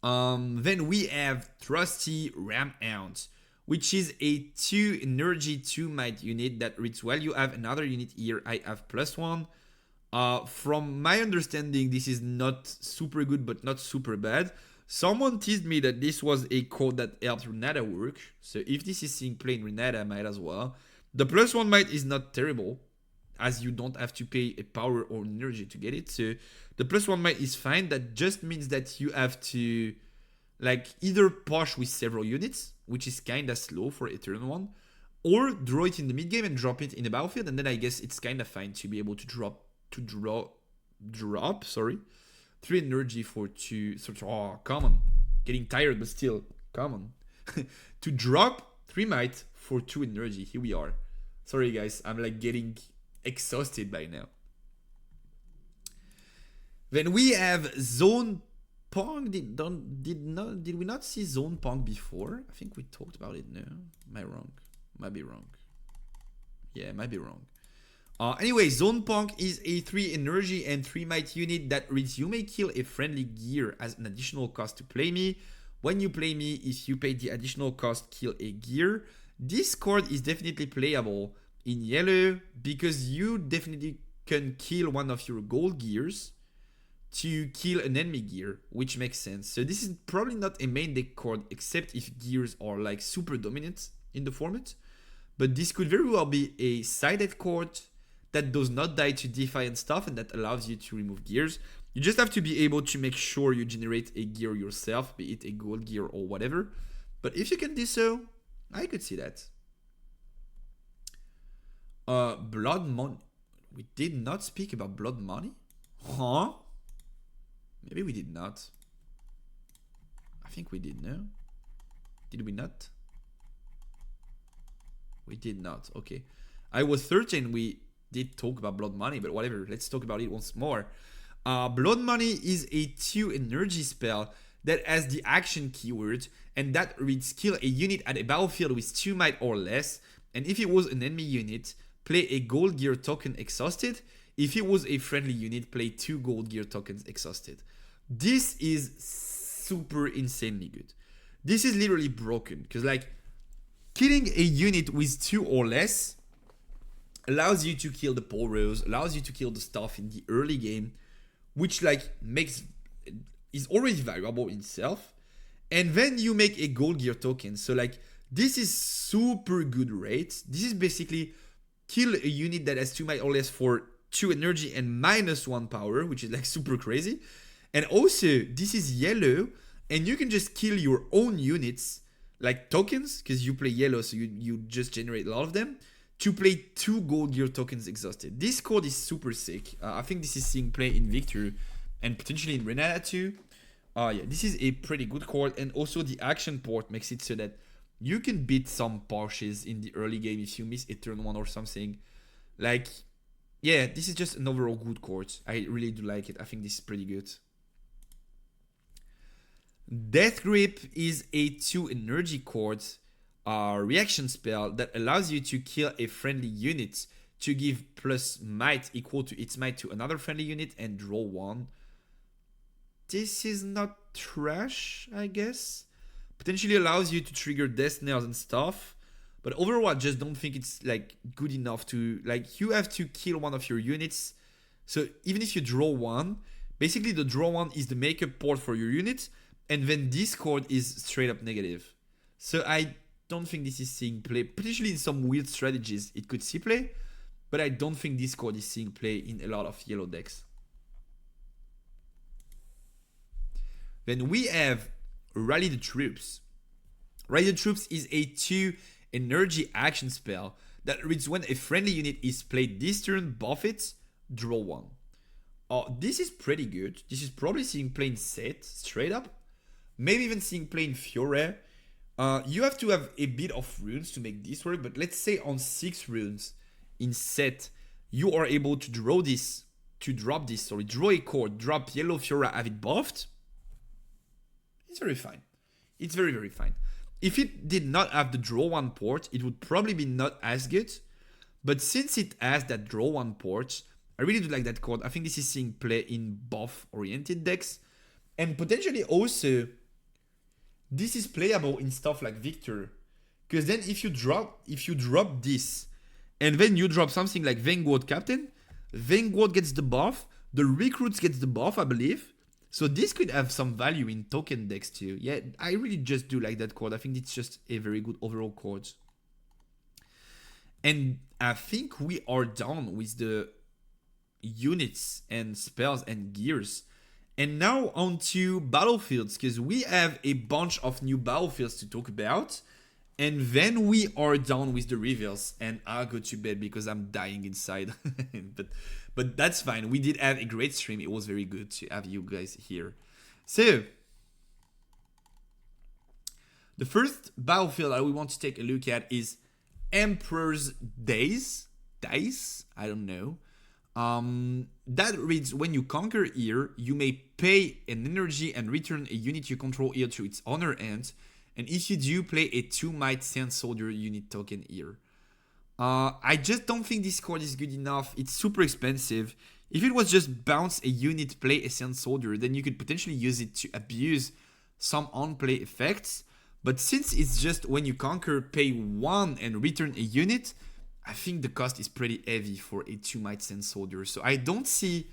Then we have Trusty Ramhound, which is a 2 energy 2 might unit that reads while you have another unit here, I have +1. From my understanding, this is not super good, but not super bad. Someone teased me that this was a code that helped Renata work. So if this is seeing play in Renata, I might as well. The +1 might is not terrible, as you don't have to pay a power or energy to get it. So the +1 might is fine. That just means that you have to like either push with several units, which is kind of slow for a turn 1, or draw it in the mid game and drop it in the battlefield. And then I guess it's kind of fine to be able to drop 3 energy for 2. So, oh, come on. Getting tired, but still, come on. To drop 3 might for 2 energy. Here we are. Sorry guys, I'm like getting exhausted by now. Then we have Zone Pong. Did we not see Zone Pong before? I think we talked about it. No, am I wrong? Might be wrong. Yeah, might be wrong. Anyway, Zone Pong is a 3 energy and 3 might unit that reads you may kill a friendly gear as an additional cost to play me. When you play me, if you pay the additional cost, kill a gear. This card is definitely playable in yellow because you definitely can kill one of your gold gears to kill an enemy gear, which makes sense. So this is probably not a main deck card except if gears are like super dominant in the format. But this could very well be a sided card that does not die to Defiant stuff and that allows you to remove gears. You just have to be able to make sure you generate a gear yourself, be it a gold gear or whatever. But if you can do so, I could see that. Blood Money. We did not speak about Blood Money? Huh? Maybe we did not. I think we did, no? Did we not? We did not. Okay. I was certain we did talk about Blood Money, but whatever. Let's talk about it once more. Blood Money is a 2 energy spell that has the action keyword, and that reads kill a unit at a battlefield with 2 might or less, and if it was an enemy unit, play a gold gear token exhausted. If it was a friendly unit, play 2 gold gear tokens exhausted. This is super insanely good. This is literally broken, because like killing a unit with 2 or less allows you to kill the poros, allows you to kill the stuff in the early game, which like is already valuable in itself. And then you make a gold gear token. So like this is super good rate. This is basically kill a unit that has 2 might or less for 2 energy and -1 power, which is like super crazy. And also this is yellow and you can just kill your own units like tokens because you play yellow, so you just generate a lot of them to play 2 gold gear tokens exhausted. This card is super sick. I think this is seeing play in Victor and potentially in Renata too. Yeah, this is a pretty good card, and also the action port makes it so that you can beat some Porsches in the early game if you miss a turn 1 or something. Like, yeah, this is just an overall good card. I really do like it. I think this is pretty good. Death Grip is a 2 energy card reaction spell that allows you to kill a friendly unit to give plus might equal to its might to another friendly unit and draw 1. This is not trash, I guess. Potentially allows you to trigger death nails and stuff, but overall I just don't think it's like good enough to like you have to kill one of your units. So even if you draw 1, basically the draw 1 is the makeup port for your unit, and then this card is straight up negative. So I don't think this is seeing play. Potentially in some weird strategies it could see play, but I don't think this card is seeing play in a lot of yellow decks. Then we have Rally the Troops. Rally the Troops is a 2 energy action spell that reads when a friendly unit is played this turn, buff it, draw 1. This is pretty good. This is probably seeing play in Set, straight up. Maybe even seeing play in Fiore. You have to have a bit of runes to make this work, but let's say on 6 runes in Set, you are able to draw this, draw a card, drop yellow Fiora, have it buffed. It's very fine. It's very, very fine. If it did not have the draw 1 port, it would probably be not as good. But since it has that draw 1 port, I really do like that card. I think this is seeing play in buff-oriented decks. And potentially also, this is playable in stuff like Victor. Because then if you drop this, and then you drop something like Vanguard Captain, Vanguard gets the buff, the Recruits gets the buff, I believe. So this could have some value in token decks too. Yeah, I really just do like that card. I think it's just a very good overall card. And I think we are done with the units and spells and gears. And now on to battlefields, because we have a bunch of new battlefields to talk about. And then we are done with the reveals, and I'll go to bed because I'm dying inside. But that's fine. We did have a great stream. It was very good to have you guys here. So, the first battlefield that we want to take a look at is Emperor's Days, I don't know. That reads, when you conquer here, you may pay an energy and return a unit you control here to its owner end. And if you do, play a 2 Might Sand Soldier unit token here. I just don't think this card is good enough. It's super expensive. If it was just bounce a unit, play a Sand Soldier, then you could potentially use it to abuse some on-play effects. But since it's just when you conquer, pay 1 and return a unit, I think the cost is pretty heavy for a 2 Might Sand Soldier. So I don't see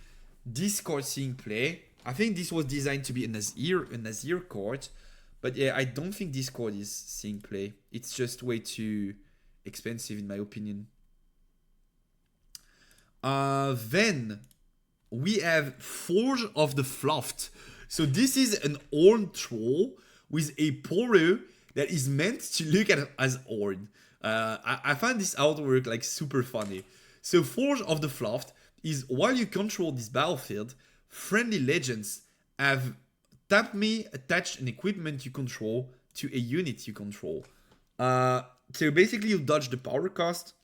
this card seeing play. I think this was designed to be a Nazir card. But yeah, I don't think this card is seeing play. It's just way too expensive in my opinion. Then we have Forge of the Fluffed. So this is an Horn Troll with a Poro that is meant to look at as Horn. I find this artwork like super funny. So Forge of the Fluffed is while you control this battlefield, friendly legends have tap me, attach an equipment you control to a unit you control. So basically you dodge the power cost.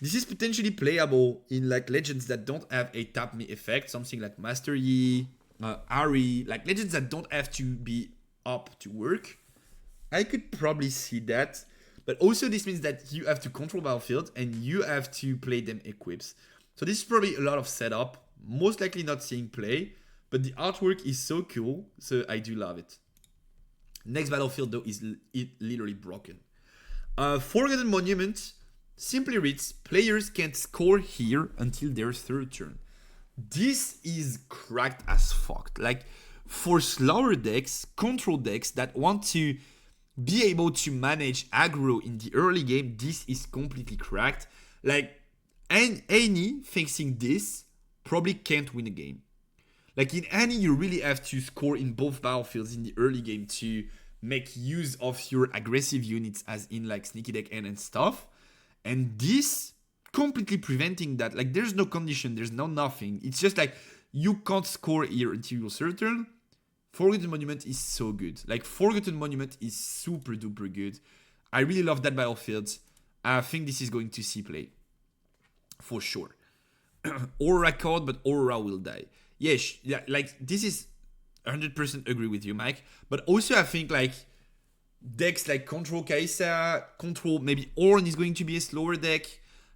This is potentially playable in like legends that don't have a tap me effect, something like Master Yi, Ari, like legends that don't have to be up to work. I could probably see that. But also this means that you have to control battlefield and you have to play them equips. So this is probably a lot of setup, most likely not seeing play, but the artwork is so cool, so I do love it. Next battlefield though is literally broken. Forgotten Monument simply reads, players can't score here until their third turn. This is cracked as fuck. Like for slower decks, control decks that want to be able to manage aggro in the early game, this is completely cracked. Like any fixing this probably can't win a game. Like in any, you really have to score in both battlefields in the early game to make use of your aggressive units, as in like Sneaky Deck N and stuff. And this completely preventing that. Like there's no condition, there's no nothing. It's just like you can't score here until your third turn. Forgotten Monument is so good. Like Forgotten Monument is super duper good. I really love that battlefield. I think this is going to see play. For sure. Aurora card, but Aurora will die. Yes, yeah, like this is 100% agree with you, Mike. But also I think like decks like Control Kaisa, Control maybe Ornn is going to be a slower deck.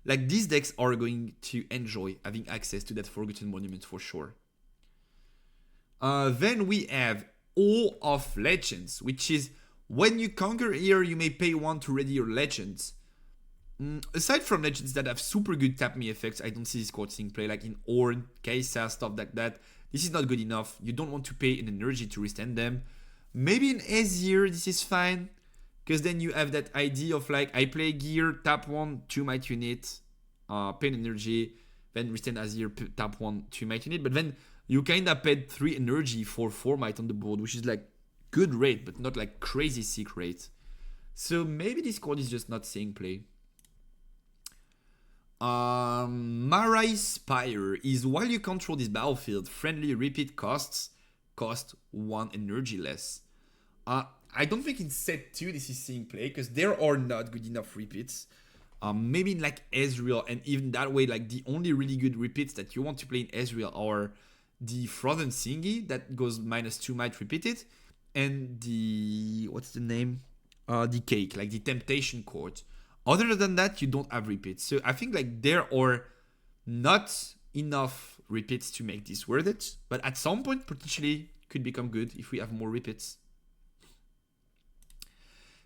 Like these decks are going to enjoy having access to that Forgotten Monument for sure. Then we have All of Legends, which is when you conquer here, you may pay 1 to ready your legends. Aside from legends that have super good tap me effects, I don't see this card seeing play, like in Ornn, Kaisa, stuff like that. This is not good enough. You don't want to pay an energy to restand them. Maybe in Azir, this is fine, because then you have that idea of like, I play gear, tap 1, 2 might unit, pay an energy, then restand Azir, tap 1, 2 might unit, but then you kinda paid 3 energy for 4 might on the board, which is like good rate, but not like crazy sick rate. So maybe this card is just not seeing play. Marai Spire is while you control this battlefield, friendly repeat cost 1 energy less. I don't think in set 2 this is seeing play, because there are not good enough repeats. Maybe in like Ezreal, and even that way, like the only really good repeats that you want to play in Ezreal are the Frozen Singy that goes -2 might repeated, and the what's the name? The Cake, like the Temptation Court. Other than that, you don't have repeats. So I think like there are not enough repeats to make this worth it, but at some point potentially could become good if we have more repeats.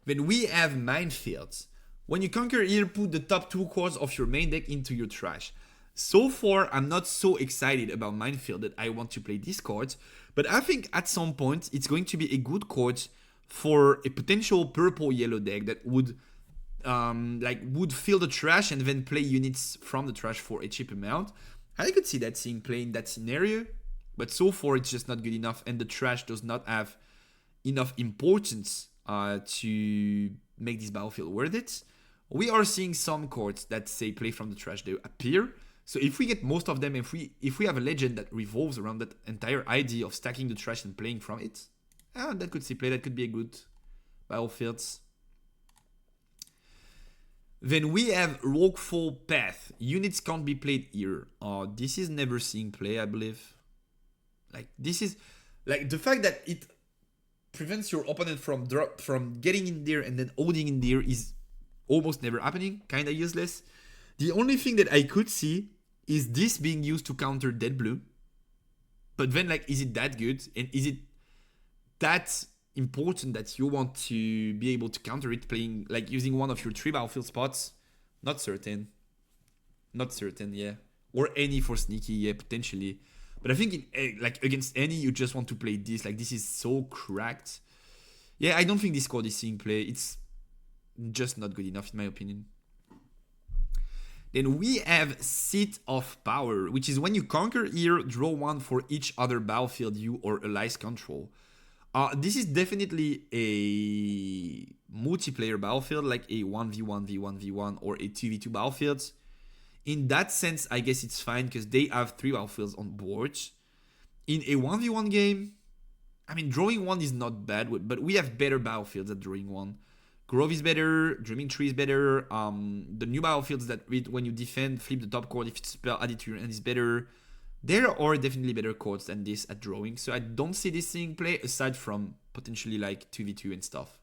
Then we have Minefields. When you conquer here, put the top 2 cards of your main deck into your trash. So far, I'm not so excited about Minefield that I want to play this card, but I think at some point it's going to be a good card for a potential purple-yellow deck that would fill the trash and then play units from the trash for a cheap amount. I could see that seeing play in that scenario, but so far it's just not good enough, and the trash does not have enough importance to make this battlefield worth it. We are seeing some cards that say play from the trash though appear. So if we get most of them, if we have a legend that revolves around that entire idea of stacking the trash and playing from it, that could see play. That could be a good battlefield. Then we have Rockfall Path. Units can't be played here. This is never seen play, I believe. Like, this is... Like, the fact that it prevents your opponent from getting in there and then holding in there is almost never happening. Kinda useless. The only thing that I could see is this being used to counter Dead Blue. But then, like, is it that good? And is it that important that you want to be able to counter it playing, like, using one of your 3 battlefield spots? Not certain. Not certain, yeah. Or any for sneaky, yeah, potentially. But I think, like, against any, you just want to play this. Like, this is so cracked. Yeah, I don't think this card is seeing play. It's just not good enough, in my opinion. Then we have Seat of Power, which is when you conquer here, draw 1 for each other battlefield you or allies control. This is definitely a multiplayer battlefield, like a 1v1, v1, v1, or a 2v2 battlefield. In that sense, I guess it's fine because they have 3 battlefields on board. In a 1v1 game, I mean, drawing 1 is not bad, but we have better battlefields at drawing 1. Grove is better, Dreaming Tree is better, the new battlefields that read when you defend, flip the top card if it's spell added to your hand is better. There are definitely better cards than this at drawing, so I don't see this thing play aside from potentially like 2v2 and stuff.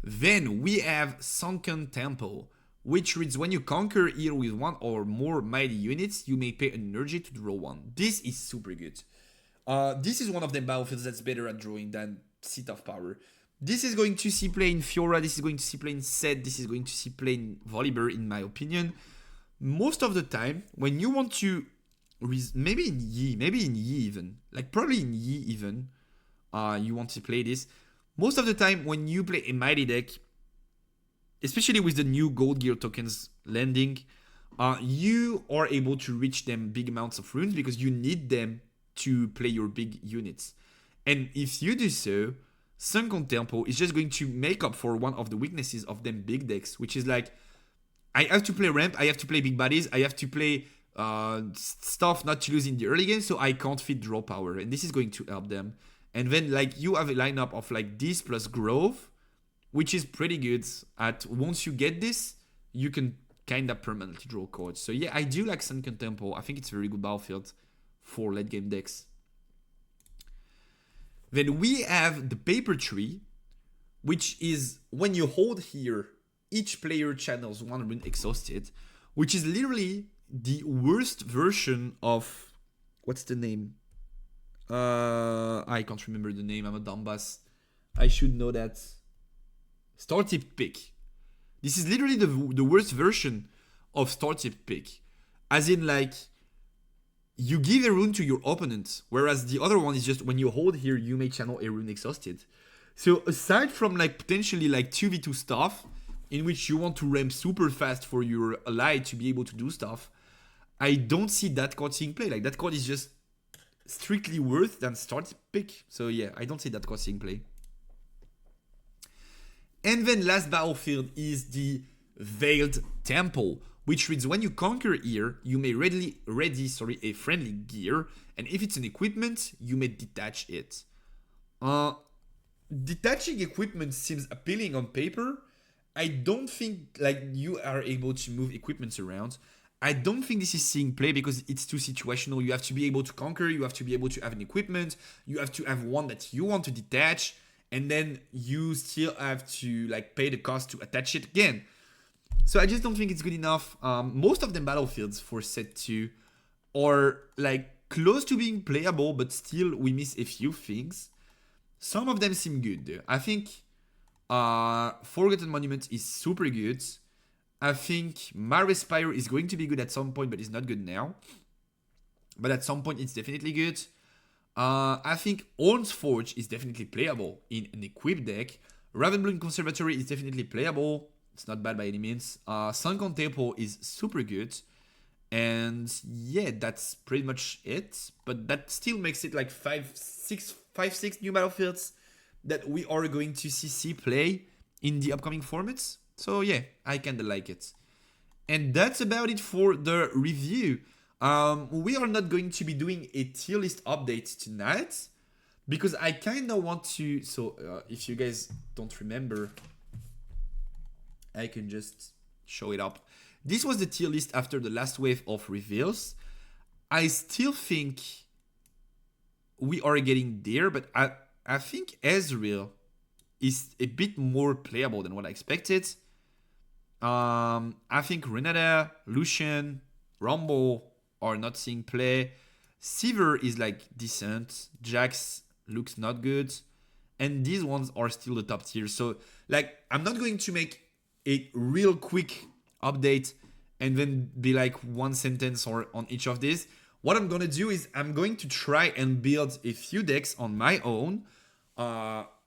Then we have Sunken Temple, which reads when you conquer here with 1 or more mighty units, you may pay an energy to draw 1. This is super good. This is one of the battlefields that's better at drawing than Seat of Power. This is going to see play in Fiora, this is going to see play in Set, this is going to see play in Volibear, in my opinion. Most of the time, when you want to... maybe in Yi even. Like, probably in Yi even. You want to play this. Most of the time, when you play a mighty deck, especially with the new Gold Gear tokens landing, you are able to reach them big amounts of runes because you need them to play your big units. And if you do so, Sunken Temple is just going to make up for one of the weaknesses of them big decks, which is like, I have to play ramp, I have to play big bodies, I have to play stuff not to lose in the early game, so I can't fit draw power, and this is going to help them. And then like you have a lineup of like this plus Grove, which is pretty good at once you get this, you can kind of permanently draw cards. So yeah, I do like Sunken Temple. I think it's a very good battlefield for late game decks. Then we have the Paper Tree, which is when you hold here, each player channels 1 rune exhausted, which is literally the worst version of... What's the name? I can't remember the name. I'm a dumbass. I should know that. Startip Pick. This is literally the worst version of Startip Pick. As in, like, you give a rune to your opponent, whereas the other one is just when you hold here, you may channel a rune exhausted. So aside from like potentially like 2v2 stuff, in which you want to ramp super fast for your ally to be able to do stuff, I don't see that card seeing play. Like, that card is just strictly worse than Startip Pick. So yeah, I don't see that card seeing play. And then last battlefield is the Veiled Temple, which reads when you conquer here, you may ready a friendly gear, and if it's an equipment, you may detach it. Detaching equipment seems appealing on paper. I don't think like you are able to move equipments around. I don't think this is seeing play because it's too situational. You have to be able to conquer, you have to be able to have an equipment, you have to have one that you want to detach, and then you still have to like pay the cost to attach it again. So I just don't think it's good enough. Most of the battlefields for set 2 are like close to being playable, but still we miss a few things. Some of them seem good though. I think Forgotten Monument is super good. I think Mare Spire is going to be good at some point, but it's not good now. But at some point it's definitely good. I think Orn's Forge is definitely playable in an equipped deck. Ravenbloom Conservatory is definitely playable. It's not bad by any means. Sunken Temple is super good. And yeah, that's pretty much it. But that still makes it like 5-6 new battlefields that we are going to see play in the upcoming formats. So yeah, I kinda like it. And that's about it for the review. We are not going to be doing a tier list update tonight because I kinda want to... So if you guys don't remember... I can just show it up. This was the tier list after the last wave of reveals. I still think we are getting there, but I think Ezreal is a bit more playable than what I expected. I think Randyyy, Lucian, Rumble are not seeing play. Sivir is like decent. Jax looks not good. And these ones are still the top tier. So like I'm not going to make a real quick update and then be like one sentence or on each of these. What I'm gonna do is I'm going to try and build a few decks on my own.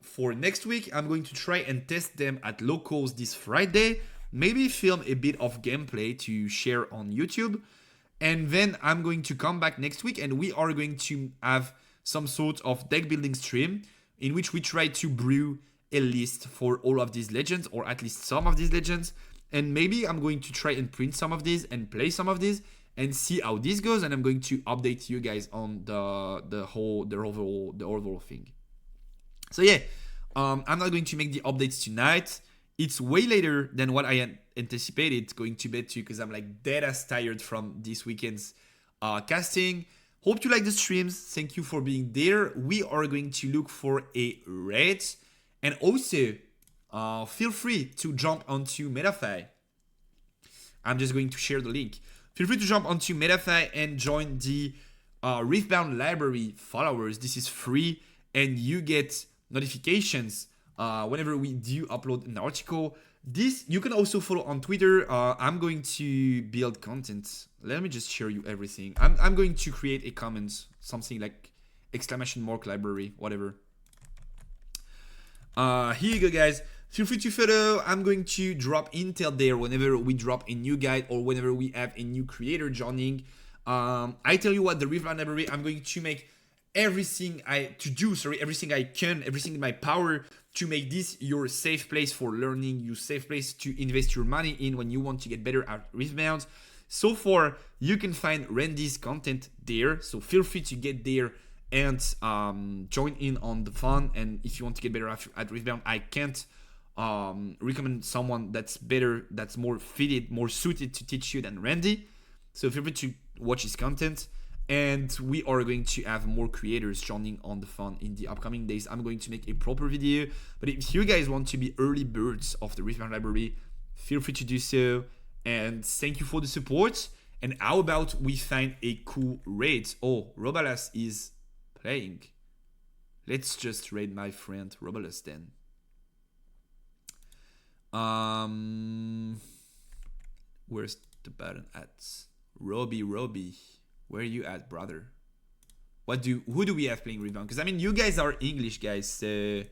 For next week, I'm going to try and test them at locals this Friday. Maybe film a bit of gameplay to share on YouTube. And then I'm going to come back next week and we are going to have some sort of deck building stream in which we try to brew a list for all of these legends, or at least some of these legends. And maybe I'm going to try and print some of these and play some of these and see how this goes. And I'm going to update you guys on the overall thing. So yeah, I'm not going to make the updates tonight. It's way later than what I anticipated going to bed to, because I'm like dead ass tired from this weekend's casting. Hope you like the streams. Thank you for being there. We are going to look for a raid. And also, feel free to jump onto MetaFi. I'm just going to share the link. Feel free to jump onto MetaFi and join the Riftbound library followers. This is free and you get notifications whenever we do upload an article. This you can also follow on Twitter. I'm going to build content. Let me just share you everything. I'm going to create a comment, something like ! library, whatever. Here you go, guys. Feel free to follow. I'm going to drop intel there whenever we drop a new guide or whenever we have a new creator joining. I tell you what, the Riftbound library, I'm going to make everything I can, everything in my power to make this your safe place for learning, your safe place to invest your money in when you want to get better at Riftbound. So far, you can find Randy's content there, so feel free to get there and join in on the fun. And if you want to get better at Riftbound, I can't recommend someone that's better, that's more fitted, more suited to teach you than Randyyy. So feel free to watch his content. And we are going to have more creators joining on the fun in the upcoming days. I'm going to make a proper video. But if you guys want to be early birds of the Riftbound library, feel free to do so. And thank you for the support. And how about we find a cool raid? Oh, Robalas is playing. Let's just raid my friend Robalas then. Where's the button at? Robbie. Where are you at, brother? Who do we have playing Riftbound? Because I mean, you guys are English guys, so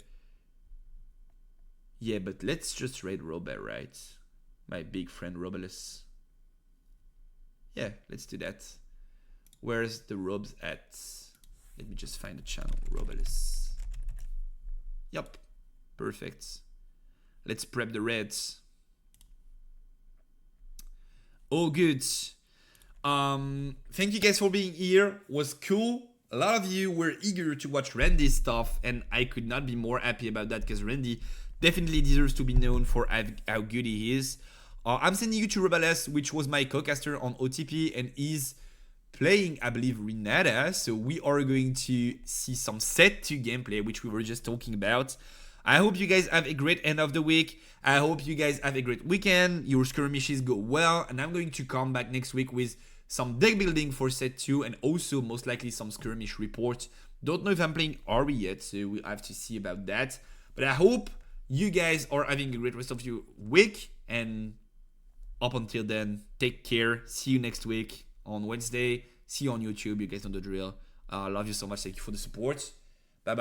yeah. But let's just raid Robert, right? My big friend Robalas. Yeah, let's do that. Where's the Robs at? Let me just find the channel, Robalas. Yup, perfect. Let's prep the reds. Oh, good. Thank you guys for being here. Was cool. A lot of you were eager to watch Randyy's stuff, and I could not be more happy about that, because Randyyy definitely deserves to be known for how good he is. I'm sending you to Robalas, which was my co-caster on OTP, and is playing, I believe, Randyyy. So we are going to see some set 2 gameplay, which we were just talking about. I hope you guys have a great end of the week. I hope you guys have a great weekend. Your skirmishes go well, and I'm going to come back next week with some deck building for set 2 and also most likely some skirmish report. Don't know if I'm playing Ari yet, so we'll have to see about that. But I hope you guys are having a great rest of your week, and up until then, take care. See you next week on Wednesday. See you on YouTube. You guys know the drill. Love you so much. Thank you for the support.